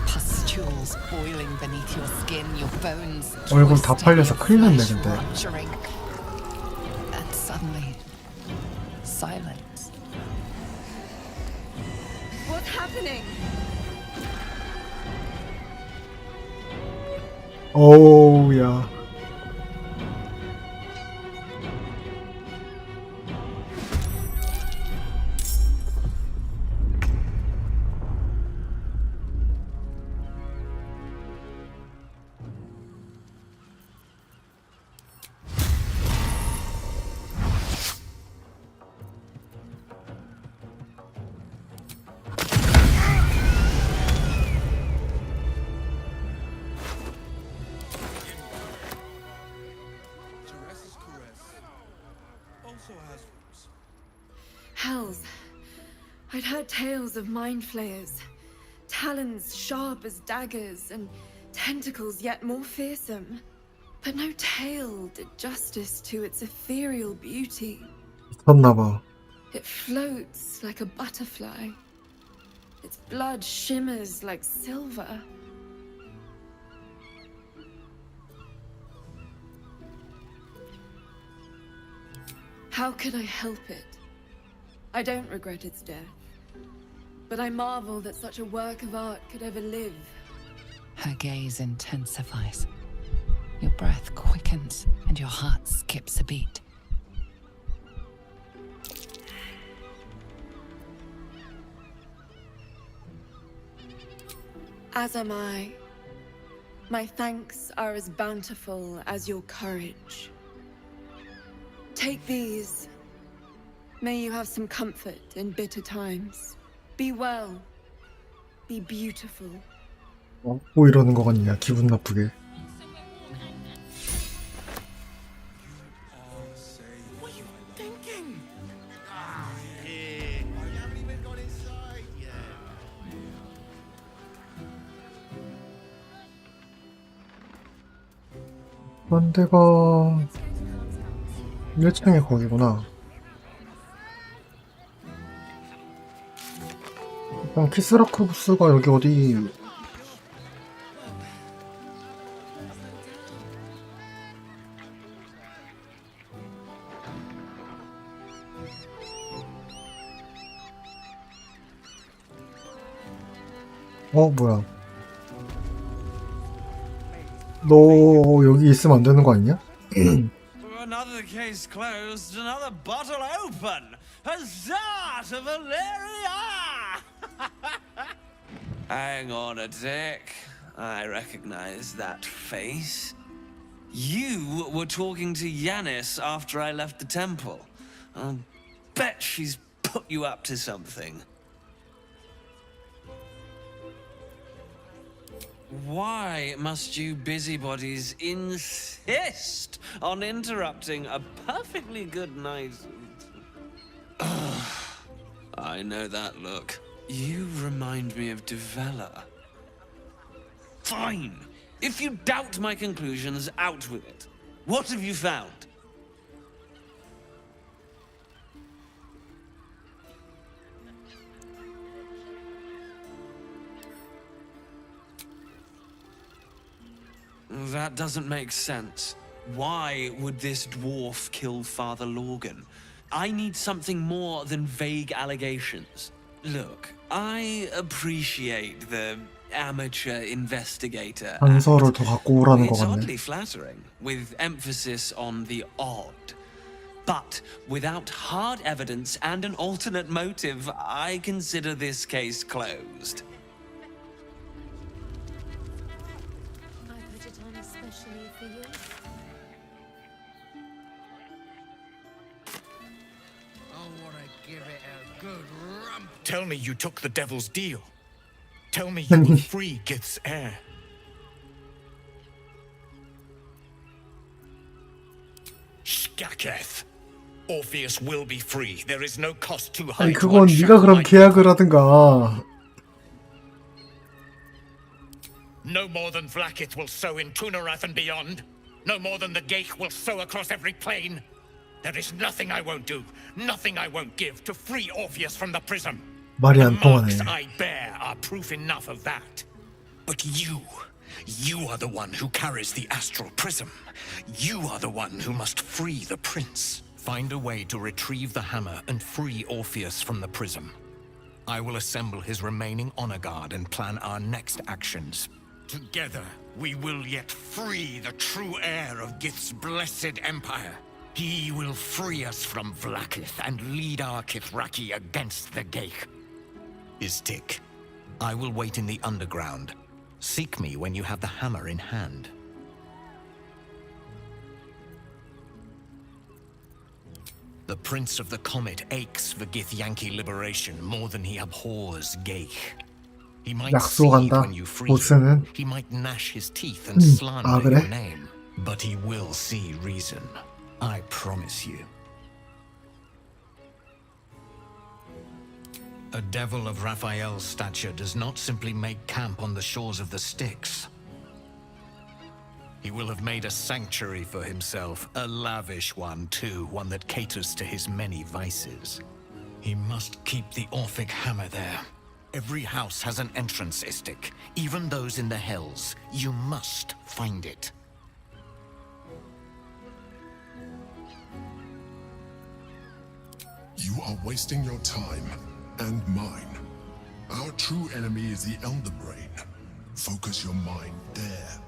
Pustules boiling beneath your skin, your bones 얼굴 다 팔려서 큰일 났네 근데. rupturing. And suddenly, silence. What's happening? 어우, 야. Hells. I'd heard tales of mind flayers. Talons sharp as daggers, and tentacles yet more fearsome. But no tale did justice to its ethereal beauty. 미쳤나봐. It floats like a butterfly. Its blood shimmers like silver. How could I help it? I don't regret its death, but I marvel that such a work of art could ever live. Her gaze intensifies. Your breath quickens and your heart skips a beat. As am I. My thanks are as bountiful as your courage. Take these. May you have some comfort in bitter times. Be well. Be beautiful. 뭐 이러는 거 같냐, 기분 나쁘게. What are you thinking? Here. I haven't even got inside yet. 딴 데가 1층에 거기구나. 일단 키스라크 부스가 여기 어디 뭐야. 너 여기 있으면 안 되는 거 아니냐? Another case closed, another bottle open. Huzzah to Valeria! Hang on a tick. I recognize that face. You were talking to Yanis after I left the temple. I'll bet she's put you up to something. Why must you busybodies insist on interrupting a perfectly good night? I know that look. You remind me of Devella. Fine. If you doubt my conclusions, out with it. What have you found? That doesn't make sense. Why would this dwarf kill Father Lorgan? I need something more than vague allegations. Look, I appreciate the amateur investigator. 단서를 더 갖고 오라는 거 It's 같네. oddly flattering, with emphasis on the odd. But without hard evidence and an alternate motive, I consider this case closed. I put it on especially for you. I want to give it a good rump. Tell me you took the devil's deal. Tell me you will free Gith's heir. Skaketh. Orpheus will be free. There is no cost too high. 아니 그건 네가 그럼 계약을 하든가. No more than Vlaakith will sow in Tunarath and beyond. No more than the Geich will sow across every plain. There is nothing I won't do, nothing I won't give to free Orpheus from the prism. 말이 The 안 통하네. marks I bear are proof enough of that. But you are the one who carries the astral prism. You are the one who must free the prince. Find a way to retrieve the hammer and free Orpheus from the prism. I will assemble his remaining honor guard and plan our next actions. Together, we will yet free the true heir of Gith's blessed empire. He will free us from Vlaakith and lead our Kithraki against the Geich. Istik, I will wait in the underground. Seek me when you have the hammer in hand. The Prince of the Comet aches for Githyanki liberation more than he abhors Geich. He might seethe 약속한다. when you free him. 보스는 He might gnash his teeth and slander 아, 그래? your name. But he will see reason. I promise you. A devil of Raphael's stature does not simply make camp on the shores of the Styx. He will have made a sanctuary for himself, a lavish one too, one that caters to his many vices. He must keep the Orphic hammer there. Every house has an entrance, Istik, even those in the Hells. You must find it. You are wasting your time and mine. Our true enemy is the Elder Brain. Focus your mind there.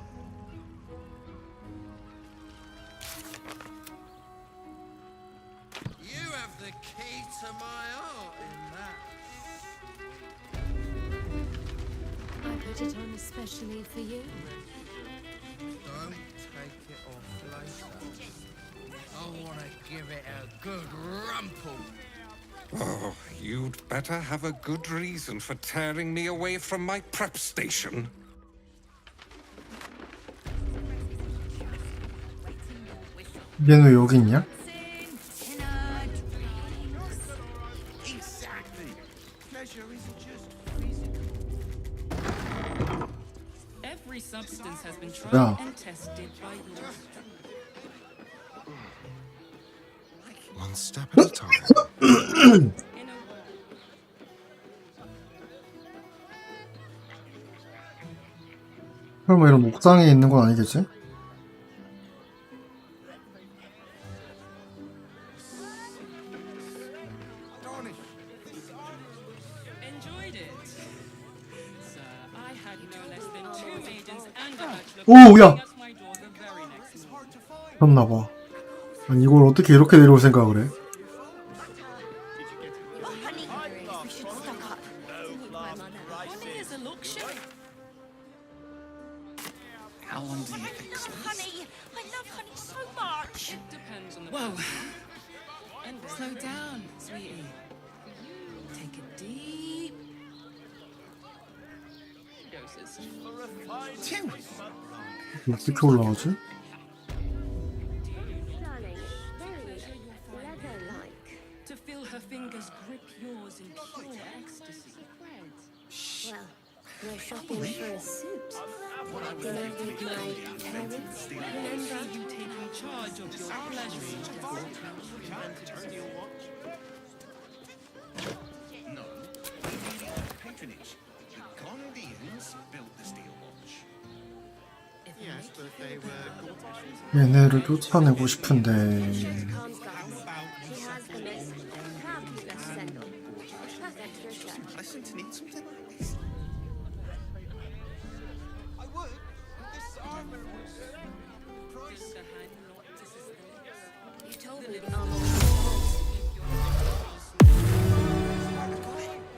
You have the key to my heart in that. I put it on especially for you. Don't take it off later. I want to give it a good rumple. Oh, you'd better have a good reason for tearing me away from my prep station. 얘는 왜 여기 있냐? Exactly. Pleasure isn't just Every substance has been Yeah. tried and tested by you. one step at a time. 설마 이런 옥상에 있는 건 아니겠지? Enjoyed it. Sir, I had no less than 2 maidens and a bachelor 오, 야! at my door the very next morning. 그렇나봐. 아니, 이걸 어떻게 이렇게 내려올 생각을 해? We should stock up to meet my mother. Honey is a luxury. How long do you think? Honey, I love honey so much. It depends on the Whoa. person. And slow down, sweetie. Take a deep doses. 어떻게 올라가지? Darling, very leather-like. To feel her fingers grip yours in pure ecstasy. Well, no shopping for a suit. Dinner with my parents. Remember? You taking charge of your pleasures. No, patronage. The Gondians built the steel watch. Yes, but they were 얘네를 쫓아내고 싶은데 She has the most fabulous sandal. Perfect for a shirt. Listen to need something like this. I would. This armor was pricey. You told me the armor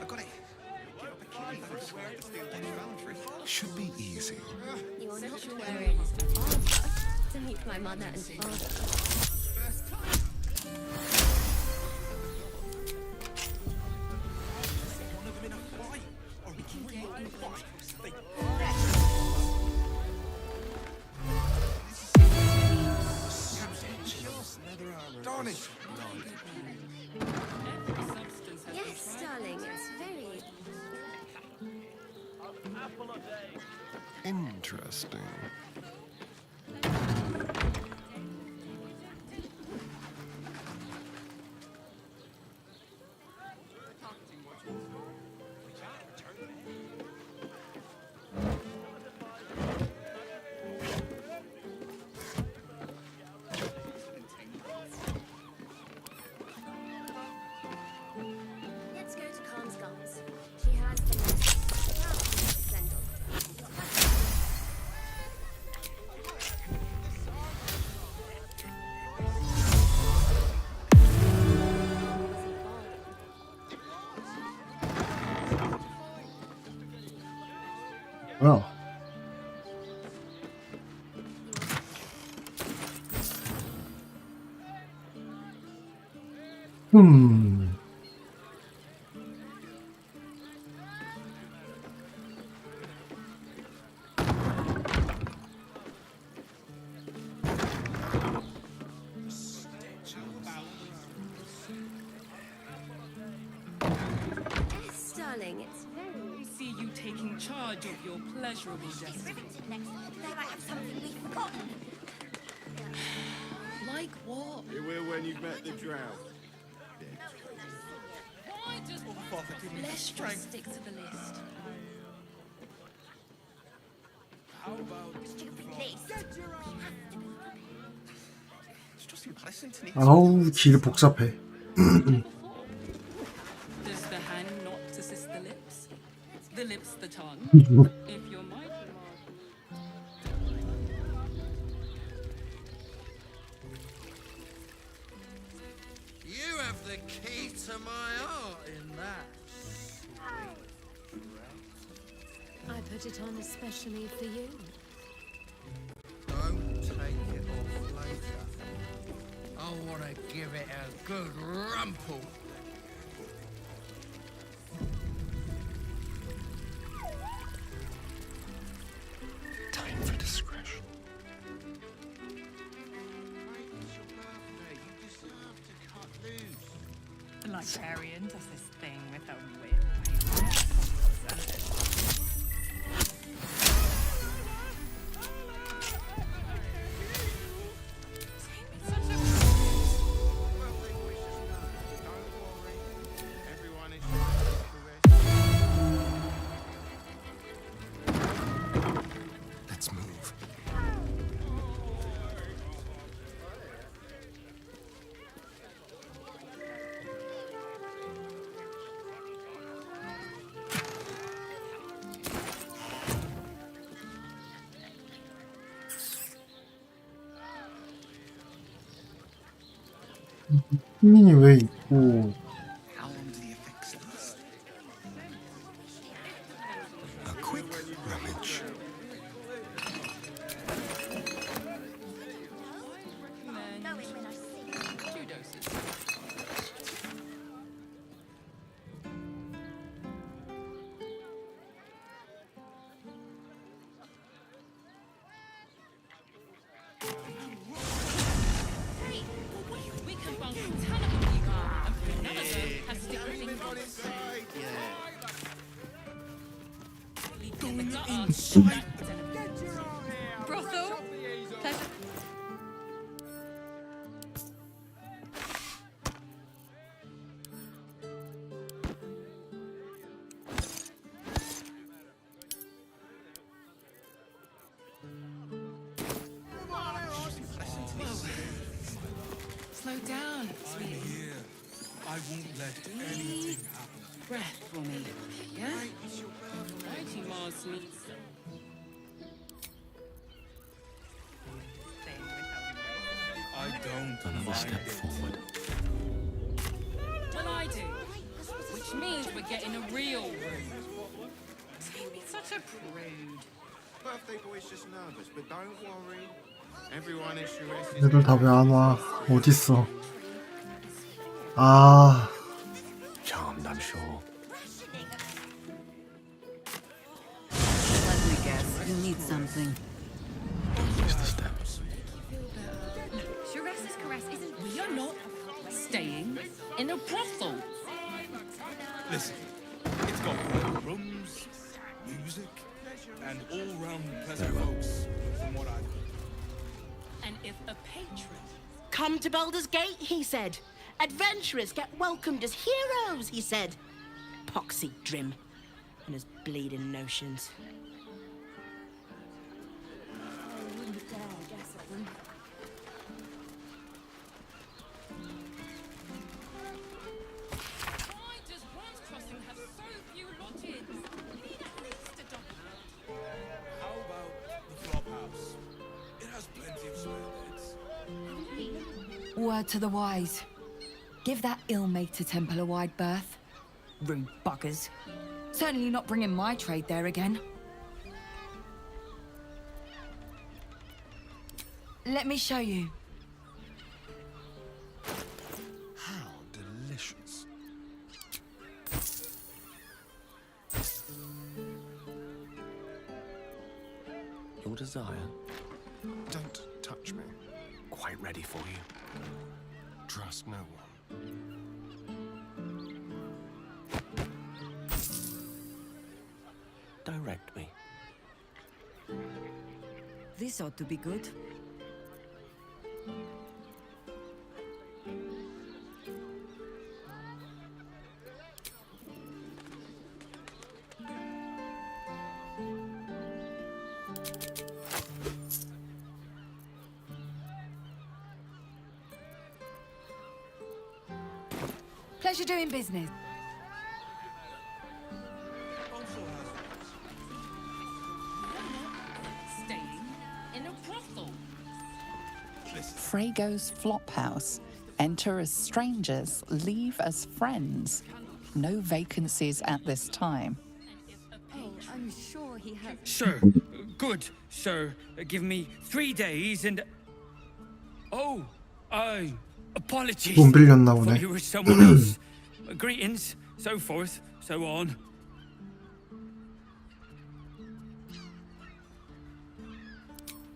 I got it. Should be easy. You are not wearing armor to meet my mother and father. Darnish. Yes, darling, it's very Interesting. Let's go to Khan's Gums. She has the most fabulous sandal. 음. Yes, darling, it's very... We see you taking charge of your pleasurable destiny. They might have something we've forgotten. Like what? You will when you've met the drought. Why does let's just stick to the list? How about stupid list? 아우 길 복잡해. Does the hand not assist the lips? The lips the tongue? If you're my You have the key to my heart in that. I put it on especially for you. Don't take it off later. I want to give it a good rumple. Time for discretion. The librarian does this thing with her whip. Let's move. 시민이 왜 있고? How long do the effects last? A quick rummage. Two doses. We can bunk a ton of people, and none of them has sticking things. Brothel? Pleasure. Slow down, sweetie. I won't let anything happen. Breath for me, yeah? Mighty Mars needs I don't Another mind step it. forward. Well, I do. Which means we're getting a real room. Don't be such a prude. Birthday boy's just nervous, but don't worry. Everyone is your S. 애들 다 왜 안 와? 어딨어? 아, Charmed, I'm sure. Let me guess. You need something. Don't miss the steps. Shiraz's caress isn't. We are not staying in a brothel. Listen, it's got well rooms, music, and all-round pleasant folks, from what I've heard. And if a patron. Come to Baldur's Gate, he said. Adventurers get welcomed as heroes, he said. Poxy Drim and his bleeding notions. I wouldn't dare guess at them. Why does Bronze Crossing have so few lodges? We need at least a double. How about the flop house? It has plenty of spare beds. Word to the wise. Give that ill-mated temple a wide berth. Rude buggers. Certainly not bringing my trade there again. Let me show you. How Don't touch me. Quite ready for you. Trust no one. Direct me. This ought to be good. Pleasure doing business. Staying in a brothel. Frago's Flophouse. Enter as strangers, leave as friends. No vacancies at this time. Oh, I'm sure he has. Sir, good, sir. Give me 3 days and... Oh, apologies. 돈 빌렸나 보네. Thought you were someone else. Greetings, so forth, so on.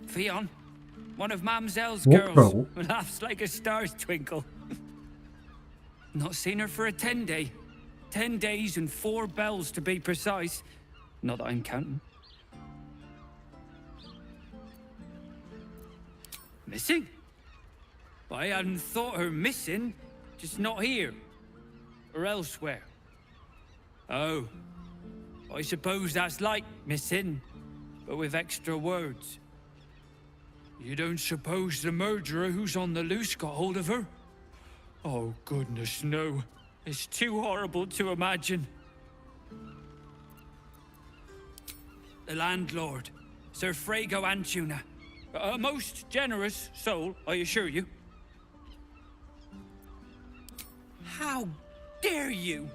Fion, one of Mamselle's girls, 뭐라고? laughs like a star's twinkle. Not seen her for a 10-day. 10 days and 4 bells to be precise. Not that I'm counting. Missing? I hadn't thought her missing, just not here. Or elsewhere. Oh. I suppose that's like missing, but with extra words. You don't suppose the murderer who's on the loose got hold of her? Oh, goodness, no. It's too horrible to imagine. The landlord, Sir Frago Antuna. A most generous soul, I assure you. How dare you?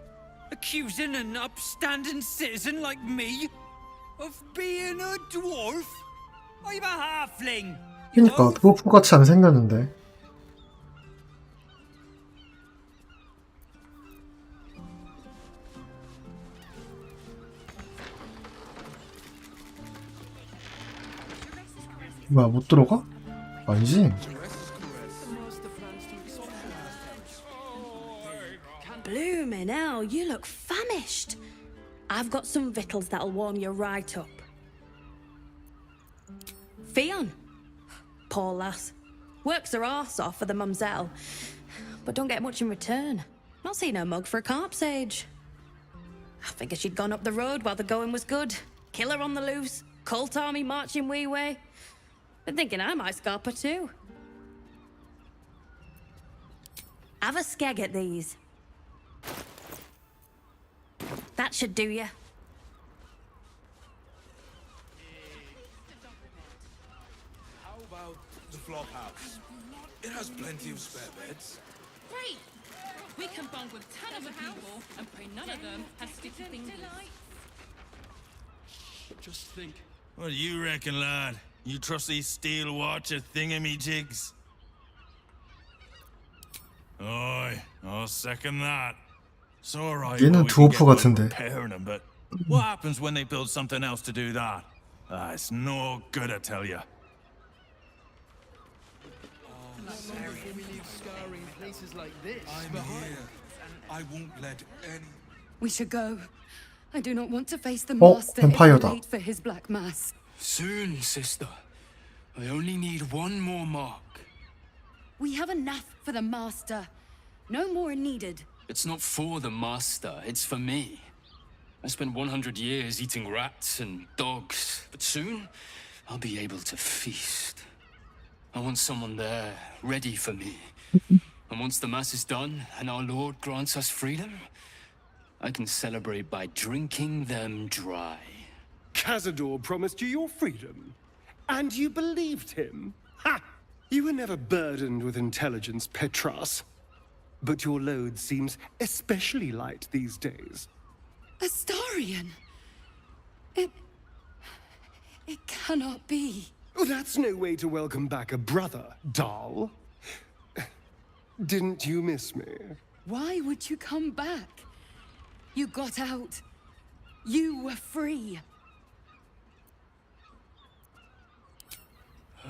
Accusing an upstanding citizen like me of being a dwarf? I'm a halfling. 그러니까 드워프 같이 안 생겼는데. 뭐야, 못 들어가? 아니지? Blooming hell, you look famished. I've got some victuals that'll warm you right up. Fion. Poor lass. Works her arse off for the mumselle, but don't get much in return. Not seen her mug for a carp's age. I figured she'd gone up the road while the going was good. Killer on the loose, cult army marching wee way. Been thinking I might scarp her too. Have a skeg at these. That should do you. How about the flop house? It has plenty of spare beds. Great! We can bond with 10 other people and pray none of them have sticky fingers. Just think. What do you reckon, lad? You trust these steel watcher thingamajigs? Oi, I'll second that. It's alright. 얘는 드워프 같은데. Repairing them, but what happens when they build something else to do that? It's no good, I tell you. I'm here. I won't let any. We should go. I do not want to face the Oh, master if we're 뱀파이어다. late for his black mass. Soon, sister. I only need one more mark. We have enough for the master. No more needed. It's not for the master, it's for me. I spent 100 years eating rats and dogs, but soon I'll be able to feast. I want someone there, ready for me. And once the mass is done and our Lord grants us freedom, I can celebrate by drinking them dry. Cazador promised you your freedom, and you believed him? Ha! You were never burdened with intelligence, Petras. But your load seems especially light these days. Astarion! It cannot be. Oh, that's no way to welcome back a brother, doll. Didn't you miss me? Why would you come back? You got out. You were free.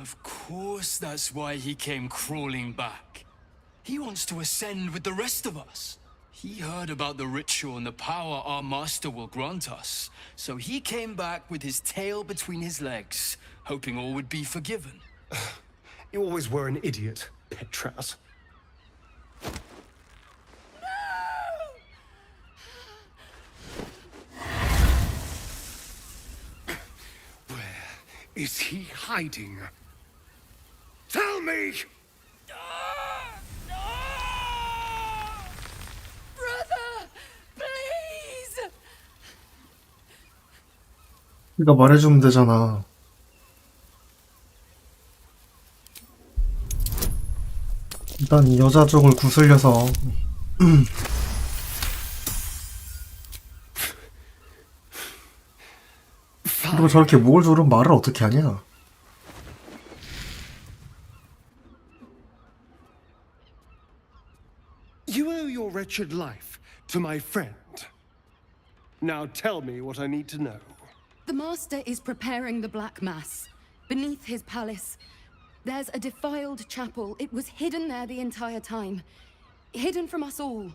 Of course that's why he came crawling back. He wants to ascend with the rest of us. He heard about the ritual and the power our master will grant us, so he came back with his tail between his legs, hoping all would be forgiven. You always were an idiot, Petras. Where is he hiding? Tell me! Brother! Please! 네가 말해주면 되잖아. 일단 이 여자 쪽을 구슬려서 그리고 저렇게 목을 조르면 말을 어떻게 하냐? You owe your wretched life to my friend. Now tell me what I need to know. The Master is preparing the Black Mass. Beneath his palace, there's a defiled chapel. It was hidden there the entire time. Hidden from us all.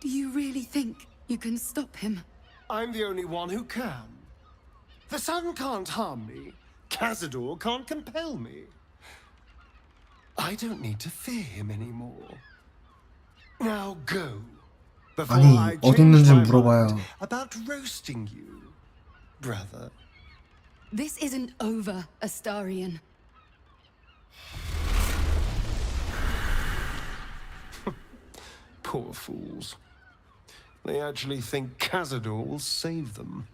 Do you really think you can stop him? I'm the only one who can. The sun can't harm me. Cazador can't compel me. I don't need to fear him anymore. Now go. Before 아니, I 어디 change 있는지 my 물어봐요. mind about roasting you, brother. This isn't over, Astarion. Poor fools. They actually think Cazador will save them.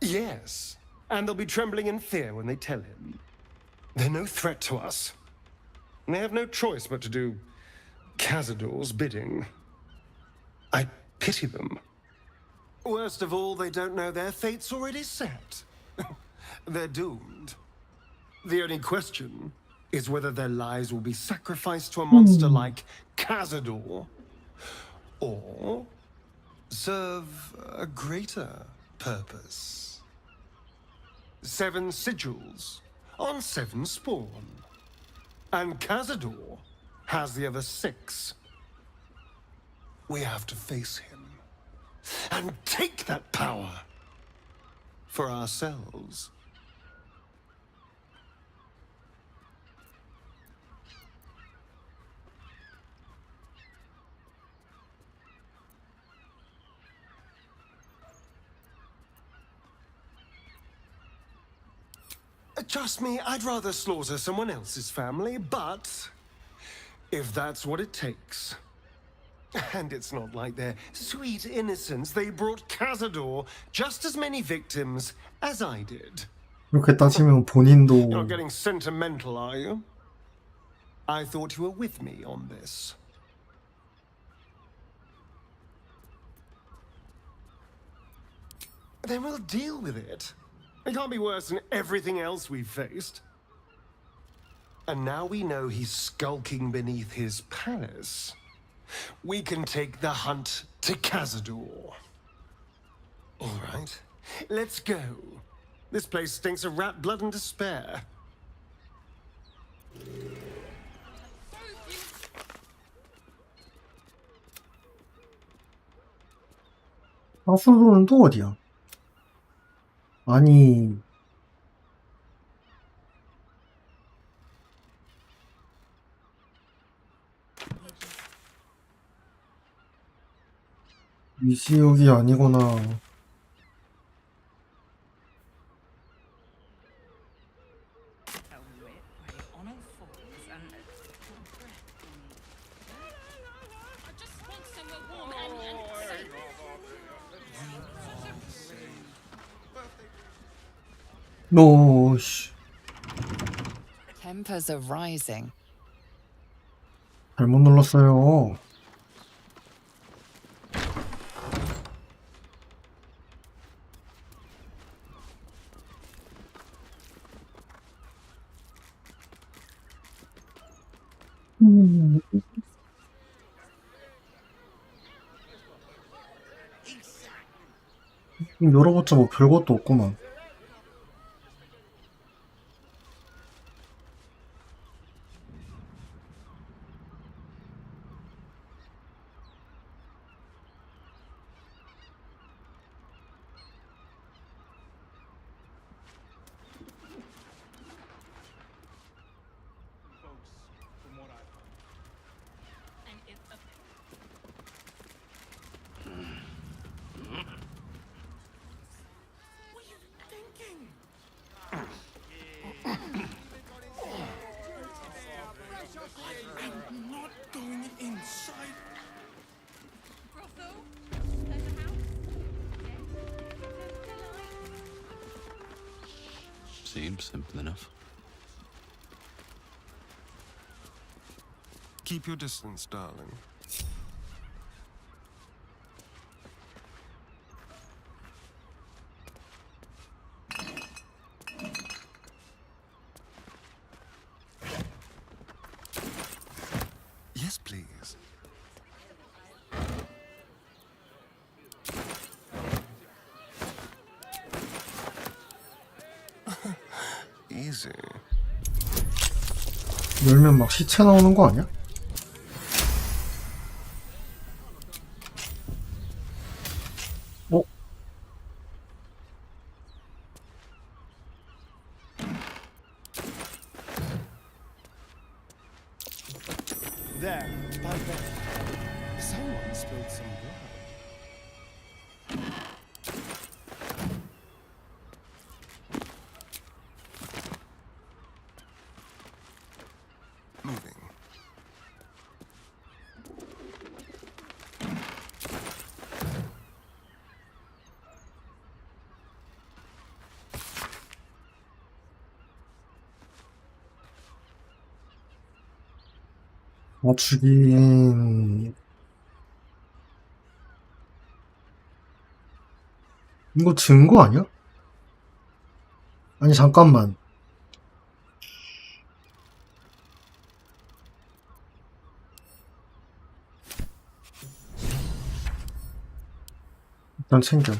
Yes, and they'll be trembling in fear when they tell him. They're no threat to us. And they have no choice but to do Cazador's bidding. I pity them. Worst of all, they don't know their fate's already set. They're doomed. The only question is whether their lives will be sacrificed to a monster like Cazador, or serve a greater purpose. 7 sigils on 7 spawn. And Cazador has the other 6. We have to face him and take that power for ourselves. Trust me, I'd rather slaughter someone else's family, but if that's what it takes. And it's not like their sweet innocence. They brought Cazador just as many victims as I did. 이렇게 따지면 본인도 You're getting sentimental, are you? I thought you were with me on this. Then we'll deal with it. It can't be worse than everything else we've faced. And now we know he's skulking beneath his palace. We can take the hunt to Cazador. All right, let's go. This place stinks of rat blood and despair. 하수도는 또 어디야? 아니 이 지역이 아니구나. 너 씨. Tempers are rising. 잘못 눌렀어요. 열어봤자 뭐 별것도 없구만. I'm not going inside. Seems simple enough. Keep your distance, darling. Yes, please. Easy. 열면 막 시체 나오는 거 아니야? 어? There, by there. Someone spilled some blood. Moving. 죽인... 이거 증거 아니야? 아니 잠깐만. 일단 챙겨.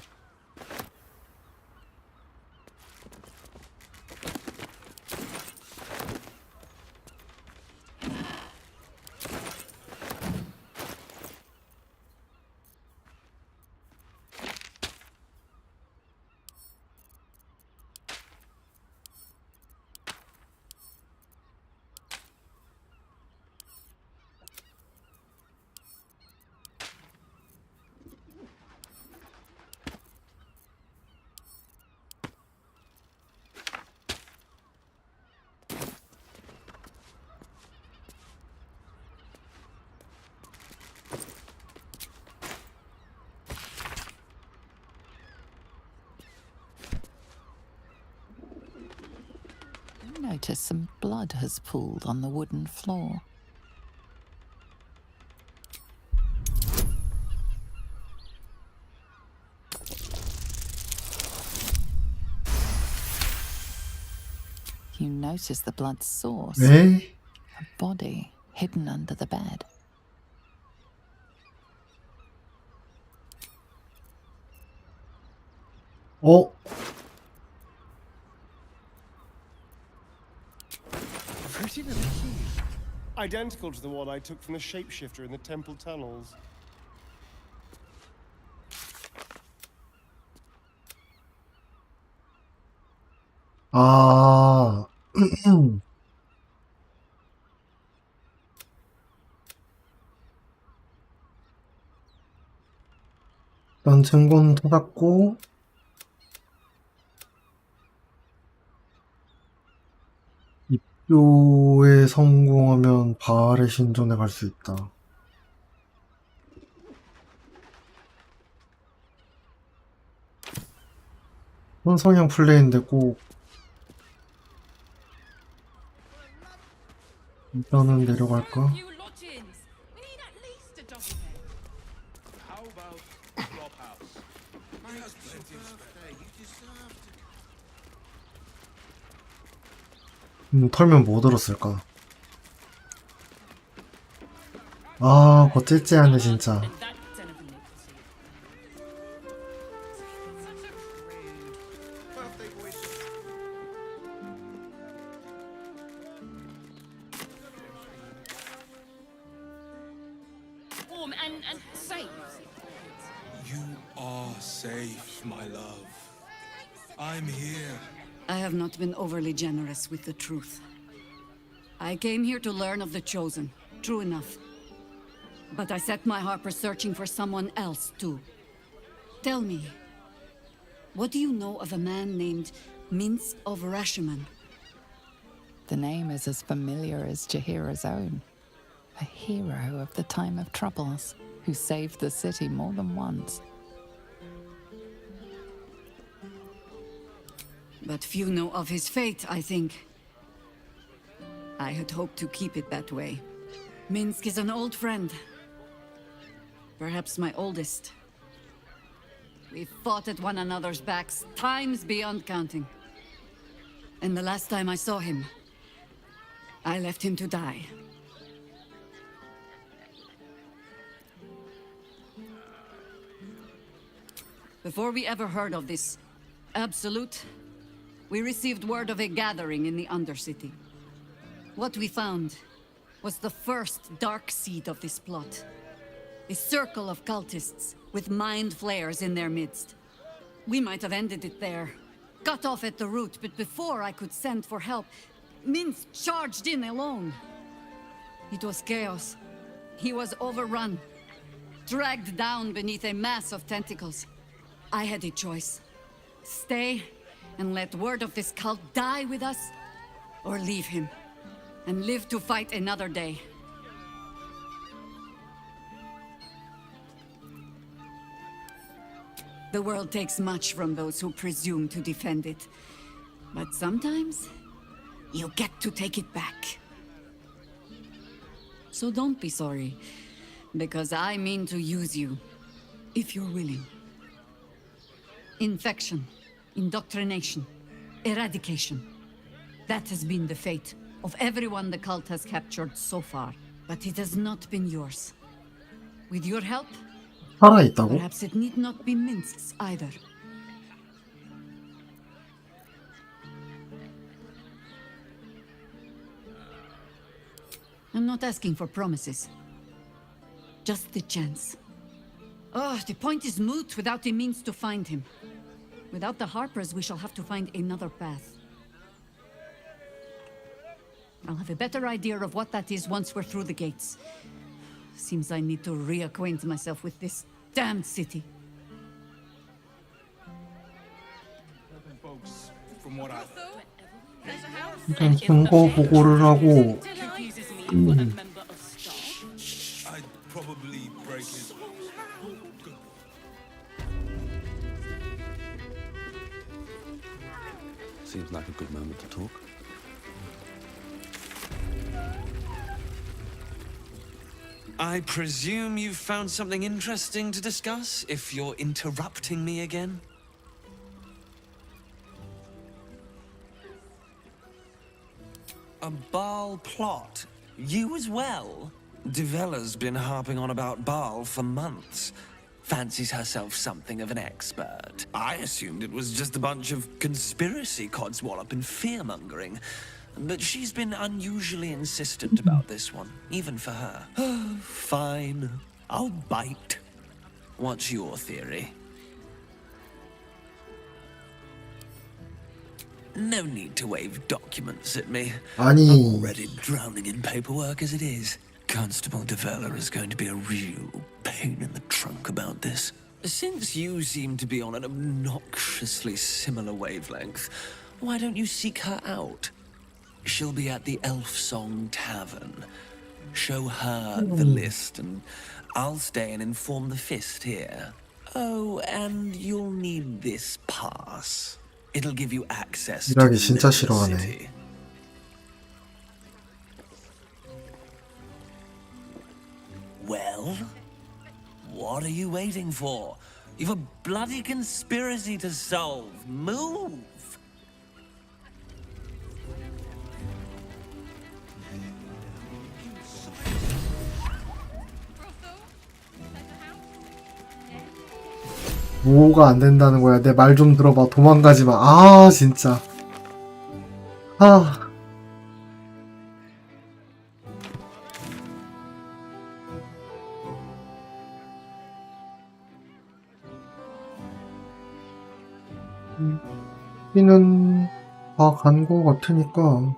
Notice some blood has pooled on the wooden floor. You notice the blood's source. 에? A body hidden under the bed. 어? Pretty little key. Identical to the one I took from the shapeshifter in the temple tunnels. 아... 일단 증거는 찾았고 입교에 성공하면 바알의 신전에 갈 수 있다. 혼성형 플레이인데 꼭 일단은 내려갈까? How about the flophouse? It has plenty of spare. You deserve to. 털면 뭐 들었을까? 아, 그거 찔찔하네 진짜. That son of a nickel. Such a birthday boy should... Warm and safe. You are safe, my love. I'm here. I have not been overly generous with the truth. I came here to learn of the Chosen. True enough. But I set my Harper searching for someone else, too. Tell me, what do you know of a man named Minsk of Rashomon? The name is as familiar as Jahira's own. A hero of the time of troubles, who saved the city more than once. But few know of his fate, I think. I had hoped to keep it that way. Minsk is an old friend. Perhaps my oldest. We fought at one another's backs, times beyond counting. And the last time I saw him, I left him to die. Before we ever heard of this Absolute, we received word of a gathering in the Undercity. What we found was the first dark seed of this plot. A circle of cultists with mind flayers in their midst. We might have ended it there, cut off at the root, but before I could send for help, Minsk charged in alone. It was chaos. He was overrun, dragged down beneath a mass of tentacles. I had a choice. Stay and let word of this cult die with us, or leave him and live to fight another day. The world takes much from those who presume to defend it. But sometimes, you get to take it back. So don't be sorry, because I mean to use you, if you're willing. Infection, indoctrination, eradication. That has been the fate of everyone the cult has captured so far. But it has not been yours. With your help, 살아있다고? perhaps it need not be Minsk's either. I'm not asking for promises. Just the chance. Oh, the point is moot without a means to find him. Without the Harpers, we shall have to find another path. I'll have a better idea of what that is once we're through the gates. Seems I need to reacquaint myself with this damned city. Folks, from what I... 일단 증거 보고를 하고 I'd probably break his... Seems like a good moment to talk. I presume you've found something interesting to discuss, if you're interrupting me again? A Baal plot? You as well? Devella's been harping on about Baal for months. Fancies herself something of an expert. I assumed it was just a bunch of conspiracy codswallop and fear-mongering. But she's been unusually insistent about this one, even for her. Fine. I'll bite. What's your theory? No need to wave documents at me. 아니. I'm already drowning in paperwork as it is. Constable Devella is going to be a real pain in the trunk about this. Since you seem to be on an obnoxiously similar wavelength, why don't you seek her out? She'll be at the Elf Song Tavern. Show her the list, and I'll stay and inform the Fist here. Oh, and you'll need this pass. It'll give you access to 일하기 the 진짜 city. 싫어하네. Well, what are you waiting for? You've a bloody conspiracy to solve. Move! 뭐가 안 된다는 거야. 내 말 좀 들어봐. 도망가지 마. 아, 진짜. 아. 피는 다 간 거 같으니까.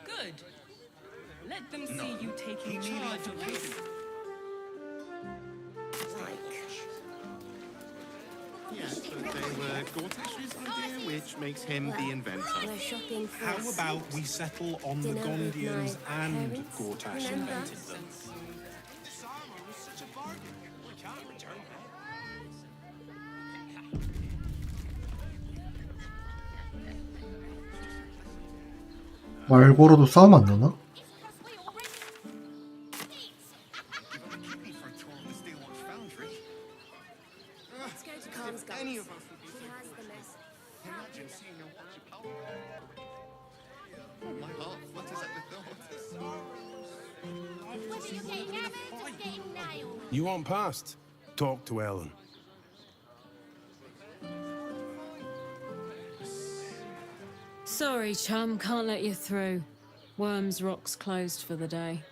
Good. Let them see you taking charge of this. Yes, but they were Gortash's idea, which makes him the inventor. We're shopping for How a about suit. we settle on the Dinner with Gondians my and parents, Gortash remember? invented them? 말 걸어도 싸움 안 나나? Let's go to Khan's guns. He has the mess. Imagine seeing a watch of power. My heart flutters at the thought. Whether you're getting hammered or getting nailed. You want past? Talk to Ellen. Sorry, chum, can't let you through. Worms Rock's closed for the day.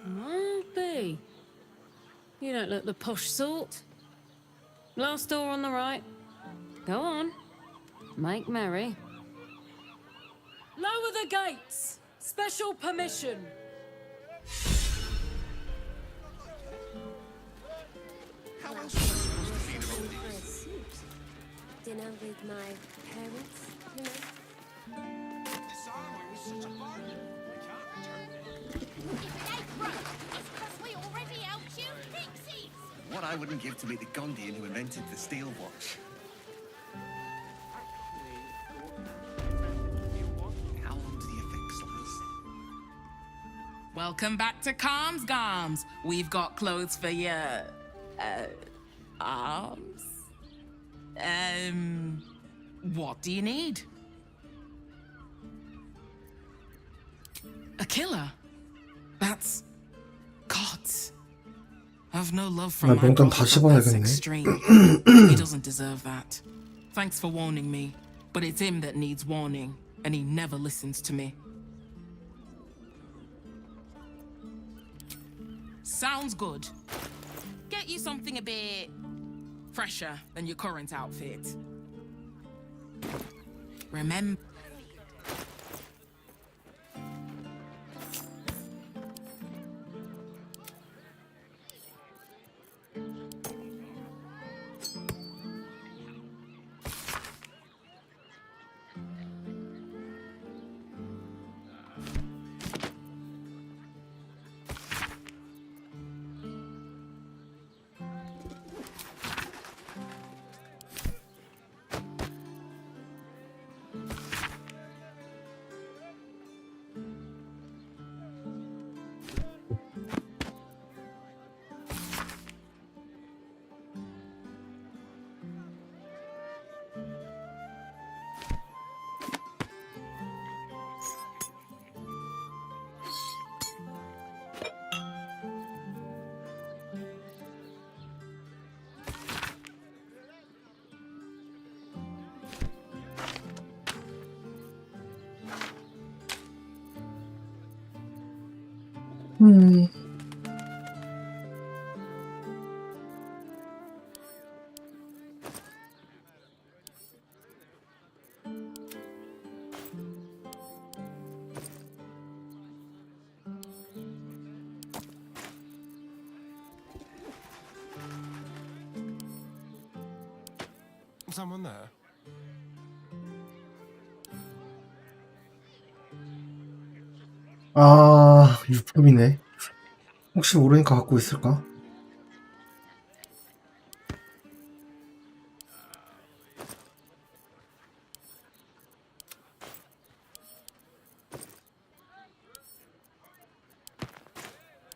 Might be. You don't look the posh sort. Last door on the right. Go on. Make merry. Lower the gates! Special permission! How else was I supposed to see the Shopping road? for a suit. Dinner with my parents, you know? This armor was such a bargain. We can't return it. If it ain't broke, it's 'cause we already helped you fix it. What I wouldn't give to meet the Gondian who invented the steel watch. How long do the effects last? Welcome back to Calms Garms. We've got clothes for your arms. What do you need? A killer? That's gods. I've no love for 아, my 뭔가 brother, 다시 but that's 봐야겠네. extreme. He doesn't deserve that. Thanks for warning me, but it's him that needs warning, and he never listens to me. Sounds good. Get you something a bit fresher than your current outfit. Remember. Someone there? 아, 유품이네. 혹시 모르니까 갖고 있을까?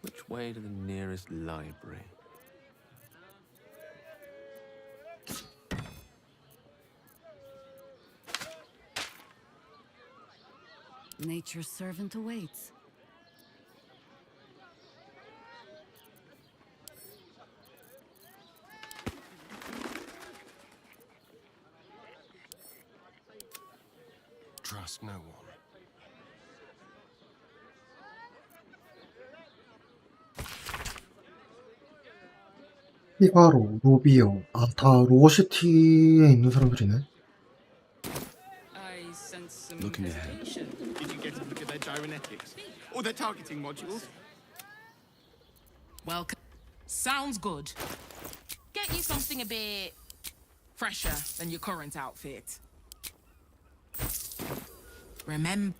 Which way to the nearest library? Nature's servant awaits. Trust no one. 피가로, 로비오. 아, 다 로어시티에 있는 사람들이네. I sense some Looking ahead. hesitation. Did you get a look at their gyrometics? Or their targeting modules? Well, sounds good. Get you something a bit fresher than your current outfit. Remember.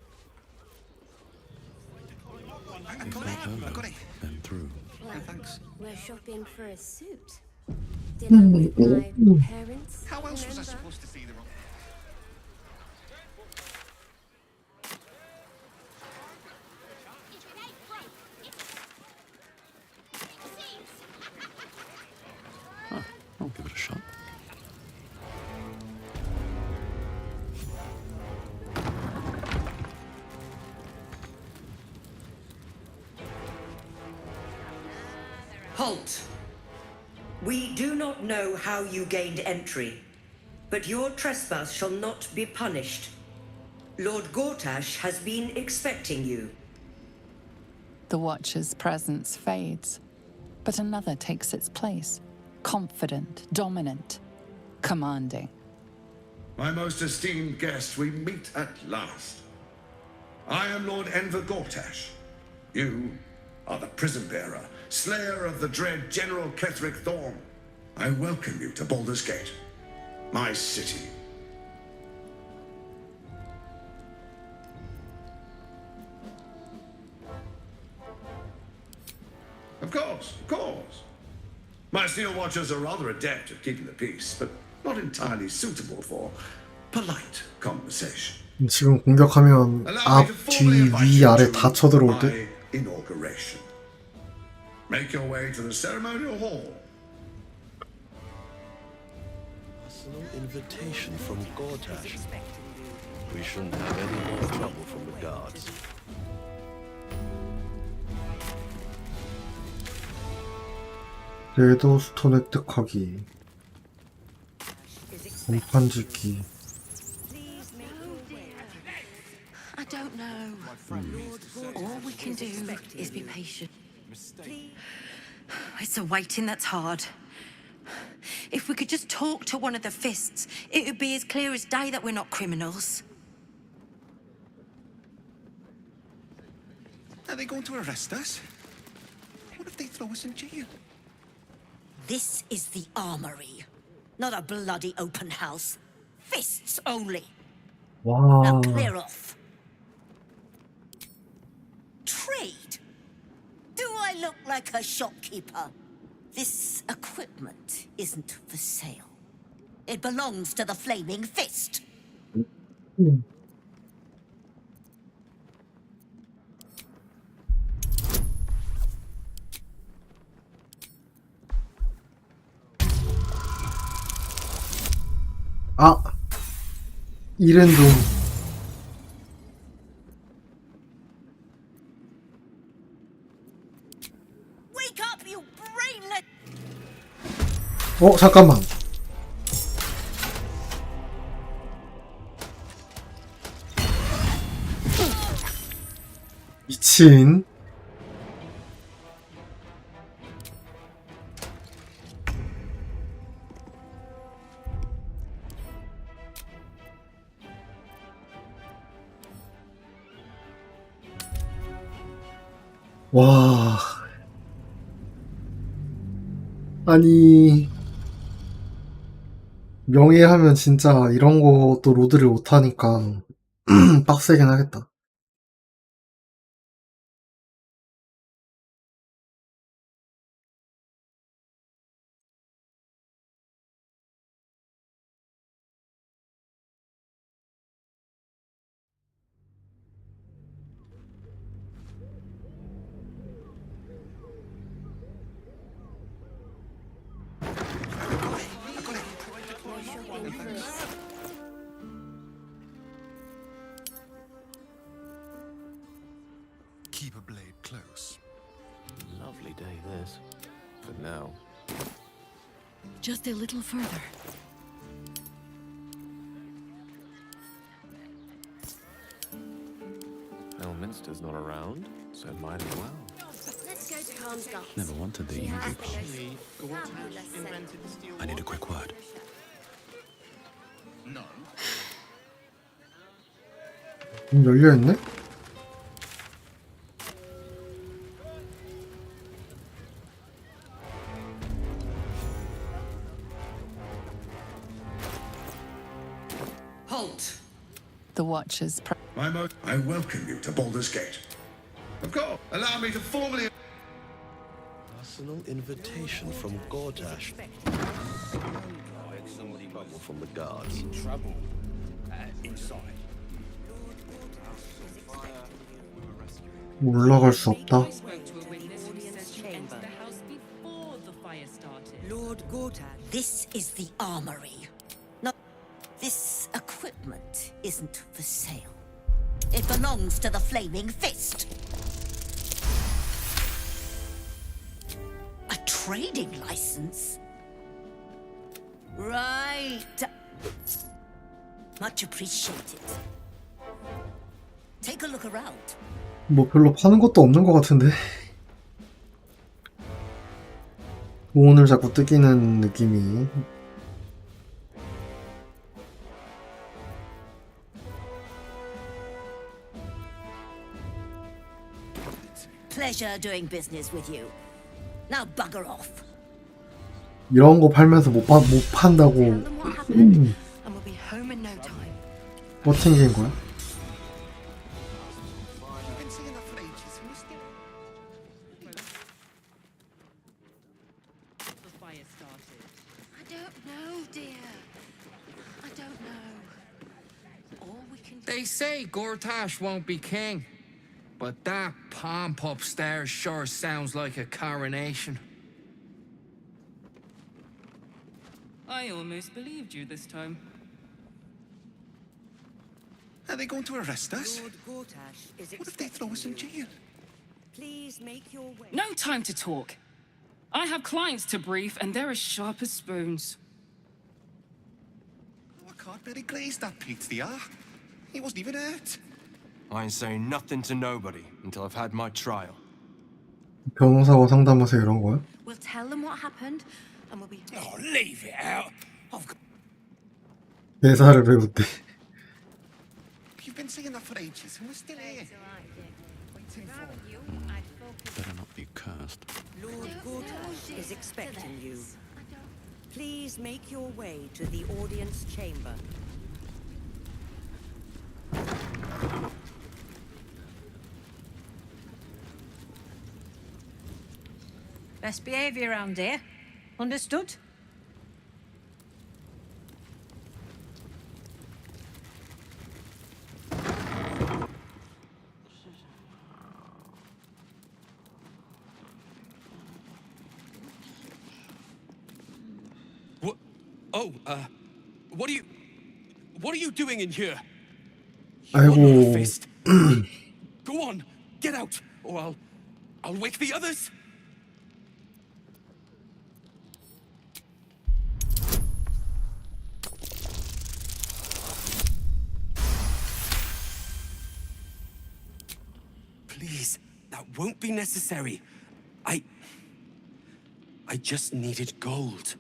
I got it. And through. Well, thanks. we're shopping for a suit. Dinner with my parents. How else was I remember? supposed to see them? I'll give it a shot. Halt! We do not know how you gained entry, but your trespass shall not be punished. Lord Gortash has been expecting you. The Watcher's presence fades, but another takes its place. Confident, dominant, commanding. My most esteemed guest, we meet at last. I am Lord Enver Gortash. You are the prison bearer, slayer of the dread General Ketheric Thorn. I welcome you to Baldur's Gate, my city. Of course, of course. My Steel Watchers are rather adept at keeping the peace, but not entirely suitable for polite conversation. 지금 공격하면 앞, 뒤, 위, 아래 다 쳐들어올 듯? My inauguration. Make your way to the ceremonial hall. Personal invitation from Gortash. We shouldn't have any more trouble from the guards. 레더스톤 획득하기. 공판짓기. I don't know. All we can do is be patient. It's the waiting that's hard. If we could just talk to one of the fists, it would be as clear as day that we're not criminals. Are they going to arrest us? What if they throw us in jail? This is the armory, not a bloody open house. Fists only. Wow. Now clear off. Trade? Do I look like a shopkeeper? This equipment isn't for sale. It belongs to the Flaming Fist. 아! 이랜동. Wake up, you brainless! 잠깐만. 미친. 와, 아니, 명예하면 진짜 이런 것도 로드를 못하니까 빡세긴 하겠다. Keep a blade close. Lovely day, this. For now. Just a little further. Elminster's not around, so might as well. Let's go to Harmscott. Never wanted the easy part. I need a quick word. No. 열려있네? Halt! The Watchers. I welcome you to Baldur's Gate. Of course, allow me to formally... Personal invitation from Gortash. Trouble from the guards. Trouble. Inside. 올라갈 수 없다. Lord Gortash. This is the armory. No, this equipment isn't for sale. It belongs to the Flaming Fist. A trading license? Right. Much appreciated. Take a look around. 뭐 별로 파는 것도 없는 것 같은데. 오늘 자꾸 뜯기는 느낌이. Pleasure doing business with you. Now bugger off. 이런 거 팔면서 못 판다고 And we'll be home in no time. 버팅긴 거야? I don't know, dear. I don't know. All we can They say Gortash won't be king, but that pomp upstairs sure sounds like a coronation. I almost believed you this time. Are they going to arrest us? Lord Gortash is What if they throw us in jail? Please make your way. No time to talk. I have clients to brief, and they're as sharp as spoons. Oh, I can't really glaze that Pete the R. He wasn't even hurt. I ain't saying nothing to nobody until I've had my trial. 변호사와 상담하세요 이런 거야? We'll tell them what happened, and we'll be. Oh, leave it out. 대사를 배웠대. You've been saying that for ages, and we're still here. Better not be cursed. Lord Gortash is expecting you. Please make your way to the audience chamber. Best behavior around here. Understood? What? Oh, what are you doing in here? 아이고. Fist. Go on, get out, or I'll wake the others. Please, that won't be necessary. I just needed gold.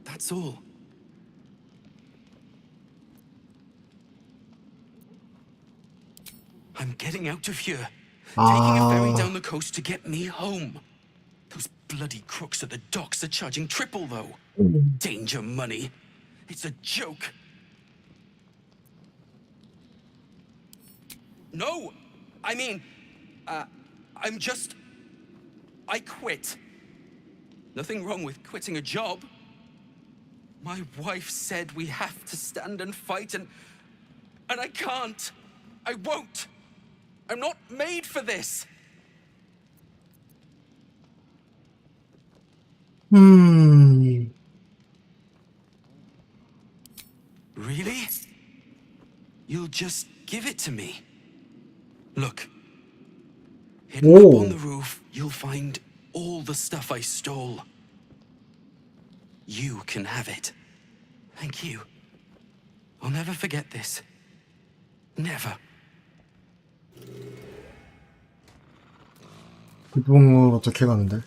That's all. I'm getting out of here. Taking a ferry 아, down the coast to get me home. Those bloody crooks at the docks are charging triple, though. Danger money. It's a joke. No! I mean, I'm just... I quit. Nothing wrong with quitting a job. My wife said we have to stand and fight, and I can't. I won't. I'm not made for this. Really? You'll just give it to me? Look. Hidden up on the roof, you'll find all the stuff I stole. You can have it. Thank you. I'll never forget this. Never. 이동을 어떻게 가는데?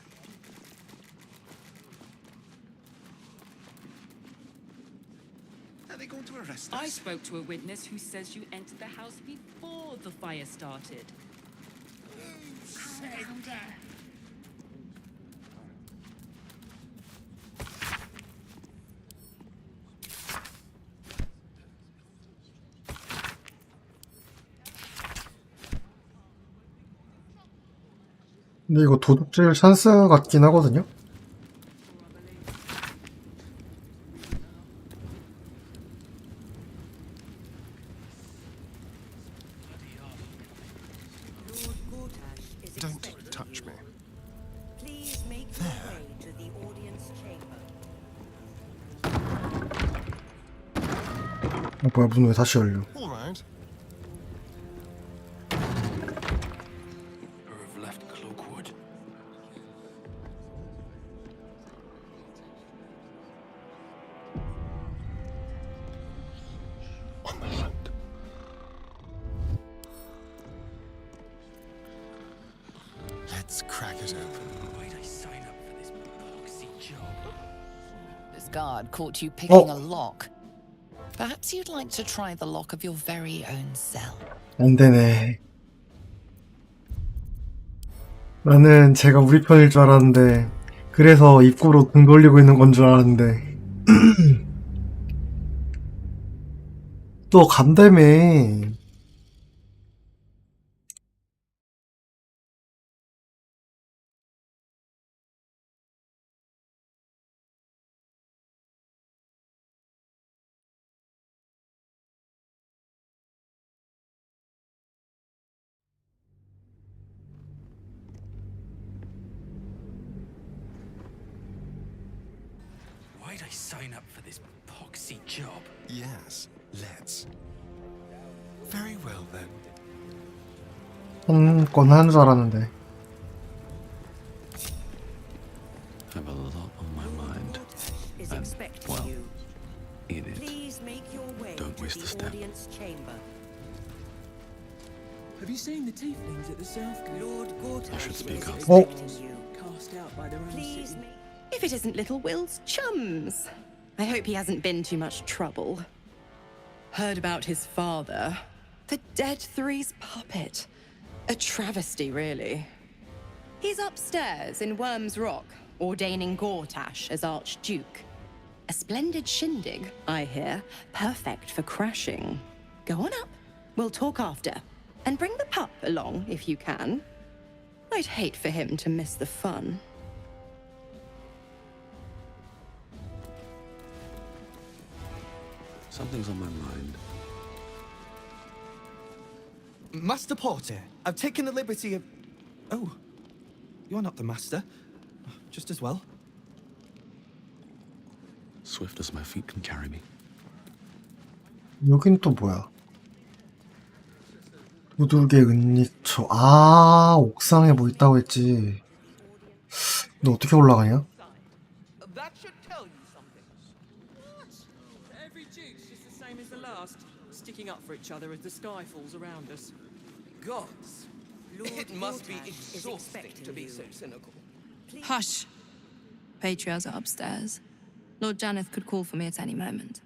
Are they going to arrest I us? spoke to a witness who says you entered the house before the fire started. 근데 이거 도둑질 찬스 같긴 하거든요? Don't touch me. Please make your way to the audience chamber. 뭐야, 문 왜 다시 열려? All right. Or have left Cloakwood. On the hunt. Let's crack it open. Why'd I sign up for this boxy job? This guard caught you picking Oh. a lock. Perhaps you'd like to try the lock of your very own cell. 안 되네. 나는 제가 우리 편일 줄 알았는데, 그래서 입구로 등 돌리고 있는 건 줄 알았는데. 또 간다며. Why'd I sign up for this poxy job? Yes, let's. Very well then. 한 건 하는 줄 알았는데. I have a lot on my mind. Is And, expecting well, you. in it. Please make your way Don't to waste the a step. audience chamber. Have you seen the tieflings at the south gate? Lord Gortash I should speak is up. expecting you. Cast out by their own Please city. If it isn't little Will's chums. I hope he hasn't been too much trouble. Heard about his father. The Dead Three's puppet. A travesty, really. He's upstairs in Worm's Rock, ordaining Gortash as Archduke. A splendid shindig, I hear. Perfect for crashing. Go on up. We'll talk after. And bring the pup along, if you can. I'd hate for him to miss the fun. Something's on my mind. Master Porter, I've taken the liberty of... Oh, you're not the master. Just as well. Swift as my feet can carry me. 여긴 또 뭐야? 두들개 은닉처. 아, 옥상에 뭐 있다고 했지. 너 어떻게 올라가냐? That should tell you something. What? Every Duke's just the same as the last, sticking up for each other as the sky falls around us. Gods, it must be exhausting to be so cynical. Hush. Patriarchs are upstairs. Lord Janeth could call for me at any moment.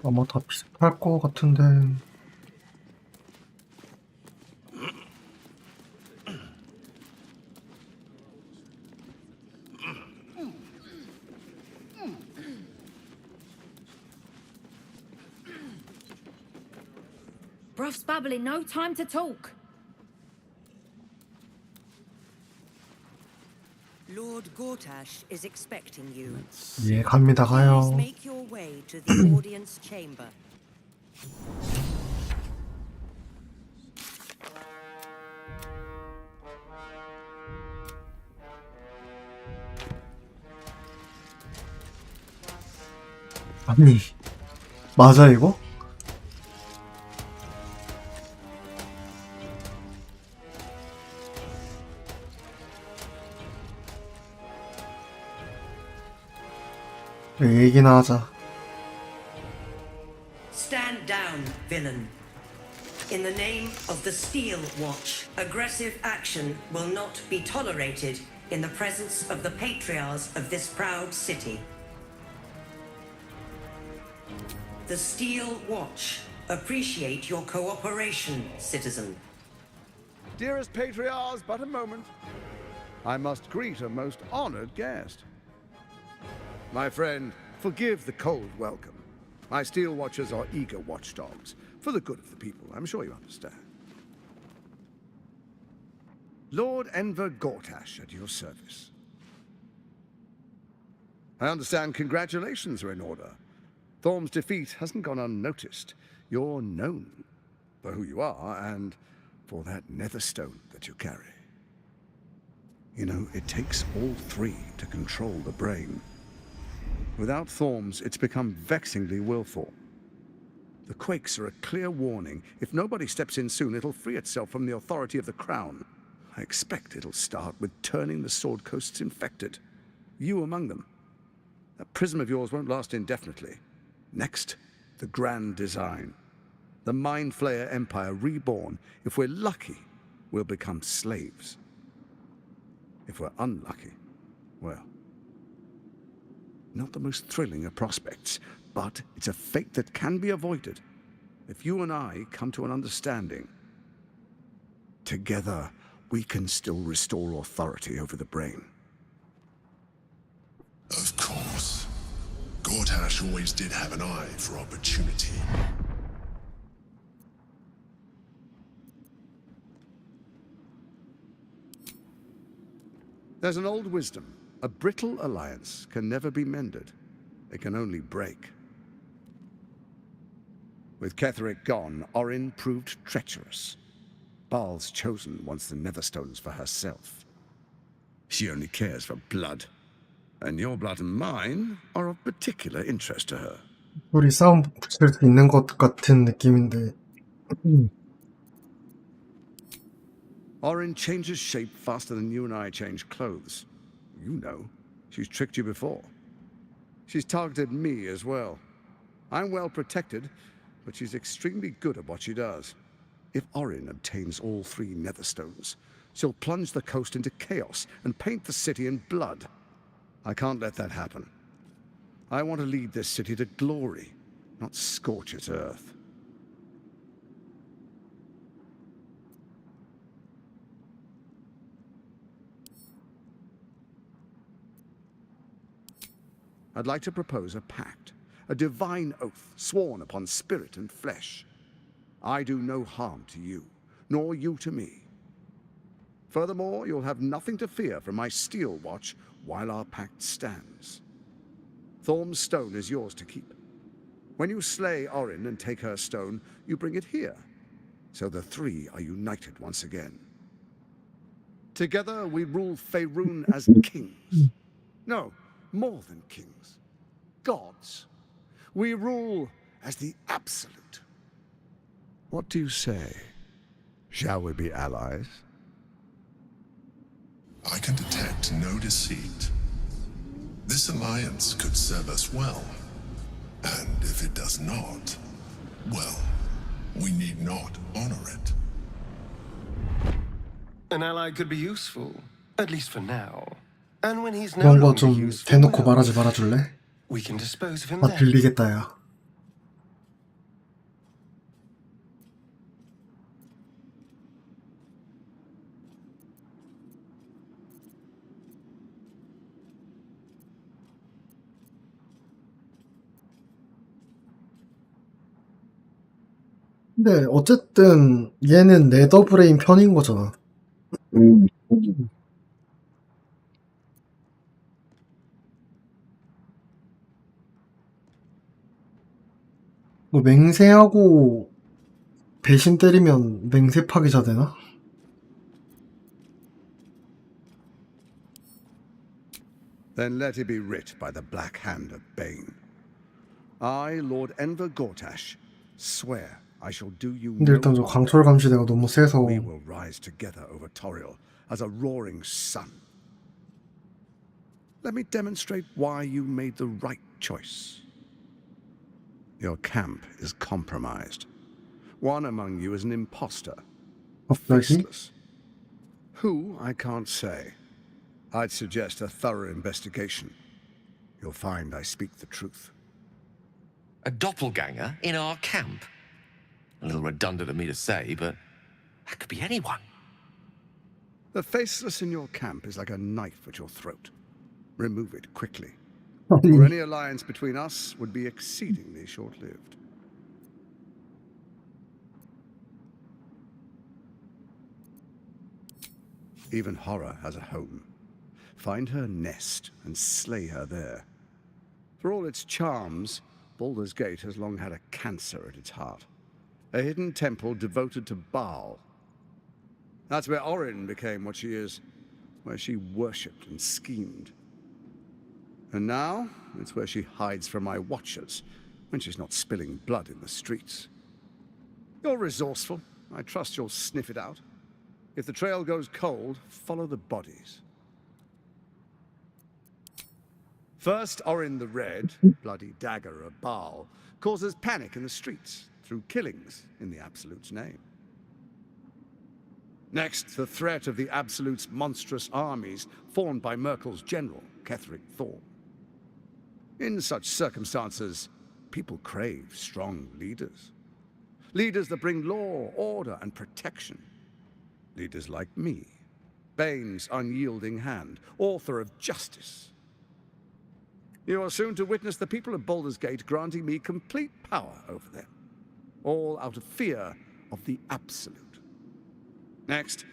아마 다 비슷할 것 같은데. Bruff's babbling, no time to talk. Lord Gortash is expecting you. 예, 갑니다. 가요. Please make your way to the audience chamber. 아니, 맞아 이거? 얘기나 하자. Stand down, villain. In the name of the Steel Watch, aggressive action will not be tolerated in the presence of the patriarchs of this proud city. The Steel Watch appreciate your cooperation, citizen. Dearest patriarchs, but a moment. I must greet a most honored guest. My friend, forgive the cold welcome. My Steel Watchers are eager watchdogs, for the good of the people, I'm sure you understand. Lord Enver Gortash at your service. I understand congratulations are in order. Thorm's defeat hasn't gone unnoticed. You're known for who you are and for that netherstone that you carry. You know, it takes all three to control the brain. Without Thorms, it's become vexingly willful. The quakes are a clear warning. If nobody steps in soon, it'll free itself from the authority of the crown. I expect it'll start with turning the Sword Coasts infected. You among them. That prism of yours won't last indefinitely. Next, the grand design. The Mind Flayer Empire reborn. If we're lucky, we'll become slaves. If we're unlucky, well, not the most thrilling of prospects, but it's a fate that can be avoided if you and I come to an understanding. Together, we can still restore authority over the brain. Of course. Gortash always did have an eye for opportunity. There's an old wisdom. A brittle alliance can never be mended. It can only break. With Ketheric gone, Orin proved treacherous. Baal's chosen wants the Netherstones for herself. She only cares for blood. And your blood and mine are of particular interest to her. 우리 싸움 붙일 수 있는 것 같은 느낌인데. Orin changes shape faster than you and I change clothes. You know, she's tricked you before. She's targeted me as well. I'm well protected, but she's extremely good at what she does. If Orin obtains all three Netherstones, she'll plunge the coast into chaos and paint the city in blood. I can't let that happen. I want to lead this city to glory, not scorch its earth. I'd like to propose a pact, a divine oath sworn upon spirit and flesh. I do no harm to you, nor you to me. Furthermore, you'll have nothing to fear from my Steel Watch while our pact stands. Thorm's stone is yours to keep. When you slay Orin and take her stone, you bring it here, so the three are united once again. Together we rule Faerun as kings. No, more than kings. Gods. We rule as the absolute. What do you say? Shall we be allies? I can detect no deceit. This alliance could serve us well. And if it does not, well, we need not honor it. An ally could be useful, at least for now. And when he's no 그런 거 longer 좀 useful, 대놓고 well, 말하지 말아줄래? we can dispose of him 아, then. 들리겠다, 야. 근데 어쨌든 얘는 네더브레인 편인 거잖아. 뭐 맹세하고 배신 때리면 맹세 파기자 되나? Then let it be writ by the black hand of Bane. I, Lord Enver Gortash, swear I shall do you 근데 no 일단 저 harm. 강철 감시대가 너무 세서 We will rise together over Toriel as a roaring sun. Let me demonstrate why you made the right choice. Your camp is compromised. One among you is an imposter. 갑자기 Faceless. Who, I can't say. I'd suggest a thorough investigation. You'll find I speak the truth. A doppelganger in our camp? A little redundant of me to say, but that could be anyone. The faceless in your camp is like a knife at your throat. Remove it quickly, 아니 or any alliance between us would be exceedingly short-lived. Even horror has a home. Find her nest and slay her there. For all its charms, Baldur's Gate has long had a cancer at its heart. A hidden temple devoted to Baal. That's where Orin became what she is, where she worshipped and schemed. And now, it's where she hides from my watchers, when she's not spilling blood in the streets. You're resourceful. I trust you'll sniff it out. If the trail goes cold, follow the bodies. First, Orin the Red, bloody dagger of Baal, causes panic in the streets through killings in the Absolute's name. Next, the threat of the Absolute's monstrous armies formed by Merkel's general, Ketheric Thorn. In such circumstances, people crave strong leaders. Leaders that bring law, order, and protection. Leaders like me, Bane's unyielding hand, author of justice. You are soon to witness the people of Baldur's Gate granting me complete power over them, all out of fear of the Absolute. Next,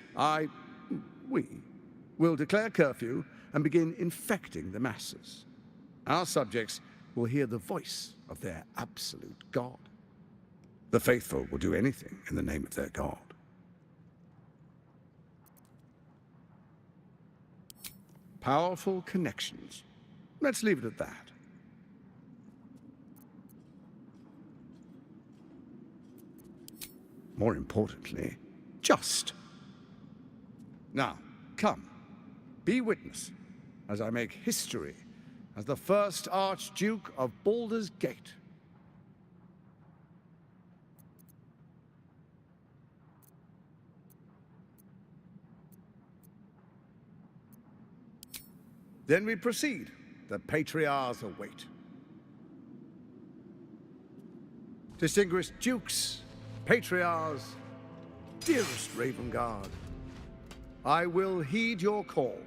we, will declare curfew and begin infecting the masses. Our subjects will hear the voice of their absolute God. The faithful will do anything in the name of their God. Powerful connections. Let's leave it at that. More importantly, just. Now, come, be witness as I make history as the first Archduke of Baldur's Gate. Then we proceed. The Patriarchs await. Distinguished Dukes, Patriarchs, dearest Ravengard, I will heed your call.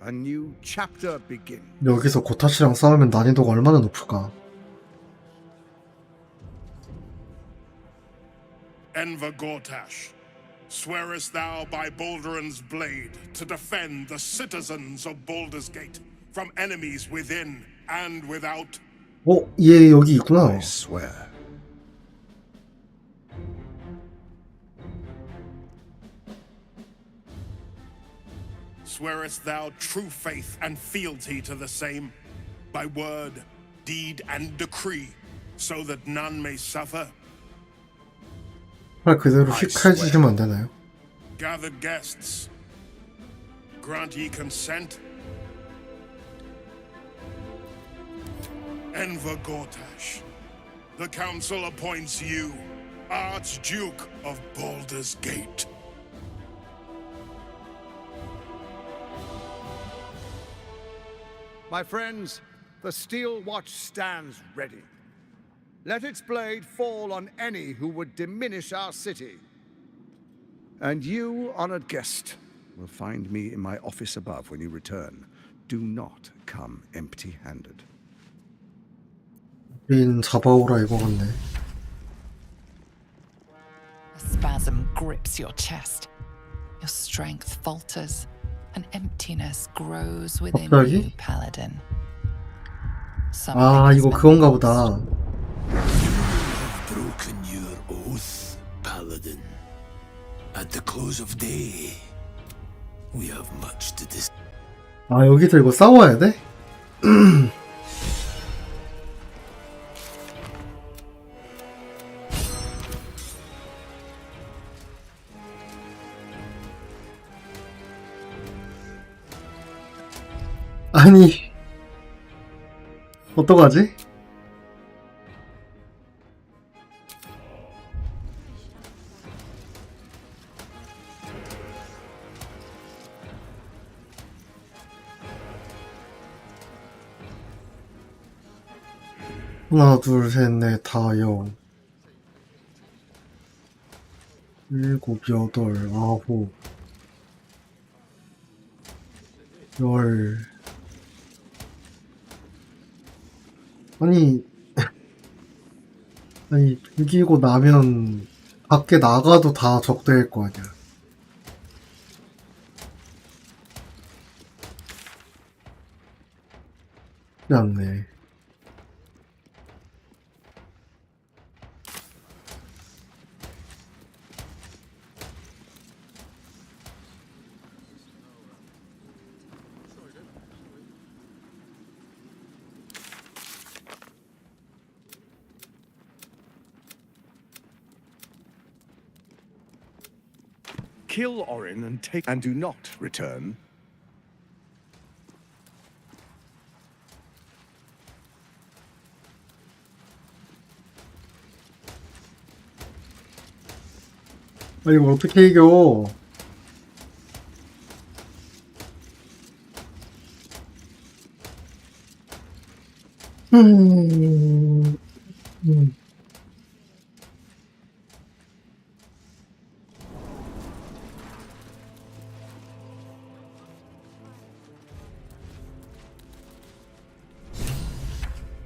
A new chapter begins. 여기서 고타시랑 싸우면 난이도가 얼마나 높을까? Enver Gortash, swearest thou by Balduran's blade to defend the citizens of Baldur's Gate from enemies within and without? 얘 여기 있구나. I swear. Swearest thou true faith and fealty to the same, by word, deed, and decree, so that none may suffer? 말 그대로 휙칼지르면 안 되나요? Gathered guests, grant ye consent? Enver Gortash, the council appoints you Archduke of Baldur's Gate. My friends, the Steel Watch stands ready. Let its blade fall on any who would diminish our city. And you, honored guest, will find me in my office above when you return. Do not come empty-handed. 린 잡아오라 이거 같네. grips your chest. Your strength falters. An emptiness grows within 갑자기? you, Paladin. 아, 이거 그건가 보다. Broken your oath, Paladin. At the close of day, we have much to discuss. 아, 여기서 이거 싸워야 돼? 아니, 어떡하지? 하나, 둘, 셋, 넷, 다, 영. 일곱, 여덟, 아홉, 열. 아니, 이기고 나면 밖에 나가도 다 적대일 거 아니야. 않네. Kill Orin and do not return. 아니, 이걸 어떻게 이겨? 음.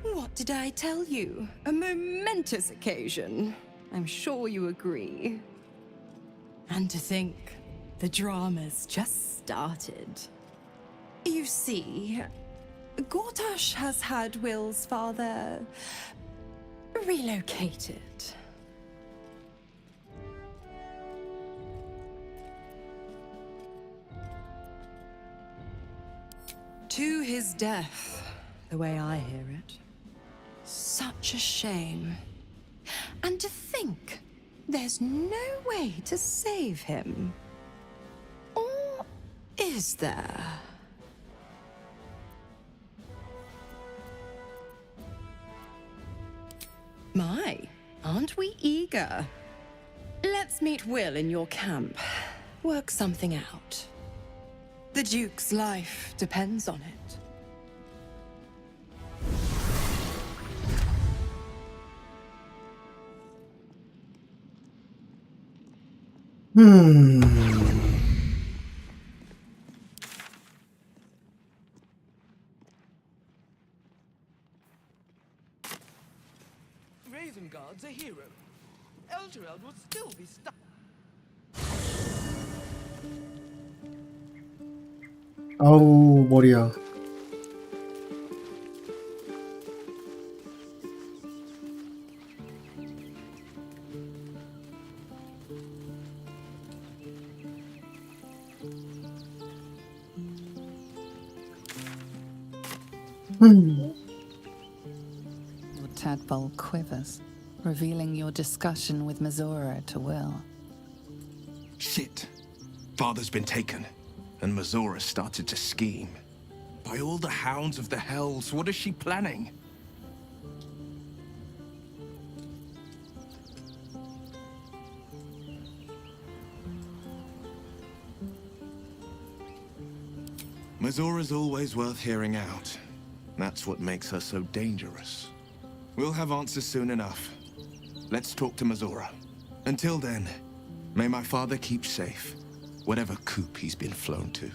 What did I tell you? A momentous occasion. I'm sure you agree. And to think, the drama's just started. You see, Gortash has had Will's father relocated. To his death, the way I hear it. Such a shame. And to think, there's no way to save him. Or is there? My, aren't we eager? Let's meet Will in your camp. Work something out. The Duke's life depends on it. Ravengard's a hero. Eltureld would still be stuck. 아우, 머리야. Your tadpole quivers, revealing your discussion with Mizora to Will. Shit. Father's been taken, and Mizora started to scheme. By all the hounds of the hells, what is she planning? Mizora's always worth hearing out. That's what makes her so dangerous. We'll have answers soon enough. Let's talk to Mizora. Until then, may my father keep safe, whatever coop he's been flown to.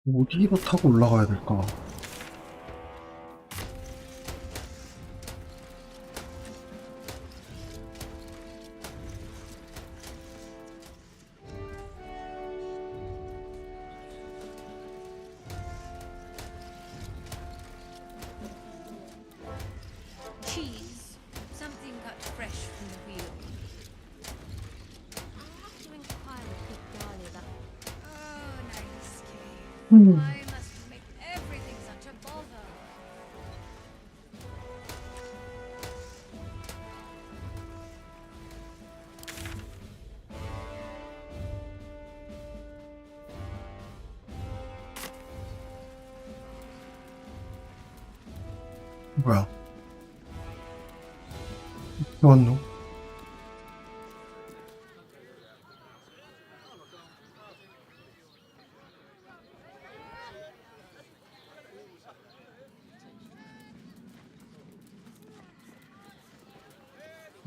어디로 타고 올라가야 될까? Cheese. Something cut fresh from the wheel. I'll have to inquire with Darley about. Oh, nice. Why must you make everything such a bother? 뭐야? 왔노?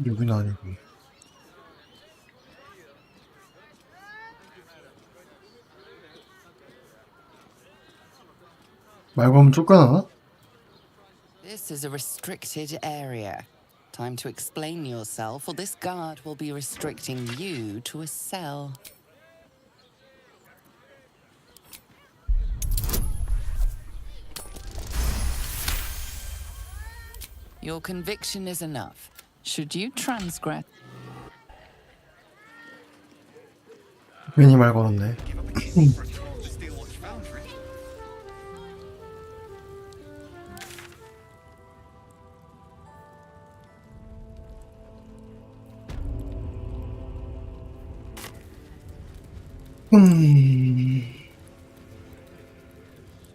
여긴 아니고. 말 걸면 쫓겨나나? This is a restricted area. Time to explain yourself, or this guard will be restricting you to a cell. Your conviction is enough. Should you transgress... 괜히 말 걸었네.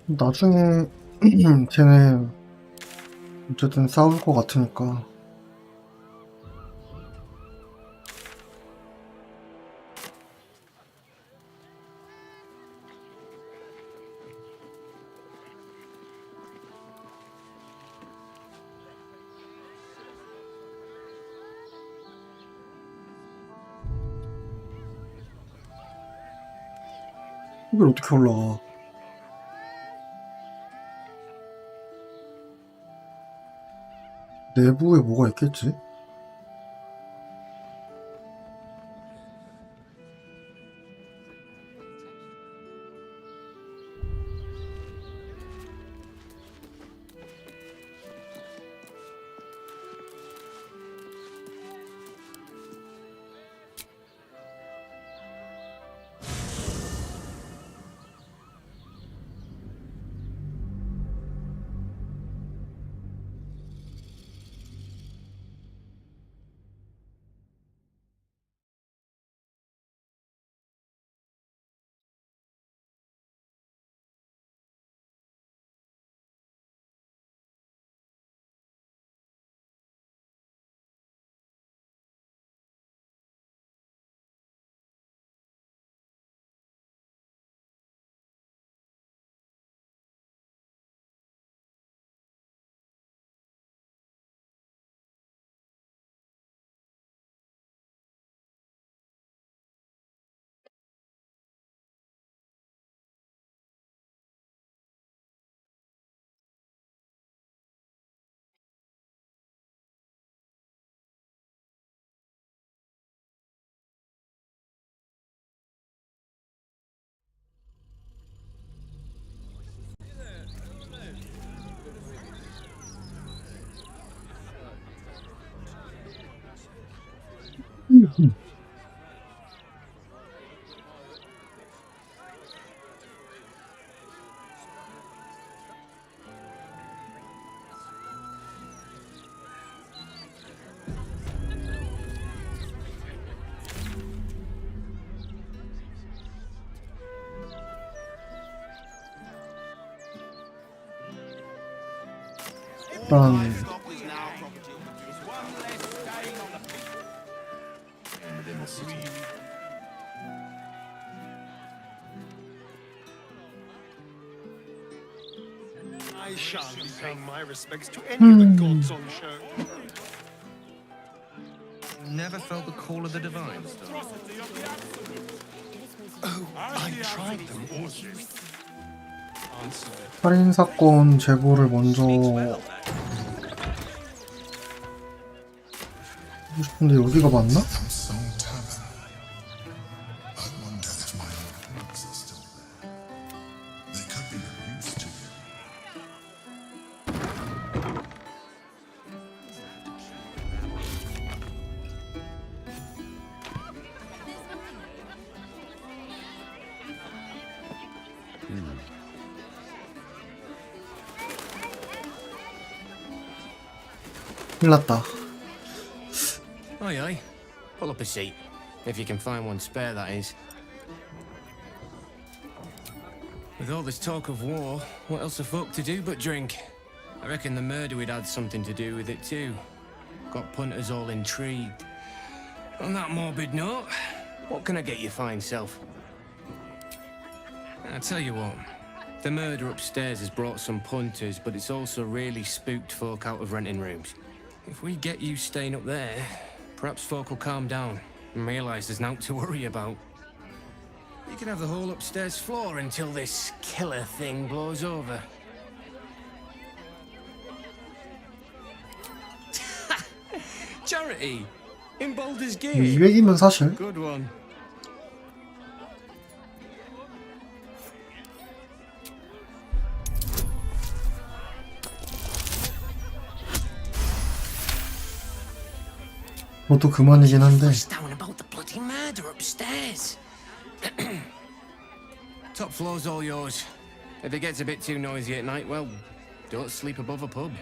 나중에 쟤네 어쨌든 싸울 것 같으니까. 이걸 어떻게 올라가? 내부에 뭐가 있겠지? 일단 I shan't be paying my respects to any of the gods on show. Never felt the call of the divine, Oh, I tried them all. 살인 사건 제보를 먼저 하고 싶은데 여기가 맞나? 큰일 났다. Aye, aye. Pull up a seat. If you can find one spare, that is. With all this talk of war, what else are folk to do but drink? I reckon the murder would had something to do with it too. Got punters all intrigued. On that morbid note, what can I get you fine self? I tell you what, the murder upstairs has brought some punters, but it's also really spooked folk out of renting rooms. If we get you staying up there, perhaps folk will calm down and realise there's naught to worry about. You can have the whole upstairs floor until this killer thing blows over. Charity! In Baldur's Gate! 200이면 사실 Good one. 그것도 그만이긴 한데 Down about the bloody murder upstairs. Top floor's all yours. If it gets a bit too noisy at night, well, don't sleep above a pub.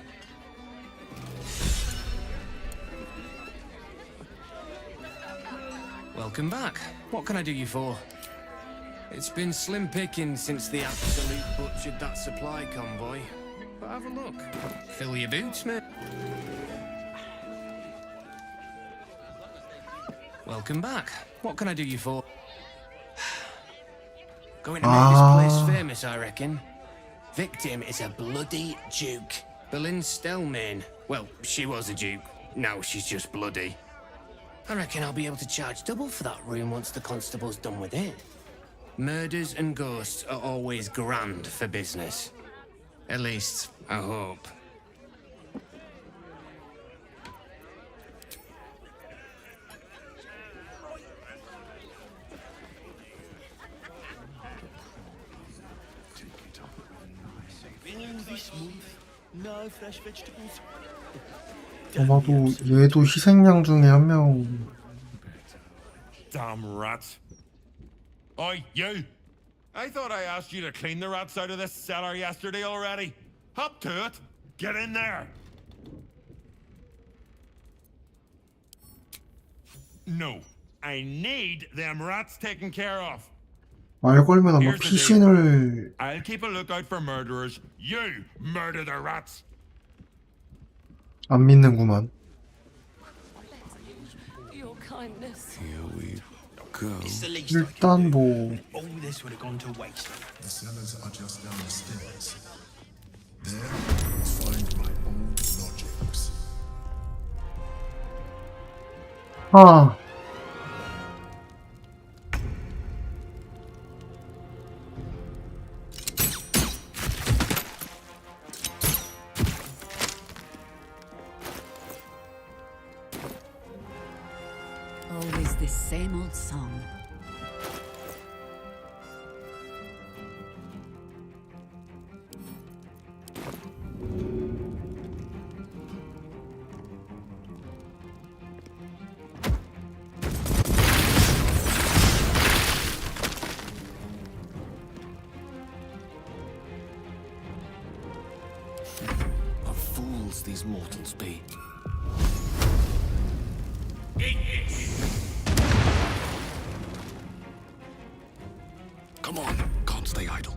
Welcome back. What can I do you for? It's been slim pickings since the Absolute butchered that supply convoy. But have a look. Fill your boots, mate. Welcome back. What can I do you for? Going to make this place famous, I reckon. Victim is a bloody duke. Boleyn Stelmane. Well, she was a duke. Now she's just bloody. I reckon I'll be able to charge double for that room once the constable's done with it. Murders and ghosts are always grand for business. At least, I hope. 아마도 얘도 희생양 중에 한 명. Damn rats. Oi, you! I thought I asked you to clean the rats out of this cellar yesterday already. Hop to it. Get in there. No. I need them rats taken care of. 말 걸면 아마 피신을 I'll keep a lookout for murderers. You murder the rats. 안 믿는구만. Your kindness. Here we go. 일단 뭐 All this would have gone to waste. The cellars are just down the stairs. There, you'll find my old lodgings. 아. Always this same old song. What fools these mortals be. Come on, can't stay idle.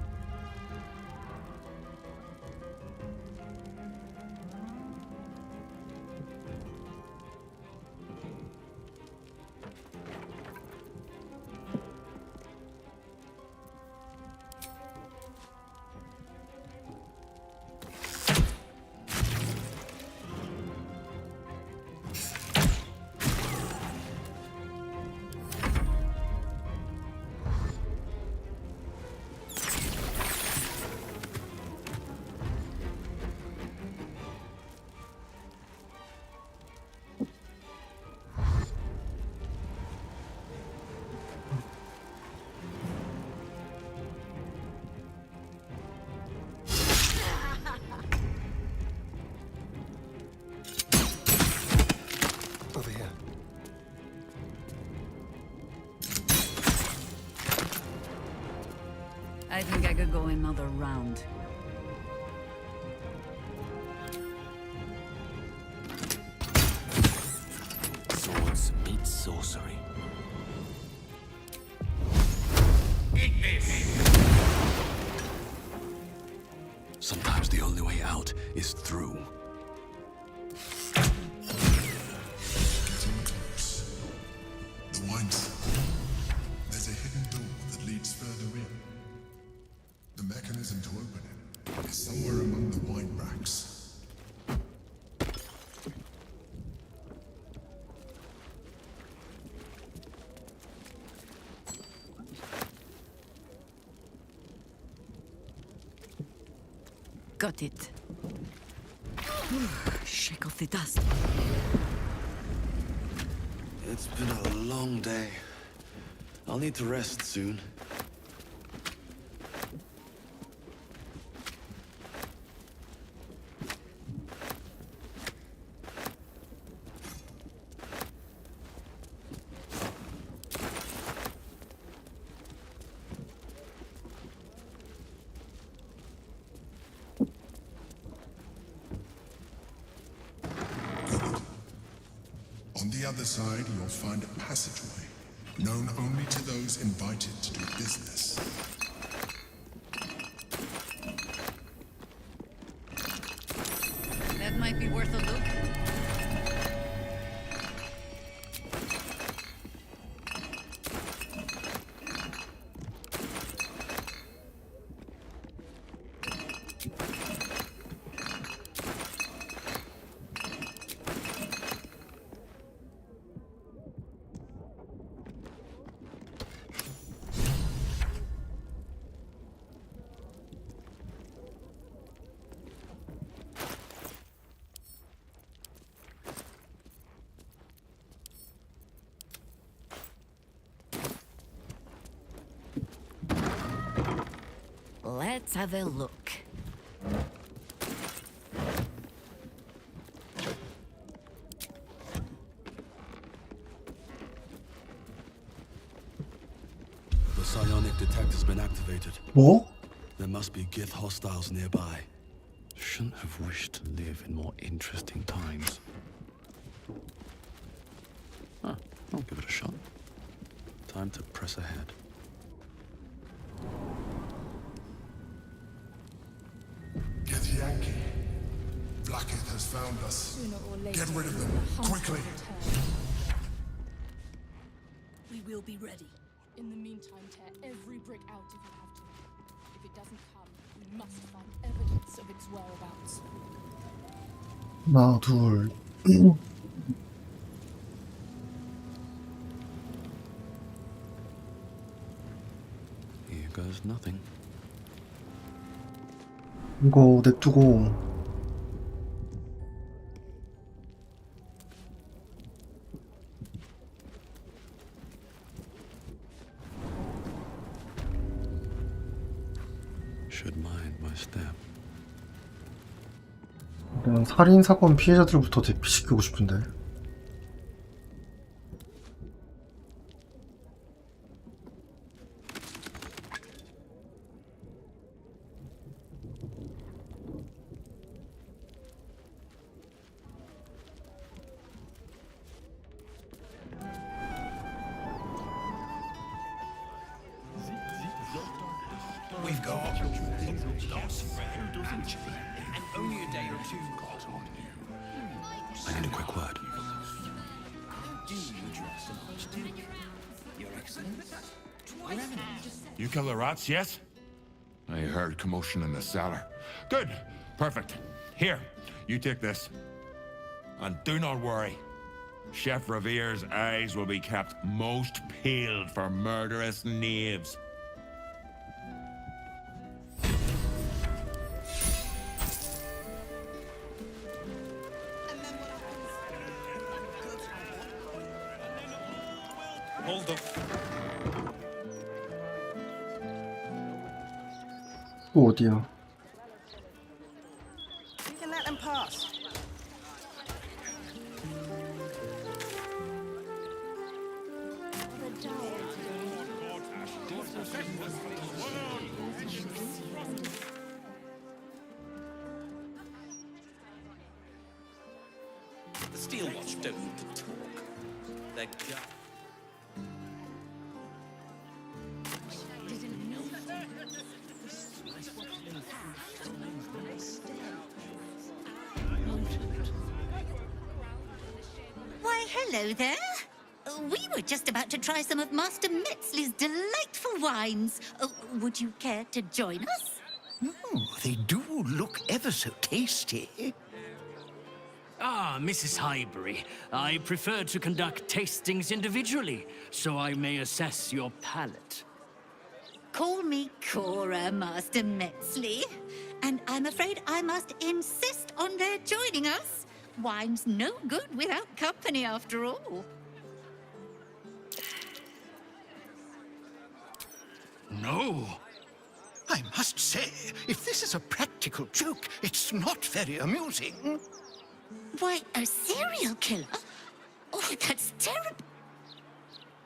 I think I could go another round. Swords meet sorcery. Sometimes the only way out is through. Getting close. The wine cellar. There's a hidden door that leads further in. The mechanism to open it is somewhere among the wine racks. Got it. Shake off the dust. It's been a long day. I'll need to rest soon. On the other side, you'll find a passageway, known only to those invited to do business. That might be worth a look. Let's have a look. The psionic detector's been activated. 뭐? There must be Gith hostiles nearby. Shouldn't have wished to live in more interesting times. Huh, I'll give it a shot. Time to press ahead. Get Yankee. Blacketh has found us. Get rid of them, quickly. We will be ready. In the meantime, tear every brick out if you have to. If it doesn't come, we must find evidence of its whereabouts. 하나, 둘. Here goes nothing. 이거 냅두고 Should mind my step. 그냥 살인사건 피해자들부터 대피시키고 싶은데. We've got and only a day or two. I need a quick word. Your Excellency. You kill the rats, yes? I heard commotion in the cellar. Good. Perfect. Here, you take this. And do not worry. Chef Revere's eyes will be kept most peeled for murderous knaves. Hold up. 또 어디야? You can let them pass. The Steel Watch don't need to talk. They're gut. Why, hello there. We were just about to try some of Master Metzley's delightful wines. Would you care to join us? They do look ever so tasty. Ah, Mrs. Highbury, I prefer to conduct tastings individually, so I may assess your palate. Call me Cora, Master Metzley. And I'm afraid I must insist on their joining us. Wine's no good without company, after all. No. I must say, if this is a practical joke, it's not very amusing. Why, a serial killer? Oh, that's terrible.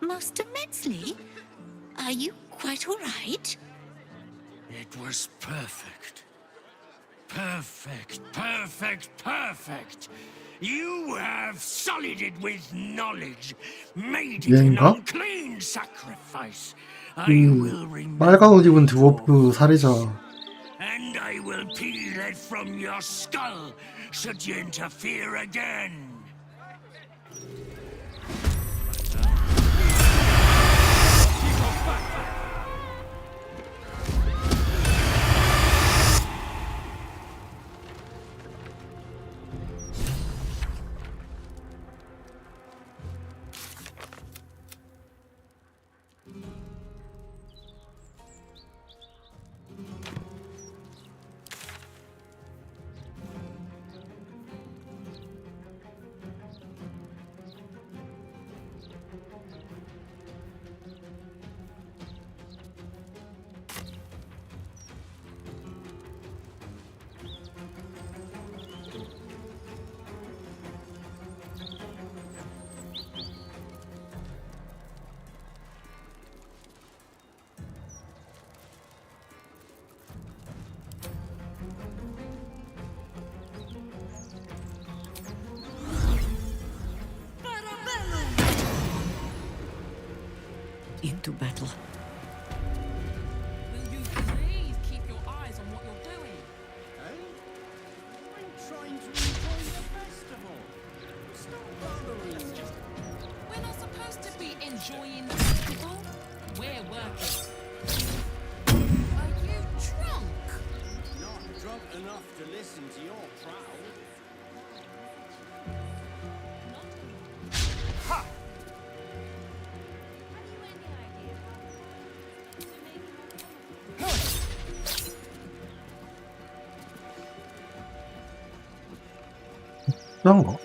Master Metzley, are you quite all right? It was perfect. Perfect, perfect, perfect. You have sullied it with knowledge, made it an 얘인가? unclean sacrifice. I will remember, 빨간 옷 입은 드워프 살이자. and I will peel it from your skull should you interfere again. Into battle. Will you please keep your eyes on what you're doing? I'm trying to enjoy the festival. Stop bothering me. We're not supposed to be enjoying the festival. We're working. Are you drunk? Not drunk enough to listen to your proud. Ha! 그런 거?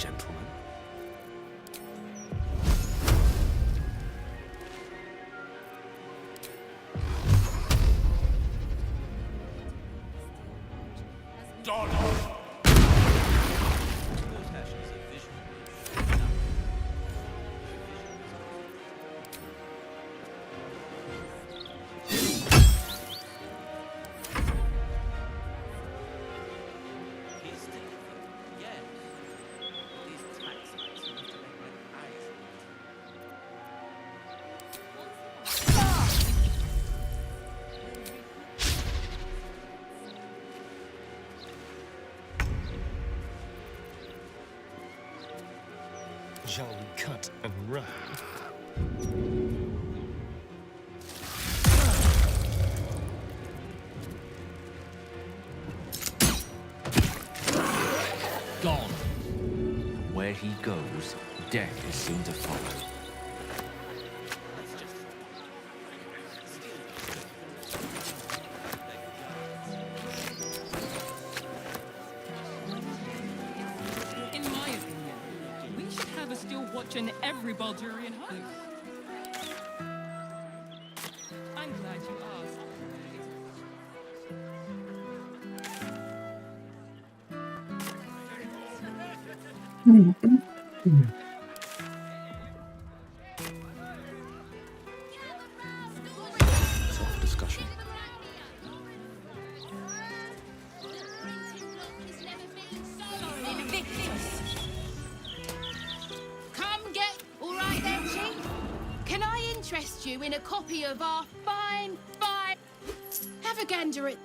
gentlemen. Shall we cut and run? Gone. Where he goes, death is soon to follow. In my opinion, we should have a steel watch in every Baldurian home. I'm glad you asked. Tough discussion. Come get... All right then, Chief. Can I interest you in a copy of our fine... Have a gander at...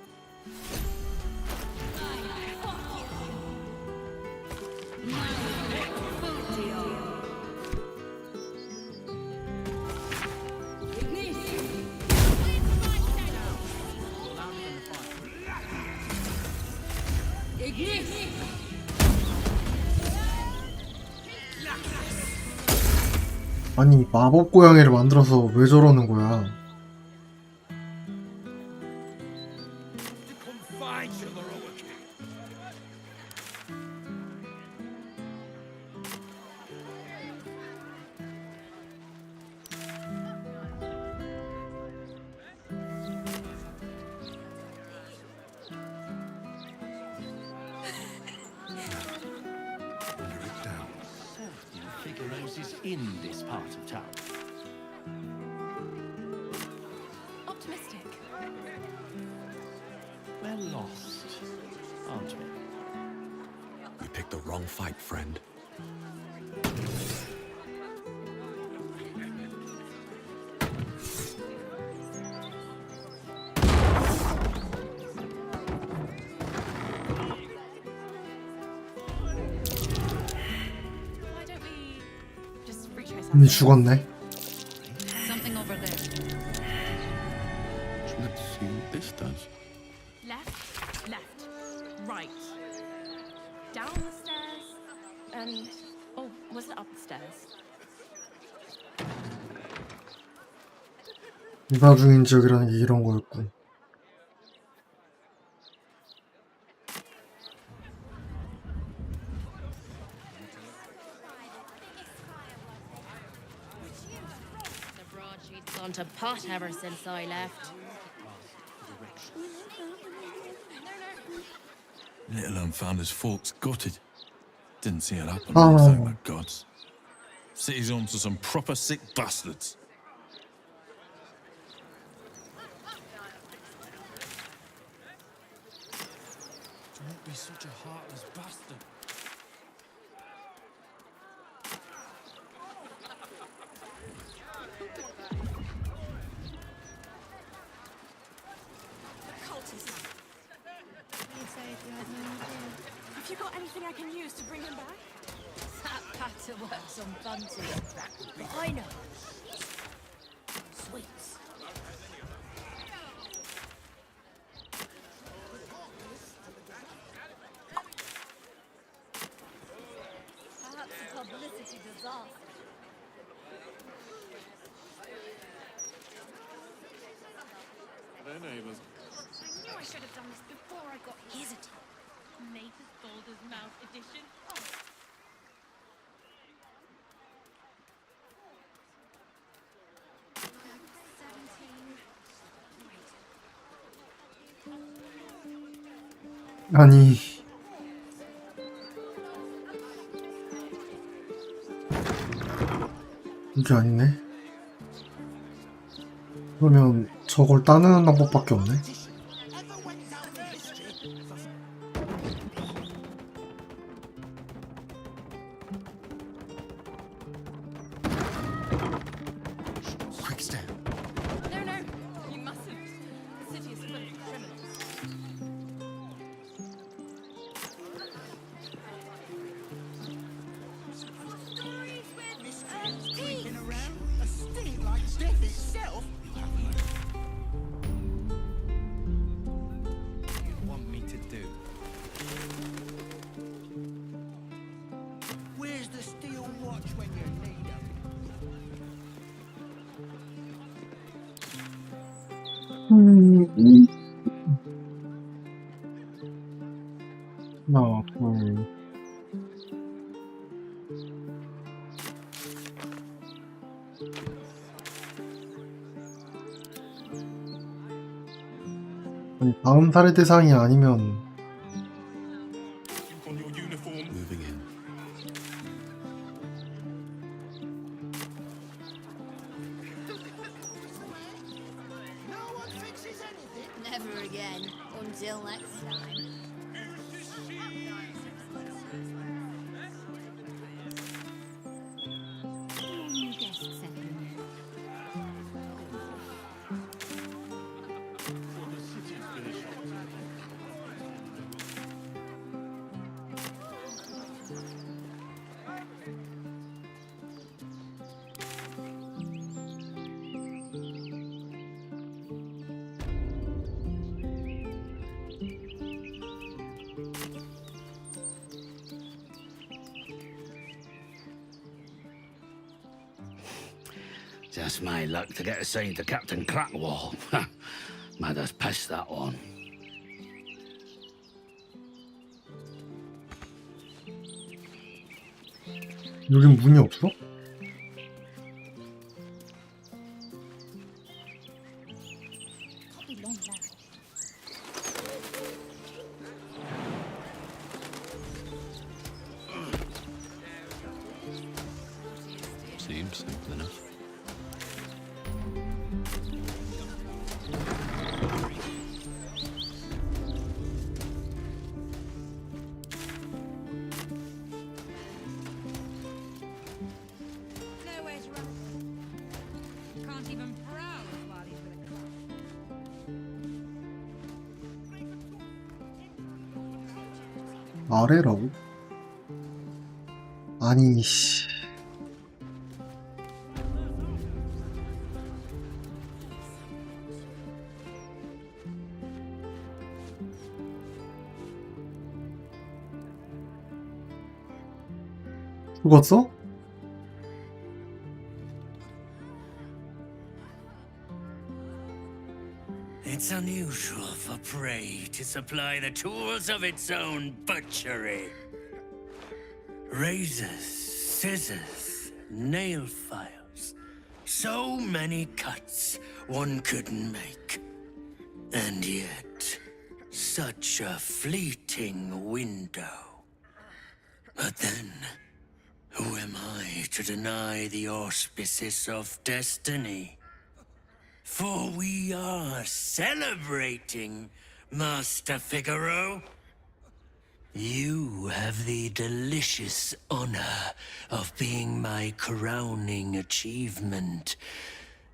아니 마법 고양이를 만들어서 왜 저러는 거야? Figueroa's in this part of town. Optimistic. We're lost, aren't we? We picked the wrong fight, friend. Why don't we just retrace our 이미 죽었네. Something over there. Let's see what this does. Left, right. Down the stairs, and... Oh, was it up the stairs? 이바중인 지역이라는 게 이런 거였고. The broadsheet's gone to pot ever since I left. Little unfounders folks gutted. Didn't see it happen, Oh. thank the gods. City's home to some proper sick bastards. Don't be such a heartless bastard. Have you got anything I can use to bring him back? That patter works on Bunty. But I know. Sweets. Perhaps a publicity disaster. Their neighbours. I knew I should have done this before I got... Here's a tip. Nature's Boulder's Mouth edition. Oh. 아니 이게 아니네. 그러면 저걸 따는 방법밖에 없네. Quick step. No, no, you mustn't. The city is full of criminals. Creeping around, a stink like death itself. You want me to do? Where's the steel watch when you need them? 하나, 둘. 아니, 다음 살해 대상이 아니면 Moving in. Never again. Until next time. Just my luck to get assigned to Captain Crackwall. Mad as piss, that one. 여긴 문이 없어? Can't be long now. Seems simple enough. Nowhere to run. Can't even browse while he's with a 아래라고? 아니 씨. 죽었어? It's unusual for prey to supply the tools of its own butchery. Razors, scissors, nail files. So many cuts one couldn't make. And yet, such a fleeting window. But then, who am I to deny the auspices of destiny? For we are celebrating, Master Figaro. You have the delicious honor of being my crowning achievement.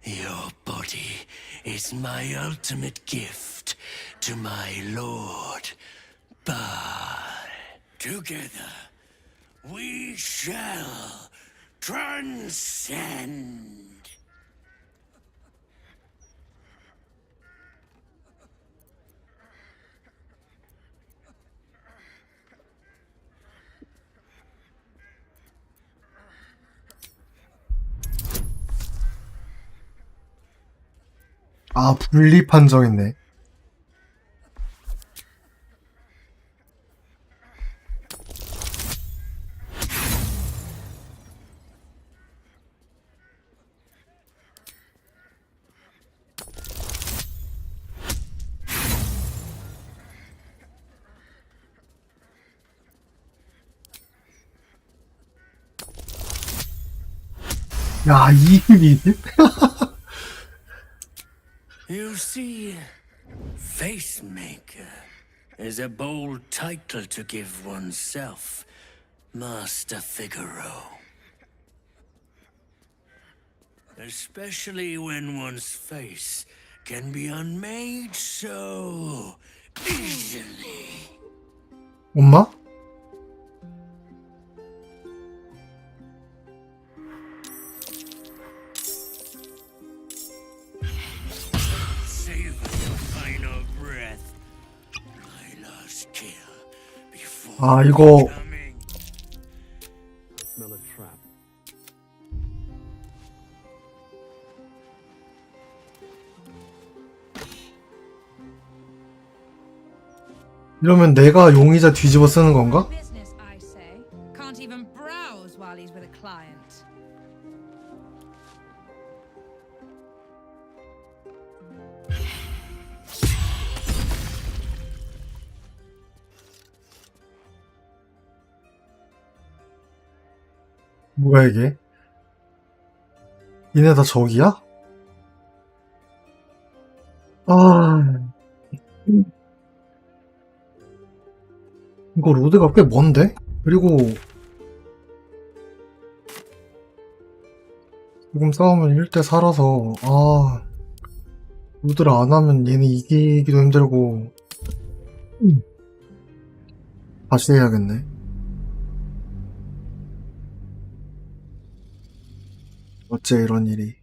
Your body is my ultimate gift to my lord. But together, we shall transcend. 아, 분리 판정했네. 야, 22집? You see, Facemaker is a bold title to give oneself, Master Figaro. Especially when one's face can be unmade so easily. 엄마? Savor your final breath. My last kill before 아, 이거 coming. Smell a trap. 이러면 내가 용의자 뒤집어 쓰는 건가? Business, I say. Can't even browse while he's with a client. 뭐야 이게? 얘네 다 적이야? 아, 이거 로드가 꽤 먼데? 그리고 지금 싸우면 1대 4라서 로드를 안 하면 얘네 이기기도 힘들고 다시 해야겠네. 어째 이런 일이.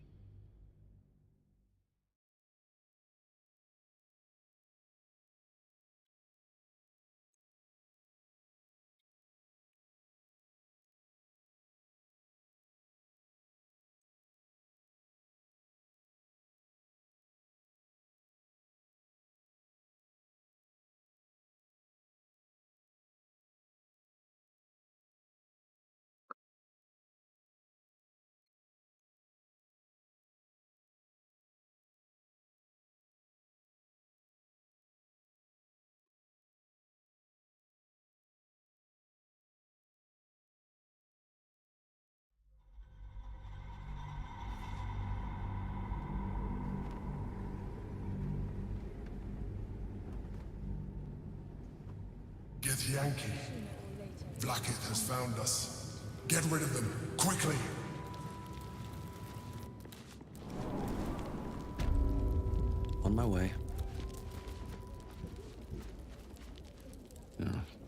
Get Yankee. Vlaakith has found us. Get rid of them, quickly! On my way.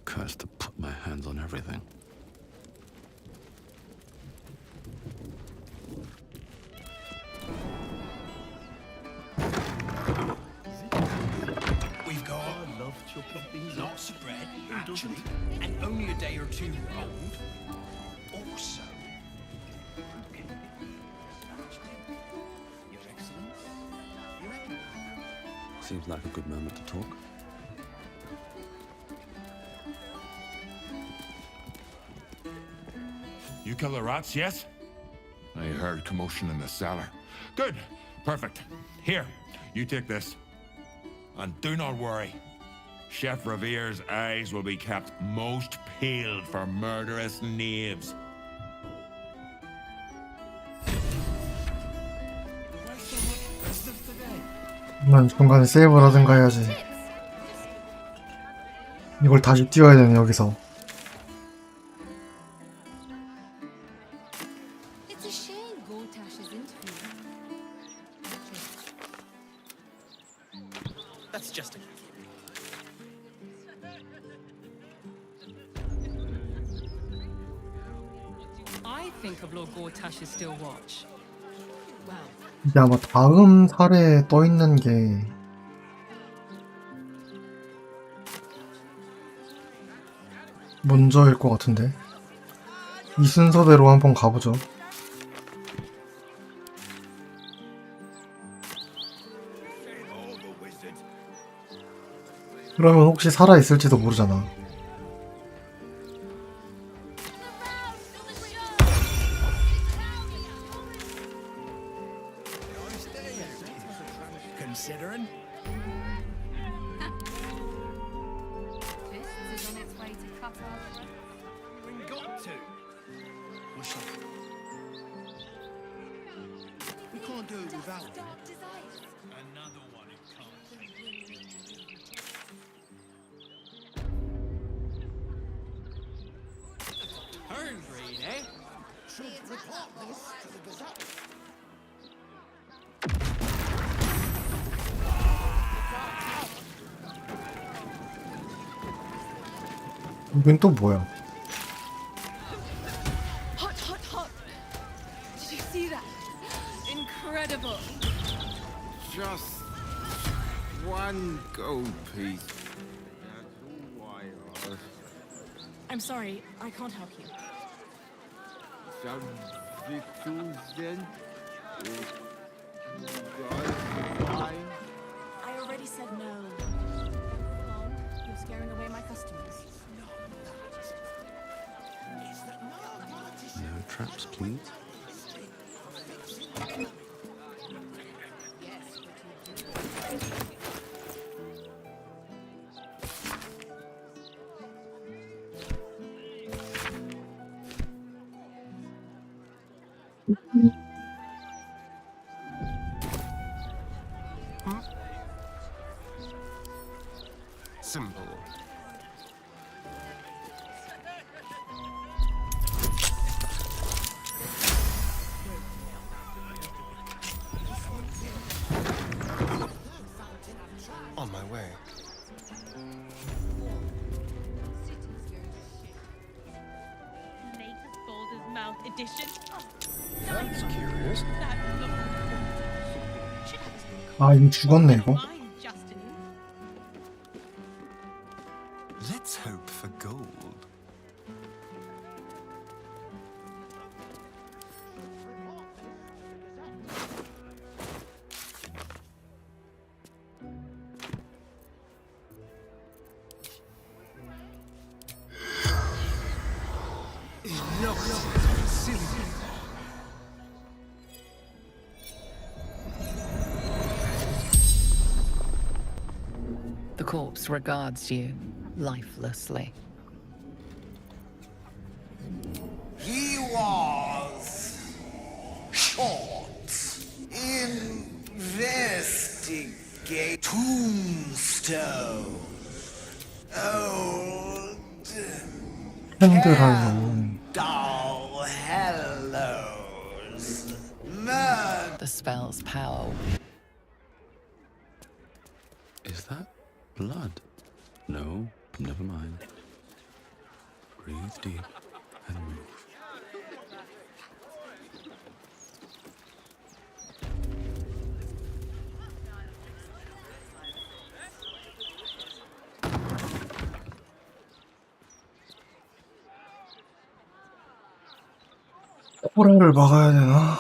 Curse to put my hands on everything. We've got lots of bread, actually, and only a day or two old. Also, Your Excellency, you reckon? Seems like a good moment to talk. You kill the rats, yes? I heard commotion in the cellar. Good. Perfect. Here, you take this. And do not worry. Chef Revere's eyes will be kept most peeled for murderous knaves. 난 중간에 세이브를 하든가 해야지. 이걸 다시 띄워야 되네 여기서. It's a shame Gortash's interview. That's just a... I think of Lord Gortash's still watch. Well, 이게 아마 다음 사례에 떠있는 게 먼저일 것 같은데 이 순서대로 한번 가보죠. 그러면 혹시 살아있을지도 모르잖아. Considering? Fists is on its way to cut off. We got to. What's up? can't do it without you. Another one who can't. Turn green, eh? Should report this to the Gazette. 이건 또 뭐야? Hot, hot, hot! Did you see that? Incredible! Just one gold piece. That's all I ask. I'm sorry, I can't help you. Some victuals then? Fine. I already said no. Mom, you're scaring away my customers. No traps, please. Simple. On my way. Latest Boulder's Mouth edition. That's curious. 아, 이거 죽었네, 이거. Let's hope for gold. The corpse regards you lifelessly. He was short. Investigate tombstone. Old 핸들하고. dull hellos. Murder. The spell's power. Is that blood? No, never mind. Breathe deep and move. 호랑이를 막아야 되나?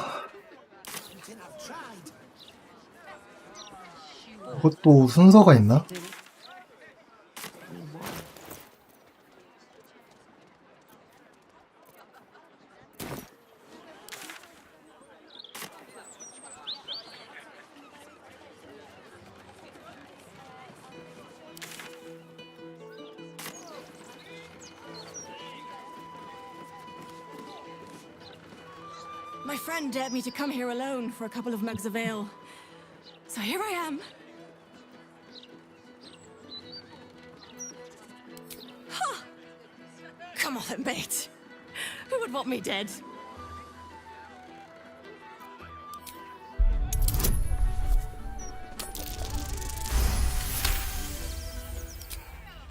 그것도 순서가 있나? My friend dared me to come here alone for a couple of mugs of ale. So here I am. Huh. Come on, mate. Who would want me dead?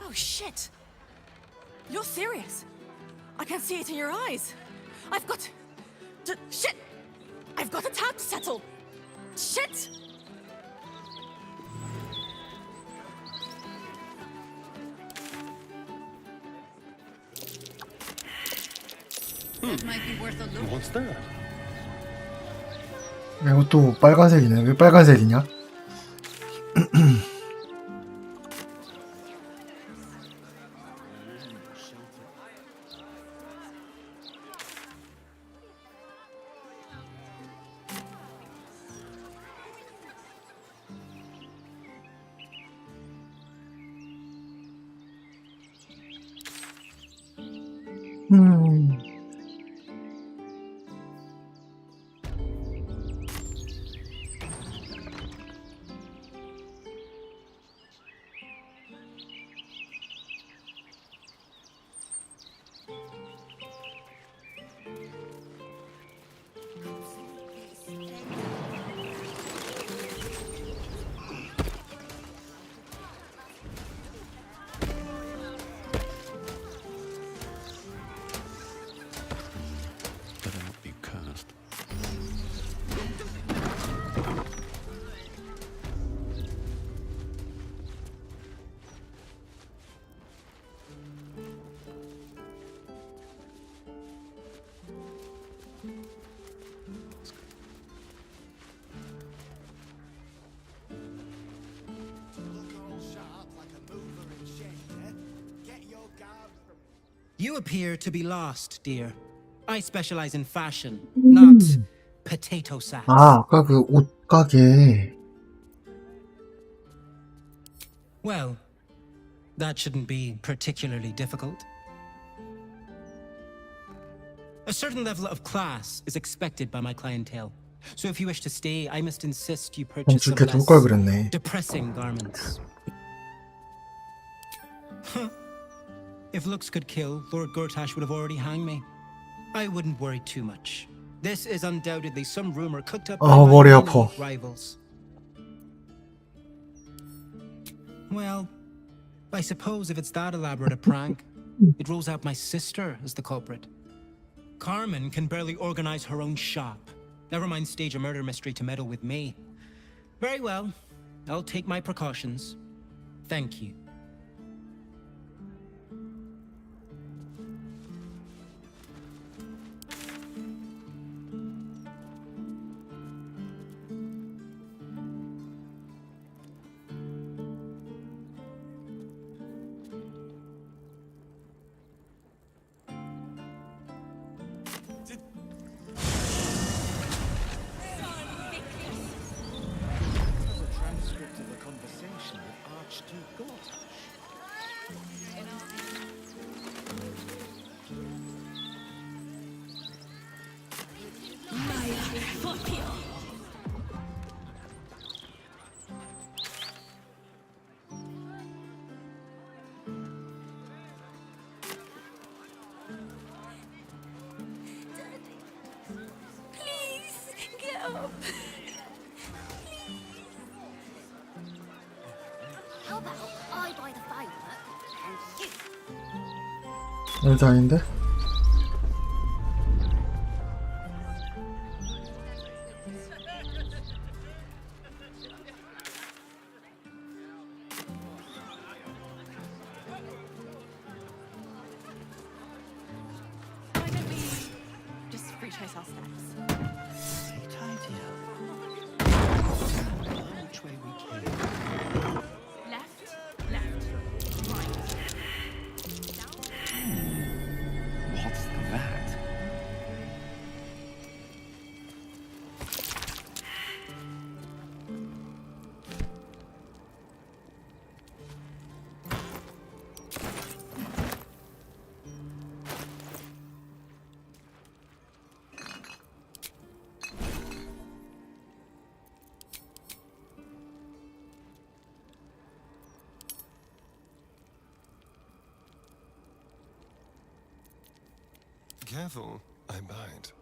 Oh, shit. You're serious. I can see it in your eyes. I've got... shit! I've got a tab to settle! Shit! That might be worth a look. What's that? 이것도 빨간색이네. 왜 빨간색이냐? You appear to be lost, dear. I specialize in fashion, not potato sacks. 아, 아까 그 옷가게. Well, that shouldn't be particularly difficult. A certain level of class is expected by my clientele. So if you wish to stay, I must insist you purchase some 줄게 둘 걸 less 그랬네. depressing garments. If looks could kill, Lord Gortash would have already hanged me. I wouldn't worry too much. This is undoubtedly some rumor cooked up by 머리 my 아파. many rivals. Well, I suppose if it's that elaborate a prank, it rules out my sister as the culprit. Carmen can barely organize her own shop. Never mind stage a murder mystery to meddle with me. Very well. I'll take my precautions. Thank you. How about I buy the firework and you? 여자 아닌데? Why don't we just retrace our steps? Which way we came? Left, right. What's that? Careful, I bite.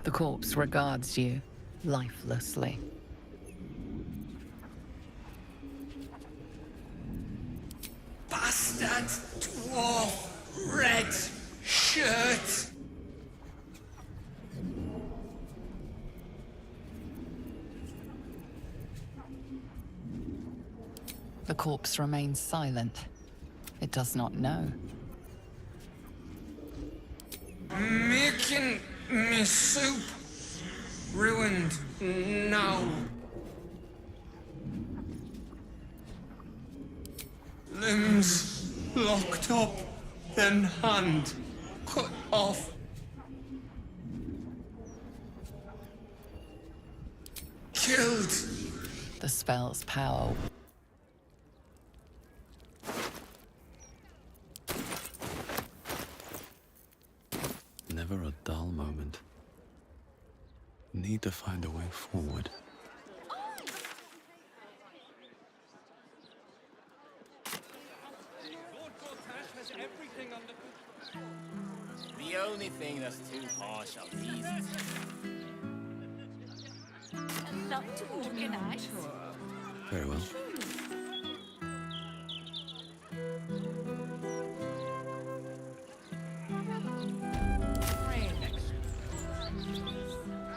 The corpse regards you lifelessly. Bastard dwarf red shirt. The corpse remains silent. It does not know. Making me soup ruined now. Limbs locked up, then hand cut off. Killed. The spell's power. Never a dull moment. Need to find a way forward. The only thing that's too harsh are these. Not to organize. Very well.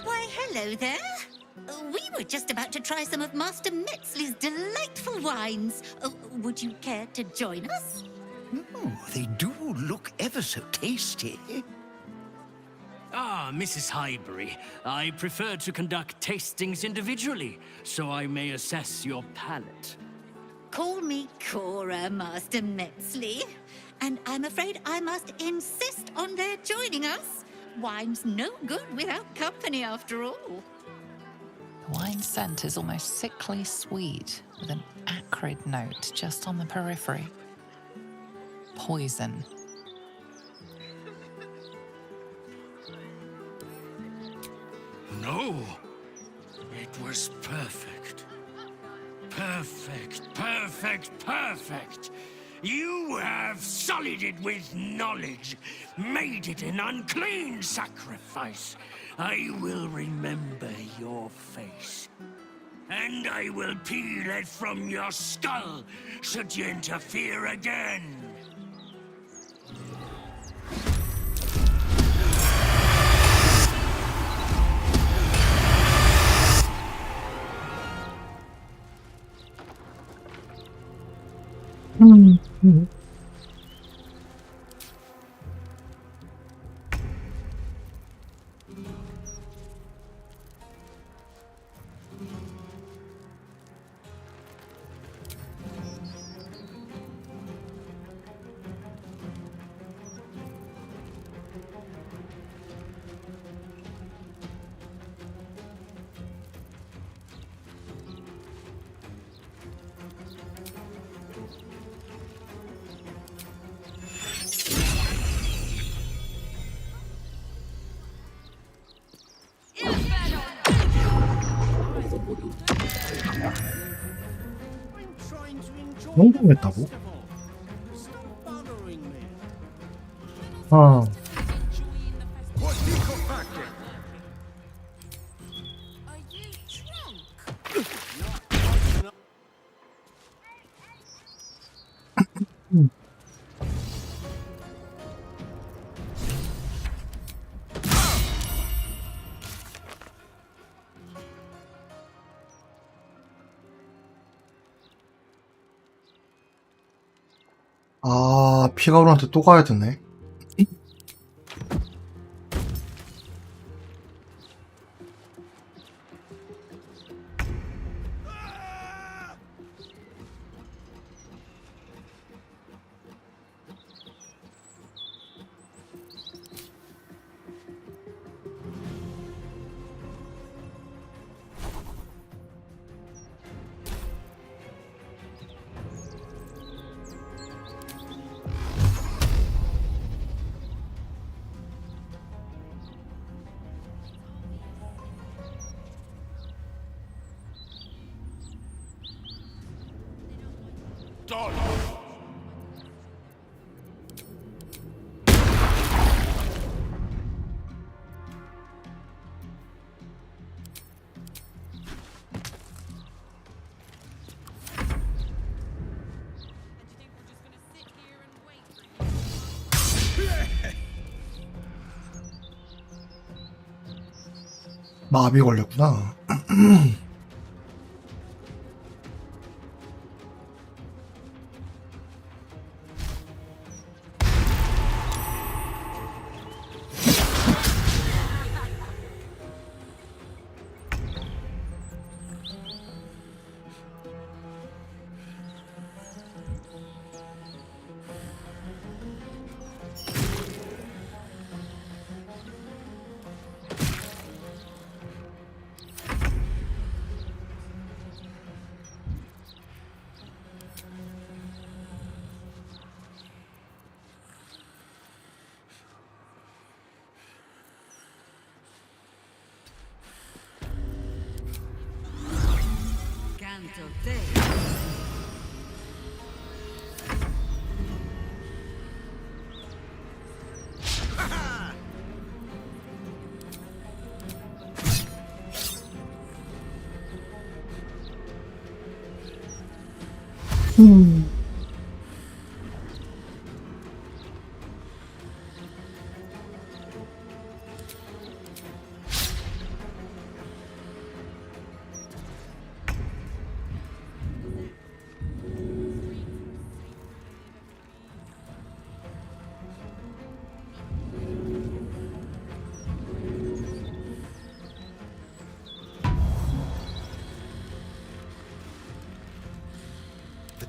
Why, hello there. We We're just about to try some of Master Metzley's delightful wines. Would you care to join us? Oh, they do look ever so tasty. Ah, Mrs. Highbury, I prefer to conduct tastings individually, so I may assess your palate. Call me Cora, Master Metzley. And I'm afraid I must insist on their joining us. Wine's no good without company, after all. The wine scent is almost sickly sweet, with an acrid note just on the periphery. Poison. No, it was perfect. Perfect, perfect, perfect. You have sullied it with knowledge, made it an unclean sacrifice. I will remember your face. And I will peel it from your skull, should you interfere again. 성공했다고? 아, 피가루한테 또 가야 되네. 마비 걸렸구나.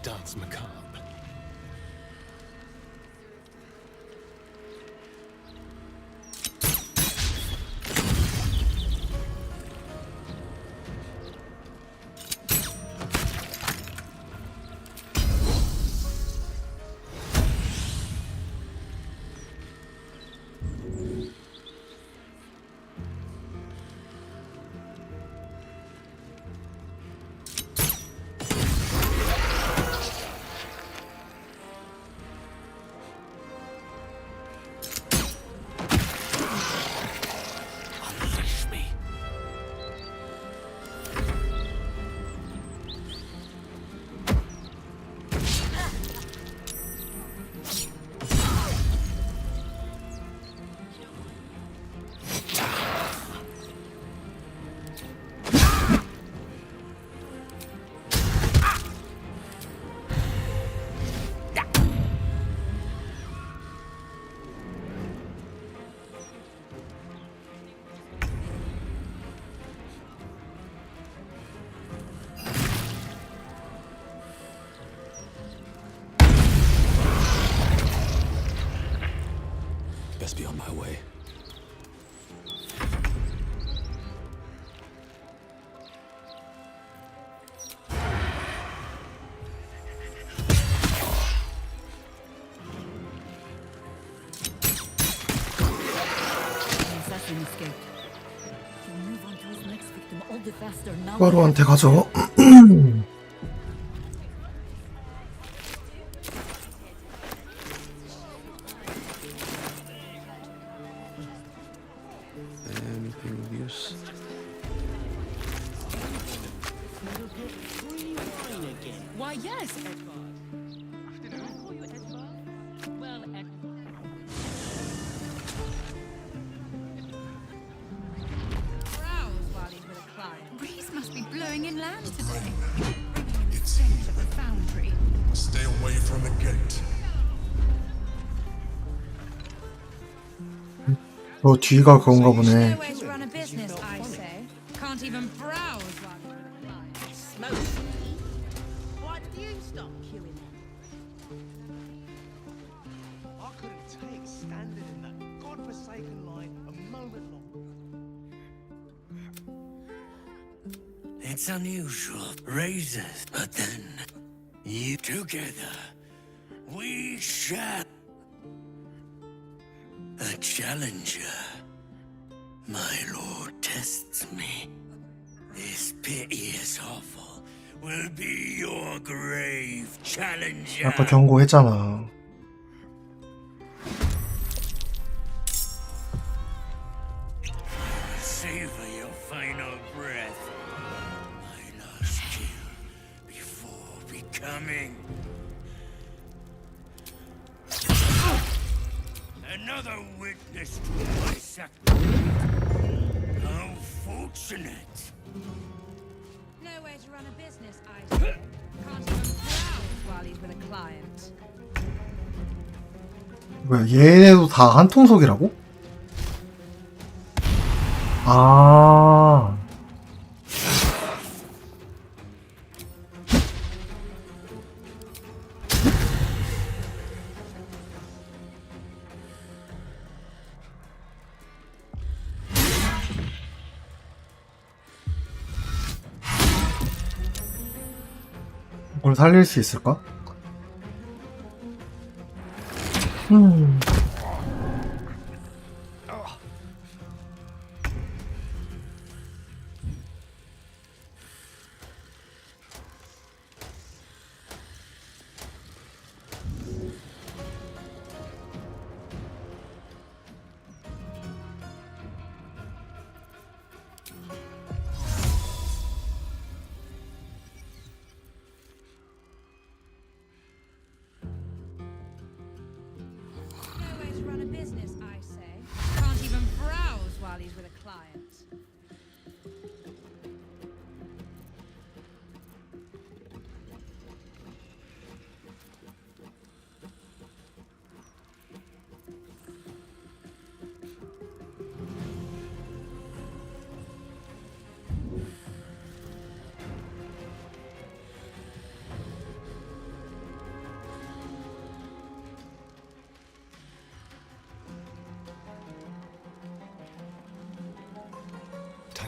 dance macabre. Best be on my way. 꽈로한테 가죠. Anything of use? Why, yes, Edvard. Did I call you Edvard? Well, Browse while he's with a client. Breeze must be blowing inland today. It's Scent of a foundry. Stay away from the gate. 저 뒤가 그건가 보네. No way to run a business, I say. Can't even browse while he's with a client. Smoke. Why did you stop queuing them? I couldn't take standing in that godforsaken line a moment longer. It's unusual. Razors. But then, you together, we shall. A challenger. My lord tests me. This piteous hovel will be your grave challenger. 아까 경고했잖아. Savor your final breath. My last kill before becoming another witness to my sacrifice. How fortunate. No way to run a business, I say. Can't even browse while he's with a client. 뭐야, 얘네도 다 한 통속이라고? 아. 이걸 살릴 수 있을까? No way to run a business, I say. Can't even browse while he's with a client.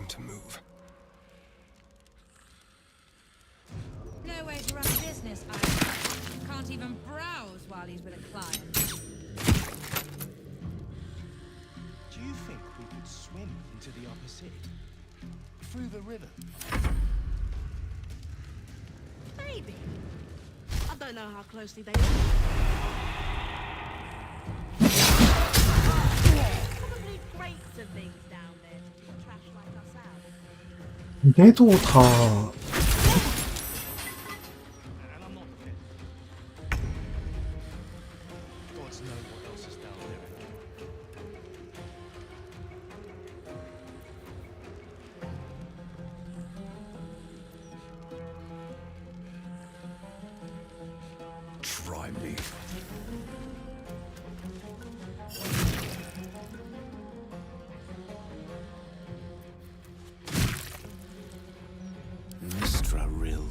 time to move. No way to run a business, either. Can't even browse while he's with a client. Do you think we could swim into the upper city? Through the river? Maybe. I don't know how closely they are. Probably crates of things down there to keep trash like us out. 얘도 다 And I'm not prepared. Gods know what else is down there. Try me. Mr. Rill.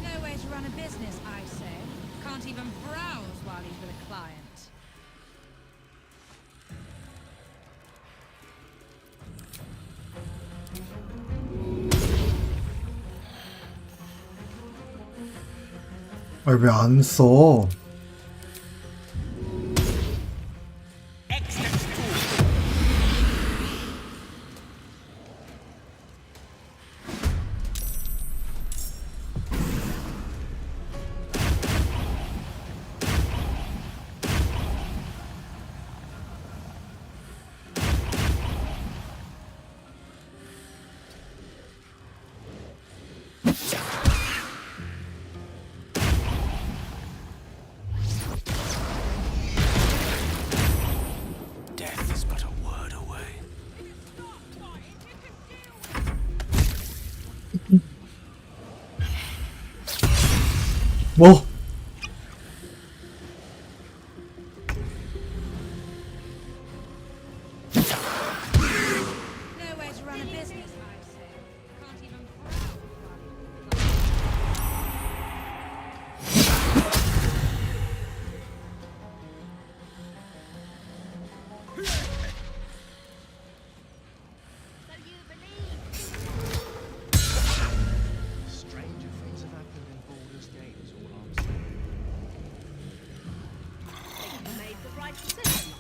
No way to run a business, I say. Can't even browse while he's with a client. 아, 왜 안 써? Death is but a word away. 뭐? No way to run a business, I say. Can't even browse while he's with a client. Stranger things have happened in Baldur's Gate is all I'm saying. You made the right decision.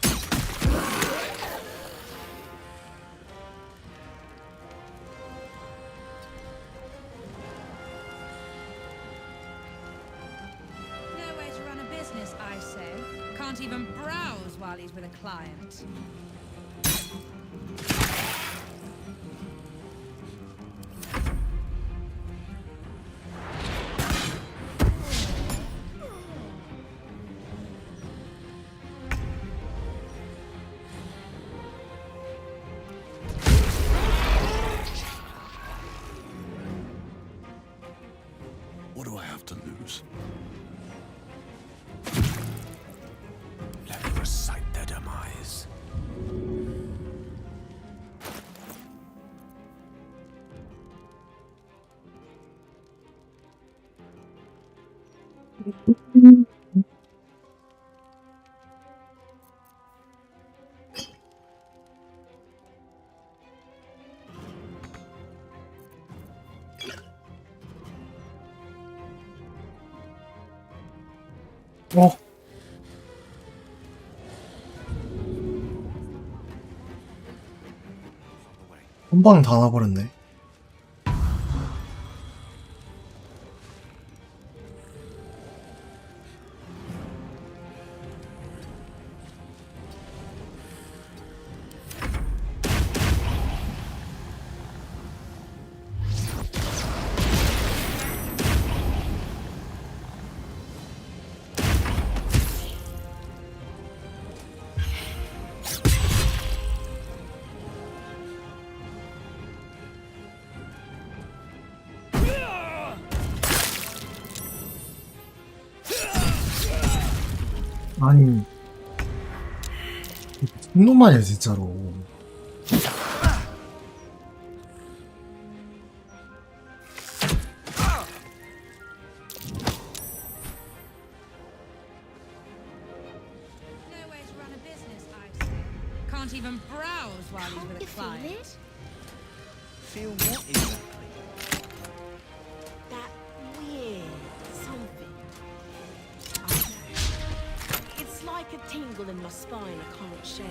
No way to run a business, I say. Can't even browse while he's with a client. What do I have to lose? Let me recite their demise. 어? 한 방에 다 나버렸네. 아니 놈아니야 진짜로. Nowhere to run a business, I say. Can't even browse while he's with a client. Feel what exactly? That weird something. I know. It's like a tingle in my spine I can't shake.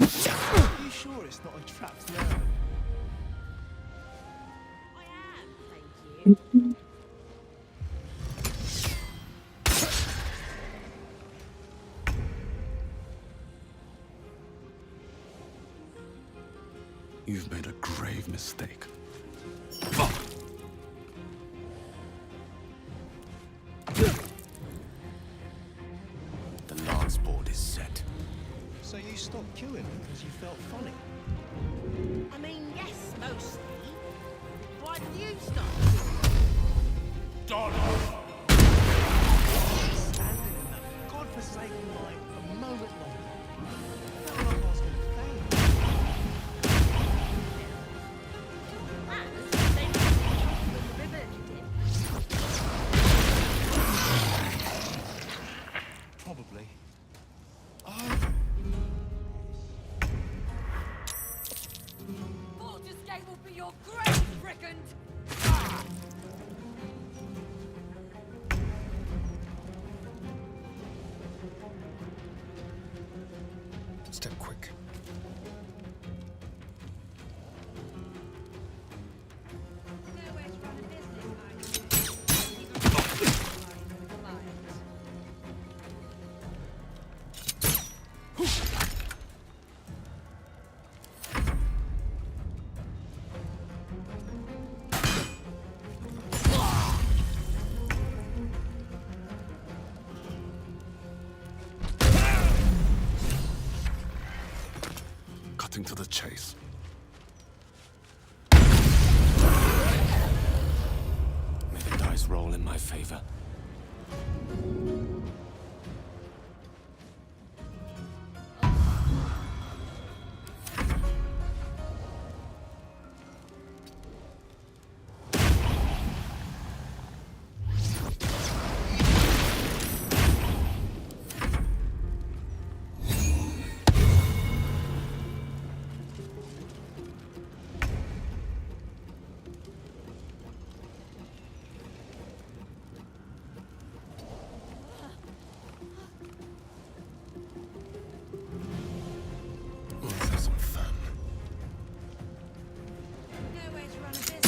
Are you sure it's not a trapped nerve? I am, thank you. You've made a grave mistake. The lance board is set. So you stopped queuing because you felt funny? I mean, yes, mostly. Why did you stop? Standing in that godforsaken line a moment longer. Felt like I was going to faint. And they must have jumped in the river you did. Probably. Baldur's Gate will be your grave, brigand! Step quick. Nowhere to run a business, I say. Can't even browse while he's with a client. Cutting to the chase. May the dice roll in my favor. Let's have some fun. Nowhere to run a business,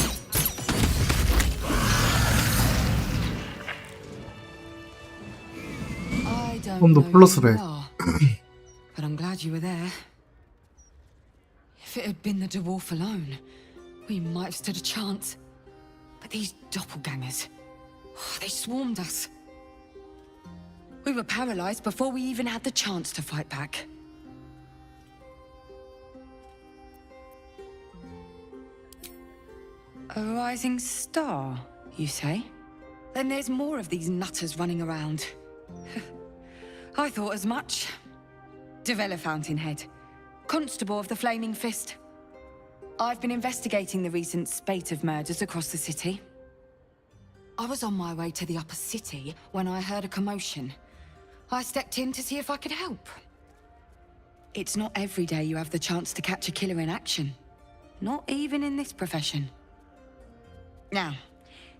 I don't 좀 더 know 플러스 who you 100. are, but I'm glad you were there. If it had been the dwarf alone, we might have stood a chance. But these doppelgangers, they swarmed us. We were paralyzed before we even had the chance to fight back. A rising star, you say? Then there's more of these nutters running around. I thought as much. Devella Fountainhead, Constable of the Flaming Fist. I've been investigating the recent spate of murders across the city. I was on my way to the upper city when I heard a commotion. I stepped in to see if I could help. It's not every day you have the chance to catch a killer in action. Not even in this profession. Now,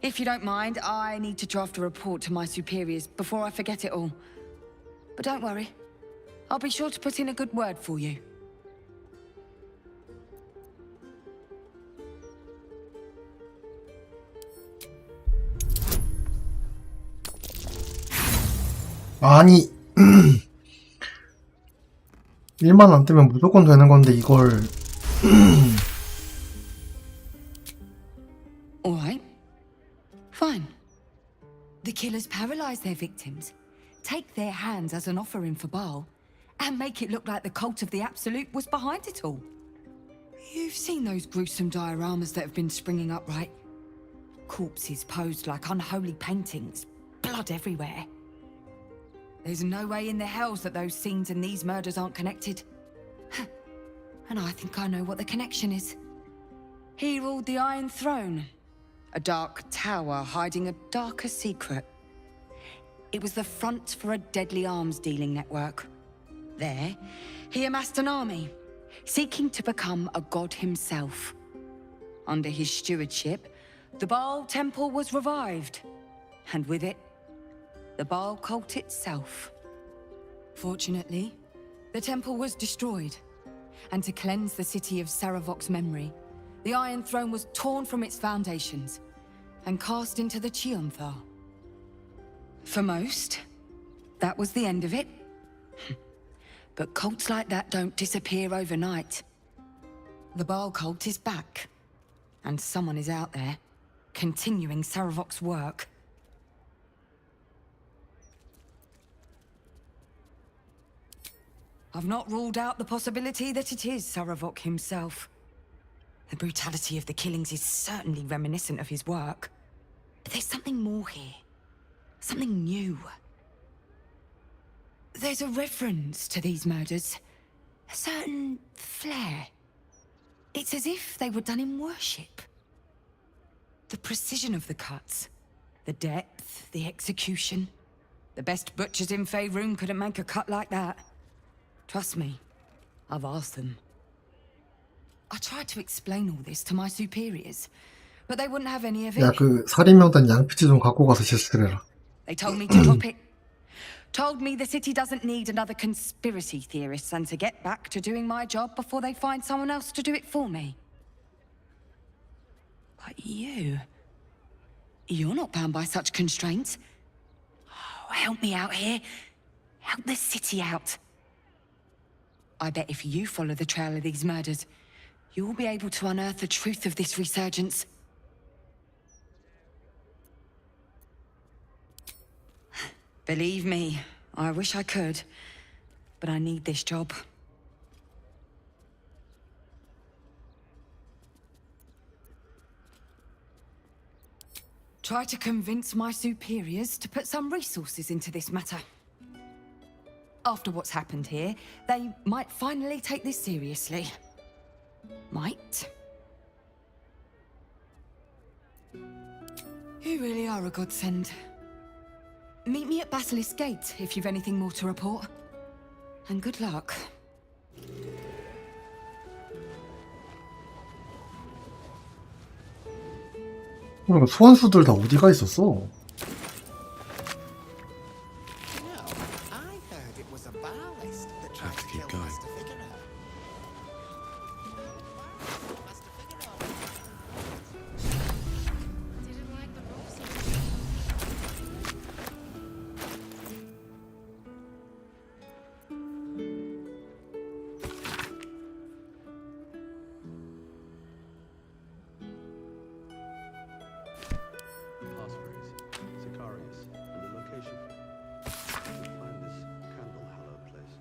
if you don't mind, I need to draft a report to my superiors before I forget it all. But don't worry. I'll be sure to put in a good word for you. 아니 1만 안 뜨면 무조건 되는 건데 이걸 All right. Fine. The killers paralyze their victims, take their hands as an offering for Baal, and make it look like the cult of the Absolute was behind it all. You've seen those gruesome dioramas that have been springing up, right? Corpses posed like unholy paintings, blood everywhere. There's no way in the hells that those scenes and these murders aren't connected. And I think I know what the connection is. He ruled the Iron Throne, a dark tower hiding a darker secret. It was the front for a deadly arms dealing network. There, he amassed an army, seeking to become a god himself. Under his stewardship, the Baal Temple was revived, and with it, the Baal cult itself. Fortunately, the temple was destroyed, and to cleanse the city of Saravok's memory, the Iron Throne was torn from its foundations and cast into the Chionthar. For most, that was the end of it. But cults like that don't disappear overnight. The Baal cult is back, and someone is out there, continuing Saravok's work. I've not ruled out the possibility that it is Saravok himself. The brutality of the killings is certainly reminiscent of his work. But there's something more here. Something new. There's a reference to these murders. A certain flair. It's as if they were done in worship. The precision of the cuts. The depth, the execution. The best butchers in Faerun couldn't make a cut like that. Trust me, I've asked them. I tried to explain all this to my superiors, but they wouldn't have any of it. 야, 그 살인명단 양피지 좀 갖고 가서 실수를 해라. They told me to drop it. Told me the city doesn't need another conspiracy theorist and to get back to doing my job before they find someone else to do it for me. But you're not bound by such constraints. Oh, help me out here. Help the city out. I bet if you follow the trail of these murders, you'll be able to unearth the truth of this resurgence. Believe me, I wish I could, but I need this job. Try to convince my superiors to put some resources into this matter. After what's happened here, they might finally take this seriously. Might. You really are a godsend. Meet me at Basilisk Gate if you've anything more to report. And good luck. 소환수들 다 어디가 있었어? Have to keep going. Passphrase, Sicarius, and the location. You'll find this candle-hallowed place.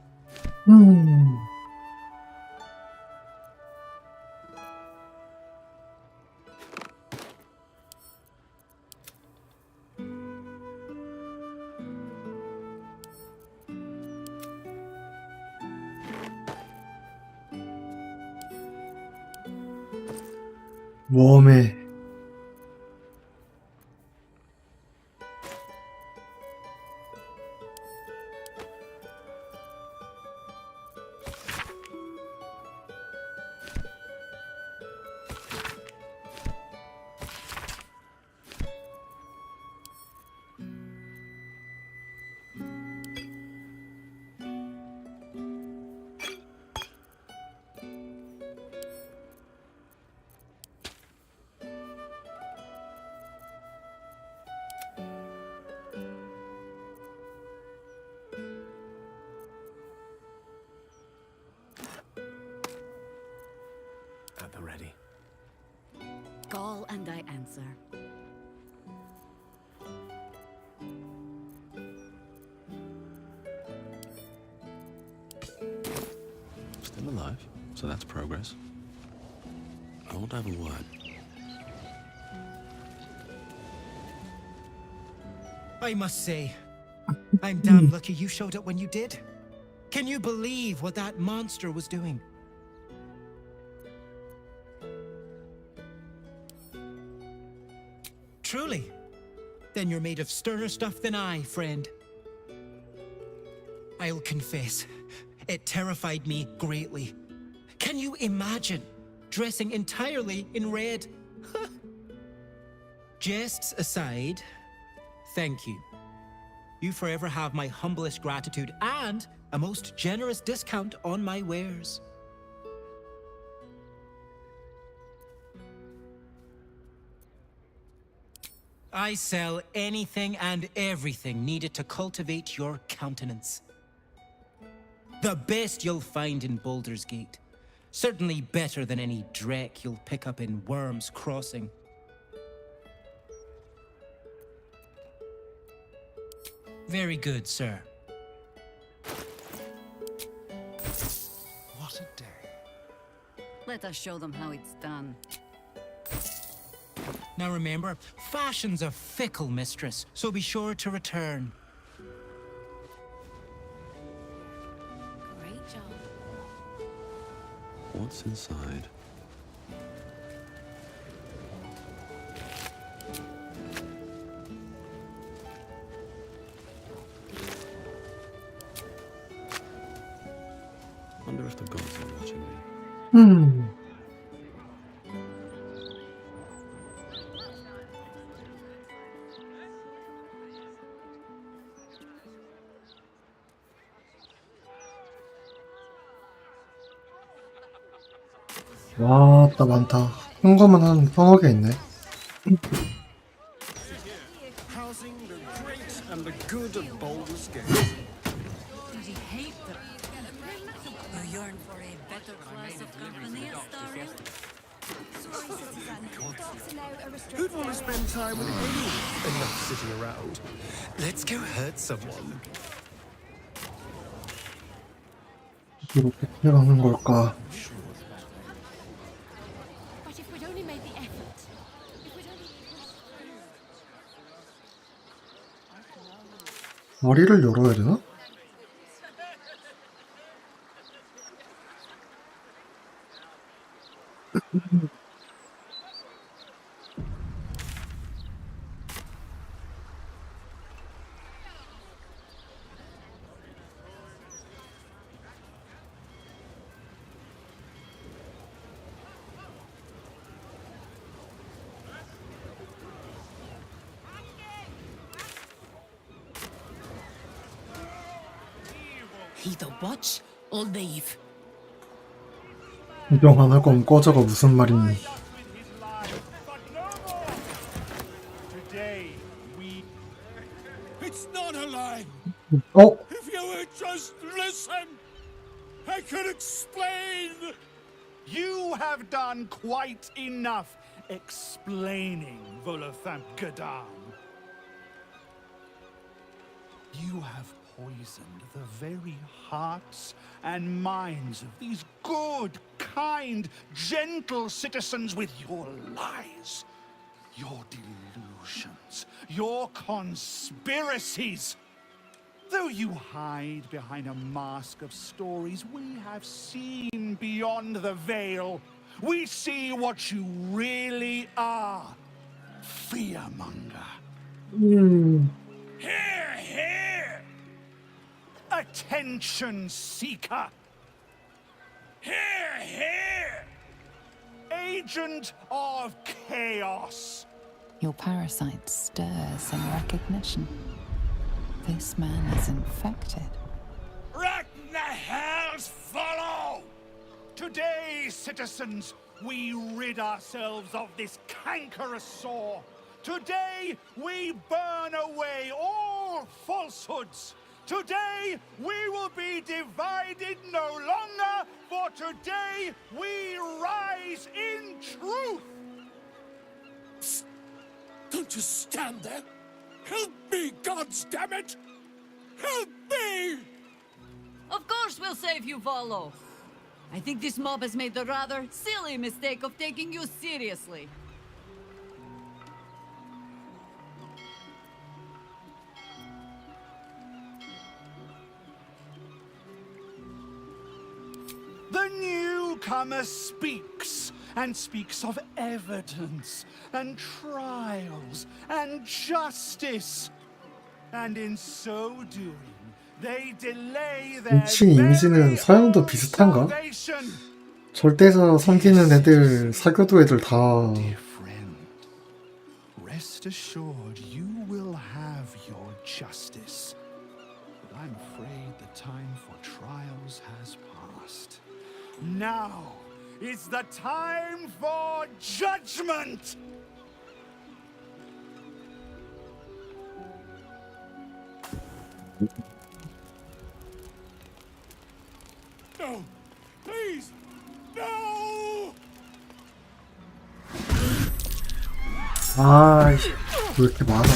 웜에 At the ready. Call and I answer. Still alive, so that's progress. I want to have a word. I must say, I'm damn lucky you showed up when you did. Can you believe what that monster was doing? Truly? Then you're made of sterner stuff than I, friend. I'll confess, it terrified me greatly. Can you imagine dressing entirely in red? Jests aside, thank you. You forever have my humblest gratitude and a most generous discount on my wares. I sell anything and everything needed to cultivate your countenance. The best you'll find in Baldur's Gate. Certainly better than any dreck you'll pick up in Worm's Crossing. Very good, sir. What a day. Let us show them how it's done. Now remember, fashion's a fickle mistress, so be sure to return. Great job. What's inside? Wonder if the gods are watching me. 와따 많다. 현금은 한 서너 개 있네. Housing the great and the good of Baldur's Gate. Did you hate them? You yearn for a better class of company, Astarion? Who'd want to spend time with anyone? Enough sitting around. Let's go hurt someone. 이거 어떻게 가는 걸까? But if we'd only made the effort. If we'd only... 머리를 열어야 되나? Either watch or leave. 구경 안 할 거면 꺼져가 무슨 말이니? Today, we... It's not a lie. 어? If you would just listen, I could explain. You have done quite enough explaining, Volothamp Gadam. You have poisoned the very hearts and minds of these good, kind, gentle citizens with your lies, your delusions, your conspiracies. Though you hide behind a mask of stories, we have seen beyond the veil. We see what you really are. Fearmonger. Hear, hear! Attention seeker. Hear, hear! Agent of chaos. Your parasite stirs in recognition. This man is infected. Hells follow! Today, citizens, we rid ourselves of this cankerous sore. Today, we burn away all falsehoods. Today, we will be divided no longer, for today, we rise in truth. Psst. Don't just stand there. Help me, gods damn it! Help me! Of course we'll save you, Volo. I think this mob has made the rather silly mistake of taking you seriously. newcomer speaks, and speaks of evidence, and trials, and justice. And in so doing, they delay their 2층 이미지는 서양도 비슷한가? 절대서 섬기는 애들, 사교도 애들 다 Rest assured, you will have your justice. But I'm afraid the time for trials has passed. Now is the time for judgment! No! Please! No! 아이씨, 왜 이렇게 많아?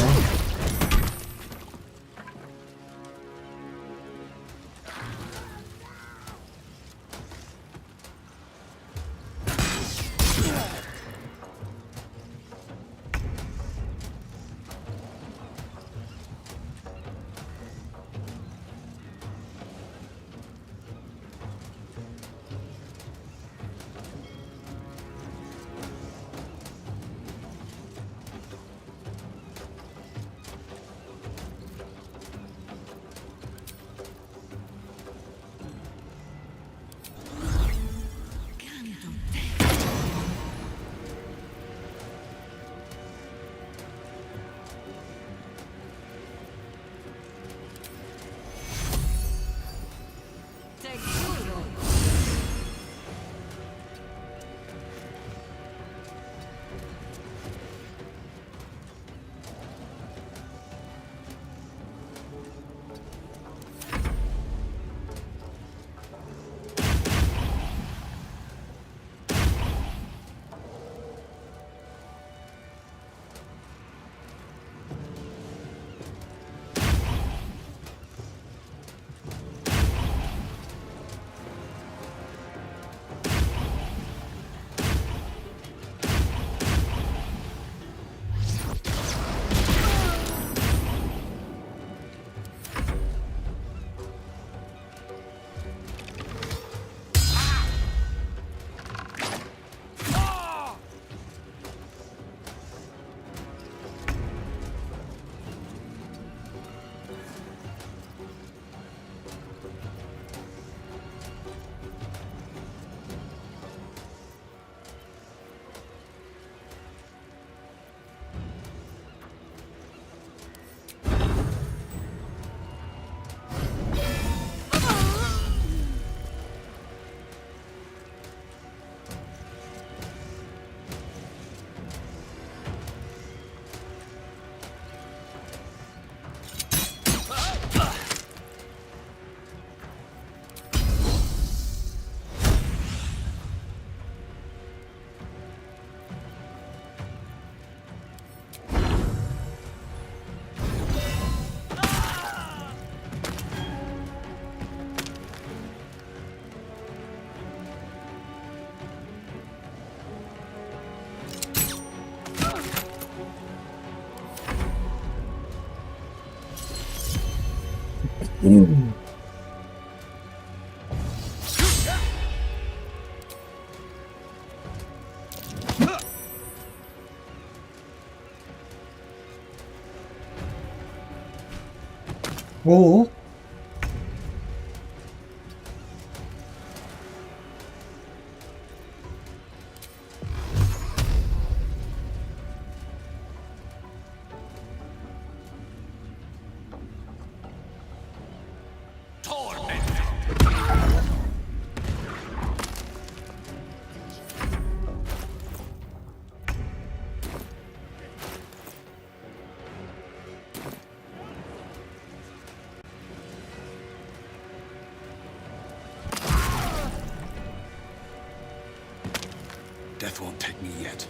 오? Death won't take me yet.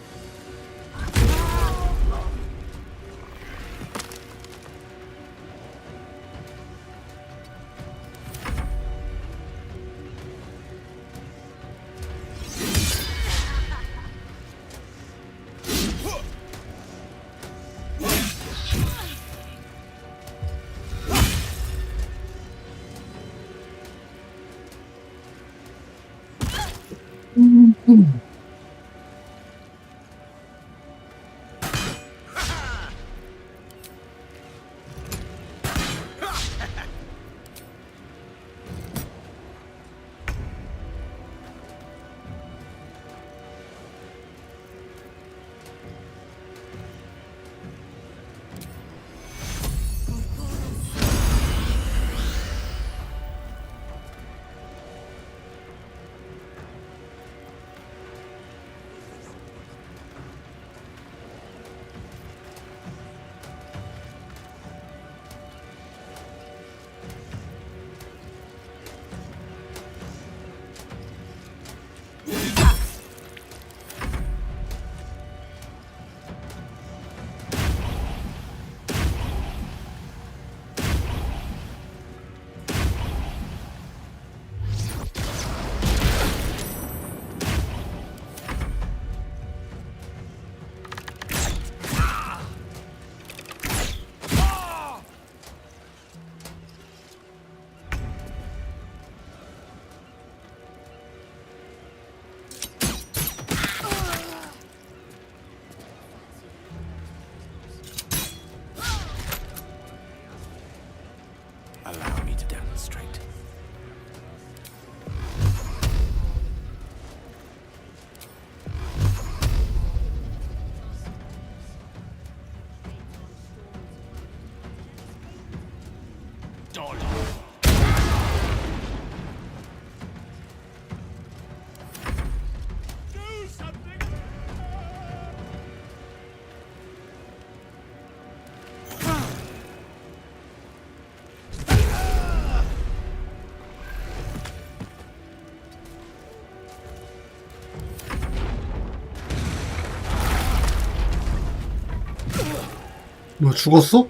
뭐 죽었어?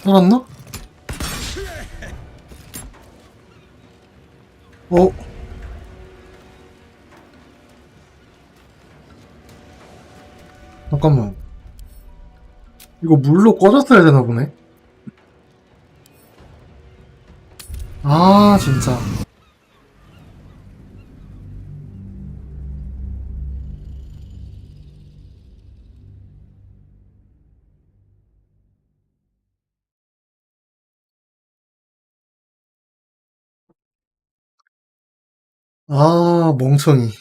살았나? 어? 잠깐만. 이거 물로 꺼졌어야 되나 보네? 아, 진짜. 아, 멍청이.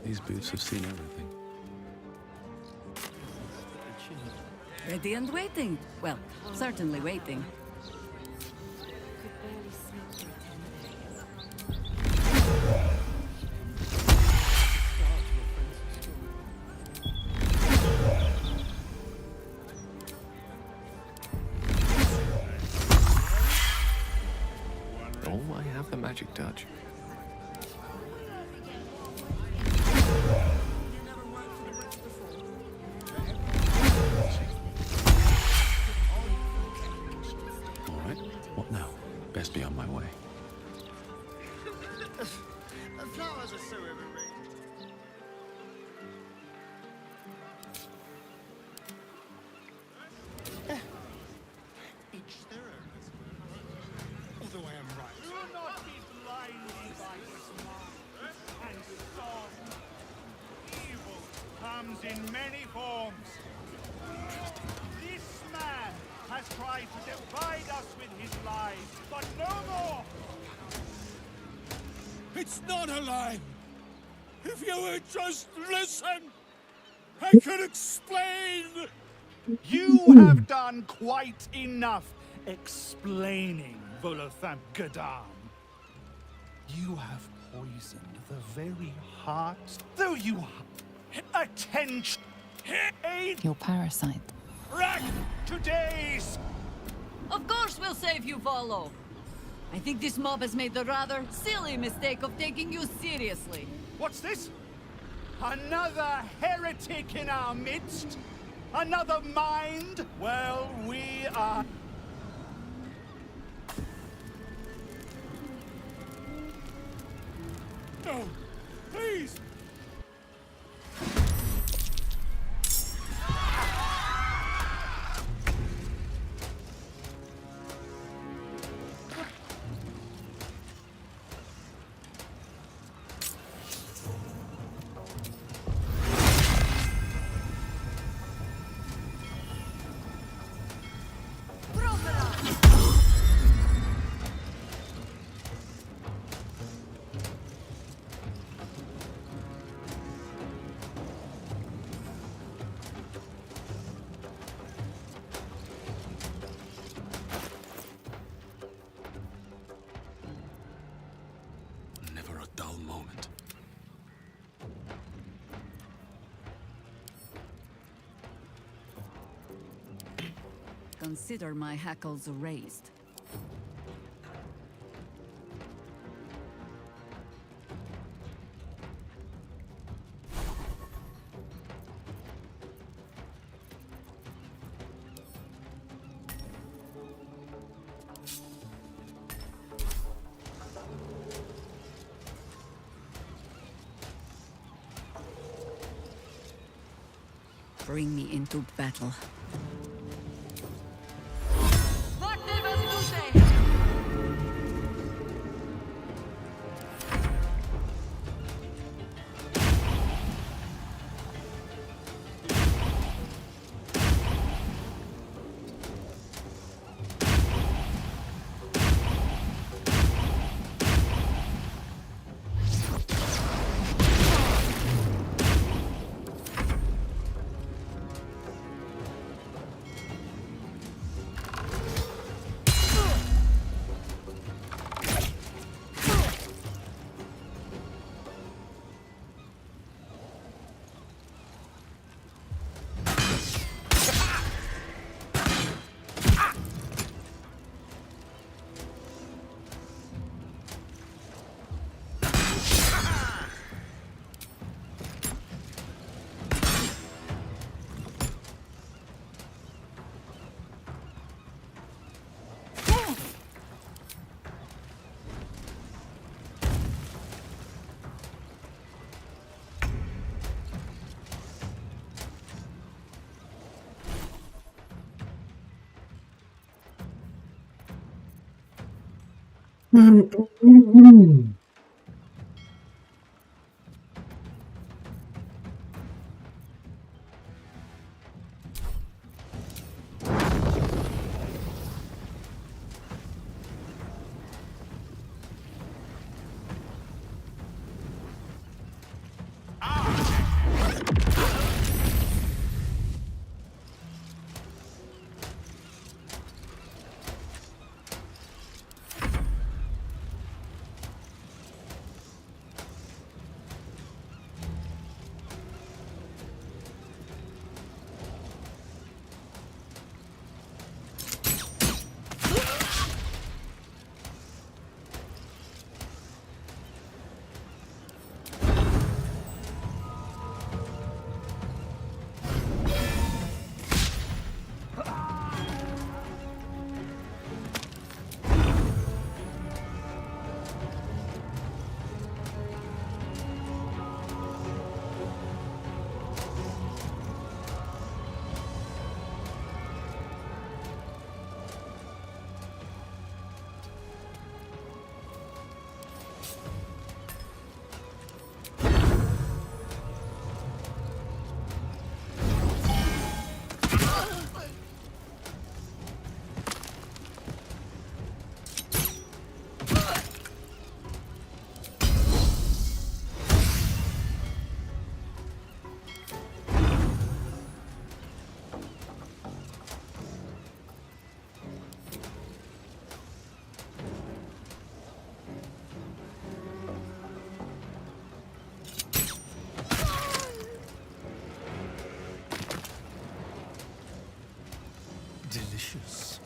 These boots have seen everything. Ready and waiting. Well, certainly waiting. Oh, I have the magic touch. All right, what now? Best be on my way. The flowers are so evergreen. Each their own. Although I am right. Do not be blinded by smart and storm. Evil comes in many forms. This man has tried to divide us with his lies, but no more! It's not a lie. If you would just listen, I could explain. You have done quite enough explaining, Volothamp Gadam. You have poisoned the very heart, though you attention. Your parasite. Rack today's. Of course we'll save you, Volo. I think this mob has made the rather silly mistake of taking you seriously. What's this? Another heretic in our midst? Another mind? Well, we are... No, please. Never a dull moment. Consider my hackles raised. Bring me into battle. Delicious.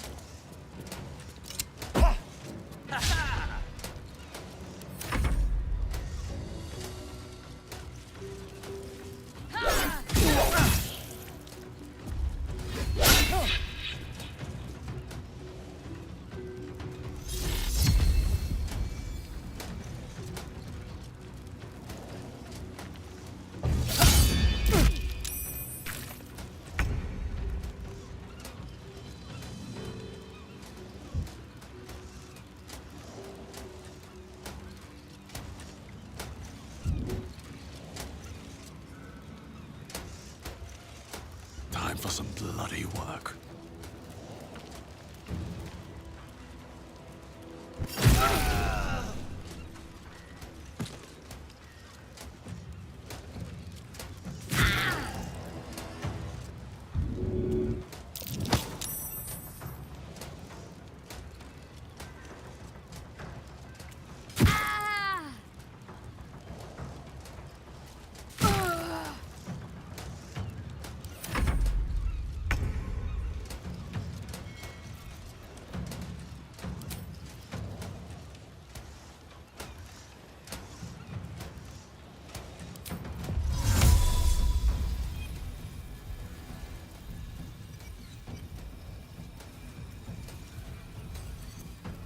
Time for some bloody work.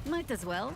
Might as well.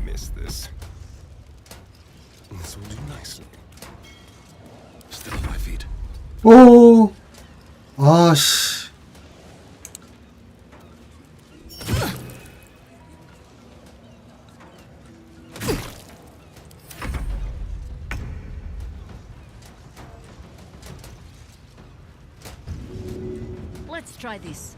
Miss this. This will do nicely. Still on my feet. 오, 아씨. Let's try this.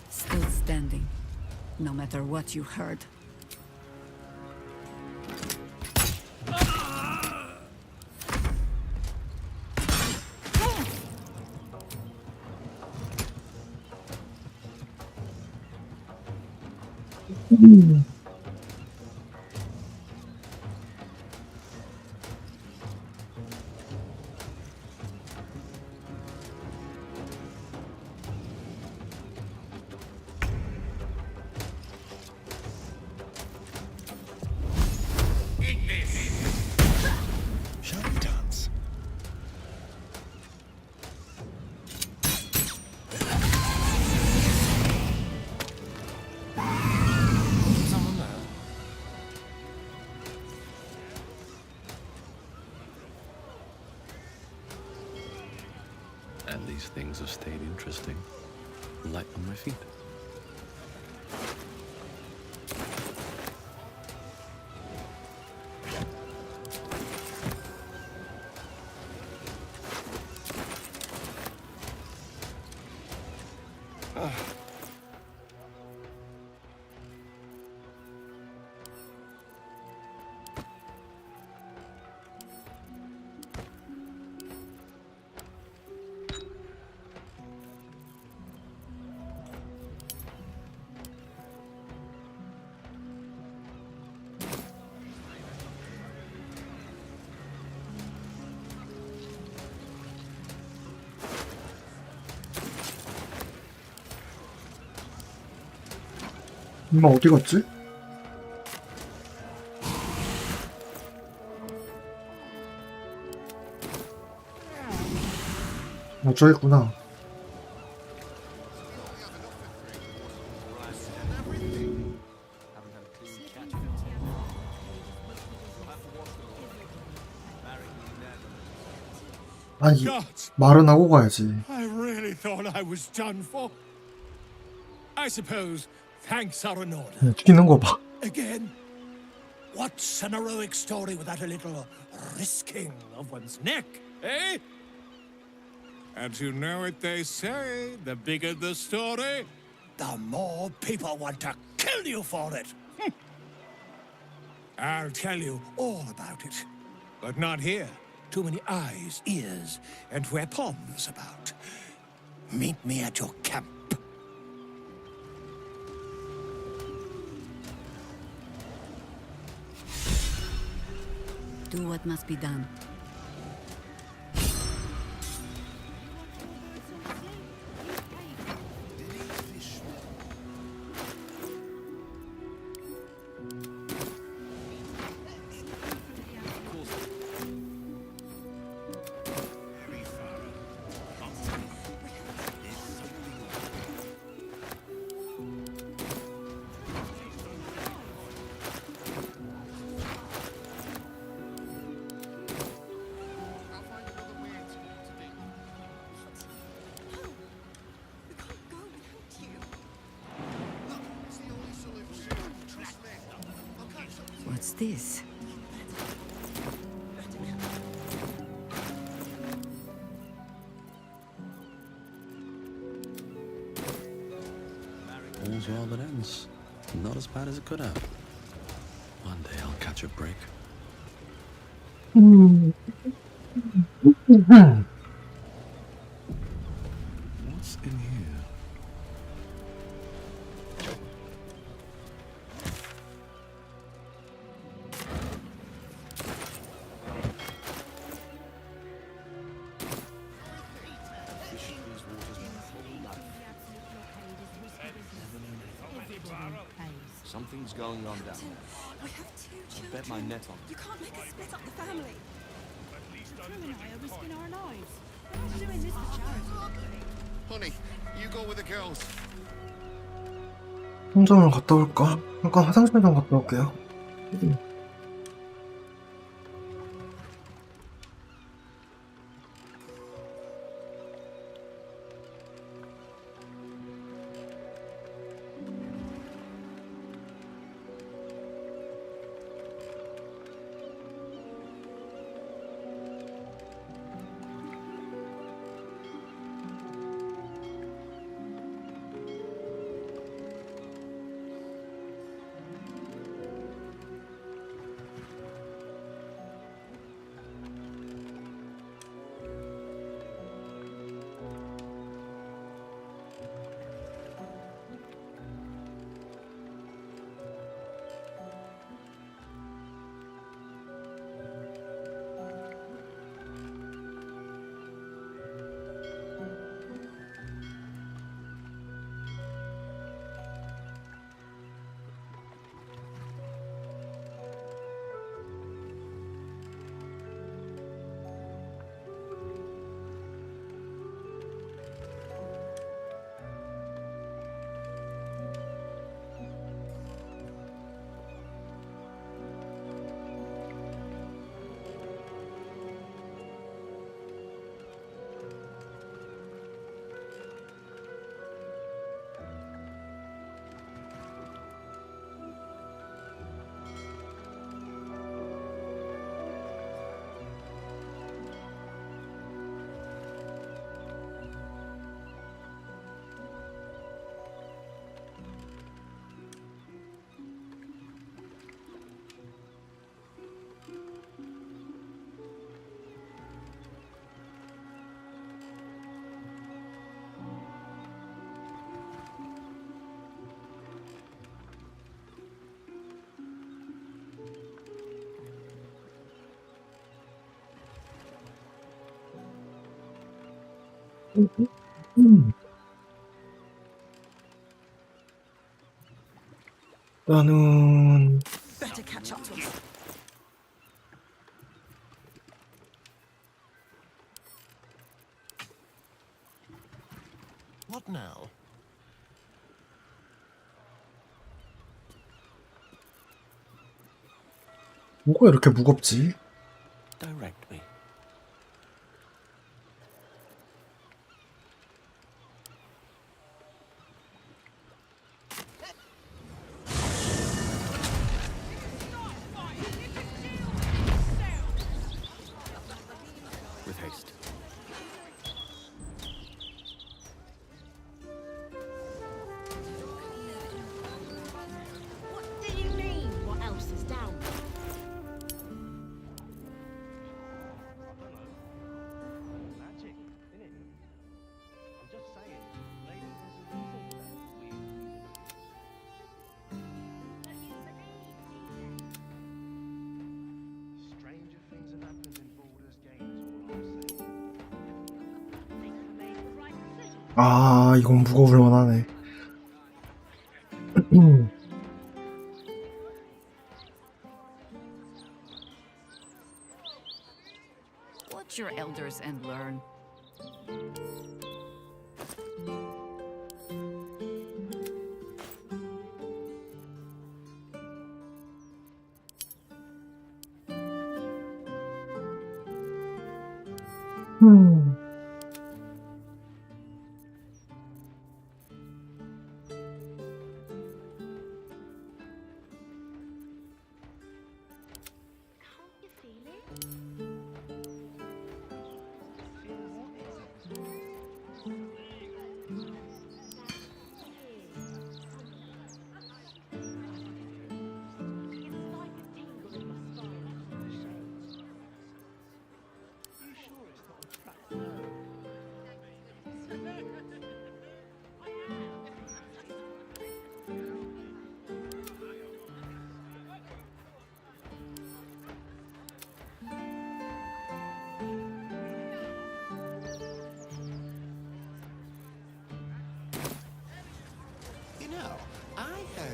Still standing, no matter what you heard. Shall we dance? Someone there? At least things have stayed interesting. Light on my feet. 엄마 어디 갔지? 저기 있구나. 아니, 말은 하고 가야지. I really thought I was done for. I suppose thanks are in order. 튀는 거 봐. Again, what's an heroic story without a little risking of one's neck, eh? And you know what they say, the bigger the story, the more people want to kill you for it. I'll tell you all about it, but not here. Too many eyes, ears, and weapons about. Meet me at your camp. Do what must be done. What's this? All's well that ends. Not as bad as it could have. One day I'll catch a break. What's in here? Something's going on down there. We have two I children. bet my net on it. You can't make us split up the family. The crew and I are risking our lives. We're not doing this for charity. Honey, you go with the girls. 편점을 갔다 올까? 잠깐 화장실 좀 갔다 올게요. 나는 Better catch up to us. What now? 뭐가 이렇게 무겁지? Direct me. With haste. What do you mean? What else is down? Magic, innit? I'm just saying, ladies, there's a reason that we. Stranger things have happened in Baldur's Gate, is all I'm saying. 아, 이건 무거울 만하네. Watch your elders and learn.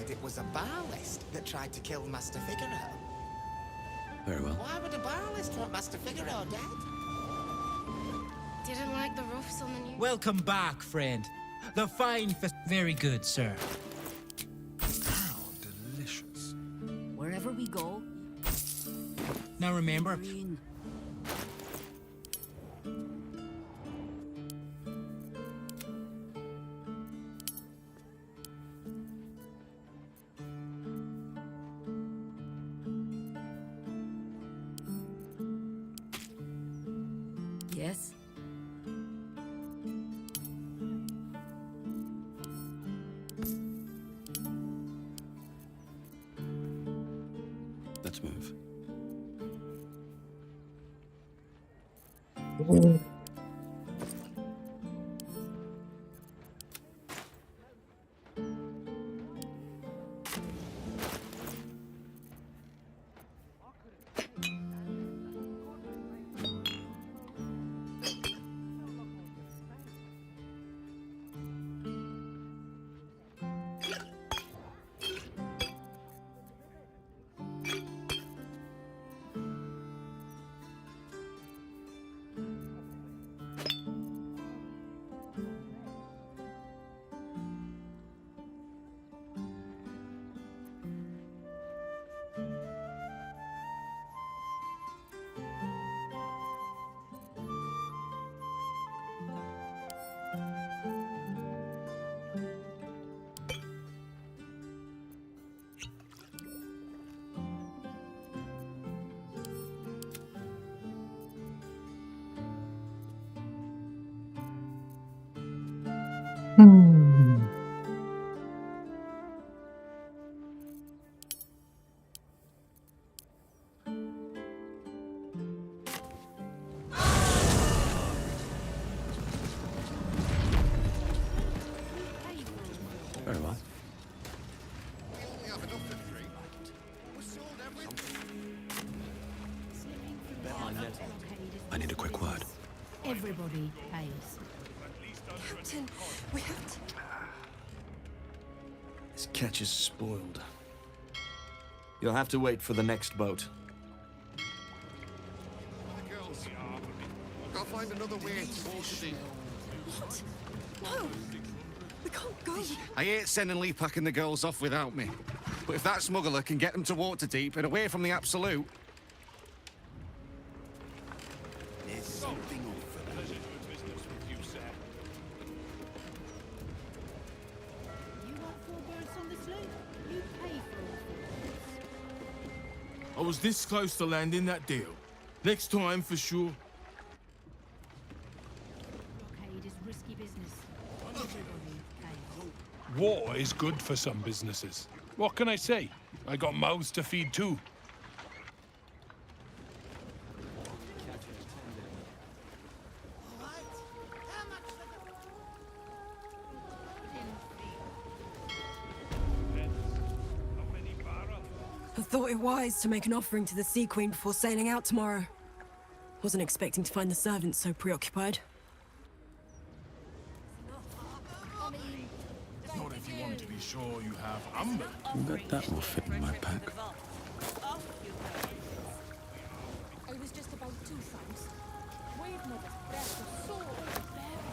heard it was a Barlist that tried to kill Master Figaro. Very well. Why would a Barlist want Master Figaro dead? Didn't like the roofs on the new... Welcome back, friend. The fine very good, sir. How delicious. Wherever we go, Now remember, yes? Let's move. Very well. I need a quick word. Everybody pays. Captain, we have to... This catch is spoiled. You'll have to wait for the next boat. Girls, I'll find another way to Waterdeep. What? No! We can't go. I hate sending Lee packing the girls off without me. But if that smuggler can get them to Waterdeep and away from the Absolute... There's something off for that. You want 4 birds on the slope? You pay for all 4 birds. I was this close to landing that deal. Next time, for sure. Blockade is risky business. Everybody pays. War is good for some businesses. What can I say? I got mouths to feed too. I thought it wise to make an offering to the Sea Queen before sailing out tomorrow. Wasn't expecting to find the servants so preoccupied. Not if you want to be sure you have amber. Bet that will fit in my pack. I was just about 2 times. Wave mother's breath was so overbearing.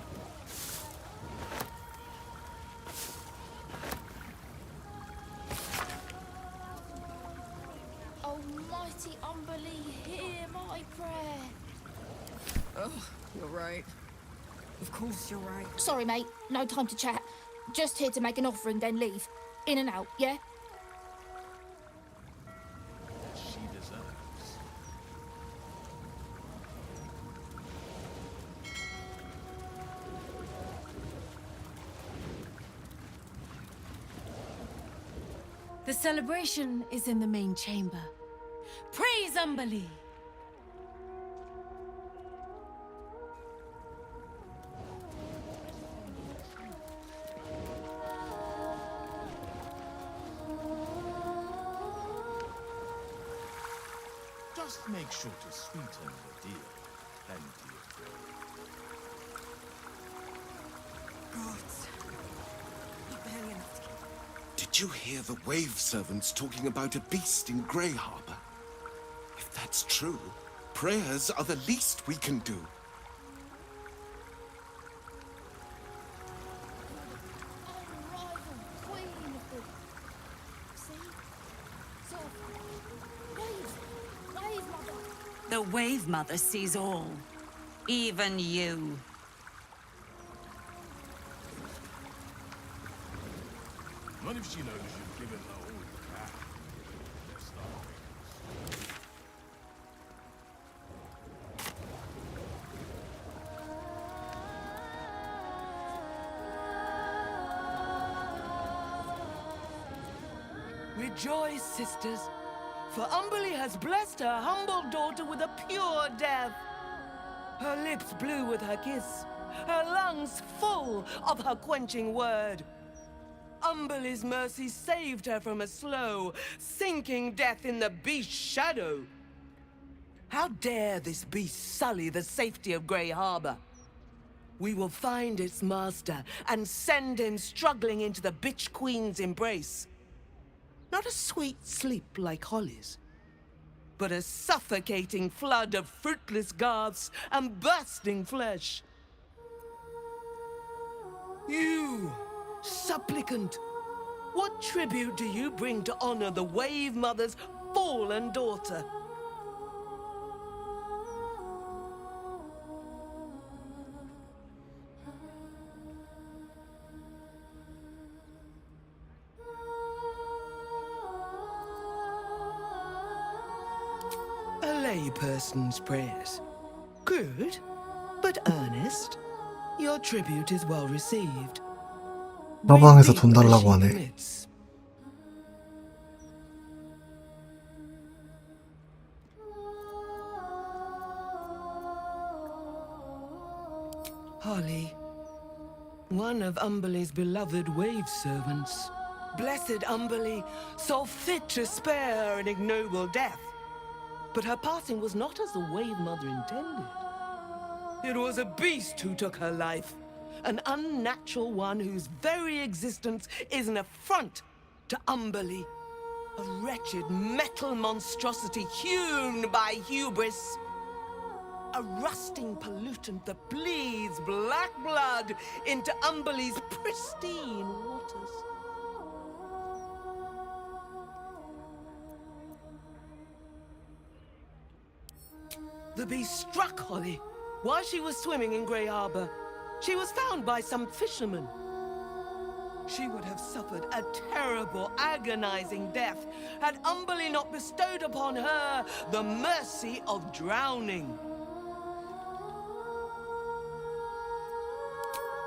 Almighty Umberly, hear my prayer. Oh, you're right. Of course you're right. Sorry, mate. No time to chat. Just here to make an offering, then leave. In and out, yeah? She deserves. The celebration is in the main chamber. Praise Umberly! Just make sure to sweeten the deal. Plenty of Gods. Not barely enough to Did Did you hear the wave servants talking about a beast in Grey Harbor? If that's true, prayers are the least we can do. The Wave Mother sees all. Even you. Not if she knows you've given her all you can. Rejoice, sisters, for Umberly has blessed her humble daughter with a pure death. Her lips blue with her kiss, her lungs full of her quenching word. Umberly's mercy saved her from a slow, sinking death in the beast's shadow. How dare this beast sully the safety of Grey Harbor? We will find its master and send him struggling into the bitch queen's embrace. Not a sweet sleep like Holly's, but a suffocating flood of fruitless garths and bursting flesh. You, supplicant, what tribute do you bring to honor the Wave Mother's fallen daughter? A layperson's prayers. Good, but earnest. Your tribute is well received. 서방에서 돈 달라고 하네. Holly, one of Umberly's beloved wave servants. Blessed Umberly saw fit to spare her an ignoble death. But her passing was not as the Wave Mother intended. It was a beast who took her life. An unnatural one whose very existence is an affront to Umberly. A wretched metal monstrosity hewn by hubris. A rusting pollutant that bleeds black blood into Umberly's pristine waters. The beast struck Holly while she was swimming in Grey Harbor. She was found by some fishermen. She would have suffered a terrible, agonizing death had Umberly not bestowed upon her the mercy of drowning.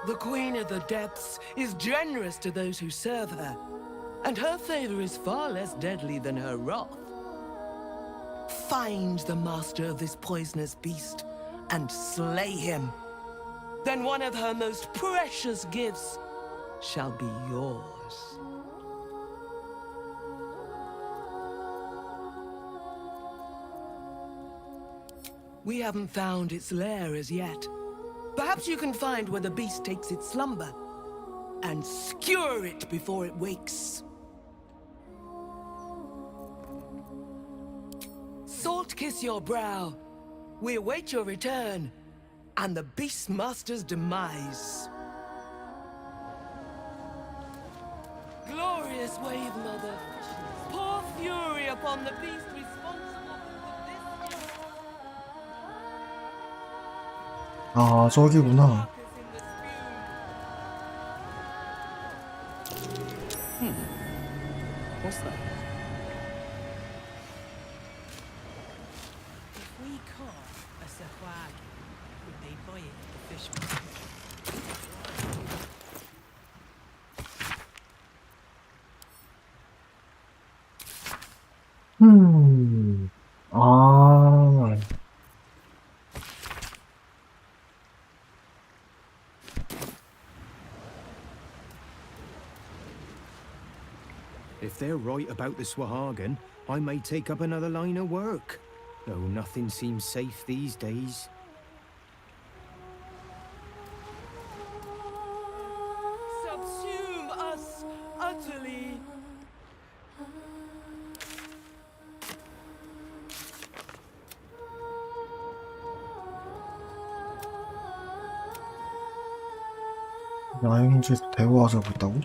The Queen of the Depths is generous to those who serve her, and her favor is far less deadly than her wrath. Find the master of this poisonous beast and slay him. Then one of her most precious gifts shall be yours. We haven't found its lair as yet. Perhaps you can find where the beast takes its slumber and skewer it before it wakes. Salt kiss your brow. We await your return and the Beastmaster's demise. Glorious Wave Mother, pour fury upon the beast responsible for this. 아, 저기구나. What's that? If we caught a safwag, would they buy it at the fish market? 아. If they're right about the Swahagan, I may take up another line of work. Though nothing seems safe these days. Subsume us utterly. 야영지에서 대화하자고 있다고?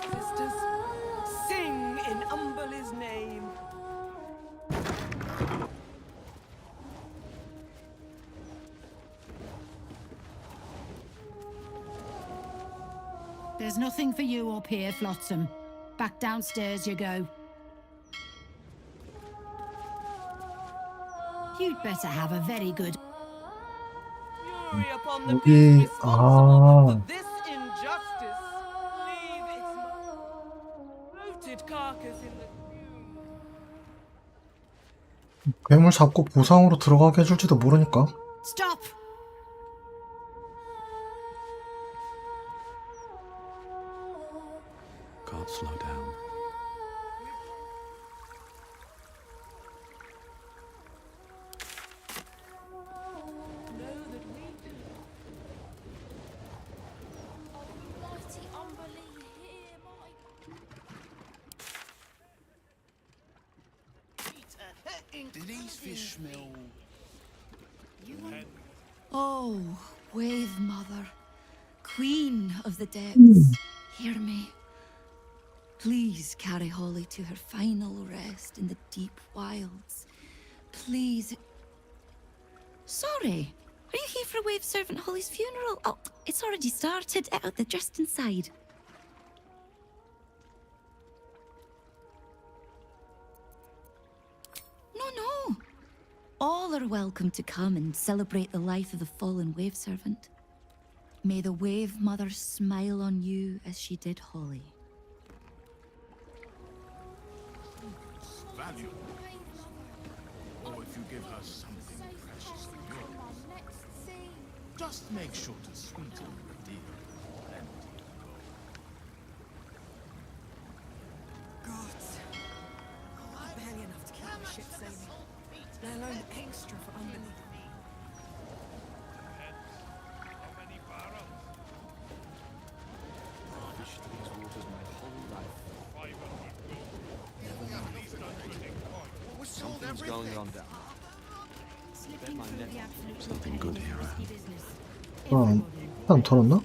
Sisters, sing in Umberle's name. There's nothing for you up here, Flotsam. Back downstairs you go. You'd better have a very good... Fury upon the 여기 beast responsible for this injustice. Leave its bloated carcass in the 괴물 잡고 보상으로 들어가게 해줄지도 모르니까. Stop! Can't slow down. Do these fish smell? Oh, Wave Mother, Queen of the Depths, hear me. Please carry Holly to her final rest in the deep wilds. Please. Sorry, are you here for Wave Servant Holly's funeral? Oh, it's already started. They're just inside. No. All are welcome to come and celebrate the life of the fallen Wave Servant. May the Wave Mother smile on you as she did Holly. Valuable. Or if you give her something precious for yours. Just make sure to sweeten the deal. Gods. Barely enough to keep the ship sailing, let alone extra for Umberle. Fished these waters my whole life. Something's going on down there. Something good here, 안 털었나?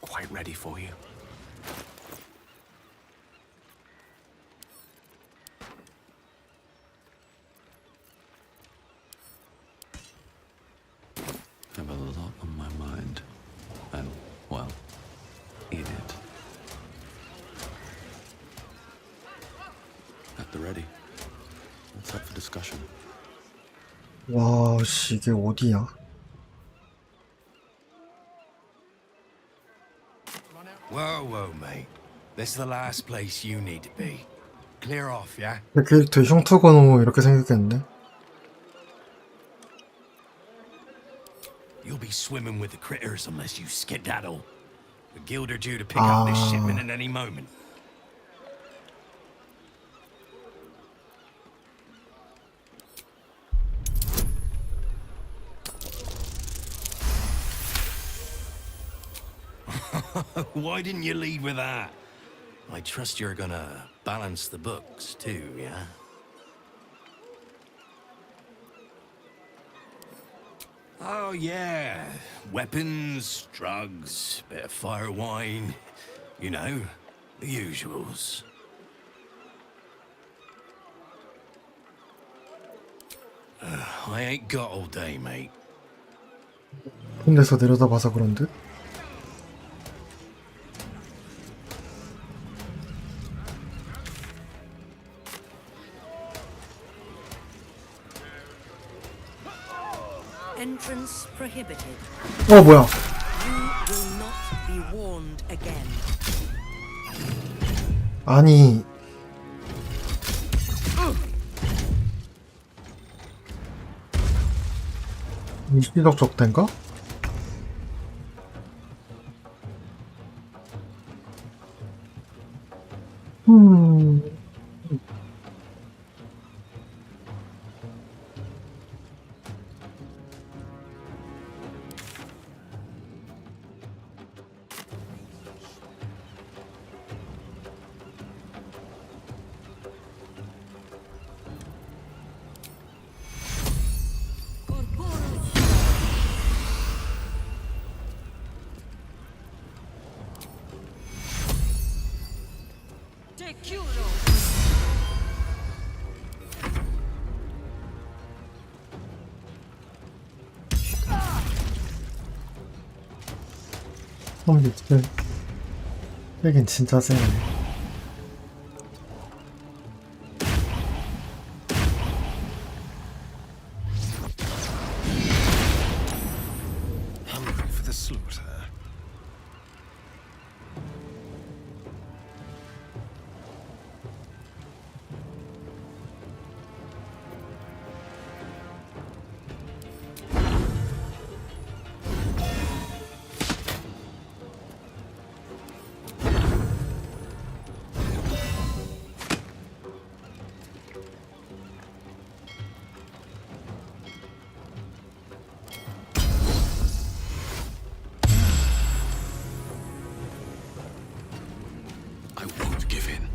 Quite ready for you. Have a lot on my mind. And, well, in it. At the ready. What's up for discussion? 와, 씨, 이게 어디야? Whoa, mate. This is the last place you need to be. Clear off, yeah? 이렇게 되게 흉투건호 이렇게 생겼겠는데? You'll be swimming with the critters unless you skedaddle. The guild are due to pick up this shipment at any moment. Why didn't you lead with that? I trust you're gonna balance the books too, yeah? Oh, yeah. Weapons, drugs, bit of fire wine. You know, the usuals. I ain't got all day, mate. 혼내서 내려다봐서 그런 듯? Entrance prohibited. 뭐야? You will not be warned again. 아니, 일시적 적대인가? 컴퓨터 여긴 진짜 세네. Hungry for the slaughter. I won't give in.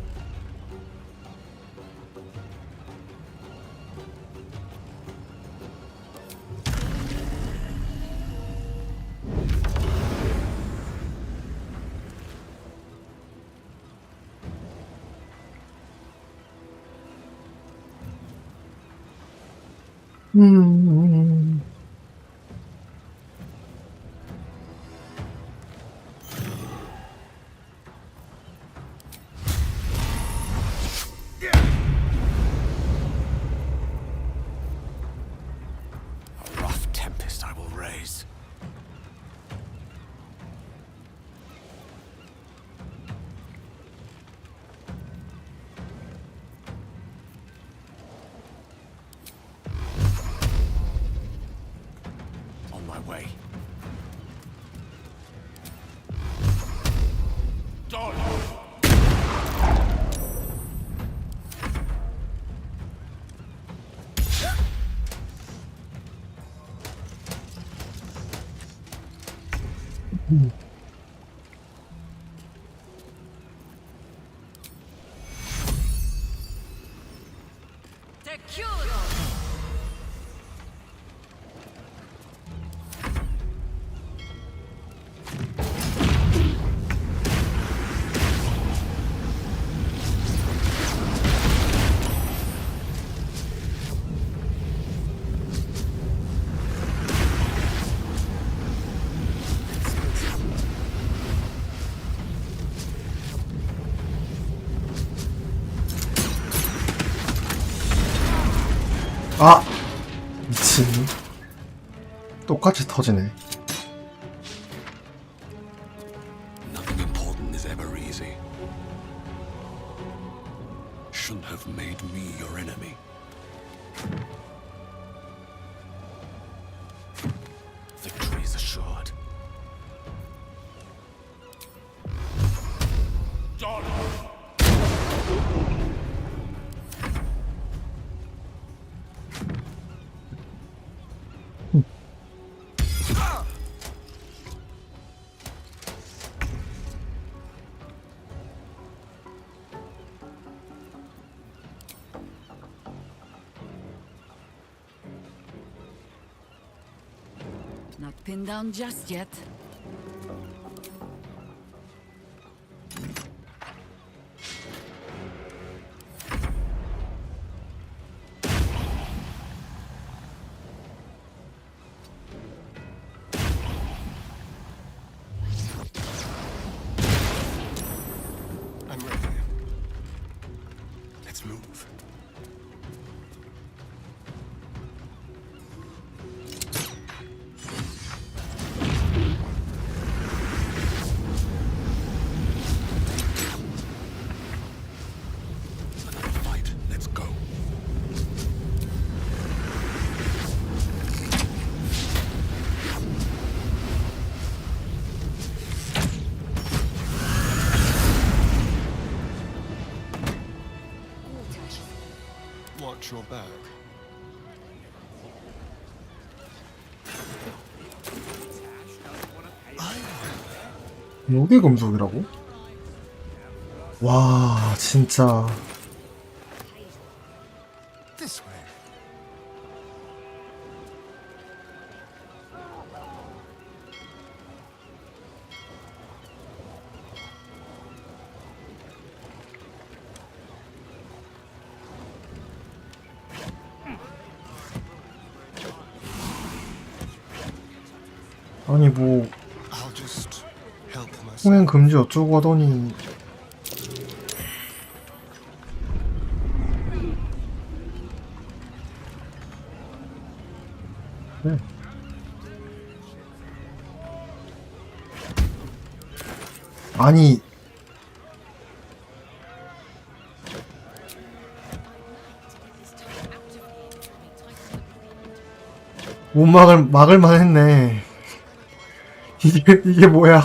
A rough tempest I will raise. On my way. 아! 미친. 똑같이 터지네. Nothing important is ever easy. Shouldn't have made me your enemy. Victory is assured. Not pinned down just yet. I'm ready. Let's move. Another fight. Let's go. Watch your back. 요게 금속이라고? 와, 진짜. This way. 아니 뭐 I'll just help myself. 통행 금지 어쩌고 하더니 네. 아니 못 막을만 했네. 이게 뭐야?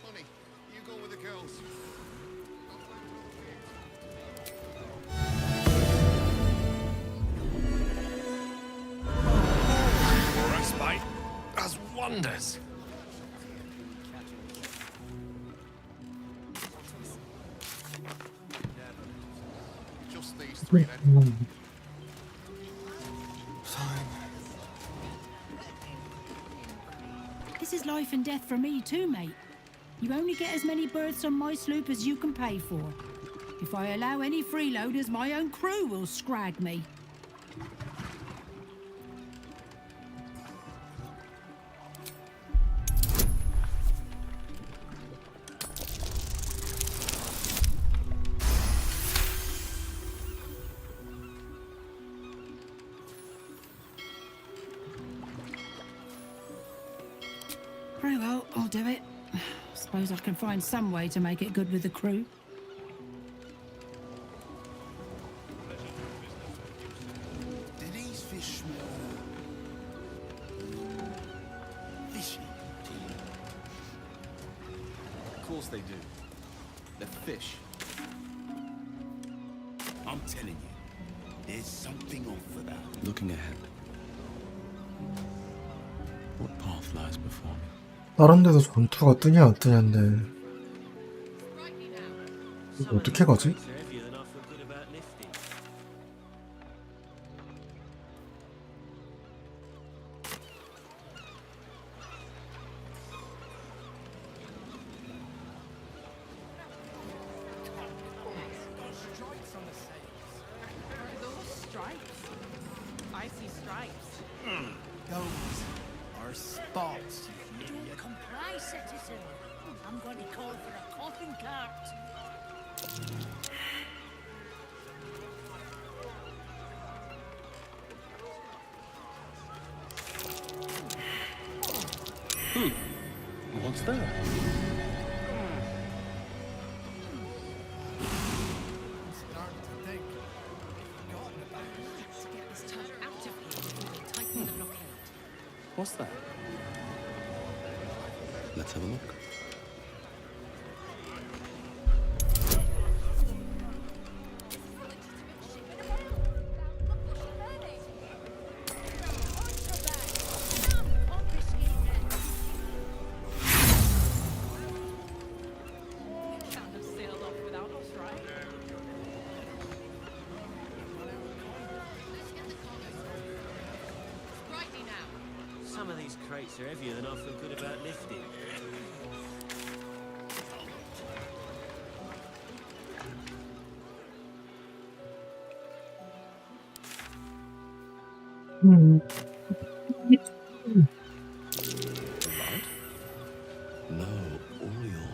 Honey, you go with the girls. Respite does wonders. Just these three then. This is life and death for me too, mate. You only get as many berths on my sloop as you can pay for. If I allow any freeloaders, my own crew will scrag me. Very well, I'll do it. Suppose I can find some way to make it good with the crew. Do these fish smell fishy to you? Of course they do. They're fish. I'm telling you, there's something off about it. Looking ahead. What path lies before me? 다른 데서 전투가 뜨냐 안 뜨냐인데 이거 어떻게 가지? I see stripes. Those are spots. Don't comply, citizen. I'm going to call for a coffin cart. What's that? What's that? Let's have a look. Can't have sailed off without us, right? Some of these crates are heavier than I feel good about lifting. No oil.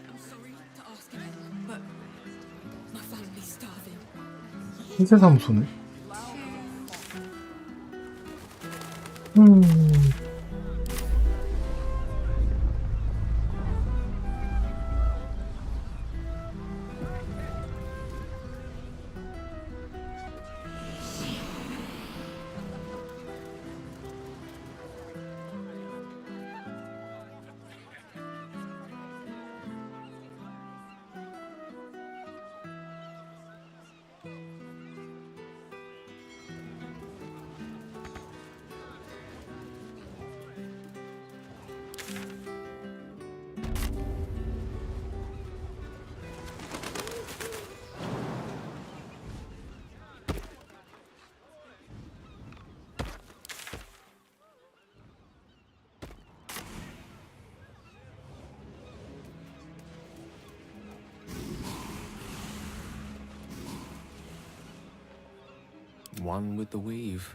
I'm sorry to ask it, but my family's starving. 신세사무소네. one with the weave.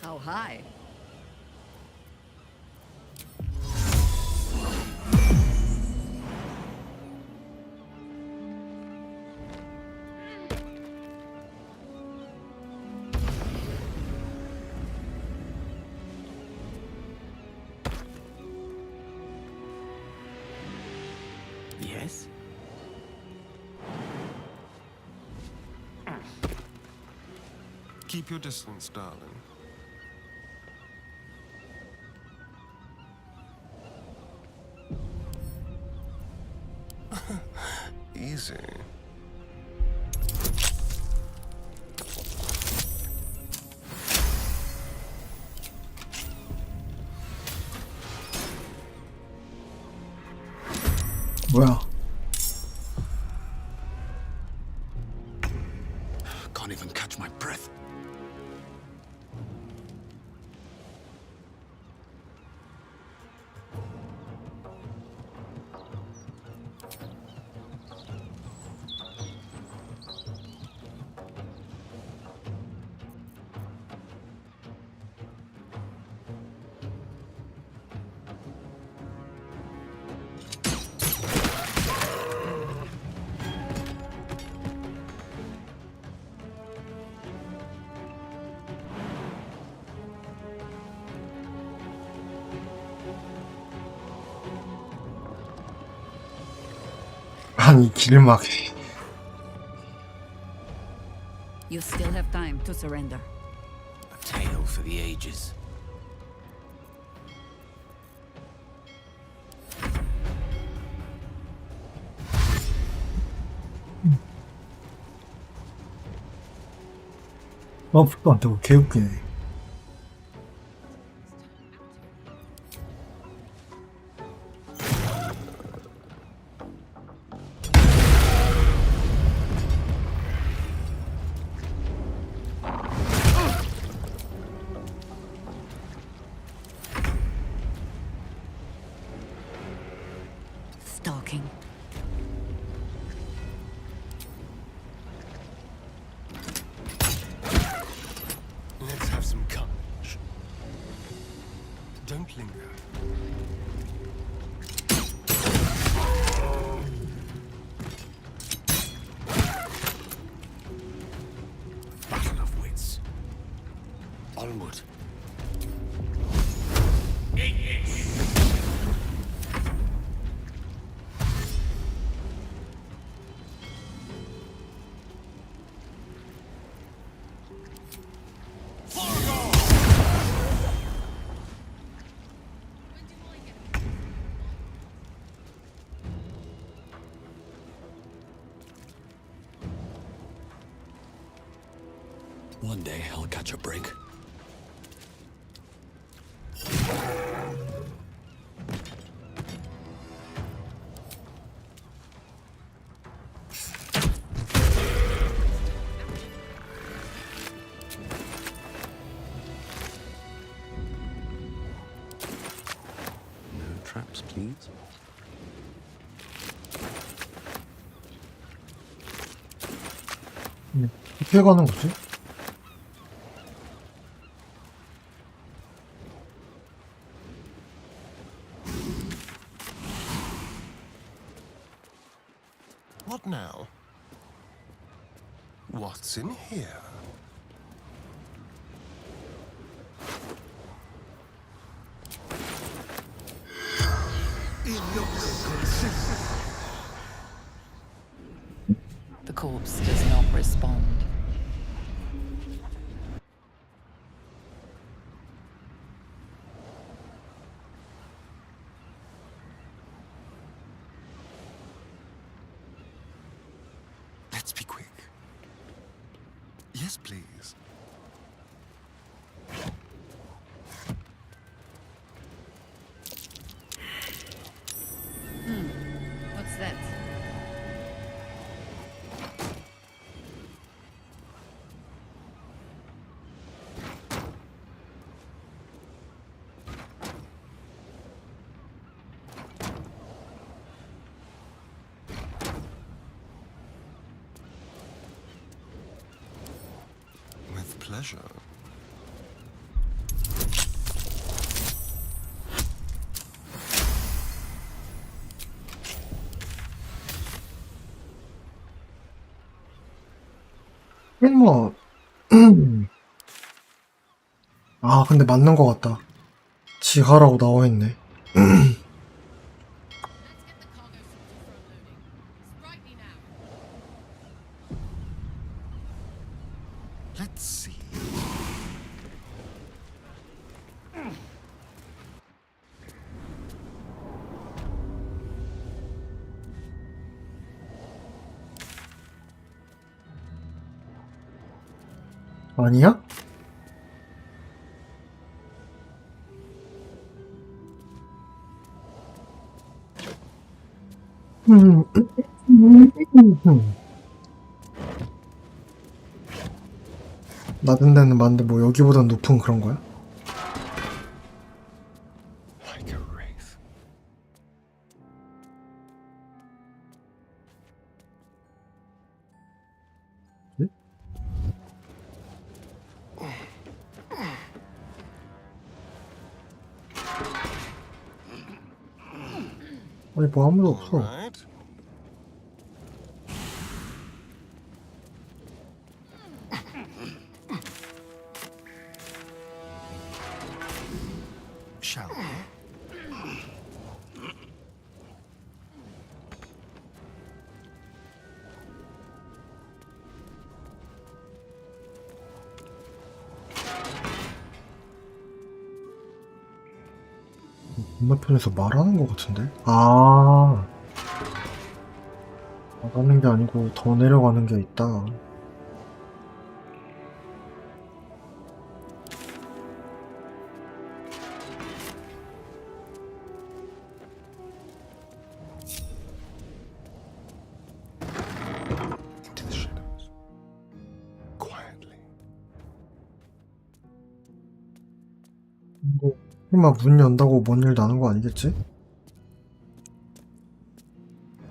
How high? Yes? Keep your distance, darling. Easy. 뭐야? Can't even catch my breath. 아니 길막. You still have time to surrender. A tale for the ages. 마법도 안 되고 개웃기네. Stalking. Let's have some courage. Don't linger. Battle of wits. Onward. One day I'll catch a break. No traps, please. 어떻게 가는 거지? What now? What's in here? The corpse does not respond. Let's be quick. Yes, please. What's that? With pleasure. 뭐 아 근데 맞는 것 같다. 지하라고 나와있네. Let's see. 아니야? 낮은 데는 맞는데 뭐 여기보단 높은 그런 거야? Like a wraith. 아니 뭐 아무도 없어. Right. Shall we? 건너편에서 말하는 것 같은데? 아 나가는 게 아니고 더 내려가는 게 있다. Into the shadows. Quietly. 뭐 설마 문 연다고 뭔 일 나는 거 아니겠지?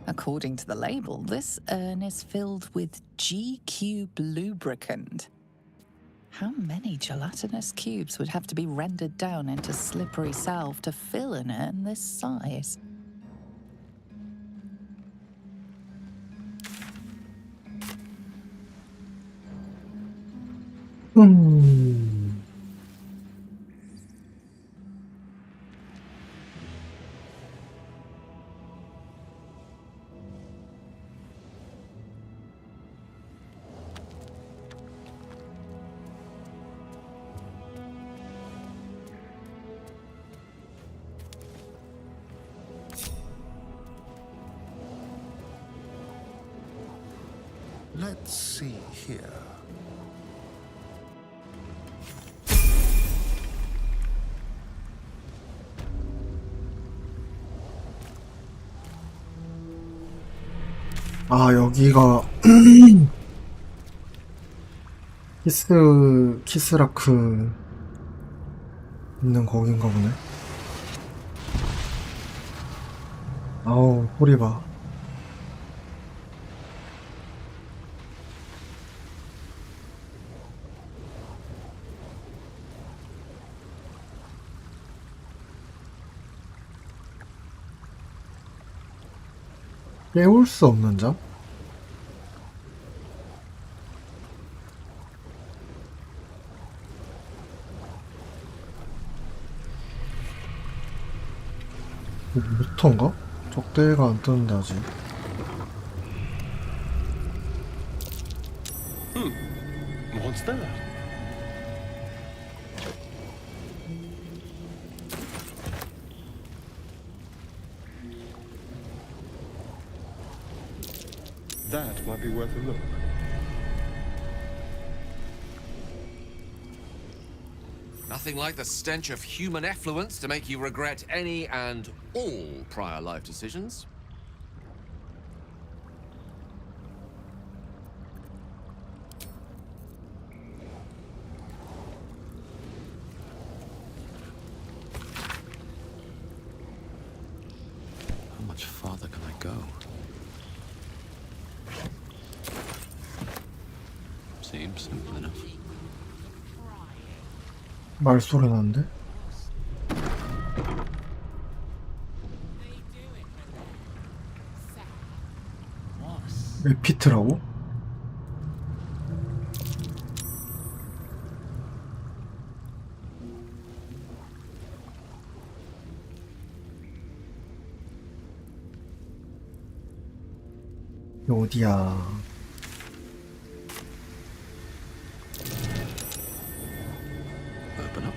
According to the label, this urn is filled with G-cube lubricant. How many gelatinous cubes would have to be rendered down into slippery salve to fill an urn this size? Let's see here. 아 여기가 키스라크 있는 거긴가 보네. 아우 꼬리 봐. 깨울 수 없는 점? 모터인가? 적대가 안 뜨는데 아직. What's that? That might be worth a look. Nothing like the stench of human effluence to make you regret any and all prior life decisions. How much farther can I go? Seems simple enough. 말소리 나는데? 에피트라고? 어디야? Open up.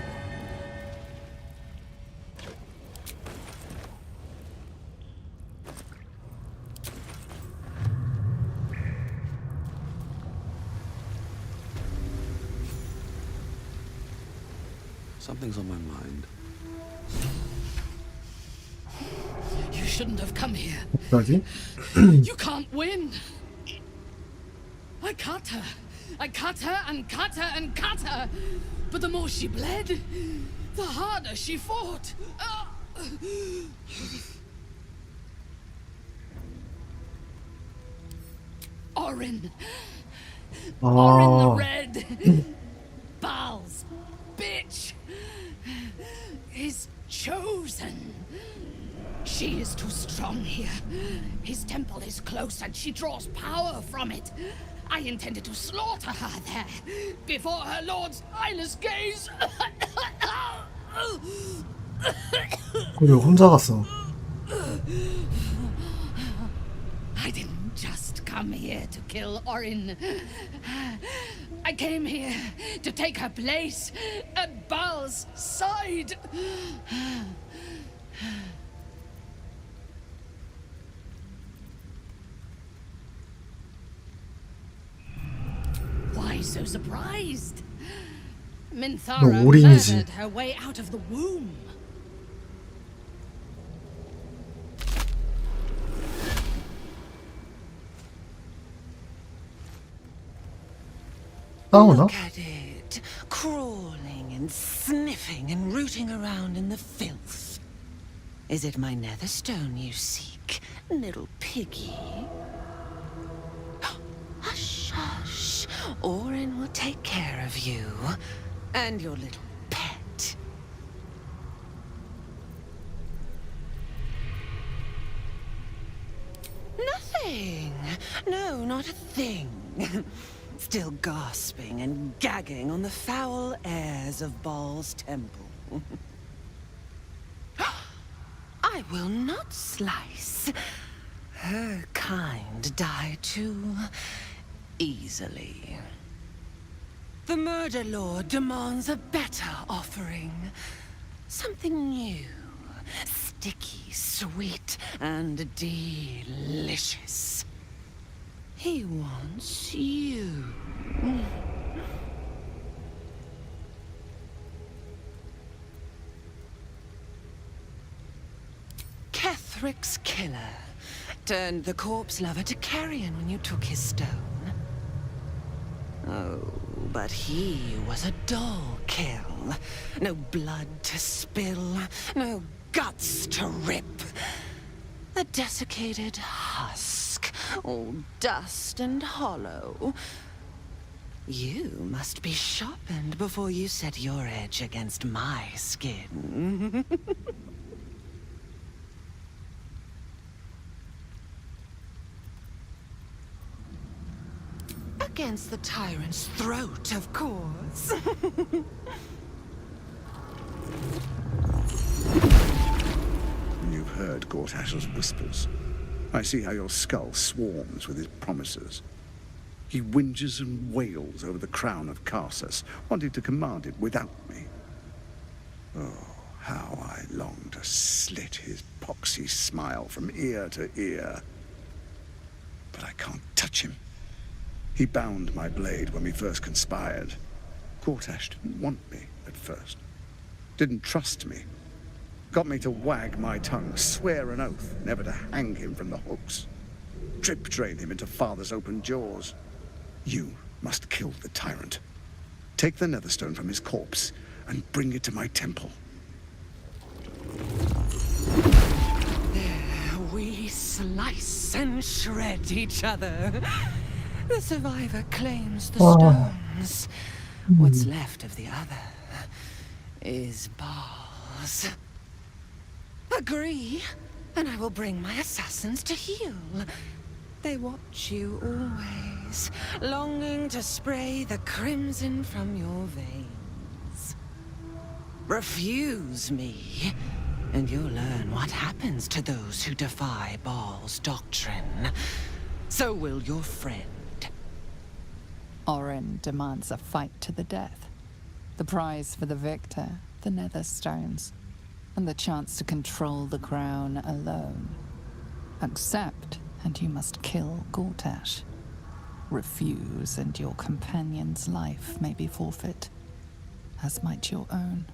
Something's on my mind. You shouldn't have come here. 갑자기? You can't win. I cut her. I cut her and cut her and cut her. But the more she bled, the harder she fought. Orin. Orin the Red. Bal's bitch is chosen. She is too strong here. His temple is close and she draws power from it. I intended to slaughter her there before her lord's eyeless gaze. 그래 혼자 갔어. I didn't just come here to kill Orin. I came here to take her place at Baal's side. Why so surprised? Minthara 올인이지. murdered her way out of the womb. 싸우나? Look at it, crawling and sniffing and rooting around in the filth. Is it my netherstone you seek, little piggy? Hush, hush. Orin will take care of you and your little pet. Nothing. No, not a thing. Still gasping and gagging on the foul airs of Baal's temple. I will not slice. Her kind die too easily. The Murder Lord demands a better offering. Something new, sticky, sweet, and delicious. He wants you. Kethric's killer turned the corpse lover to carrion when you took his stone. Oh, but he was a dull kill. No blood to spill, no guts to rip. A desiccated husk, all dust and hollow. You must be sharpened before you set your edge against my skin. Against the tyrant's throat, of course. You've heard Gortash's whispers. I see how your skull swarms with his promises. He whinges and wails over the crown of Karsus, wanting to command it without me. Oh, how I long to slit his poxy smile from ear to ear. But I can't touch He bound my blade when we first conspired. Gortash didn't want me at first. Didn't trust me. Got me to wag my tongue, swear an oath never to hang him from the hooks. Drip drain him into father's open jaws. You must kill the tyrant. Take the netherstone from his corpse and bring it to my temple. There we slice and shred each other. The survivor claims the stones. What's left of the other is bars. Agree, and I will bring my assassins to heal. They watch you always, longing to spray the crimson from your veins. Refuse me, and you'll learn what happens to those who defy Baal's doctrine. So will your friend. Orin demands a fight to the death. The prize for the victor, the Netherstones, and the chance to control the crown alone. Accept, and you must kill Gortash. Refuse, and your companion's life may be forfeit, as might your own.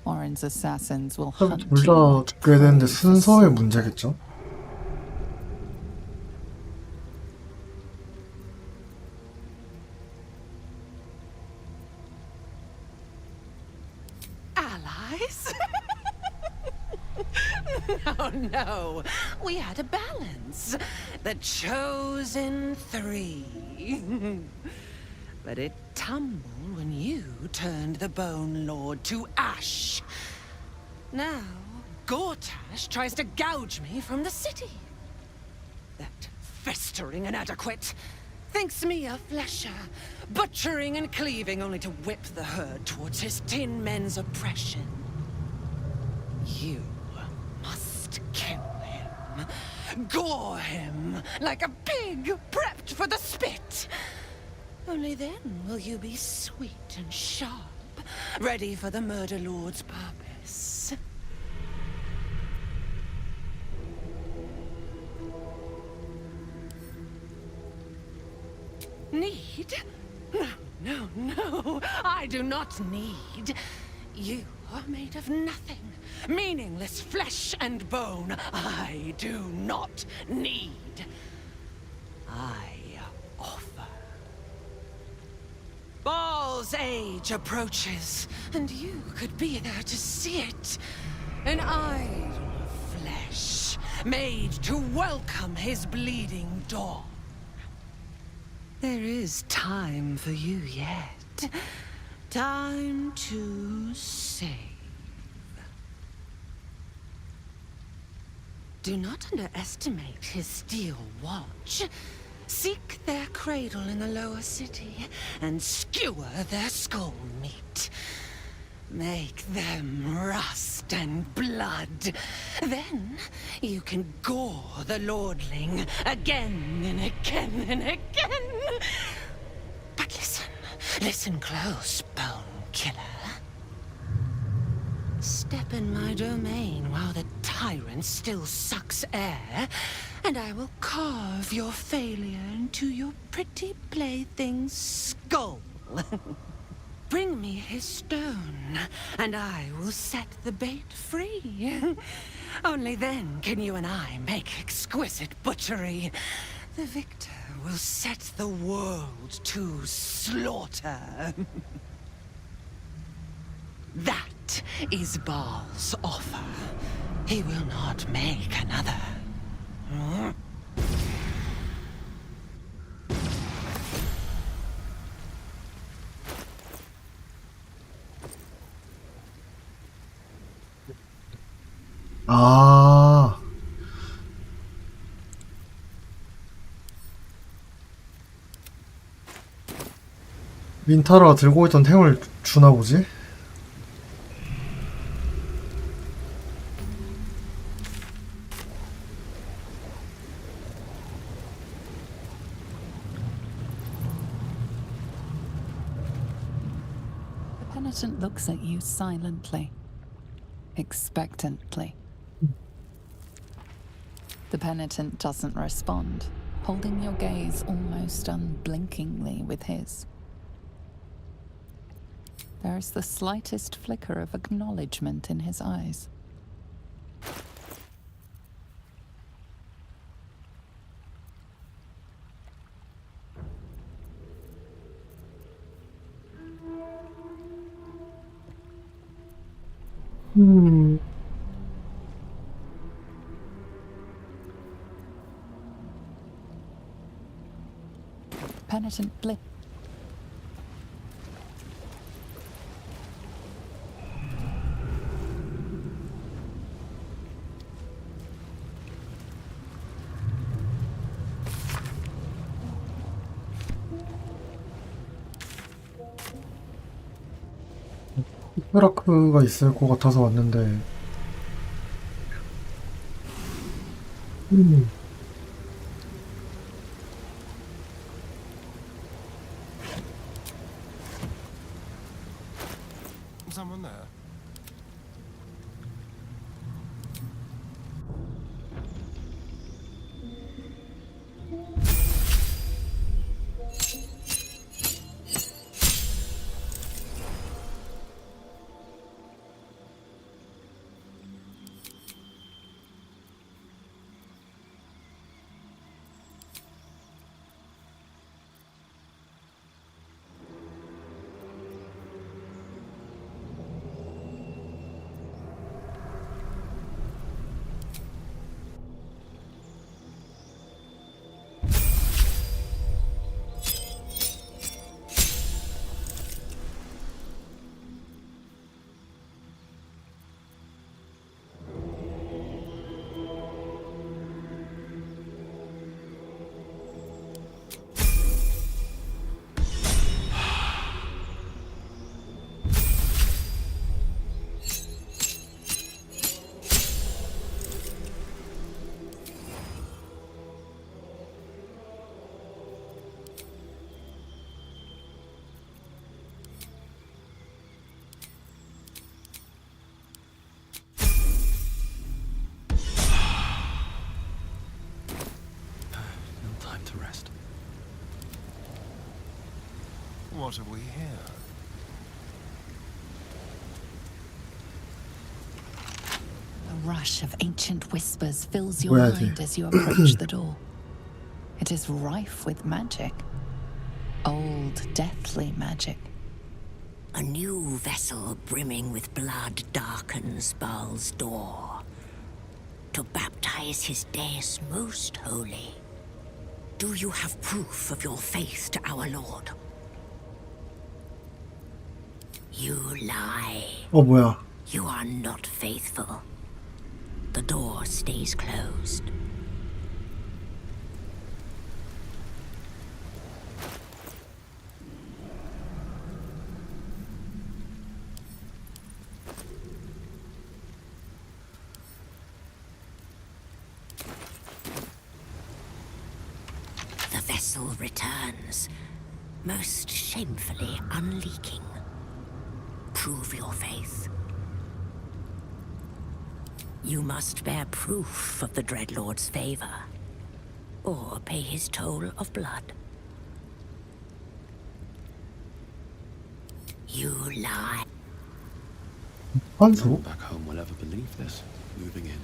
Orin's assassins will hunt 둘 you. 다 죽게 되는데 순서의 문제겠죠? Allies? No. We had a balance. The chosen three. But it tumbled when you turned the Bone Lord to ash. Now, Gortash tries to gouge me from the city. That festering inadequate thinks me a flesher, butchering and cleaving only to whip the herd towards his tin men's oppression. You must kill him. Gore him like a pig prepped for the spit. Only then will you be sweet and sharp, ready for the Murder Lord's purpose. Need? No. I do not need. You are made of nothing. Meaningless flesh and bone. I do not need. I offer. Baal's age approaches, and you could be there to see it. An idol of flesh, made to welcome his bleeding dawn. There is time for you yet. Time to save. Do not underestimate his steel watch. Seek their cradle in the lower city and skewer their skull meat. Make them rust and blood. Then you can gore the lordling again and again and again. But listen close, Bone Killer. Step in my domain while the tyrant still sucks air, and I will carve your failure into your pretty plaything's skull. Bring me his stone, and I will set the bait free. Only then can you and I make exquisite butchery. The victor will set the world to slaughter. That is Baal's offer. He will not make another. 아. 민타라가 들고 있던 템을 주나 보지? The penitent looks at you silently, expectantly. The penitent doesn't respond, holding your gaze almost unblinkingly with his. There is the slightest flicker of acknowledgement in his eyes. Penitent blip. 히브라크가 있을 것 같아서 왔는데. Someone there? What have we here? A rush of ancient whispers fills your mind as you approach the door. It is rife with magic. Old, deathly magic. A new vessel brimming with blood darkens Baal's door to baptize his deus most holy. Do you have proof of your faith to our Lord? You lie. 어, 뭐야. You are not faithful. The door stays closed. The vessel returns, most shamefully unleaking. Prove your faith. You must bear proof of the Dreadlord's favor, or pay his toll of blood. You lie. No one back home will ever believe this. Moving in.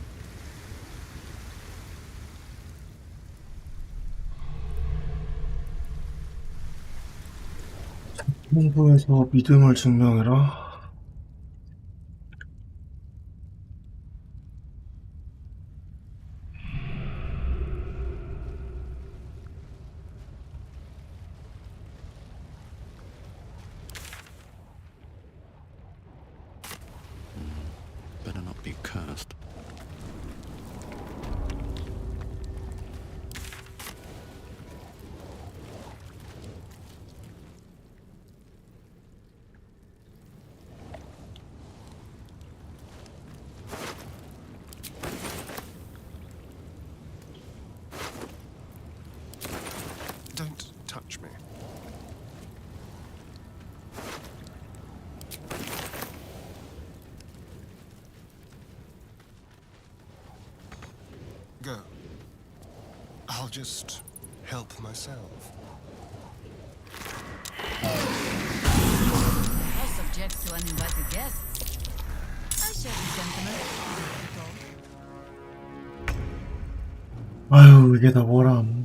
홍보에서 믿음을 증명해라. Better not be cursed. Don't touch me. Go. I'll just help myself. House objects to uninvited guests. I share the sentiment. 아유, 이게 다 뭐람.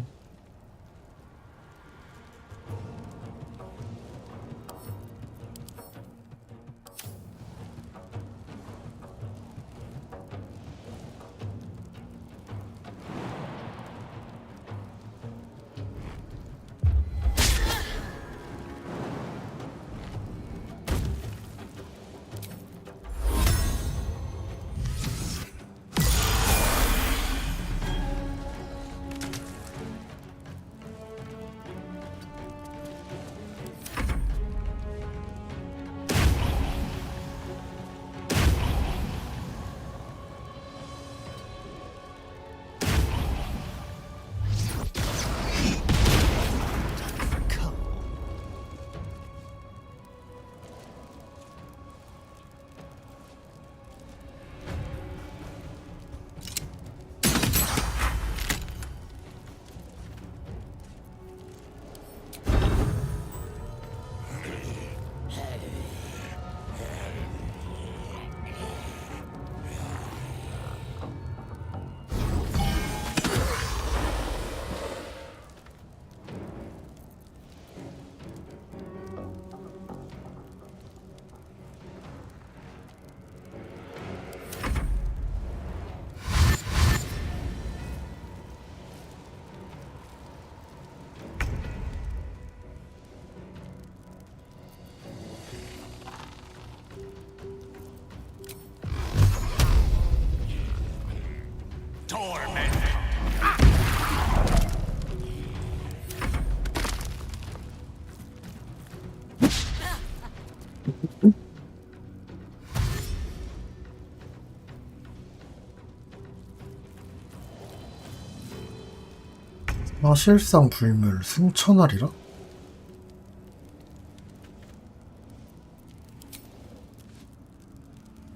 사실상 불멸 승천하리라?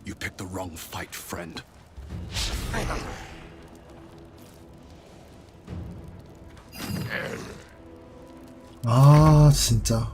You picked the wrong fight, friend. 아, 진짜.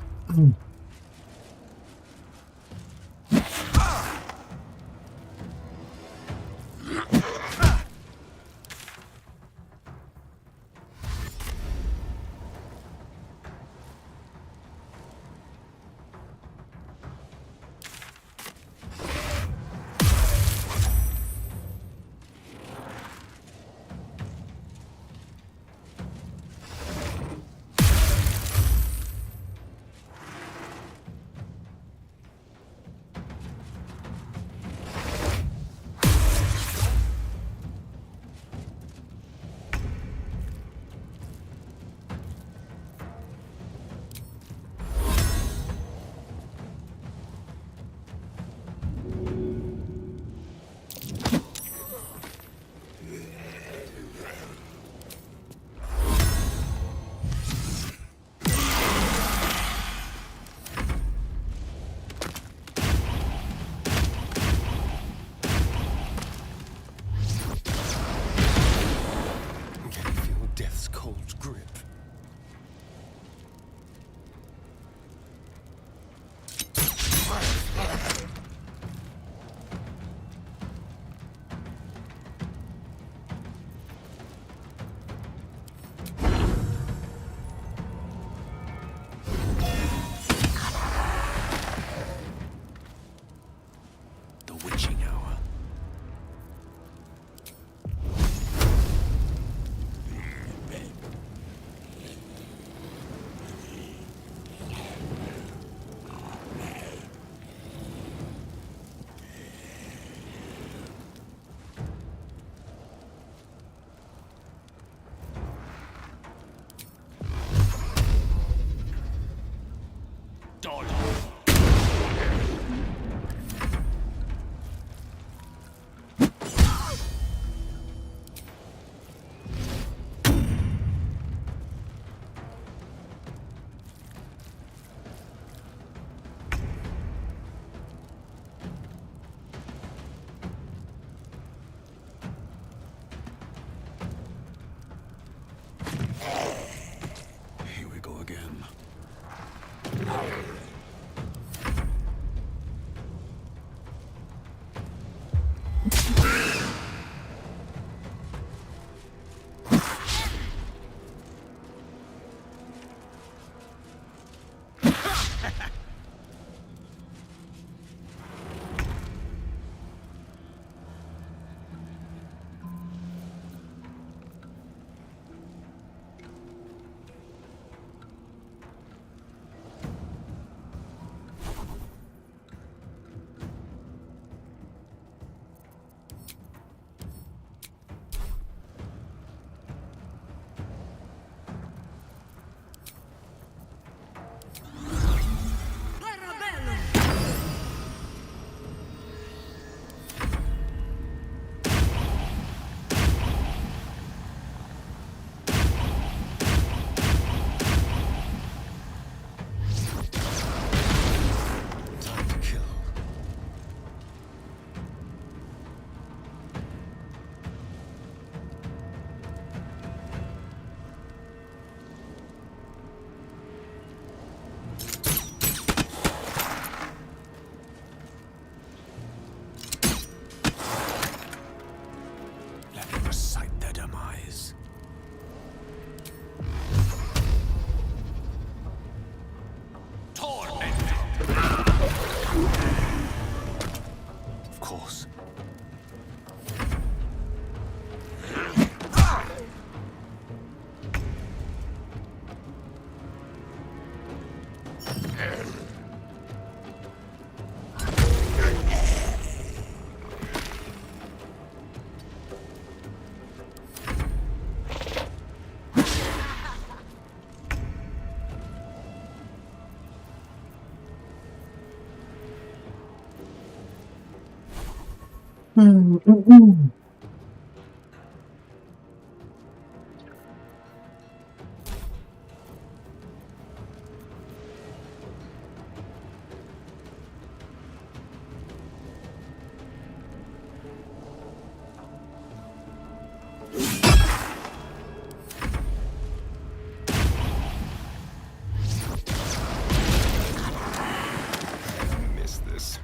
Miss this.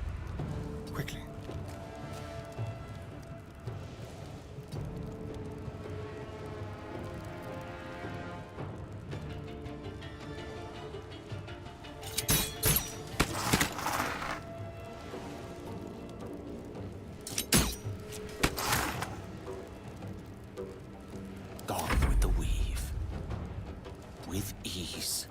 Quickly. Gone with the weave. With ease.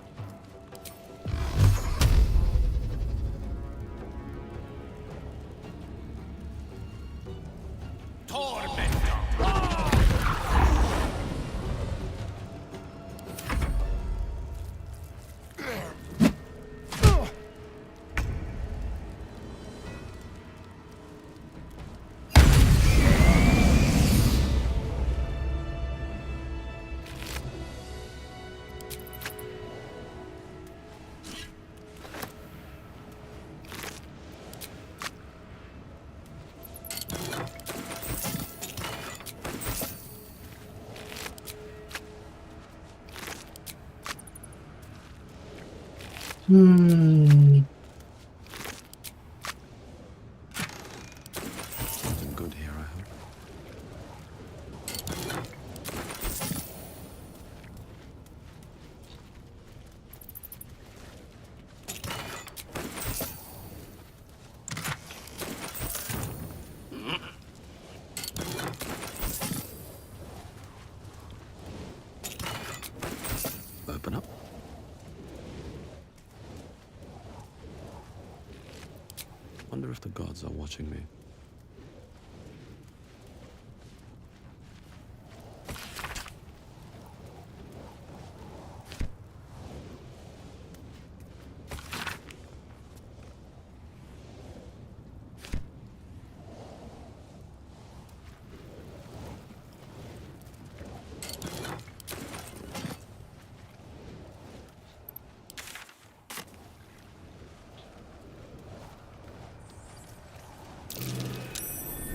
Something good here, I hope. Open up. Wonder if the gods are watching me.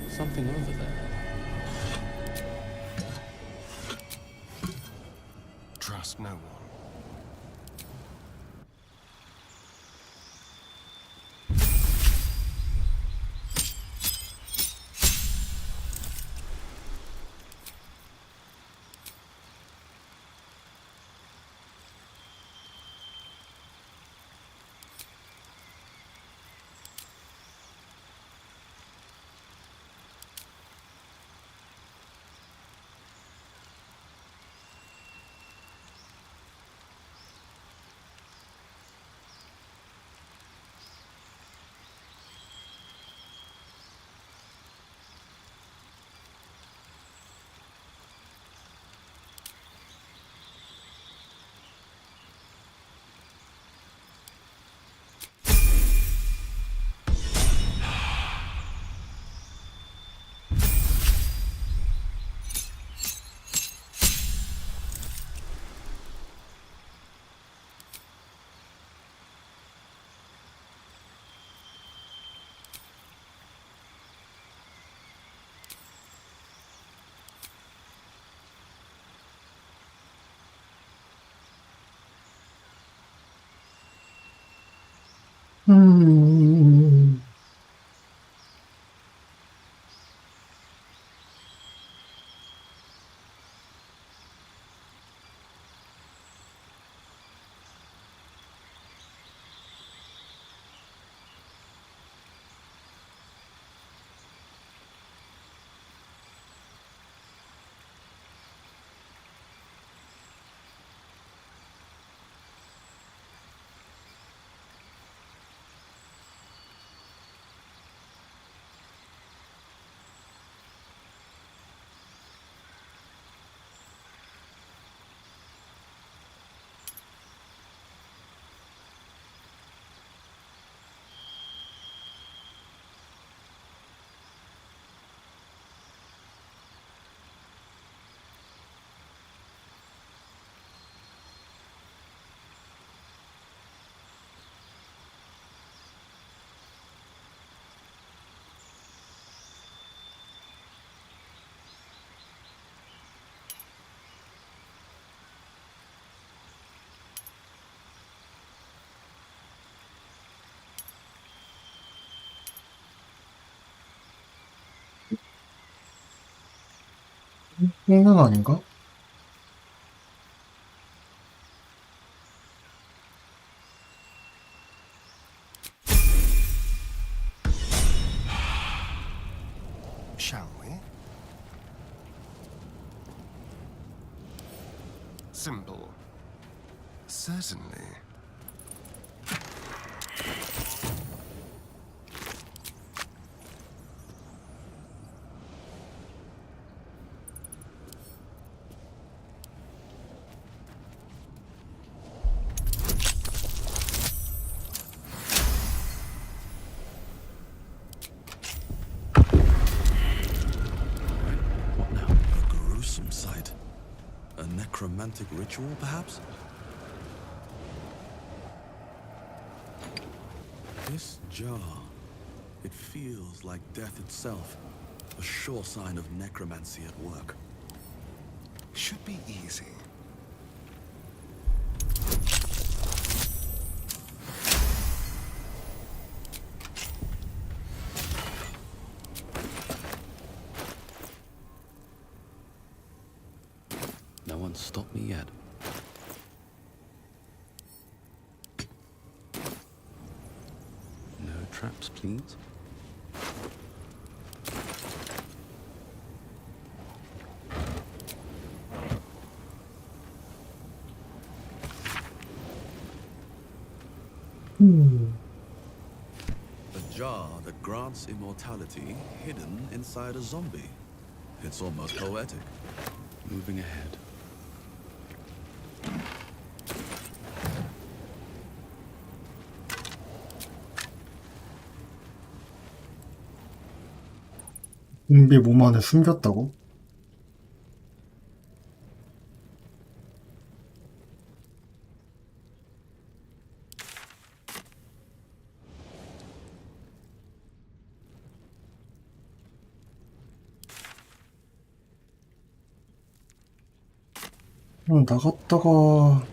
Something over there. Trust no one. 는 아닌가? Shall we? Simple. Certainly. What now? A gruesome sight. A necromantic ritual, perhaps? This jar, it feels like death itself. A sure sign of necromancy at work. Should be easy. No one's stopped me yet. No traps, please. A jar that grants immortality hidden inside a zombie. It's almost poetic. Moving ahead. 좀비 몸 안에 숨겼다고? 나갔다가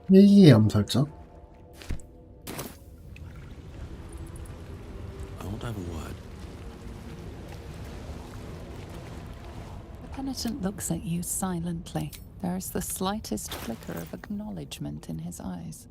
일기 암살자? I won't have a word. The penitent looks at you silently. There is the slightest flicker of acknowledgement in his eyes.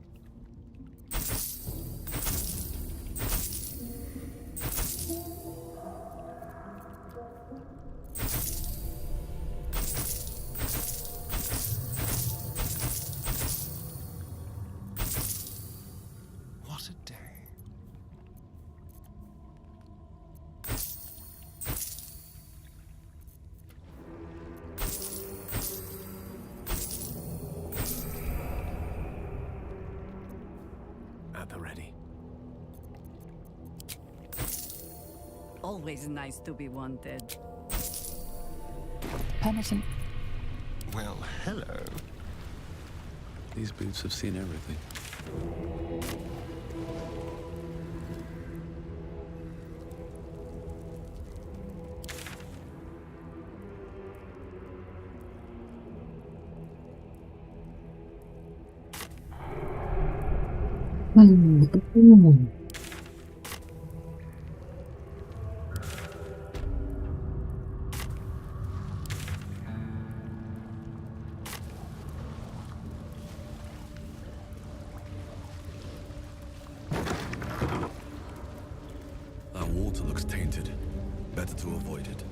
What a day. At the ready. Always nice to be wanted. Penitent. Well, hello. These boots have seen everything. That water looks tainted. Better to avoid it.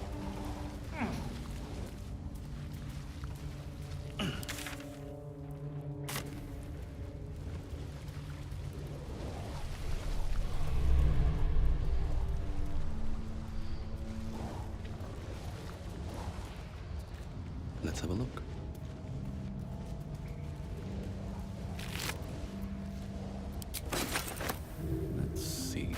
have a look. Let's see.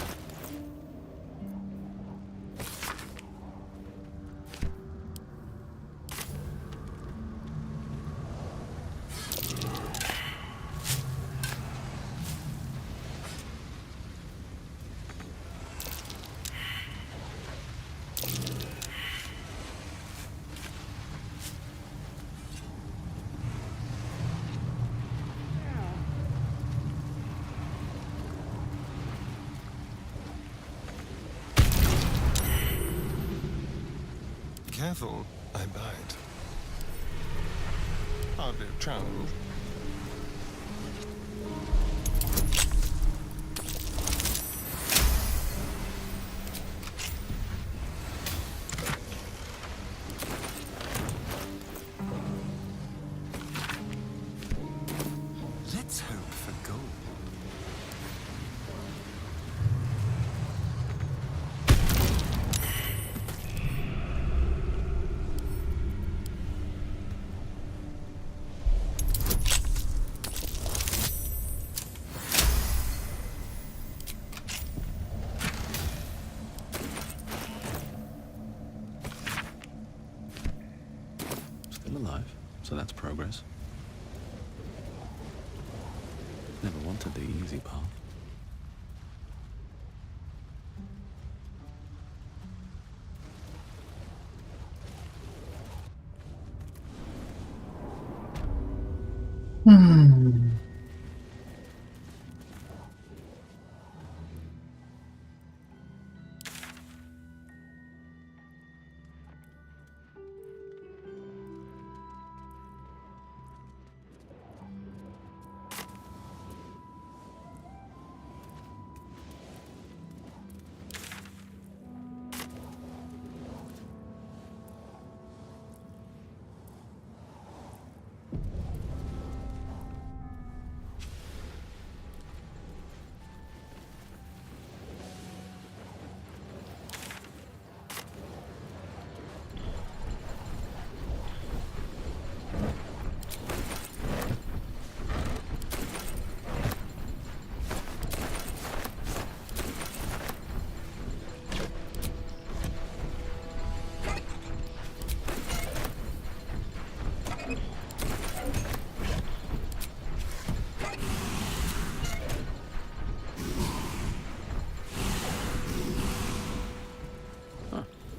Careful, I bite. Hardly a challenge. Let's hope for gold. Still alive, so that's progress. Never wanted the easy path.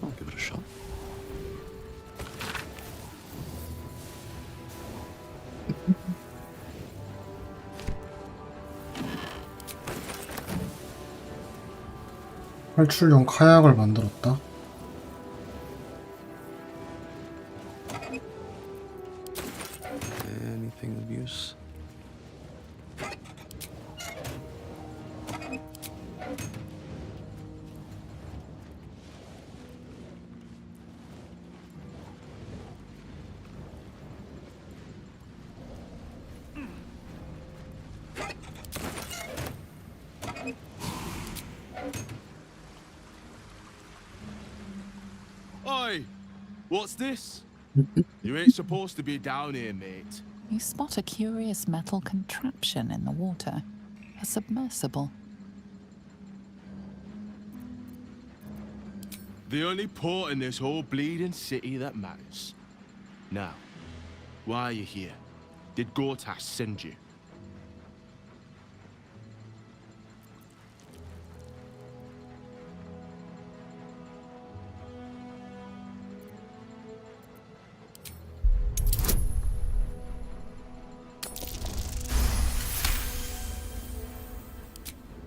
I'll give it a shot. 탈출용 카약을 만들었다. Anything of use? Oi! What's this? You ain't supposed to be down here, mate. You spot a curious metal contraption in the water. A submersible. The only port in this whole bleeding city that matters. Now, why are you here? Did Gortash send you?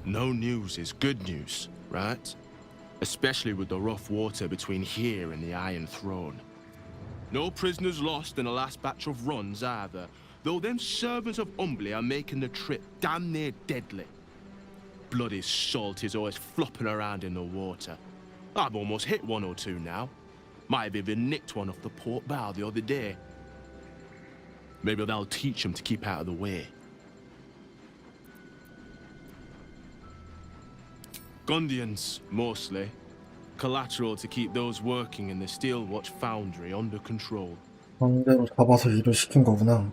No news is good news, right? Especially with the rough water between here and the Iron Throne. No prisoners lost in the last batch of runs either, though them servants of Umbly are making the trip damn near deadly. Bloody salt is always flopping around in the water. I've almost hit one or two now. Might have even nicked one off the port bow the other day. Maybe that'll teach them to keep out of the way. Gundians, mostly. Collateral to keep those working in the Steel Watch foundry under control. 강제로 잡아서 일을 시킨 거구나.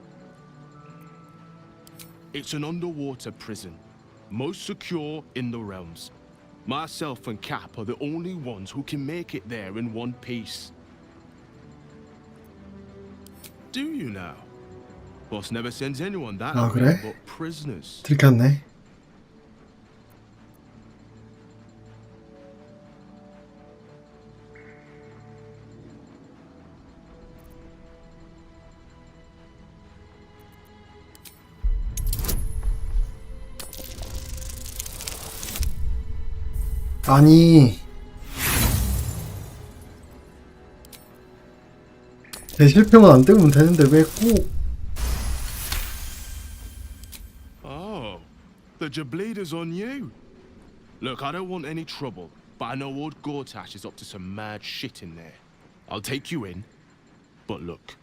It's an underwater prison, most secure in the realms. Myself and Cap are the only ones who can make it there in one piece. Do you now? Boss never sends anyone that 아, way 그래? but prisoners. 들켰네. 아니, 내 실패만 안 뜨면 되는데 왜 꼭? Oh, the Jablader's on you. Look, I don't want any trouble, but I know old Gortash is up to some mad shit in there. I'll take you in, but look,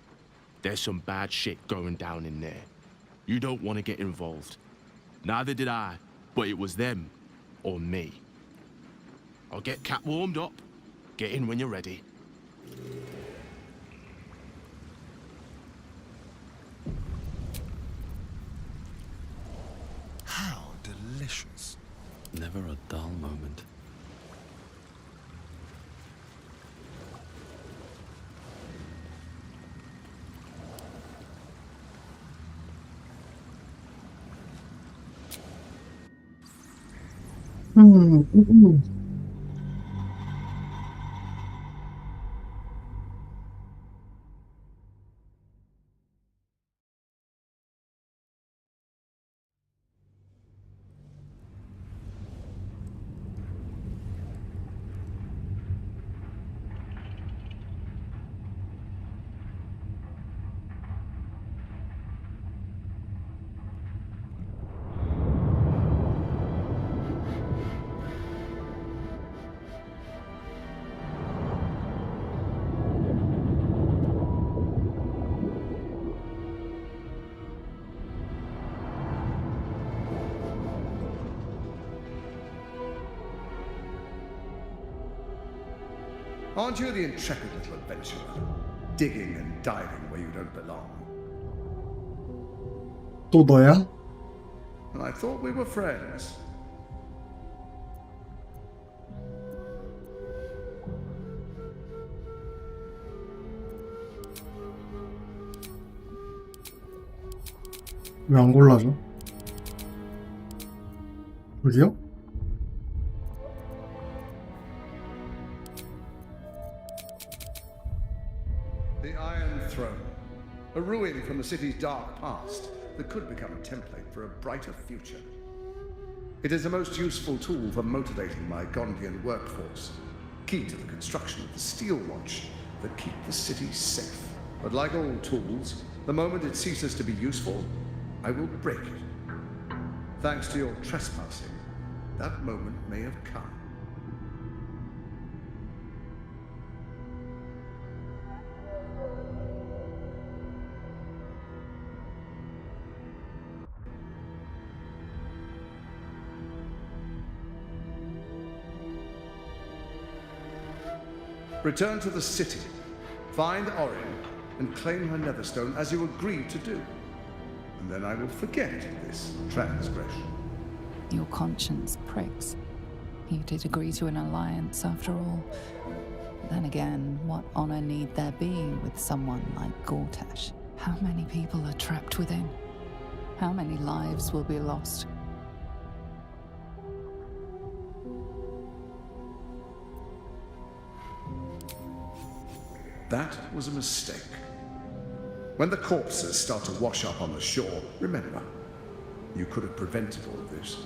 there's some bad shit going down in there. You don't want to get involved. Neither did I, but it was them or me. I'll get Cat warmed up. Get in when you're ready. How delicious. Never a dull moment. Aren't you the intrepid little adventurer, digging and diving where you don't belong? 또 너야? I thought we were friends. 왜 안 골라줘? 여기요? The Iron Throne, a ruin from the city's dark past that could become a template for a brighter future. It is a most useful tool for motivating my Gondian workforce, key to the construction of the steel watch that keep the city safe. But like all tools, the moment it ceases to be useful, I will break it. Thanks to your trespassing, that moment may have come. Return to the city, find Orin, and claim her Netherstone as you agreed to do. And then I will forget this transgression. Your conscience pricks. You did agree to an alliance after all. Then again, what honor need there be with someone like Gortash? How many people are trapped within? How many lives will be lost? That was a mistake. When the corpses start to wash up on the shore, remember, you could have prevented all this.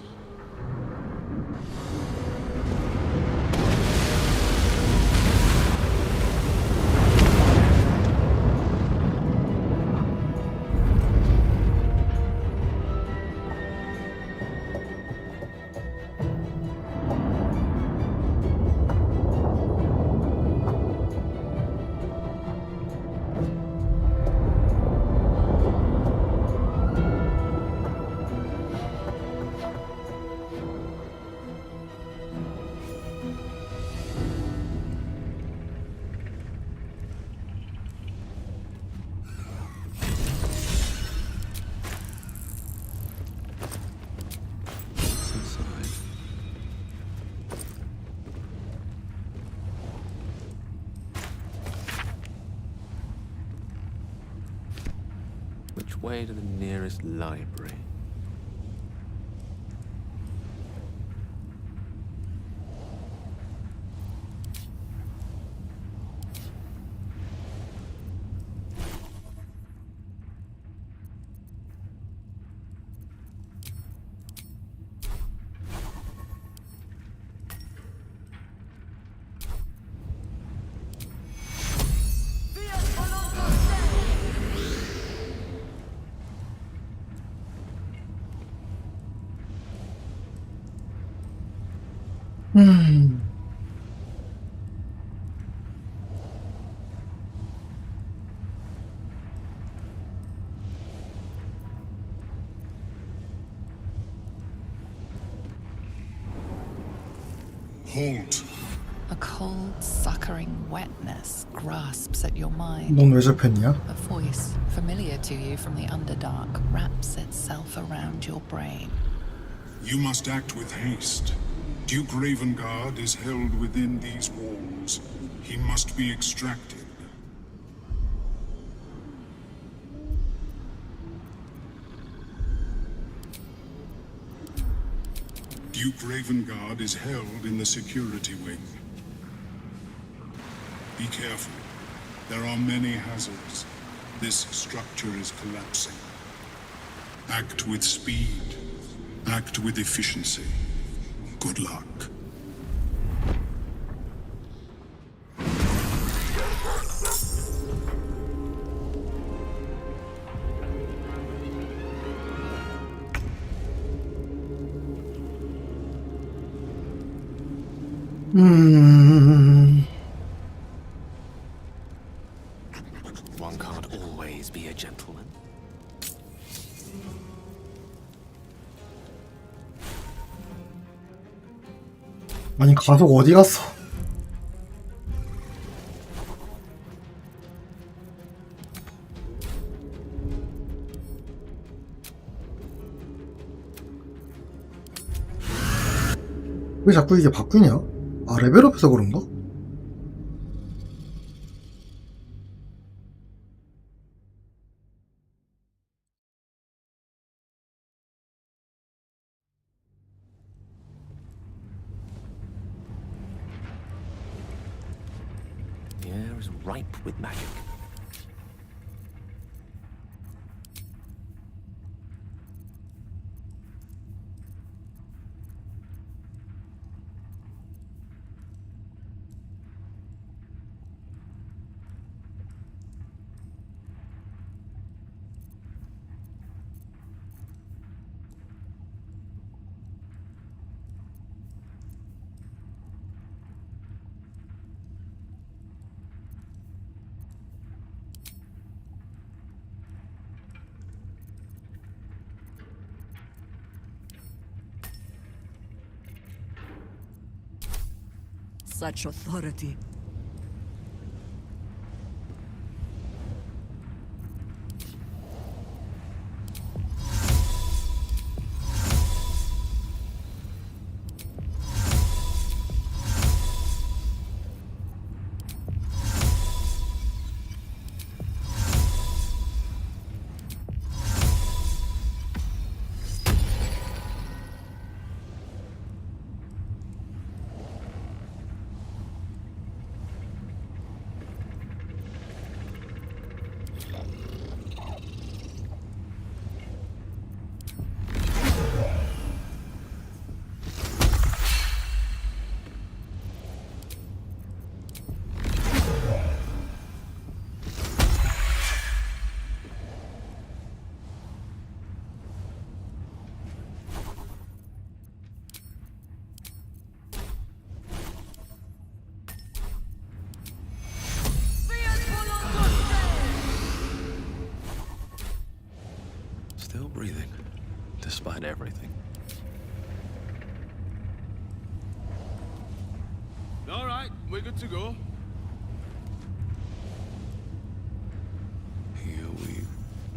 Which way to the nearest library? Halt. A cold, suckering wetness grasps at your mind. 넌 왜 잡혔냐? A voice, familiar to you from the Underdark, wraps itself around your brain. You must act with haste. Duke Ravengard is held within these walls. He must be extracted. Duke Ravengard is held in the security wing. Be careful. There are many hazards. This structure is collapsing. Act with speed. Act with efficiency. Good luck. One can't always be a gentleman. 아니 가속 어디 갔어? 왜 자꾸 이게 바뀌냐? 아 레벨업해서 그런가? The air is ripe with magic. Such authority. Still breathing, despite everything. All right, we're good to go. Here we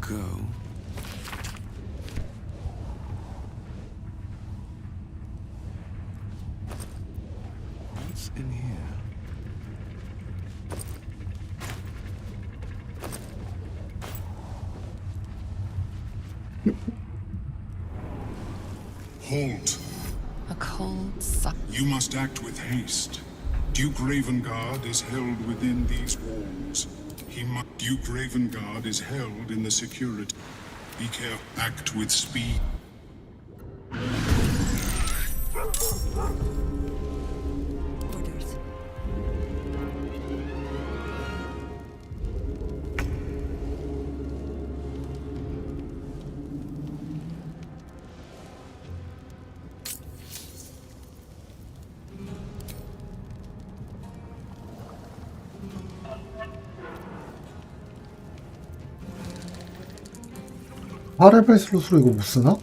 go. What's in here? Halt. A cold suck. You must act with haste. Duke Ravengard is held within these walls. Duke Ravengard is held in the security. Be careful. Act with speed. Orders. 하레벨 슬롯으로 이거 못 쓰나?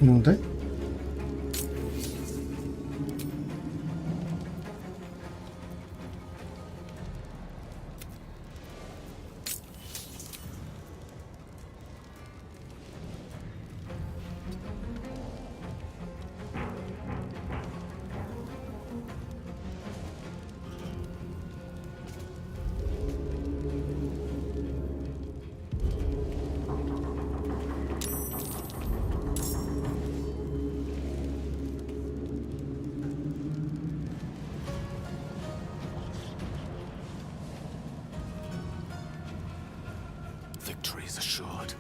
있는데? Victory is assured.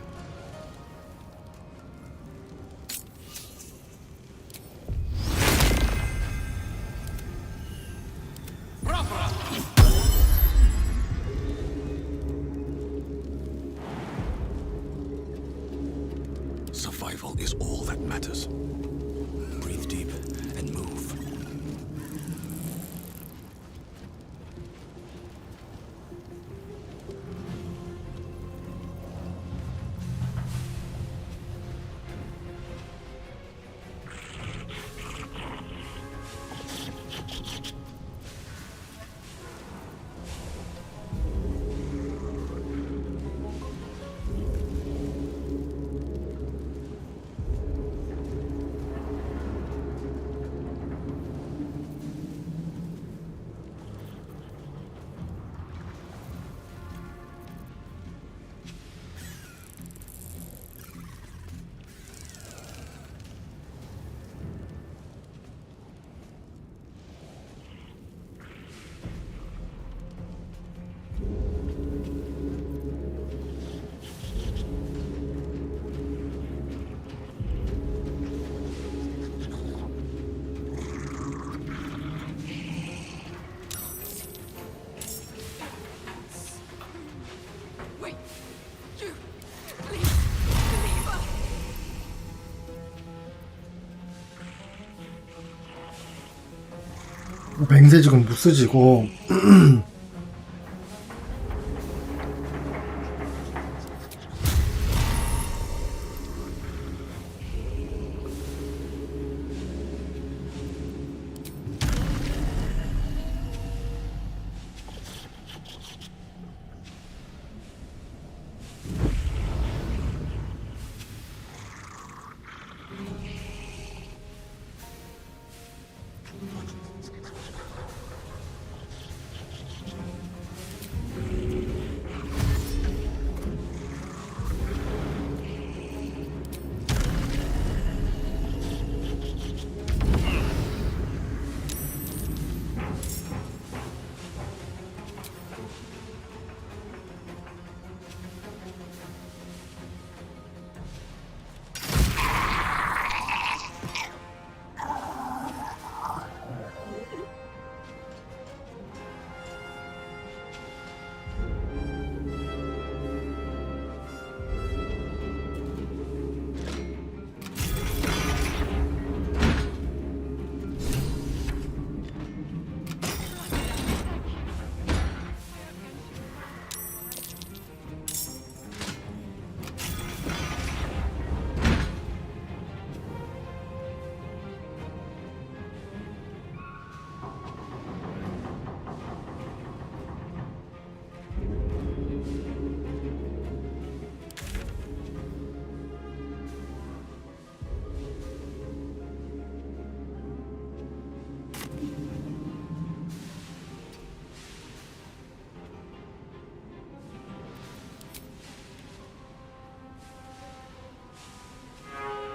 Survival is all that matters. Breathe deep and move. 맹세 지금 못 쓰지 이거.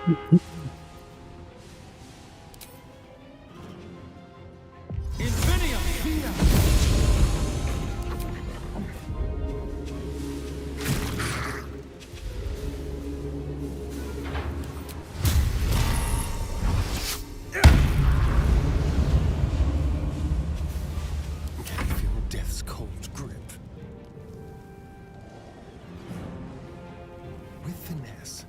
Feel death's cold grip. With finesse.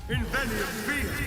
Invenium Fiat!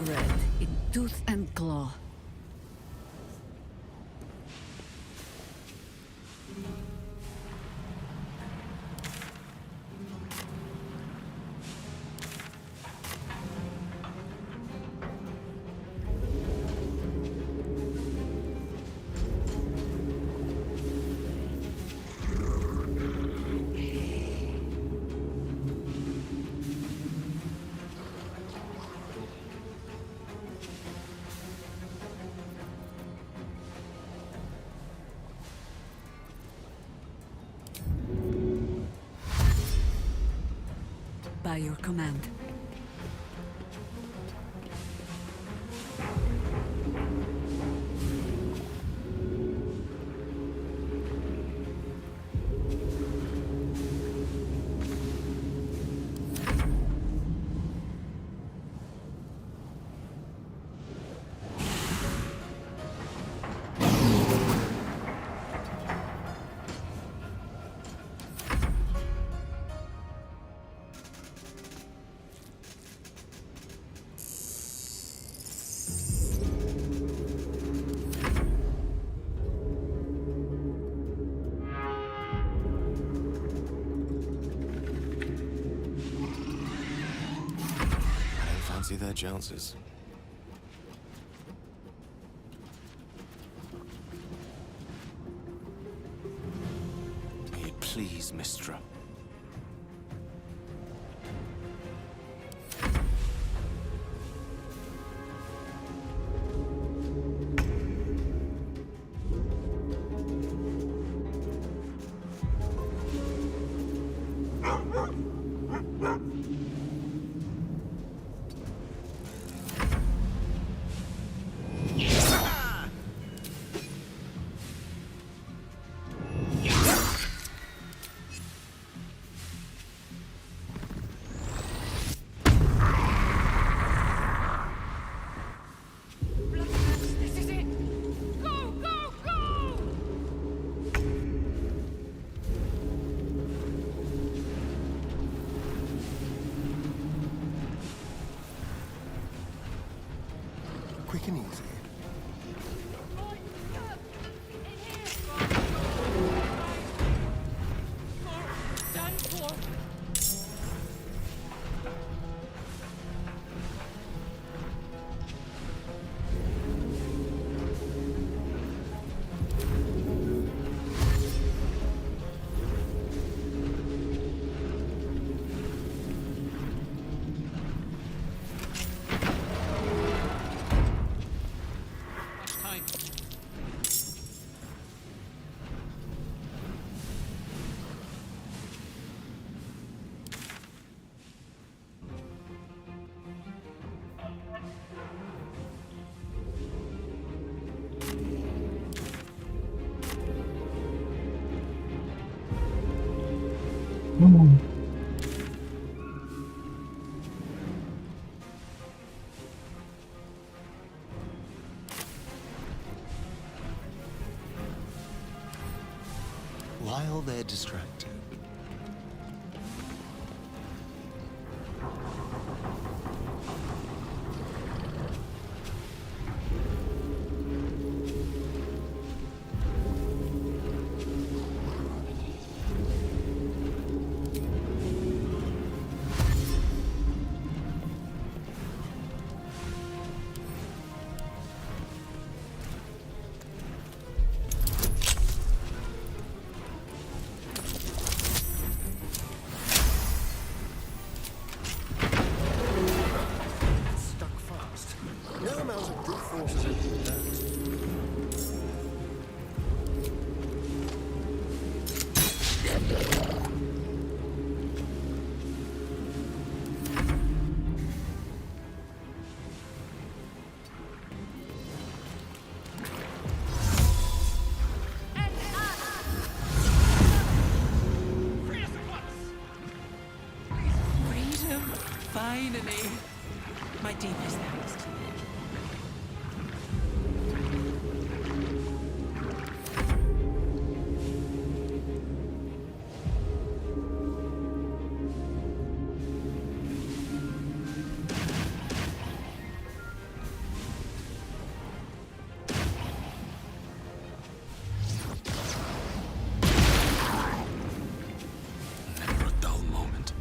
Red in tooth and claw. By your command. Fancy their chances. May it please, Mistra. Quick and easy. for? Time. While they're distracted, stuck fast. No amount of brute force is opening that. Freedom, finally. My deepest thanks to you. Never a dull moment.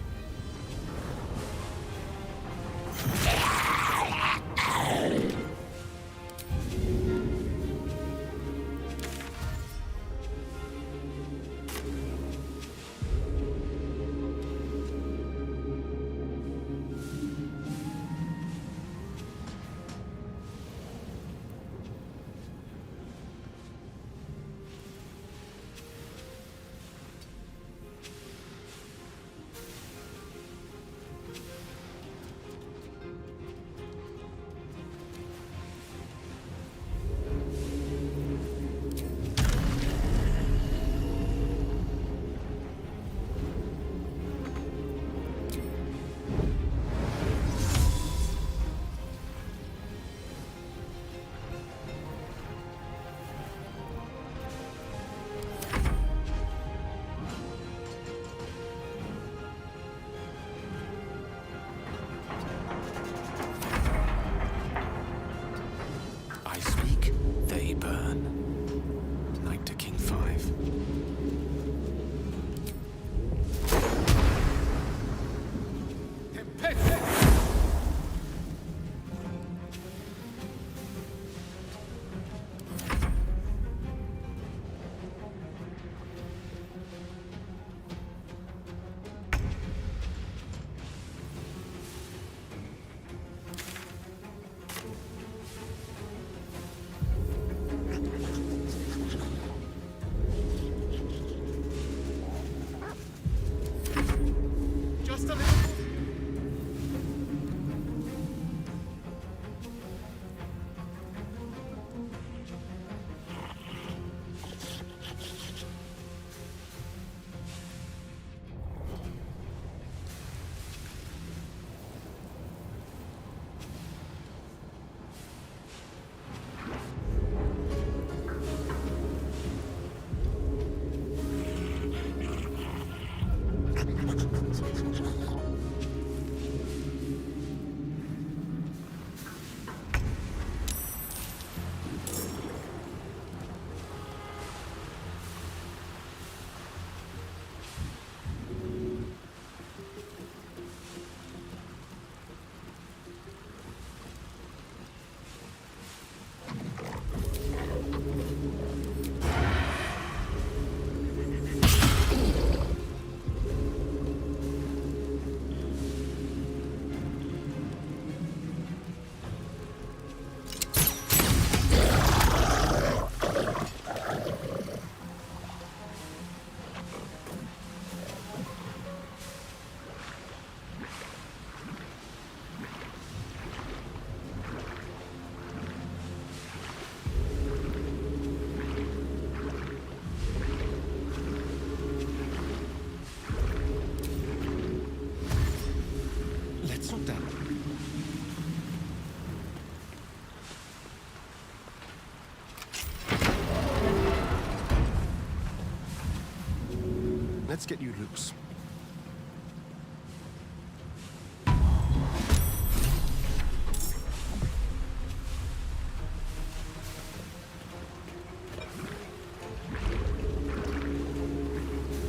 Let's get you loose.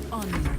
Onward.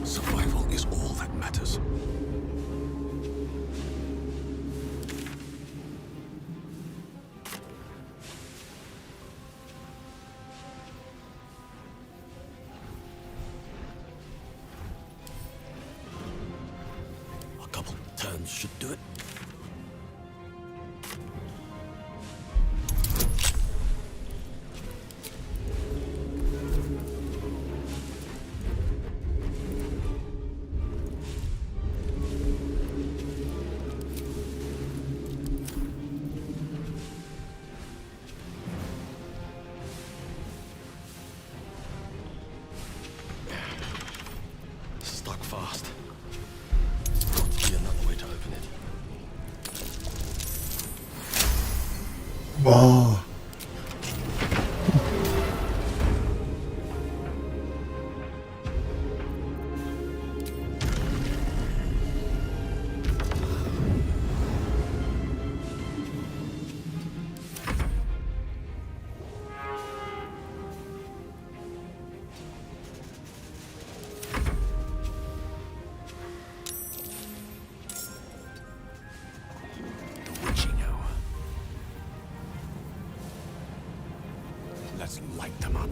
Survival is all that matters. A couple turns should do it. Stuck fast. Got to be another way to open it. 와. The witching hour. Let's light them up.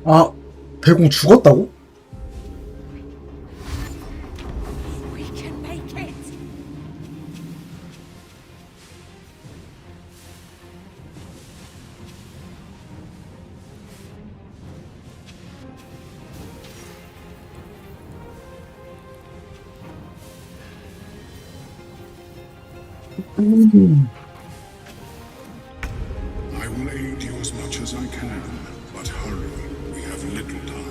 아, 대공 죽었다고? We can make it. I will aid you as much as I can, but hurry. We have little time.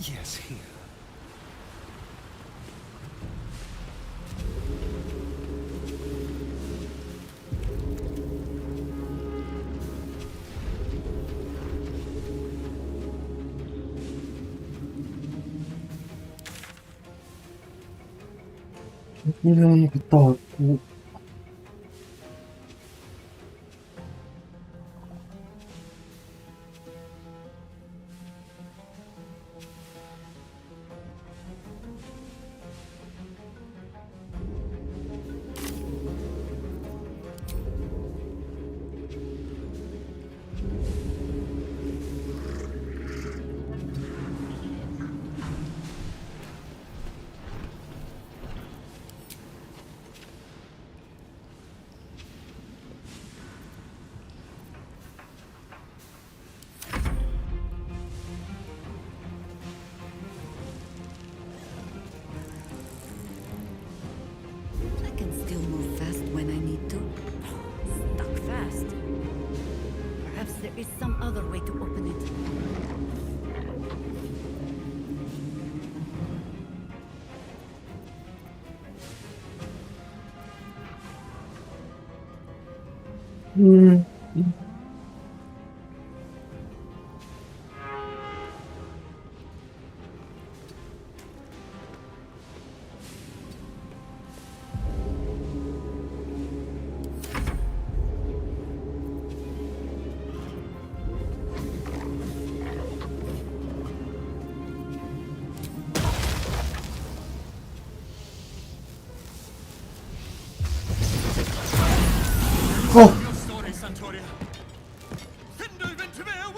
Yes, here. 여기는 갔다 왔고. I can still move fast when I need to. Stuck fast. Perhaps there is some other way to open it.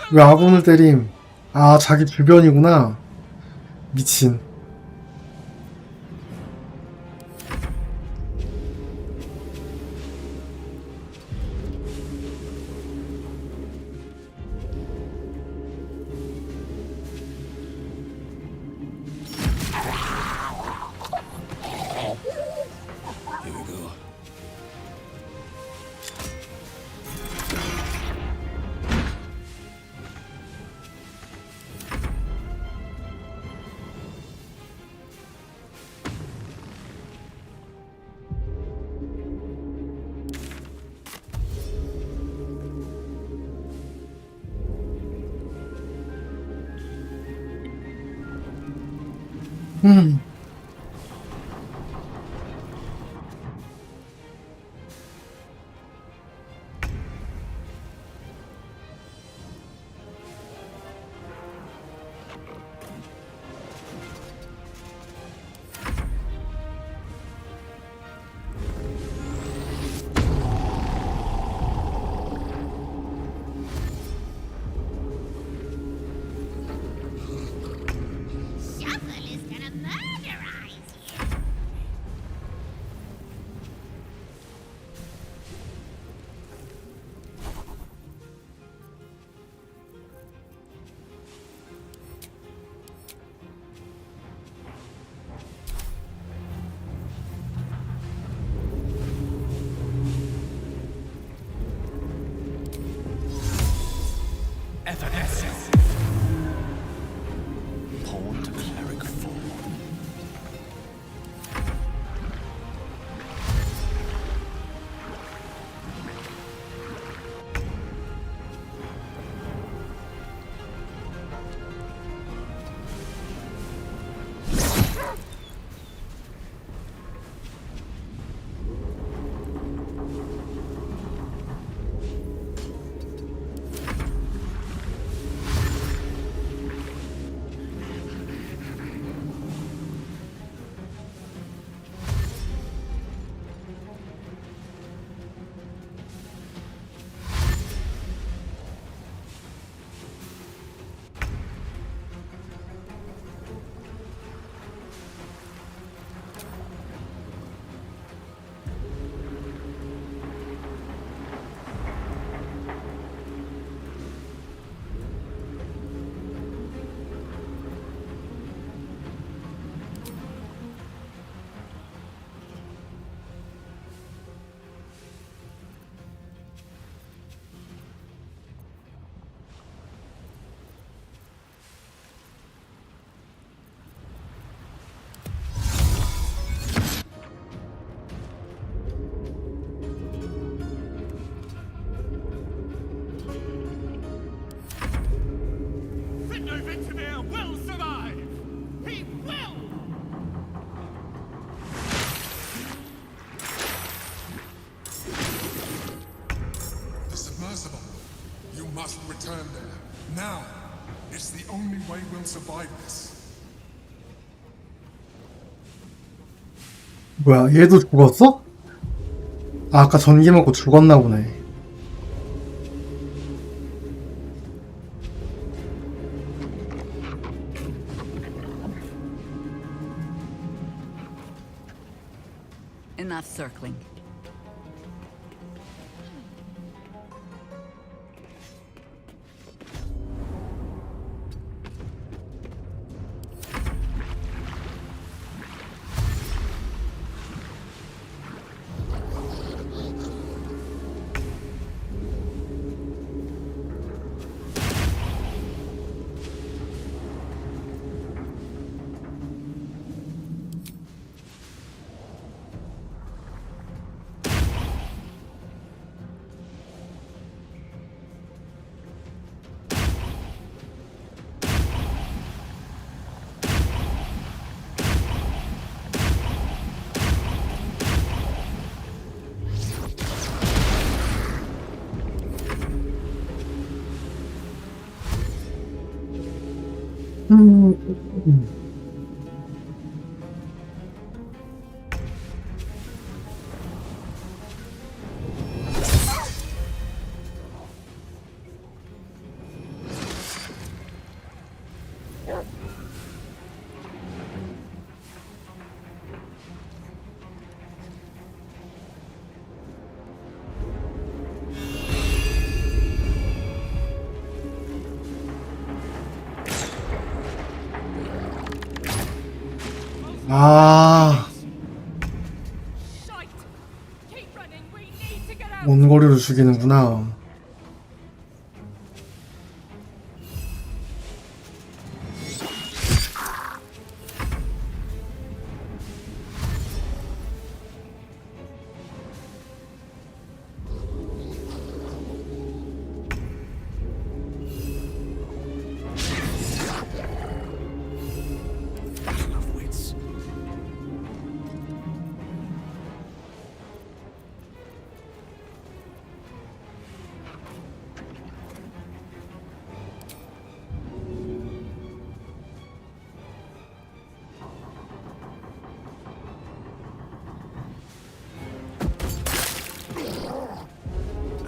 왜 아군을 때림? 아, 자기 주변이구나. 미친. Here we go. Shuffle is gonna murder visible. You must return there. Now. It's the only way we'll survive this. 뭐야, 얘도 죽었어? 아, 아까 전기 먹고 죽었나 보네. Enough circling. 아, 원거리로 죽이는구나.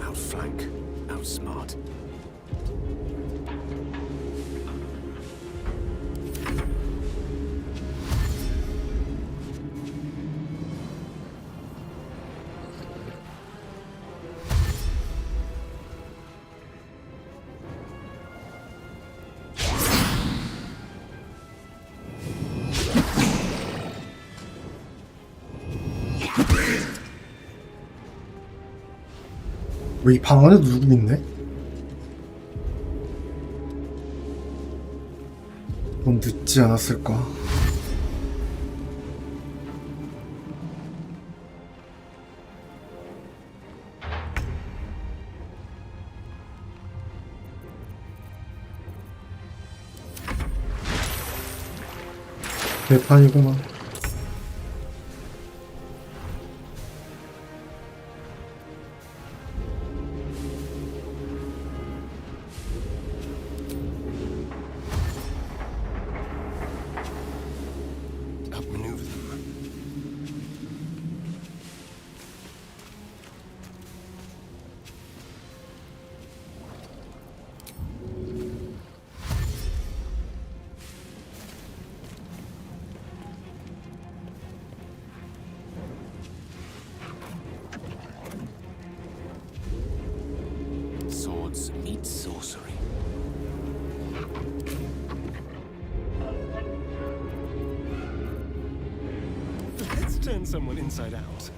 Outflank, outsmart. 왜 이 방 안에도 누구 있네? 넌 늦지 않았을까? 개판이구만. Outmaneuver them. Swords meet sorcery. Let's turn someone inside out.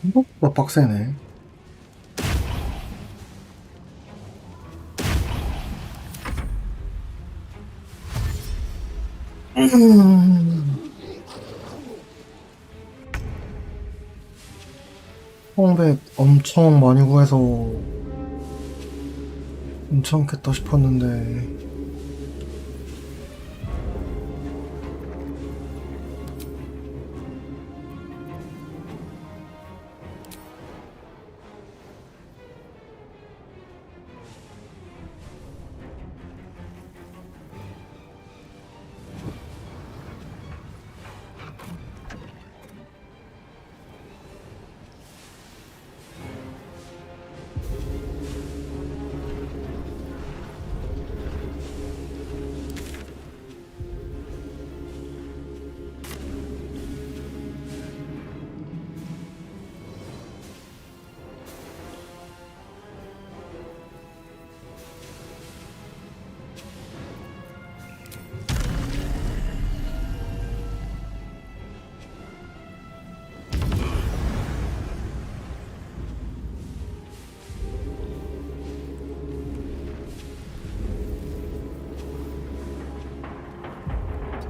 생각보다 빡세네. 홍백 엄청 많이 구해서 괜찮겠다 싶었는데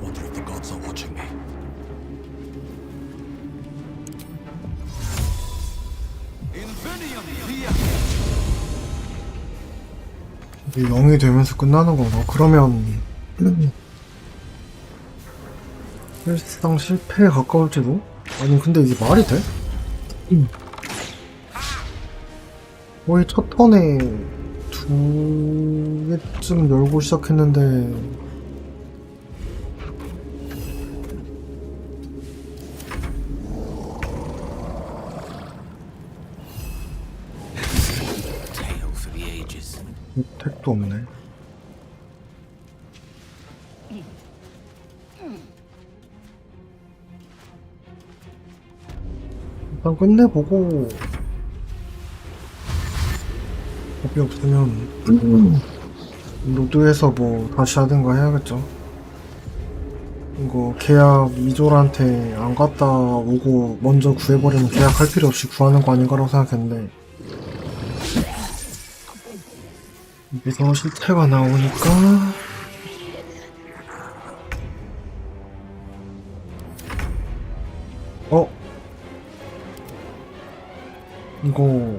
Wonder if the gods are watching me. 이게 0이 되면서 끝나는 건가? 그러면 사실상 실패에 가까울지도? 아니 근데 이게 말이 돼? 거의 첫 턴에 2개쯤 열고 시작했는데 택도 없네. 일단 끝내보고 법이 없으면 로드에서 뭐 다시 하든가 해야겠죠. 이거 계약 이졸한테 안 갔다 오고 먼저 구해버리면 계약할 필요 없이 구하는 거 아닌가라고 생각했는데 여기서 실체가 나오니까 이거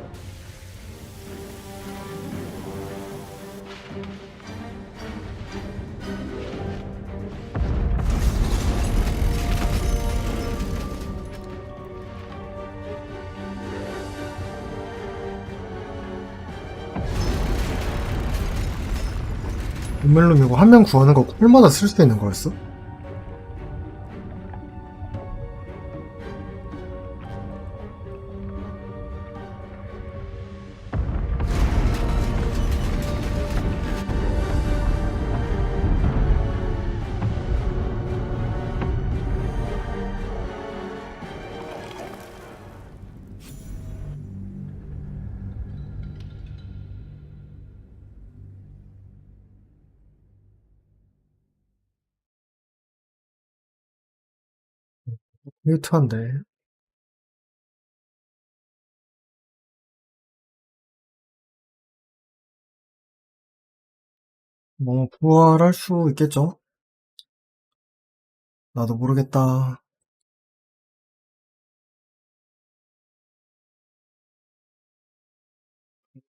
은멜롬 이거 한 명 구하는 거 쿨마다 쓸 수 있는 거였어? 일트한데 뭐 부활할 수 있겠죠? 나도 모르겠다.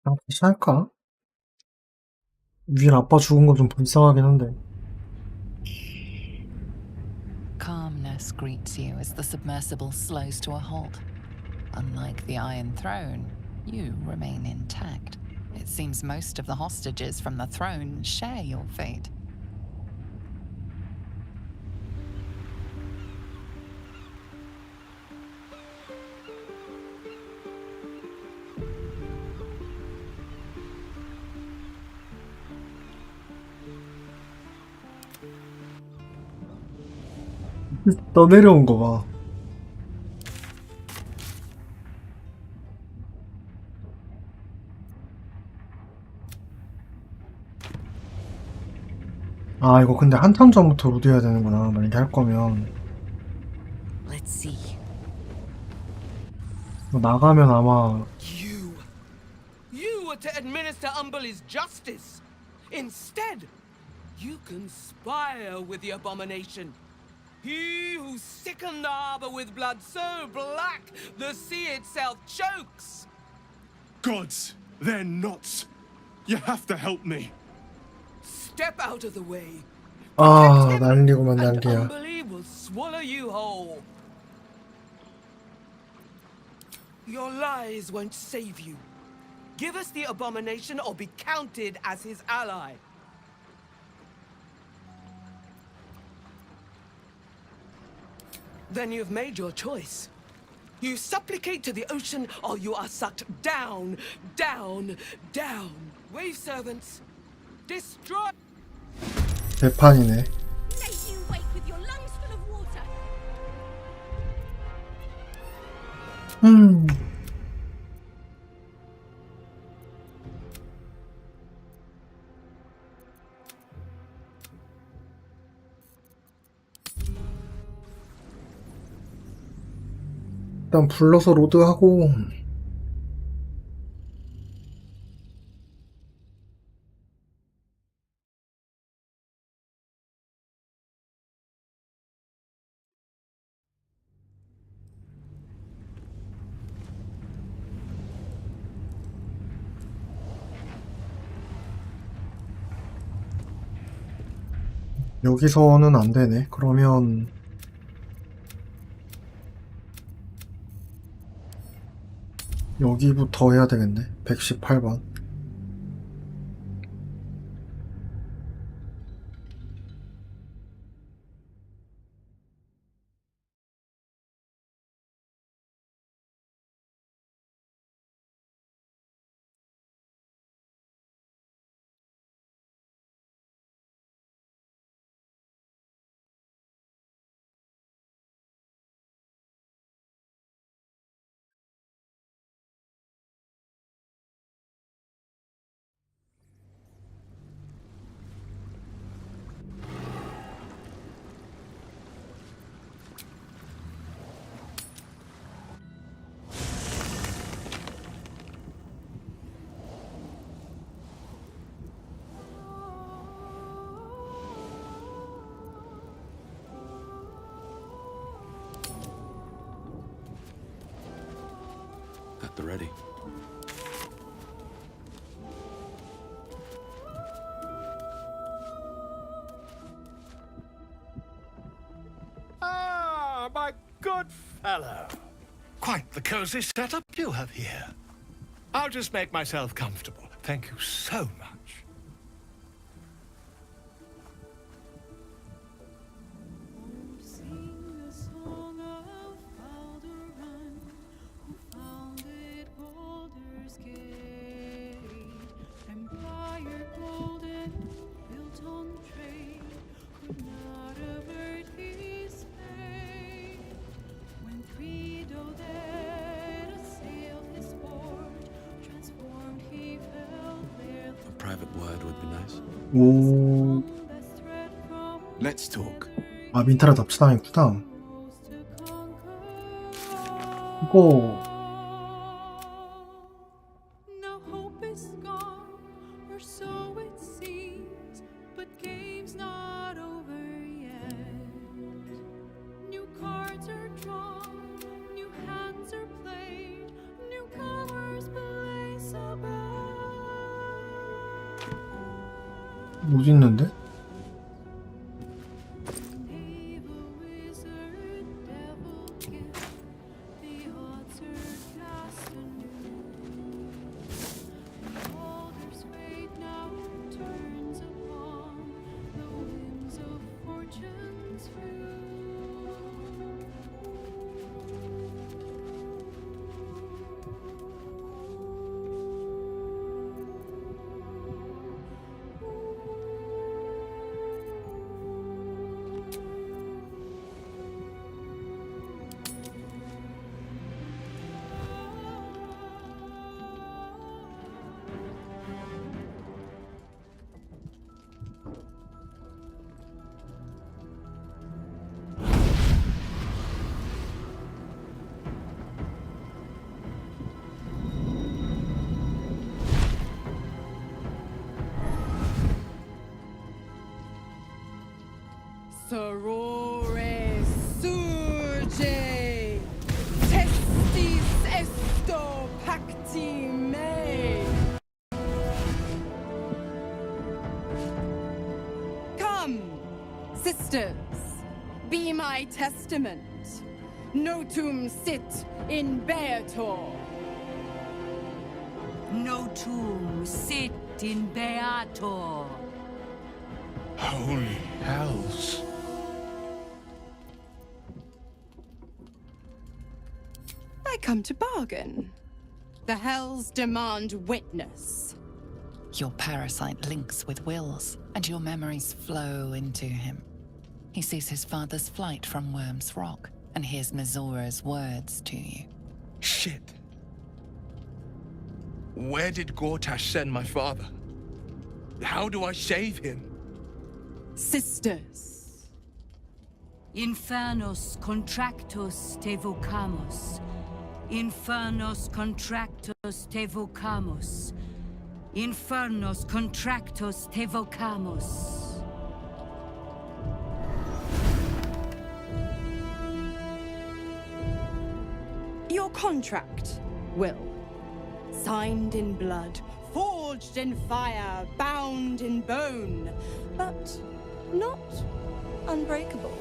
그냥 다시 할까? 위에 아빠 죽은 거 좀 불쌍하긴 한데. Calmness greets you as the submersible slows to a halt. Unlike the Iron Throne, you remain intact. It seems most of the hostages from the throne share your fate. 너 내려온 거 봐. 아 이거 근데 한참 전부터 로드 해야 되는구나. 만약에 할 거면 Let's see. 이거 나가면 아마 You were to administer Umberle's justice. Instead, you conspire with the abomination. He who sickened the harbor with blood so black the sea itself chokes. Gods, they're nuts. You have to help me. Step out of the way. 아, 난리구만, 난리야. Unbelief will swallow you whole. Your lies won't save you. Give us the abomination or be counted as his ally. Then you've made your choice. You supplicate to the ocean or you are sucked down, down, down. Wave servants, destroy. 대판이네. May you wake with your lungs full of water. 일단 불러서 로드하고. 여기서는 안 되네. 그러면 여기부터 해야 되겠네. 118번. At the ready. Ah, my good fellow. Quite the cozy setup you have here. I'll just make myself comfortable. Thank you so much. A private word would be nice. 오. Let's talk. 아, 민타라 납치당했구나. 이거 Now hope is gone, or so it seems, but game's not over yet. New cards are drawn, new hands are played, newcomers place a bet. 못 있는데? Sorore. Sisters, be my testament. Notum sit in Beator. Notum sit in Beator. Holy hells. I come to bargain. The hells demand witness. Your parasite links with Will's, and your memories flow into him. He sees his father's flight from Worm's Rock, and hears Mizora's words to you. Shit. Where did Gortash send my father? How do I save him? Sisters. Infernos contractus te vocamus. Infernos contractus te vocamus. Infernos contractus te vocamus. Your contract, Will. Signed in blood, forged in fire, bound in bone, but not unbreakable.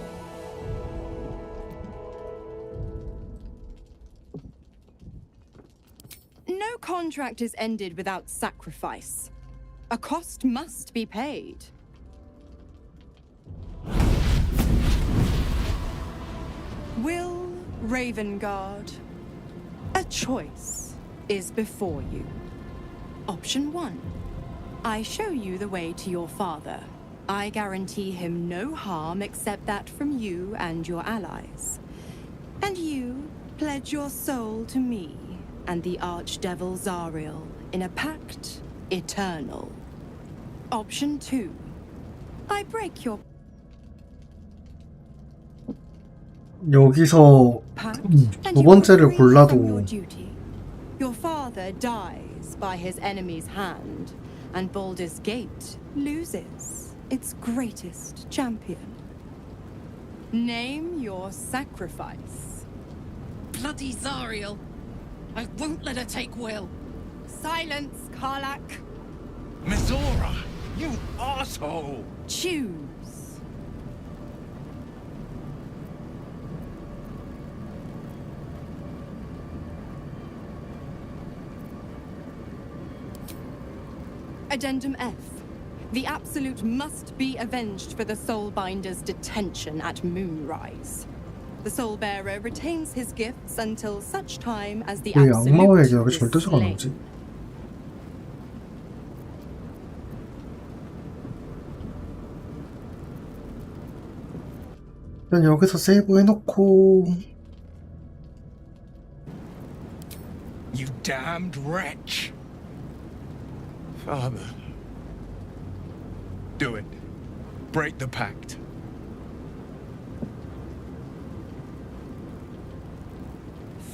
No contract is ended without sacrifice. A cost must be paid. Will Ravengard, a choice is before you. Option 1. I show you the way to your father. I guarantee him no harm except that from you and your allies. And you pledge your soul to me and the Archdevil Zariel in a pact eternal. Option 2. I break your 여기서 두 번째를 골라도 Your father dies by his enemy's hand, and Baldur's Gate loses its greatest champion. Name your sacrifice. Bloody Zariel. I won't let her take Will. Silence, Karlak. Mizora, you asshole! Choose. Addendum F. The Absolute must be avenged for the Soulbinder's detention at Moonrise. The Soulbearer retains his gifts until such time as the 왜 Absolute 악마의 계약을 is 절대적으로 안 slain. 나오지? 일단 여기서 세이브 해놓고 You damned wretch! Father. Do it. Break the pact.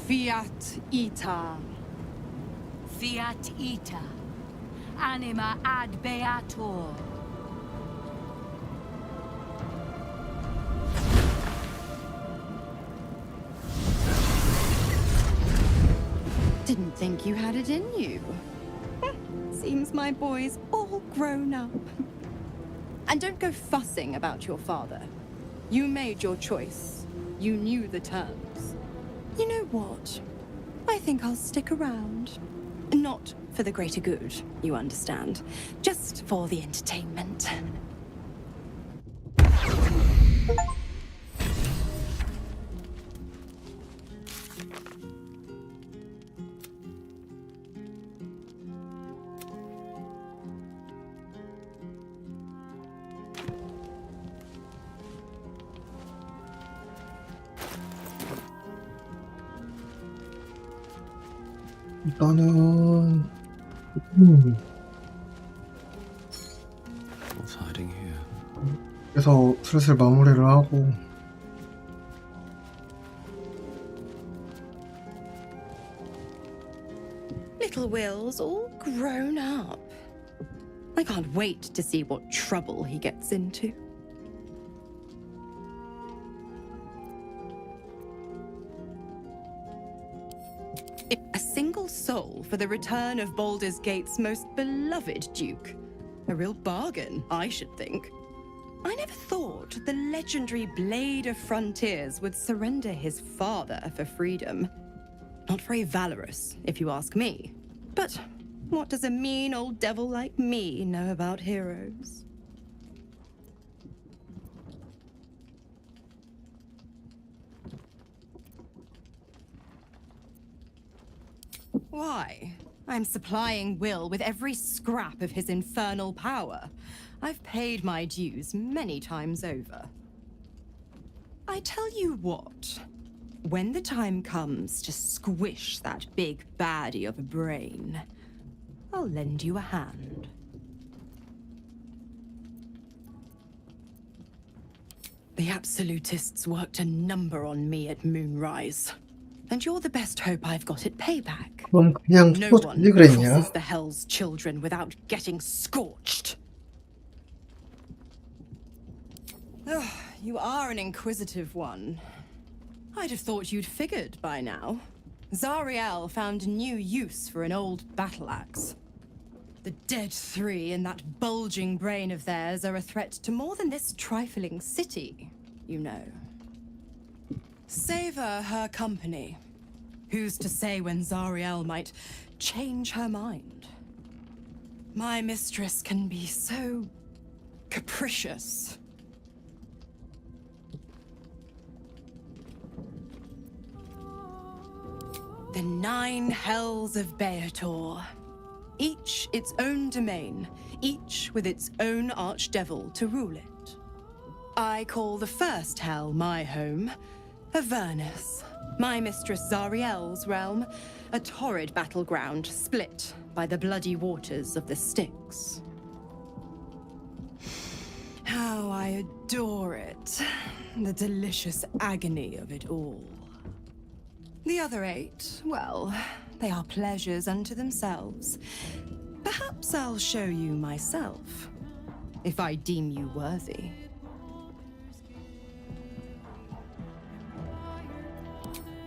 Fiat Ita. Fiat ita. Anima ad beator. Didn't think you had it in you. Seems my boy's all grown up. And don't go fussing about your father. You made your choice. You knew the terms. You know what? I think I'll stick around. Not for the greater good, you understand. Just for the entertainment. 일단은 What's hiding here? 그래서 슬슬 마무리를 하고 Little Will's all grown up. I can't wait to see what trouble he gets into. A single soul for the return of Baldur's Gate's most beloved Duke. A real bargain, I should think. I never thought the legendary Blade of Frontiers would surrender his father for freedom. Not very valorous, if you ask me. But what does a mean old devil like me know about heroes? Why? I'm supplying Will with every scrap of his infernal power. I've paid my dues many times over. I tell you what, when the time comes to squish that big baddie of a brain, I'll lend you a hand. The Absolutists worked a number on me at Moonrise. And you're the best hope I've got at payback. 그럼 그냥 No 또 one 지 그랬냐? crosses the Hell's Children without getting scorched. Ugh, you are an inquisitive one. I'd have thought you'd figured by now. Zariel found new use for an old battle axe. The dead three in that bulging brain of theirs are a threat to more than this trifling city, you know. Savor her company. Who's to say when Zariel might change her mind? My mistress can be so capricious. The 9 hells of Beator. Each its own domain, each with its own archdevil to rule it. I call the first hell my home, Avernus, my mistress Zariel's realm, a torrid battleground split by the bloody waters of the Styx. How I adore it, the delicious agony of it all. The other 8, well, they are pleasures unto themselves. Perhaps I'll show you myself, if I deem you worthy.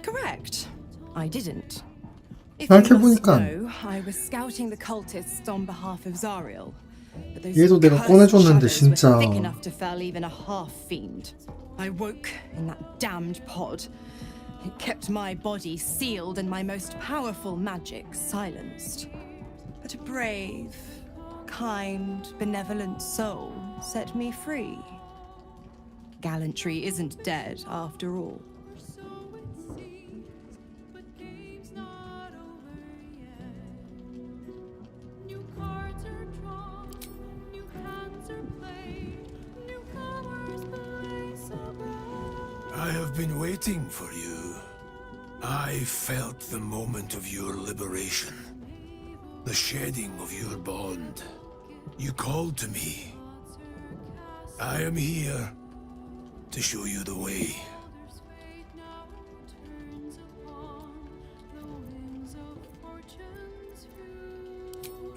Correct. I didn't. If you must 생각해보니까 know, I was scouting the cultists on behalf of Zariel. But those 얘도 내가 cursed 꺼내줬는데 shadows were 진짜 thick enough to fell even a half-fiend. I woke in that damned pod. It kept my body sealed and my most powerful magic silenced. But a brave, kind, benevolent soul set me free. Gallantry isn't dead after all. I have been waiting for you. I felt the moment of your liberation. The shedding of your bond. You called to me. I am here to show you the way.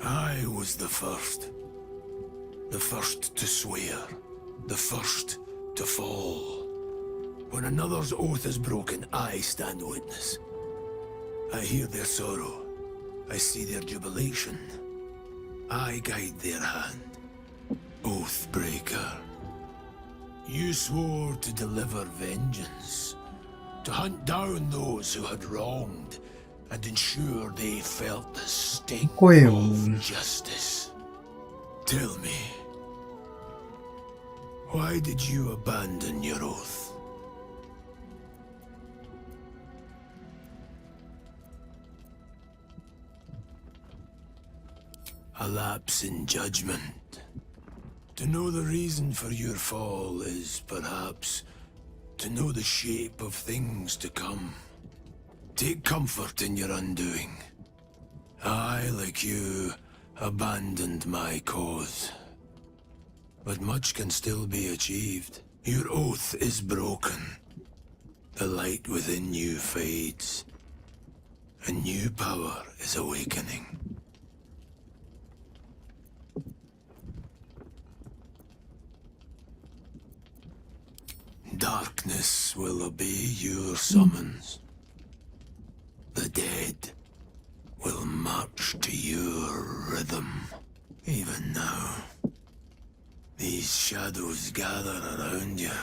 I was the first. The first to swear. The first to fall. When another's oath is broken, I stand witness. I hear their sorrow. I see their jubilation. I guide their hand. Oathbreaker. You swore to deliver vengeance. To hunt down those who had wronged and ensure they felt the sting of justice. Tell me, why did you abandon your oath? A lapse in judgment. To know the reason for your fall is, perhaps, to know the shape of things to come. Take comfort in your undoing. I, like you, abandoned my cause. But much can still be achieved. Your oath is broken. The light within you fades. A new power is awakening. Darkness will obey your summons. The dead will march to your rhythm. Even now, These shadows gather around you.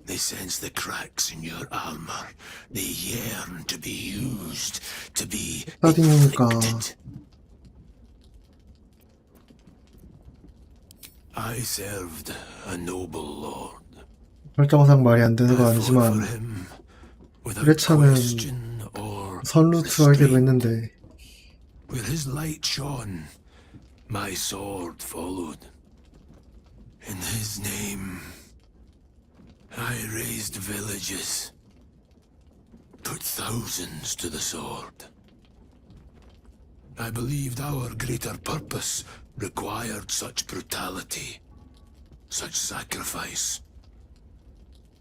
They sense the cracks in your armor. They yearn to be used, to be inflicted. I served a noble lord. 설정상 말이 안 되는 건 아니지만 프레차는 선루트로 하기로 했는데 Where his light shone, my sword followed. In his name, I raised villages, put thousands to the sword. I believed our greater purpose required such brutality, such sacrifice.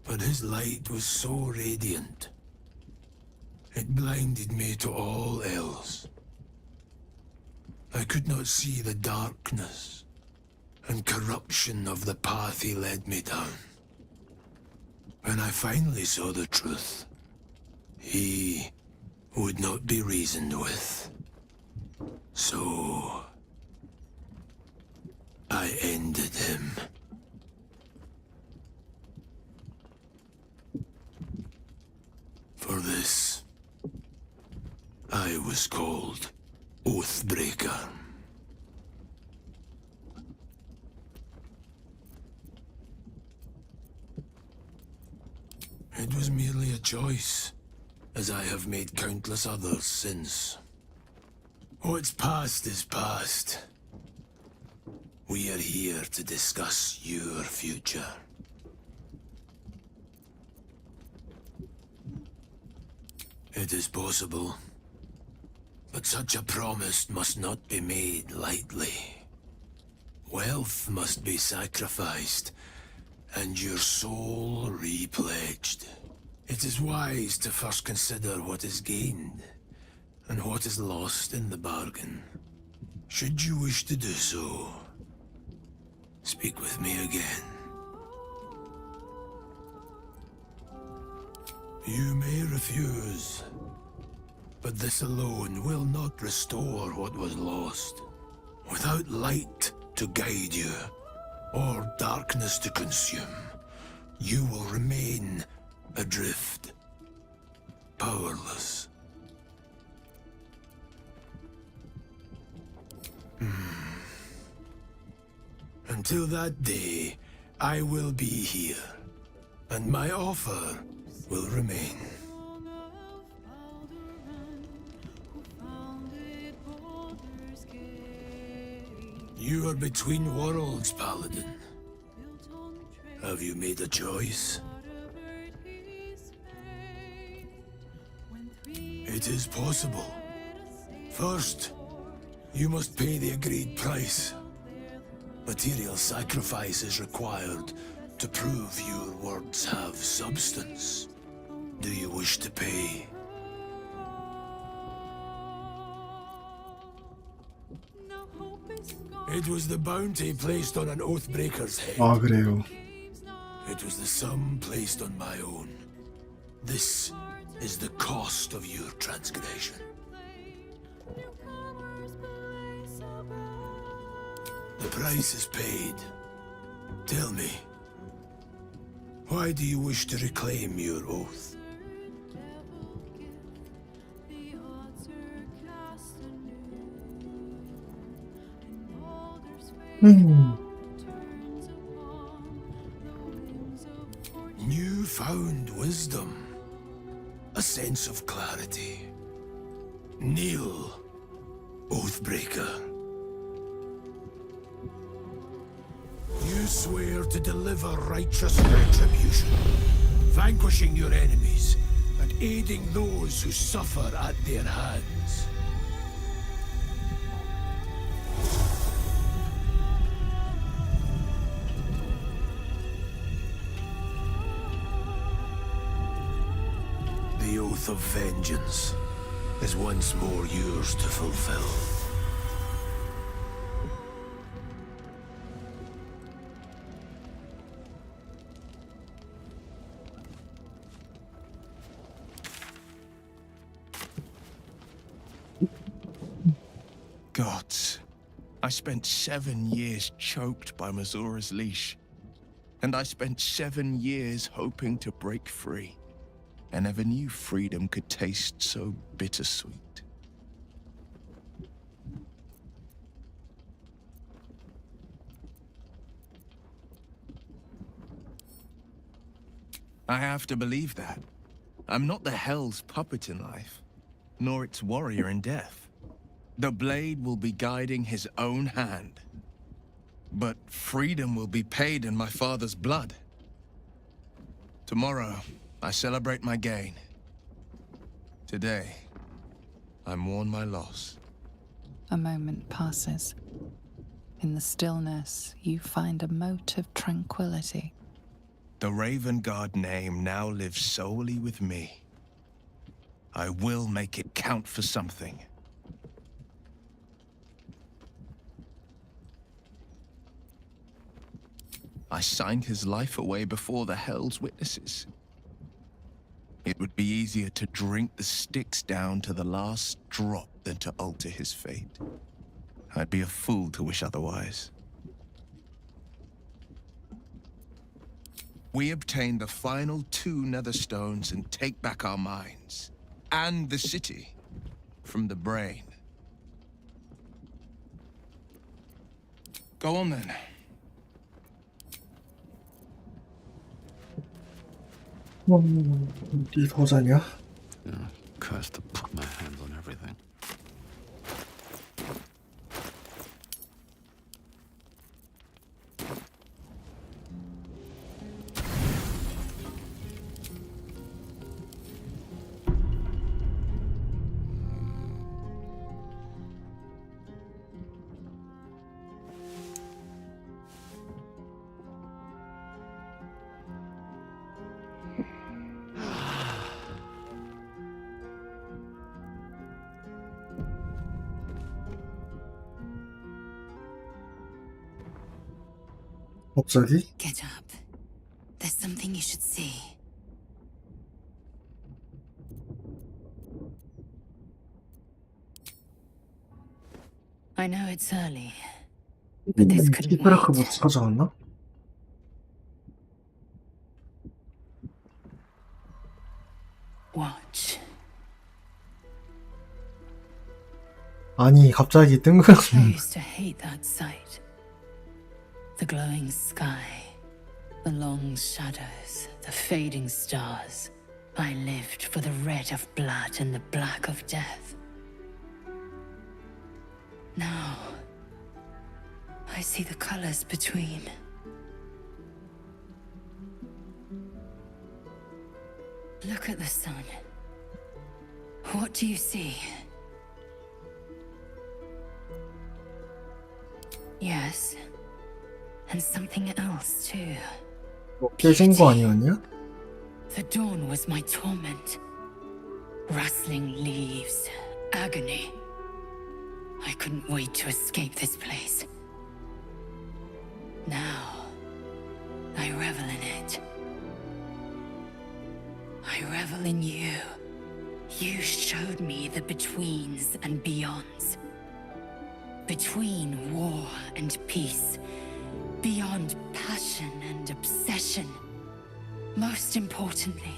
But his light was so radiant, it blinded me to all else. I could not see the darkness and corruption of the path he led me down. When I finally saw the truth, he would not be reasoned with. So I ended him. For this, I was called Oathbreaker. It was merely a choice, as I have made countless others since. What's past is past. We are here to discuss your future. It is possible, but such a promise must not be made lightly. Wealth must be sacrificed, and your soul repledged. It is wise to first consider what is gained, and what is lost in the bargain. Should you wish to do so, speak with me again. You may refuse, but this alone will not restore what was lost. Without light to guide you, or darkness to consume, you will remain adrift, powerless. Until that day, I will be here, and my offer will remain. You are between worlds, Paladin. Have you made a choice? It is possible. First, you must pay the agreed price. Material sacrifice is required to prove your words have substance. Do you wish to pay? It was the bounty placed on an Oathbreaker's head. 아, 그래요. It was the sum placed on my own. This is the cost of your transgression. The price is paid. Tell me, why do you wish to reclaim your oath? Newfound wisdom, a sense of clarity. Kneel, Oathbreaker. You swear to deliver righteous retribution, vanquishing your enemies and aiding those who suffer at their hands. The oath of vengeance is once more yours to fulfill. Gods, I spent 7 years choked by Mazura's leash. And I spent 7 years hoping to break free. I never knew freedom could taste so bittersweet. I have to believe that. I'm not the Hell's puppet in life, nor its warrior in death. The blade will be guiding his own hand. But freedom will be paid in my father's blood. Tomorrow, I celebrate my gain. Today, I mourn my loss. A moment passes. In the stillness, you find a mote of tranquility. The Raven Guard name now lives solely with me. I will make it count for something. I signed his life away before the Hell's witnesses. It would be easier to drink the sticks down to the last drop than to alter his fate. I'd be a fool to wish otherwise. We obtain the final 2 nether stones and take back our minds. And the city. From the brain. Go on then. 어디 도자냐? Curse to put my hands on everything. 갑자기? Get up. There's something you should see. I know it's early, but this couldn't 티브라크 못 wait. 찾아왔나? Watch. 아니 갑자기 뜬금없는 I used to hate that sight. The glowing sky, the long shadows, the fading stars. I lived for the red of blood and the black of death. Now, I see the colors between. Look at the sun. What do you see? Yes. And something else too. 깨진 거 아니었냐? The dawn was my torment. Rustling leaves, agony. I couldn't wait to escape this place. Now, I revel in it. I revel in you. You showed me the betweens and beyonds. Between war and peace. Beyond passion and obsession. Most importantly,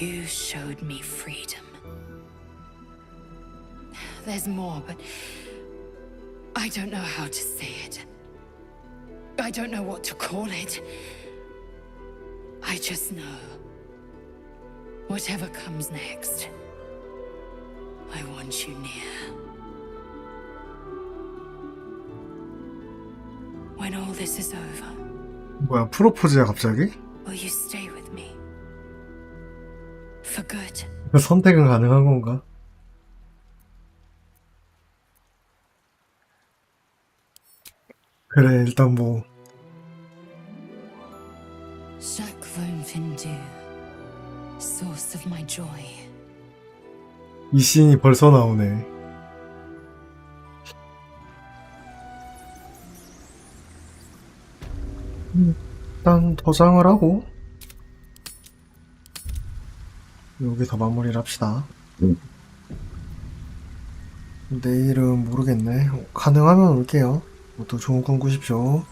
you showed me freedom. There's more, but I don't know how to say it. I don't know what to call it. I just know, whatever comes next, I want you near. When all this is over, 뭐야 프로포즈야 갑자기? will you stay with me? For good? 선택은 가능한 건가? 그래 일단 뭐 Chaque Vindu, source of my joy. 이 씬이 벌써 나오네. 일단 도장을 하고 여기서 마무리를 합시다. 내일은 모르겠네. 가능하면 올게요. 모두 좋은 꿈 꾸십시오.